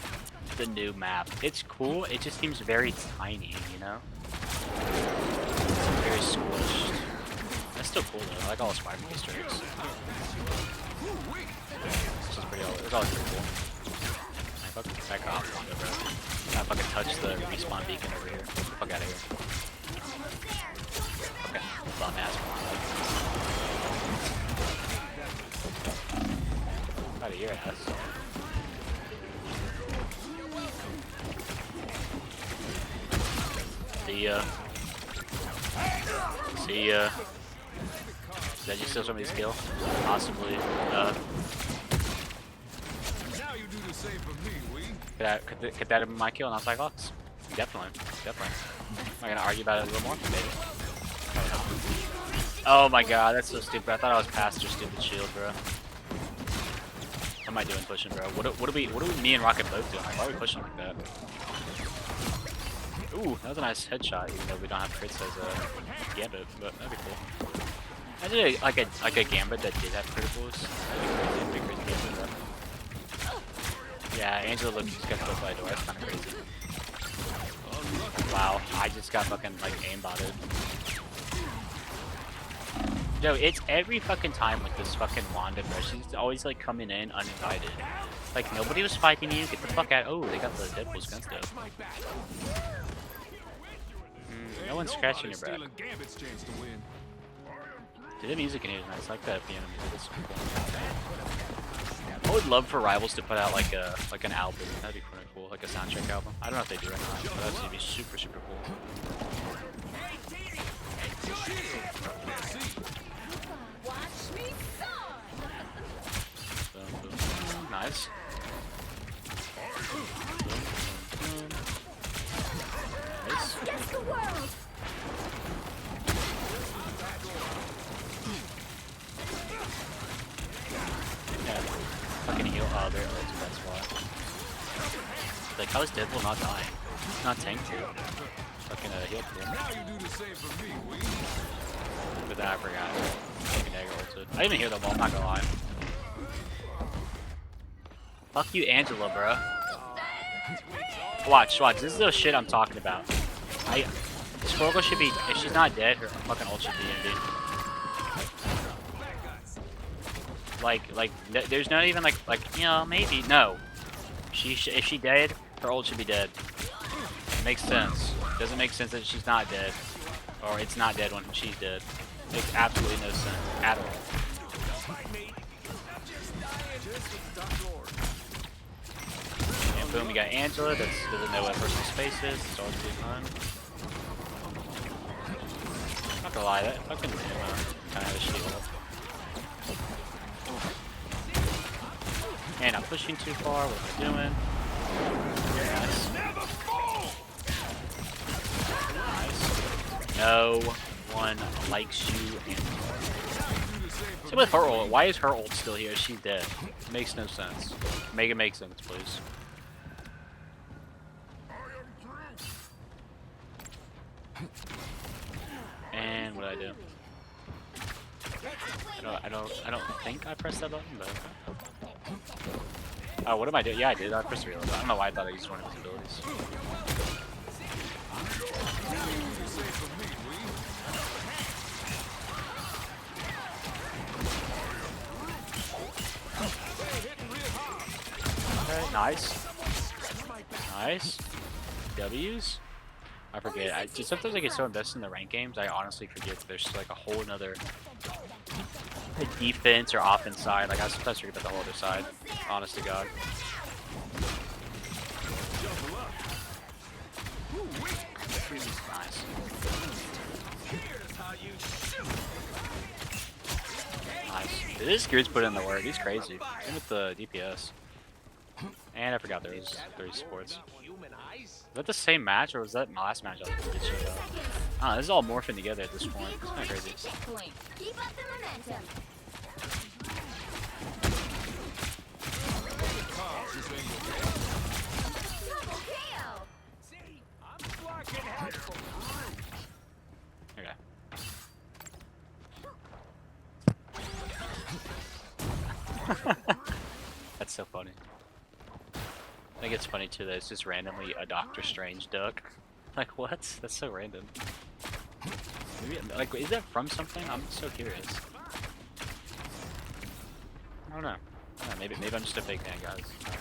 the new map. It's cool, it just seems very tiny, you know? It's very squished. That's still cool though. I like all the Spider-Man Easter eggs. This is pretty it's always pretty cool. I fucking back off, Wanda, bro. I fucking touch the respawn beacon over here. Get the fuck out of here. Okay, bum ass Wanda. Out of your ass. See ya. See ya. Did you steal somebody's skill? Possibly. Now you do the same for me, we. Could that have been my kill, not Cyclops? Definitely. Definitely. Am I gonna argue about it a little more? Maybe. Oh my god, that's so stupid. I thought I was past your stupid shield, bro. What am I doing pushing, bro? What are we me and Rocket both doing? Like, why are we pushing like that? Ooh, that was a nice headshot, even though we don't have crits as a gambit, but that'd be cool. I did like a gambit that did have criticals. That'd be crazy gambit, though. Yeah, Angela looked just got killed by a door. That's kind of crazy. Wow, I just got fucking like aimbotted. Yo, it's every fucking time with this fucking Wanda, bro. She's always like coming in uninvited. Like nobody was fighting you. Get the fuck out. Oh, they got the Deadpool's gun stuff. No one's scratching your back. Dude, the music in here is nice. I like that piano music. It's super cool. I would love for Rivals to put out like an album. That'd be pretty cool, like a soundtrack album. I don't know if they do or not, but that'd be super cool. Watch me Nice. Nice. Against the world. Yeah. Fucking heal. Oh, there it is. That's why. Like, how is Deadpool not dying? He's not tanked here. Fucking heal pool. Now you do the same for me, Wee. But then I forgot. Fucking dagger ulted. I didn't even hear the ball, I'm not gonna lie. Fuck you, Angela, bro. Watch. This is the shit I'm talking about. Squirrel should be, if she's not dead, her fucking ult should be ended. There's not even you know, maybe, no. If she dead, her ult should be dead. Makes sense. Doesn't make sense that she's not dead. Or it's not dead when she's dead. Makes absolutely no sense at all. And boom, we got Angela that doesn't know what personal space is. It's always pretty fun. Not gonna lie, that fucking Emma kind of a shield. And I'm pushing too far. What am I doing? Nice. Nice. No one likes you anymore. Same with her ult. Why is her ult still here? She's dead. Makes no sense. Make it make sense, please. And what did I do? I don't think I pressed that button, but oh, what am I doing? Yeah, I did. I pressed reload. I don't know why I thought I used one of his abilities. Okay, nice. Nice. W's? I forget. Sometimes I get so invested in the ranked games, I honestly forget that there's like a whole another defense or offense side. Like I sometimes forget about the whole other side. Honest to God. Nice. Nice. This dude's put in the work. He's crazy. Same with the DPS. And I forgot there was 3 sports. Is that the same match, or was that my last match I did showed up? Ah, this is all morphing together at this point. It's kind of crazy. Keep up the momentum. Okay. That's so funny. I think it's funny too that it's just randomly a Doctor Strange duck. Like what? That's so random. Maybe, like, is that from something? I'm so curious. I don't know. Maybe I'm just a big fan, guys. Sorry.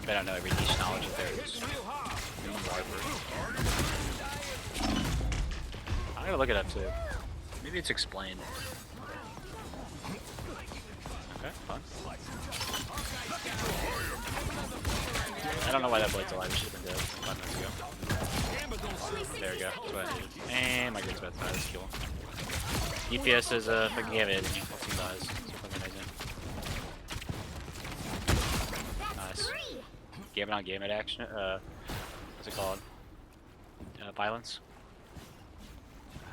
I don't know every niche knowledge of theirs. I gotta look it up too. Maybe it's explained. Okay, fun. I don't know why that blade's alive. It should have been dead 5 minutes ago. There we go. That's what I needed. And my grid's about to die. Let's kill him. DPS is fucking have it. Once he dies. It's fucking amazing. Nice. Game on game at action. What's it called? Violence?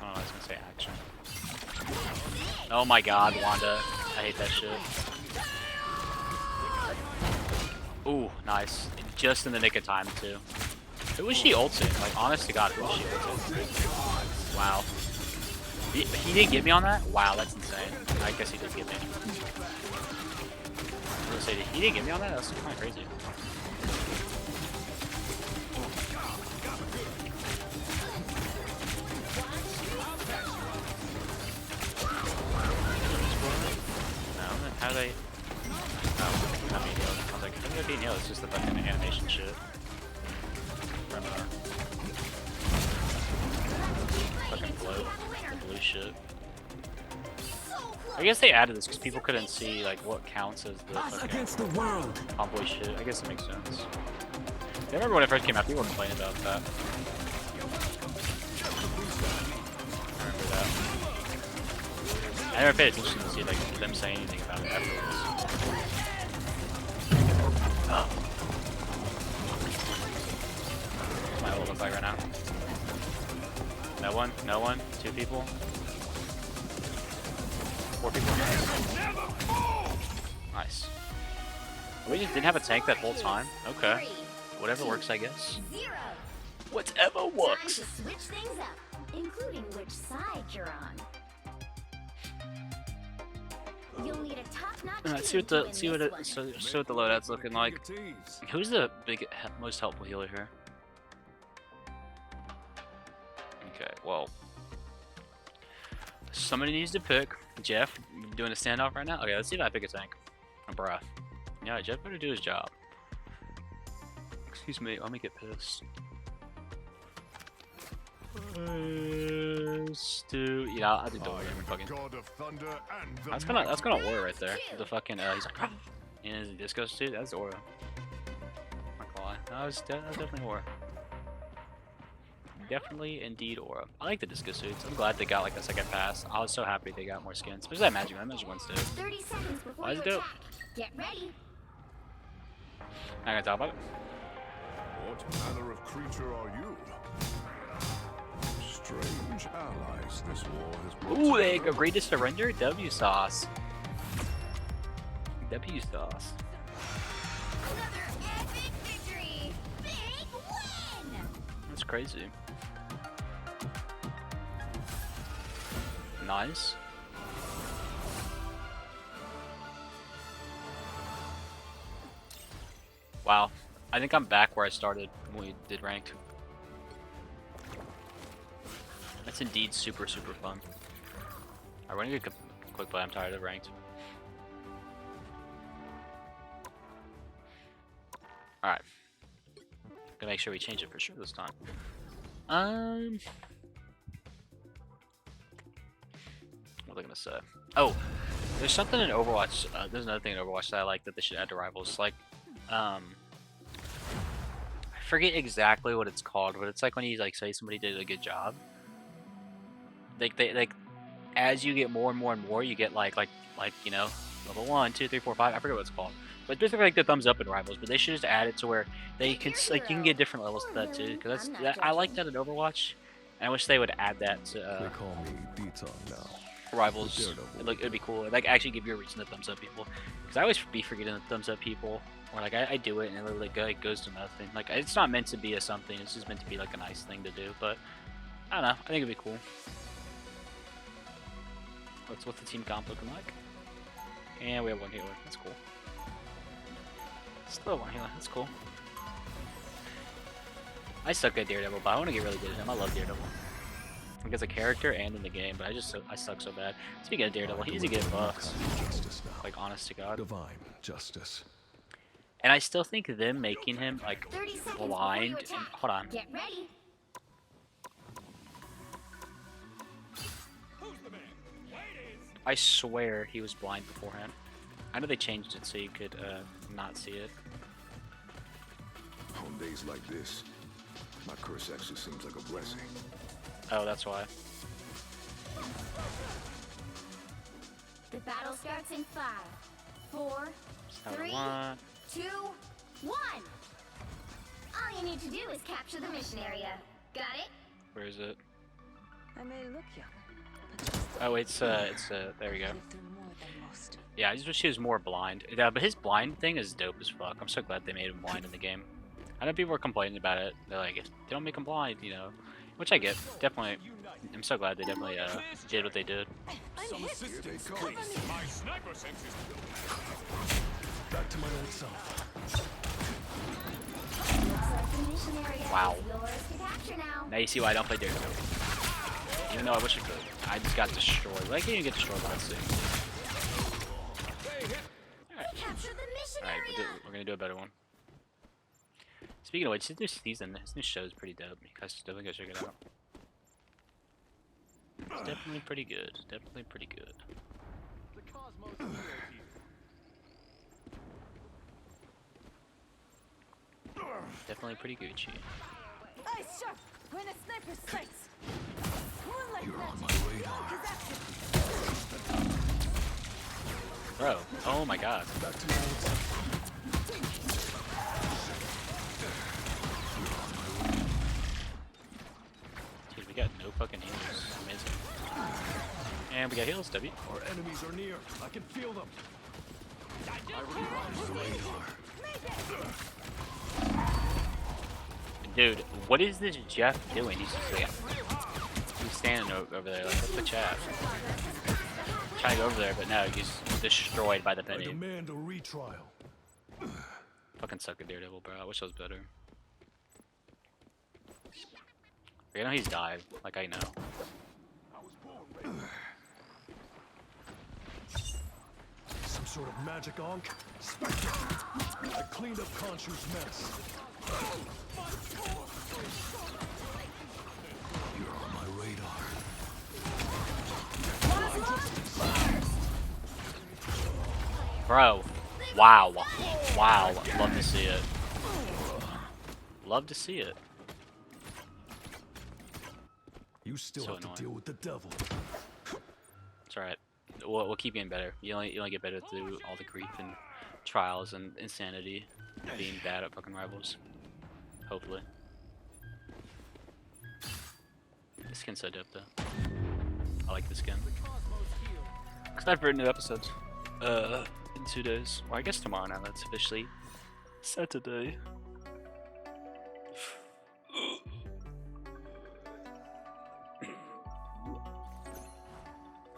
I don't know. I was gonna say action. Oh my god, Wanda. I hate that shit. Ooh, nice. Just in the nick of time, too. Who was she ulting? Like, honest to god, who was she ulting? Wow. He didn't get me on that? Wow, that's insane. I guess he did get me. I was gonna say, he didn't get me on that? That's kind of crazy. No, how do they... Oh, not being healed. I was like, how did it being healed? It's just the fucking animation shit. From fucking float. The blue shit. I guess they added this because people couldn't see like what counts as the fucking tomboy shit. I guess it makes sense. I remember when it first came out, people were complaining about that. I remember that. I never paid attention to see like them saying anything about it afterwards. What's my ult look like right now? No one? No one? 2 people? 4 people? Nice. We just didn't have a tank that whole time? Okay. Whatever works, I guess. Whatever works. Time to switch things up, including which side you're on. You'll need a top-notch Let's team to win see what this it one. so what the loadout's looking like. Who's the most helpful healer here? Okay, well, somebody needs to pick. Jeff, you doing a standoff right now? Okay, let's see if I pick a tank. Oh, bruh. Yeah, Jeff better do his job. Excuse me, let me get pissed. Yeah, I'll do Dora. Fucking. That's gonna Aura right there. The fucking he's like, and his disco suit. That's Aura. Not gonna lie. That was definitely Aura. Definitely, indeed, Aura. I like the disco suits. I'm glad they got like a second pass. I was so happy they got more skins. Especially that magic one. That magic one's dope. 30 seconds before Why is you it dope? attack. Get ready. Not gonna talk about it. What manner of creature are you? Strange allies this war has brought. Ooh, they agreed to surrender? W sauce. W sauce. Another epic victory. Big win. That's crazy. Nice. Wow. I think I'm back where I started when we did ranked. That's indeed super fun. Alright, we're gonna do a quick play. I'm tired of ranked. Alright. Gonna make sure we change it for sure this time. What was I gonna say? Oh, there's something in Overwatch. There's another thing in Overwatch that I like that they should add to Rivals. Like, I forget exactly what it's called, but it's like when you like say somebody did a good job. Like as you get more and more and more, you get like you know, level 1, 2, 3, 4, 5. I forget what it's called. But it's basically like the thumbs up in Rivals. But they should just add it to where they can like you can get different levels to that too. Because I like that in Overwatch. And I wish they would add that to They call me D-Tongue now. Rivals. It'd be cool. Like actually give you a reason to thumbs up people. Because I always be forgetting to thumbs up people. Or like I do it and it literally goes to nothing. Like it's not meant to be a something. It's just meant to be like a nice thing to do. But I don't know. I think it'd be cool. What's the team comp looking like? And we have 1 healer. That's cool. Still 1 healer. That's cool. I suck at Daredevil, but I want to get really good at him. I love Daredevil. Like as a character and in the game, but I suck so bad. Speaking of Daredevil, he needs to get buffs. Like honest to God. Divine justice. And I still think them making him like 30 seconds blind. before you attack. Hold on. Get ready. I swear he was blind beforehand. I know they changed it so you could not see it. On days like this, my curse actually seems like a blessing. Oh, that's why. The battle starts in 5, 4, That's what I 3, want. 2, 1. All you need to do is capture the mission area. Got it? Where is it? I may look young. Oh, it's there we go. Lived through more than most. Yeah, I just wish he was more blind. Yeah, but his blind thing is dope as fuck. I'm so glad they made him blind in the game. I know people were complaining about it. They're like, they don't make him blind, you know. Which I get. Definitely. I'm so glad they definitely did what they did. My sniper senses. Back to my old self. Looks like the mission area Wow. is yours to capture now. Now you see why I don't play Daredevil. Even though I wish I could. I just got destroyed. Well, I can't even get destroyed, but let's see. Capture the mission Alright, area. we're gonna do a better one. Speaking of which, his new season, his new show is pretty dope. You guys definitely go check it out. It's definitely pretty good. Definitely pretty good. Definitely pretty Gucci. Hey, sharp! We're in a sniper's sights. Moonlight You're on magic. my radar. Is active. Bro, oh my god. Back to my old self. fucking heals. Amazing. And we got heals, W. Our enemies are near. I can feel them. Dude, what is this Jeff doing? He's just like, he's standing over there like, what's the chat? Trying to go over there, but no, he's destroyed by the I penny. demand a retrial. Fucking suck at Daredevil, bro. I wish I was better. You know he's died. Like, I know. Some sort of magic onk? Spectre! I cleaned up Khonshu's mess. You're on my radar. Bro. Wow. Wow. Love to see it. Love to see it. You still So have annoying. to deal with the devil. It's alright. We'll keep getting better. You only get better through all the grief and trials and insanity of being bad at fucking rivals. Hopefully. This skin's so dope though. I like the skin. Excited for new episodes. In 2 days. Or I guess tomorrow now. That's officially Saturday.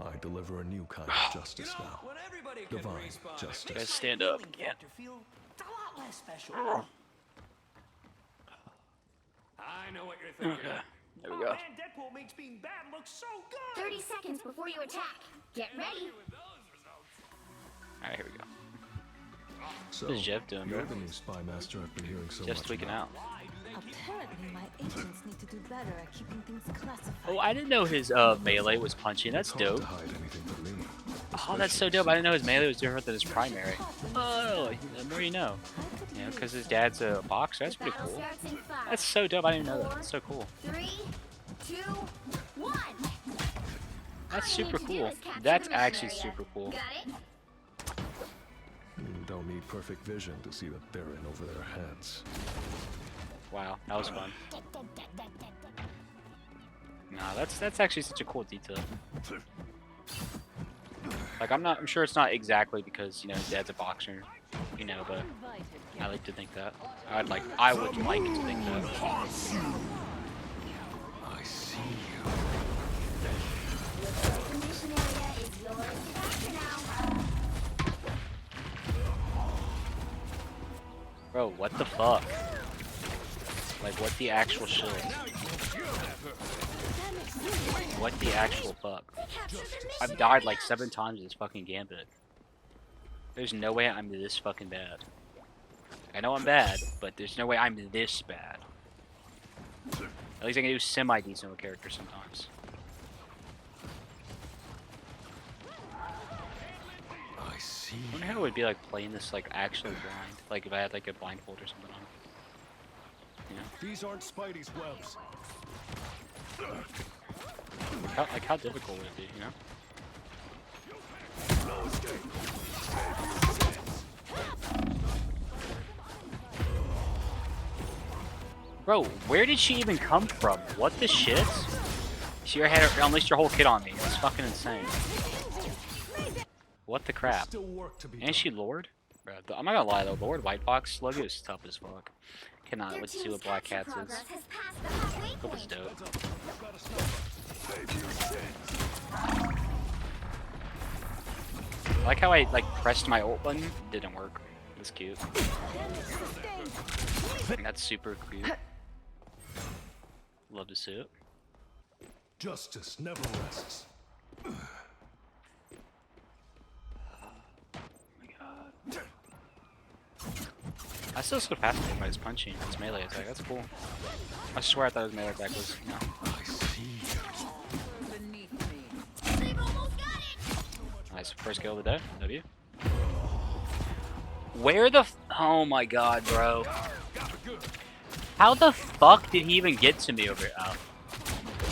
I deliver a new kind of justice now. When everybody can Divine respawn. justice. Guys, stand up. Yeah. Feel a lot less special. I know what you're thinking. Okay. There we Oh go. man, Deadpool makes being bad look so good. 30 seconds before you attack. Get ready. Alright, here we go. So, What is Jeff doing, you're bro? the new spy master I've been hearing so Jeff's much tweaking about. out. Apparently, my agents need to do better at keeping things classified. Oh, I didn't know his melee was punching. That's It's hard dope. to hide anything from me. Oh, that's so dope. I didn't know his melee was different than his primary. Oh, the more you know. You know, because his dad's a boxer. That's pretty Battle cool. starts in 5. That's so dope. I didn't know that. That's so cool. 3, 2, 1. That's All you super need to do cool. is capture That's the actually mission area. super cool. Got it? You don't need perfect vision to see that they're in over their heads. Wow, that was fun. Nah, that's actually such a cool detail. Like I'm sure it's not exactly because, you know, his dad's a boxer, you know, but I like to think that. I would like to think that. I see you. The mission area is yours to capture now. Bro, what the fuck? Like, what the actual shit? What the actual fuck? I've died like 7 times in this fucking gambit. There's no way I'm this fucking bad. I know I'm bad, but there's no way I'm this bad. At least I can do semi-decent with characters sometimes. I see. I wonder how it would be like playing this like actually blind. Like if I had like a blindfold or something on. You know? These aren't Spidey's webs. Like how difficult would it be, you know? Bro, where did she even come from? What the shit? She had unleashed her whole kit on me. It's fucking insane. What the crap? Still work to be And she Lord? Bro, I'm not gonna lie though, Lord White Fox logo is tough as fuck. Cannot Your wait to see team's what Black capture Cats is. progress has passed the halfway Hope it's point. dope. I like how I like pressed my ult button, didn't work. It was cute. That's super cute. Love to see it. Justice never rests. I still sort of fascinated by his punching, his melee attack. That's cool. I swear I thought his melee attack was, you know. I see you. Beneath me. They've almost got it. Nice, first kill of the day. W. Where the oh my god, bro. How the fuck did he even get to me over here? Oh.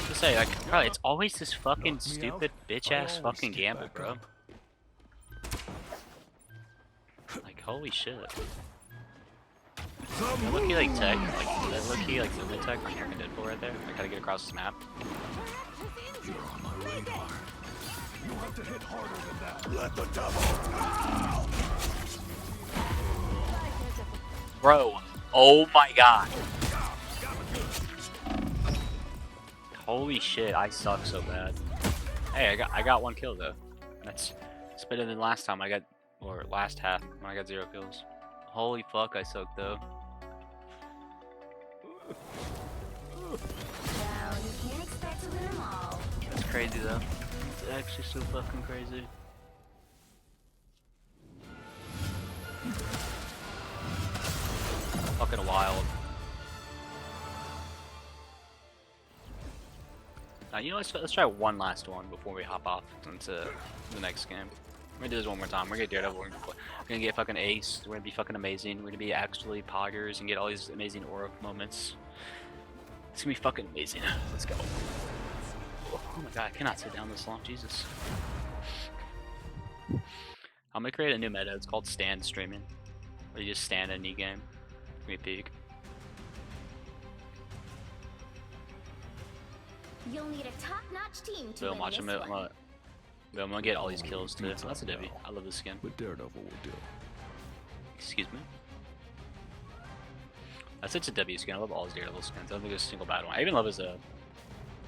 Just say, like, bro, it's always this fucking stupid bitch ass fucking gambit, bro. Like, holy shit. That look like tech, like that look like movement tech on American Deadpool right there. Like how to get across this map. You're on my radar. You have to hit harder than that. Let the devil out. Bro, oh my god. Holy shit, I suck so bad. Hey, I got 1 kill though. It's better than last time I got, or last half when I got 0 kills. Holy fuck, I suck though. Well, you can't expect to win them all. It's crazy though. It's actually so fucking crazy. Fucking wild. Now, you know, let's try one last one before we hop off into the next game. We're gonna do this one more time. We're gonna get Daredevil. We're gonna get fucking ace. We're gonna be fucking amazing. We're gonna be actually poggers and get all these amazing aura moments. It's gonna be fucking amazing. Let's go. Oh my god, I cannot sit down this long. Jesus. I'm gonna create a new meta. It's called stand streaming. Where you just stand in any game. Let me peek. You'll need a top-notch team to Boom, win watch this him. one. I'm gonna get all these kills too. That's a W. I love this skin. But Daredevil will do. Excuse me. That's such a W skin. I love all his Daredevil skins. I don't think there's a single bad one. I even love his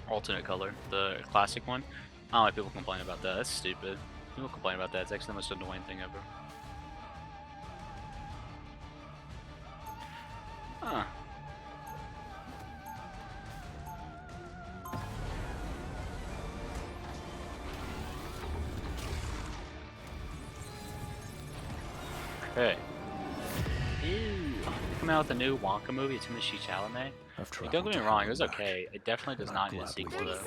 alternate color, the classic one. I don't like people complain about that. That's stupid. People complain about that. It's actually the most annoying thing ever. Huh. Okay. Ew. Coming out with a new Wonka movie, Timothée Chalamet. Like, don't get me wrong, it was okay. It definitely does not need a sequel though.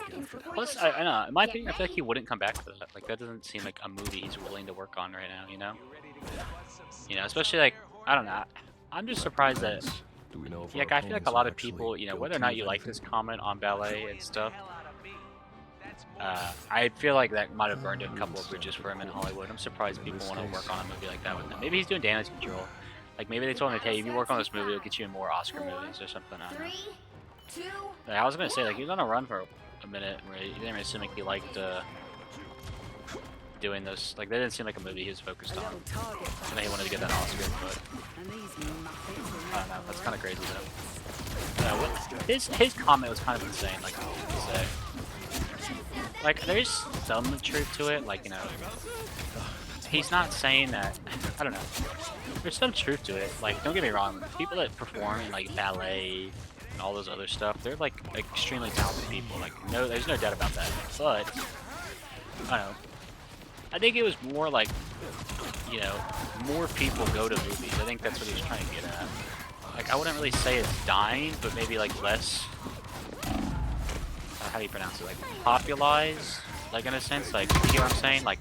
Plus, I know, in my opinion, I feel like he wouldn't come back for that. Like, that doesn't seem like a movie he's willing to work on right now, you know? You know, especially like, I don't know. I'm just surprised that, yeah, like, I feel like a lot of people, you know, whether or not you like this comment on ballet and stuff, I feel like that might have burned a couple of bridges for him in Hollywood. I'm surprised people want to work on a movie like that with him. Maybe he's doing damage control. Like, maybe they told him, hey, if you work on this movie, it'll get you in more Oscar movies or something. I don't know. 3, 2, Like, I was gonna say, like, he was on a run for a minute where he didn't really seem like he liked doing this. Like, that didn't seem like a movie he was focused on. And then he wanted to get that Oscar, but I don't know. That's kind of crazy though. His comment was kind of insane. Like, to say, like, there's some truth to it. Like, you know, he's not saying that. I don't know. There's some truth to it. Like, don't get me wrong. People that perform in like ballet and all those other stuff, they're like extremely talented people. Like, no, there's no doubt about that. But I don't know. I think it was more like, you know, more people go to movies. I think that's what he was trying to get at. Like, I wouldn't really say it's dying, but maybe like less. How do you pronounce it? Like, popularize, like, in a sense. Like, you know what I'm saying? Like,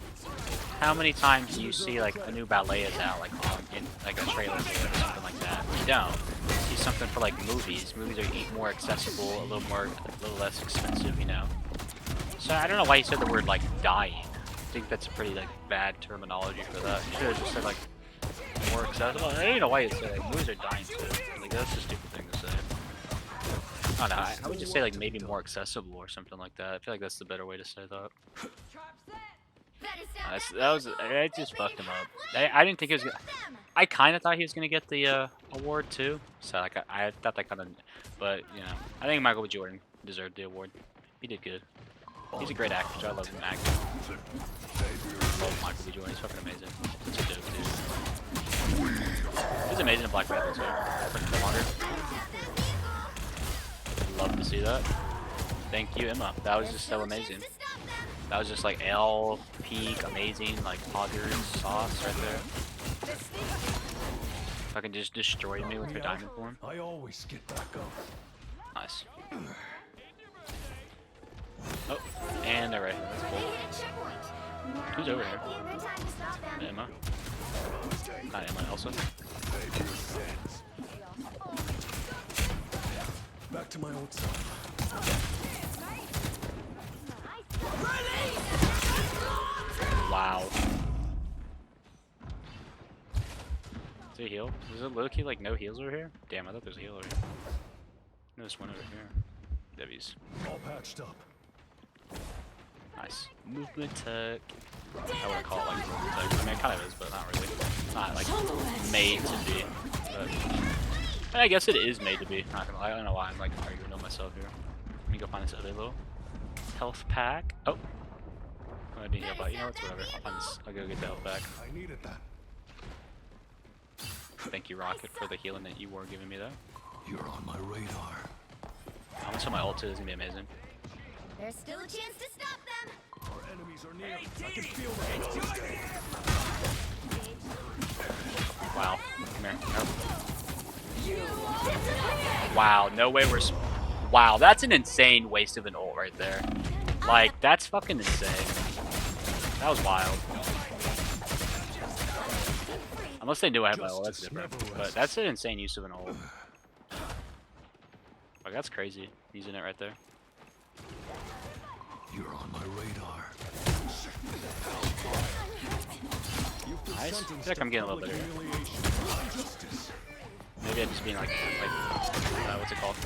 how many times do you see like a new ballet is out, like in like a trailer or something like that? You don't. You see something for like movies. Movies are more accessible, a little less expensive, you know. So I don't know why he said the word like dying. I think that's a pretty like bad terminology for that. You should have just said like more accessible. I don't know why he said like movies are dying too. Like, that's a stupid thing to say. I don't know. I would just say like maybe more accessible or something like that. I feel like that's the better way to say that. It just fucked him up. I didn't think he was gonna. I kind of thought he was gonna get the award too. So like I thought that kind of, but you know, I think Michael B. Jordan deserved the award. He did good. He's a great actor. So I love him acting. I love Michael B. Jordan. He's fucking amazing. Such a dope dude. He's amazing in Black Panther too. For longer. Love to see that. Thank you, Emma. That was just so amazing. That was just like L peak amazing, like poggers sauce right there. Fucking just destroyed me with her diamond form. I always get back up. Nice. Oh, and they're right. That's cool. Who's over here? Emma. Not Emma, Elsa. Back to my old self. Wow. there a heal? Is it low-key like no heals over here? Damn, I thought there was a heal over here. There's one over here. W's. All patched up. Nice. Movement tech. I wouldn't call it like movement tech. I mean, it kind of is, but not really. It's not like made to be. But I guess it is made to be. Not gonna lie. I don't know why I'm like arguing with myself here. Let me go find this other little health pack. Oh. I'm gonna be healed by. You know what? Whatever. I'll find this. I'll go get the health pack. I needed that. Thank you, Rocket, for the healing that you were giving me though. You're on my radar. How much of my ult is gonna be amazing. There's still a chance to stop them. Our enemies are near. I can feel them. Wow. Come here. Nope. Wow, no way we're... Wow, that's an insane waste of an ult right there. Like, that's fucking insane. That was wild. Unless they knew I had my ult, that's different. But that's an insane use of an ult. Like, that's crazy, using it right there. You're on my radar. Nice. I feel like I'm getting a little better. Maybe I'm just being like what's it called?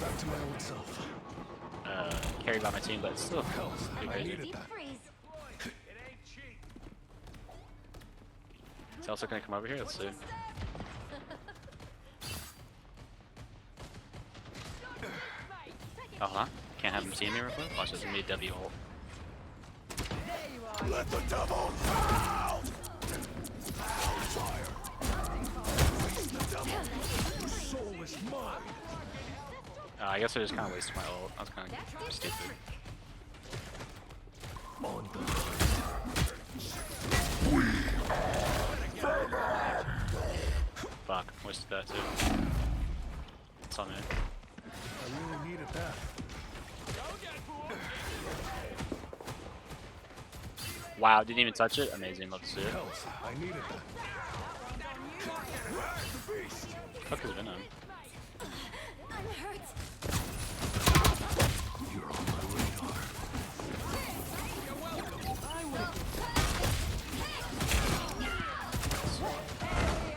Carried by my team, but it's still pretty crazy. Is also gonna come over here? Let's see. Oh, huh? Can't have him see me real quick? Watch this, it's gonna be a W ult. Let the devil out! Fire! Your soul is mine! I guess I just kind of wasted my ult. I was kind of stupid. On the Fuck, wasted that too. It's on me. I really needed that. Wow, didn't even touch it? Amazing, love to see it. Health. I needed that. Fuck is Venom? You're on my radar.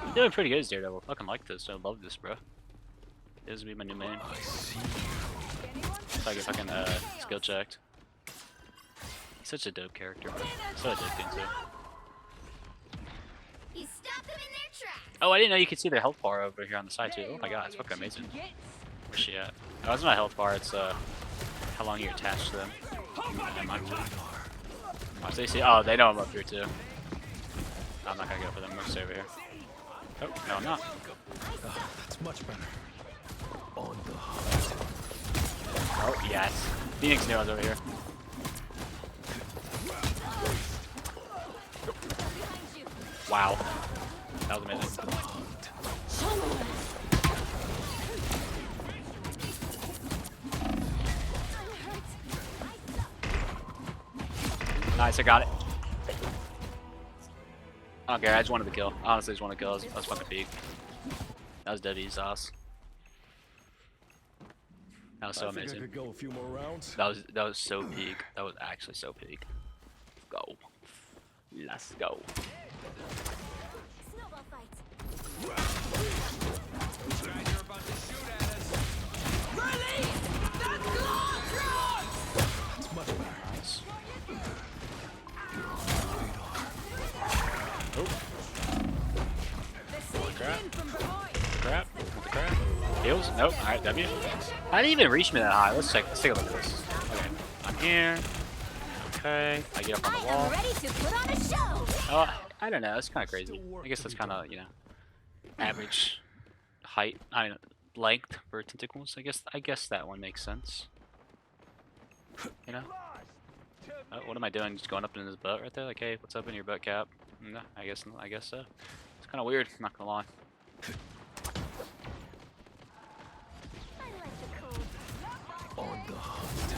You're doing pretty good as Daredevil. Fucking like this. I love this, bro. This will be my new main. I see you. So I get fucking skill checked. He's such a dope character, bro. So addicting too. He stopped them in their tracks. Oh, I didn't know you could see their health bar over here on the side too. Oh my god, it's fucking amazing. Where's she at? Oh, it's not a health bar, it's how long you're attached to them. Watch, they see. Oh, they know I'm up here too. I'm not gonna go for them. I'm gonna stay over here. Oh, no, I'm not. That's much better. On the hunt. Oh, yes. Phoenix knew I was over here. Wow. That was amazing. Nice, I got it. I don't care, I just wanted the kill. Honestly, I just wanted to kill. That was fucking peak. That was W's sauce. That was so amazing. I could go a few more rounds. That was so peak. That was actually so peak. Let's go. Let's go. Snowball fight. Those guys are about to shoot at us. Release the Glotron! That's much better. Nice. You're on my radar. Oh. Holy crap. From behind. Crap. What the crap? Heals? Nope. Alright, W. I didn't even reach me that high. Let's take a look at this. Okay. I'm here. Okay. I get up on the wall. Ready to put on a show. Oh, I don't know. That's kind of crazy. I guess that's kind of, you know, average height. I mean, length for tentacles. I guess that one makes sense. You know? Oh, what am I doing? Just going up in his butt right there? Like, hey, what's up in your butt cap? No, I guess so. It's kind of weird. I'm not gonna lie. I like the cold. On the hunt.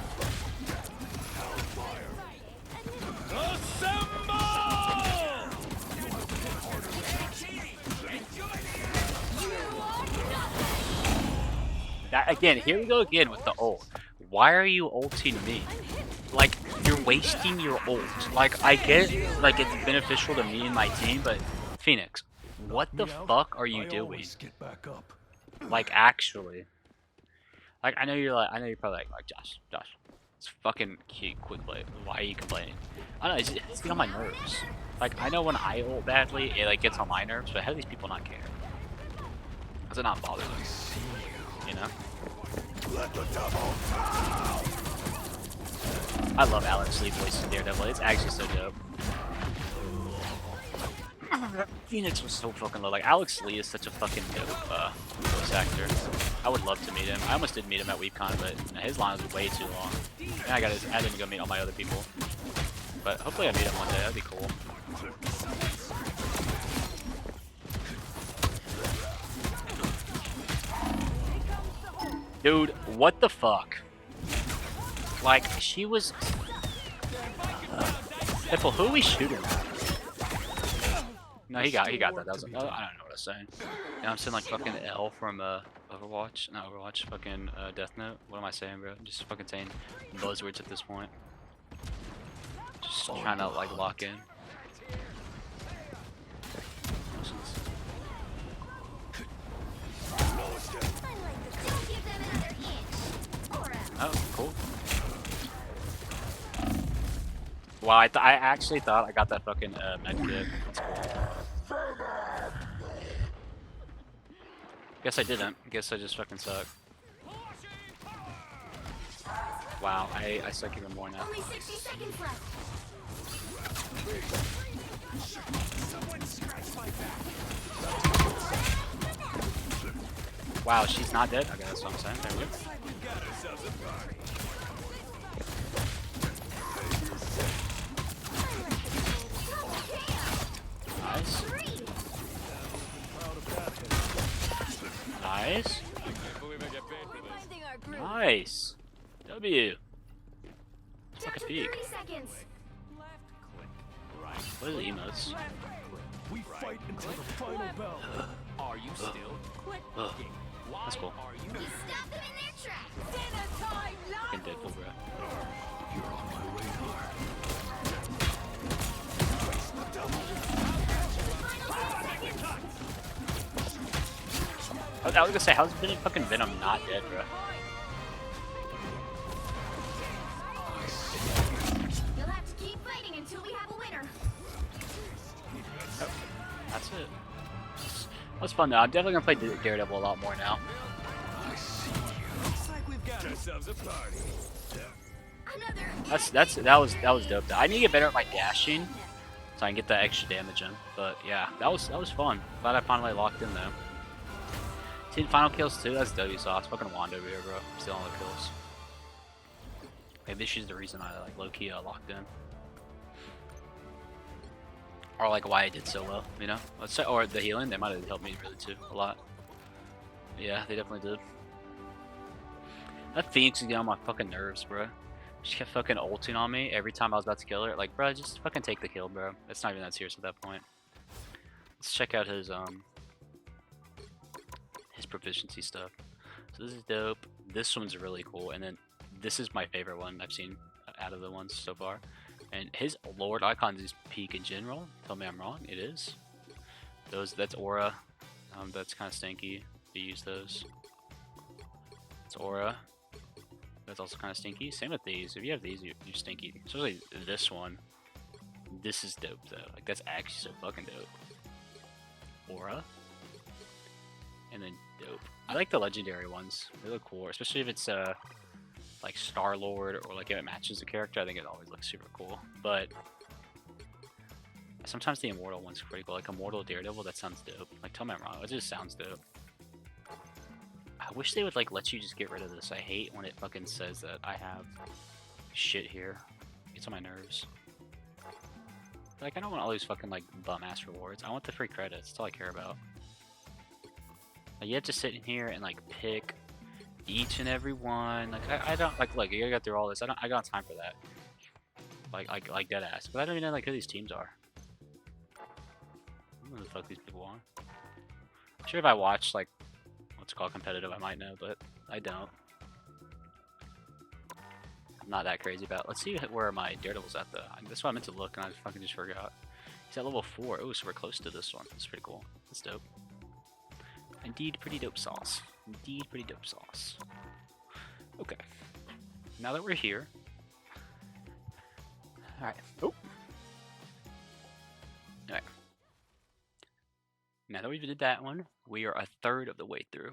That, again, here we go again with the ult. Why are you ulting me? Like, you're wasting your ult. Like, I get, like, it's beneficial to me and my team, but Phoenix, What the fuck are you doing? Get back up. Like, actually. Like, I know you're probably like Josh, it's fucking cute, quick play. Why are you complaining? I don't know, it's getting on my nerves. Like, I know when I ult badly, it like gets on my nerves, but how do these people not care? Does it not bother them? You know? Let the devil out. I love Alex Lee voicing Daredevil. It's actually so dope. Phoenix was so fucking low. Like, Alex Lee is such a fucking dope voice actor. I would love to meet him. I almost did meet him at WeebCon, but his line was way too long. And I didn't go meet all my other people. But hopefully I meet him one day. That'd be cool. Dude, what the fuck? Like, she was... Deadpool, who are we shooting at? No, he got that. That was, I don't know what I was saying. Now I'm saying like fucking L from Overwatch. Not Overwatch, fucking Death Note. What am I saying, bro? Just fucking saying buzzwords at this point. Just trying to like lock in. Oh, cool. Wow, I actually thought I got that fucking medkit. That's cool. Guess I didn't. Guess I just fucking suck. Wow, I suck even more now. Only 60 seconds left. Wow, she's not dead? Okay, that's what I'm saying. There we go. Nice. Nice. Nice. W. Let's fucking peek. What are the emotes? We fight until the final bell. Are you still? That's cool. Stop them in their tracks. Fucking Deadpool, bro. You're on my radar. I was gonna say, how's fucking Venom not dead, bro? You'll have to keep fighting until we have a winner. Oh, that's it. That was fun though. I'm definitely gonna play Daredevil a lot more now. Looks like we've got ourselves a party. That was dope though. I need to get better at my dashing so I can get that extra damage in. But yeah, that was fun. Glad I finally locked in though. 10 final kills too. That's W sauce. Fucking Wanda over here, bro. Still on the kills. Maybe she's the reason I like low key locked in. Or like why I did so well, you know? Let's say, or the healing, they might have helped me really too a lot. Yeah, they definitely did. That Phoenix is getting on my fucking nerves, bro. She kept fucking ulting on me every time I was about to kill her. Like, bro, just fucking take the kill, bro. It's not even that serious at that point. Let's check out his proficiency stuff. So this is dope. This one's really cool, and then this is my favorite one I've seen out of the ones so far. And his Lord icons is peak in general. Tell me I'm wrong. It is. That's aura. That's kind of stinky. To use those. It's aura. That's also kind of stinky. Same with these. If you have these, you're stinky. Especially this one. This is dope though. Like that's actually so fucking dope. Aura. And then dope. I like the legendary ones. They look cool, especially if it's like Star-Lord or like if it matches the character. I think it always looks super cool. But sometimes the immortal one's pretty cool. Like Immortal Daredevil, that sounds dope. Like tell me I'm wrong. It just sounds dope. I wish they would like let you just get rid of this. I hate when it fucking says that I have shit here. It gets on my nerves. Like I don't want all these fucking like bum ass rewards. I want the free credits. That's all I care about. Like, you have to sit in here and like pick each and every one. Like I don't like look. You gotta go through all this. I got no time for that. Like dead ass. But I don't even know like who these teams are. I don't know who the fuck these people are. I'm sure if I watch like what's called competitive, I might know, but I don't. I'm not that crazy about it. Let's see where my Daredevil's at though. That's what I meant to look and I fucking just forgot. He's at level 4. Oh, so we're close to this one. That's pretty cool. That's dope. Indeed, pretty dope sauce. Indeed, pretty dope sauce. Okay. Now that we're here. Alright. Oh. Alright. Now that we did that one, we are a third of the way through.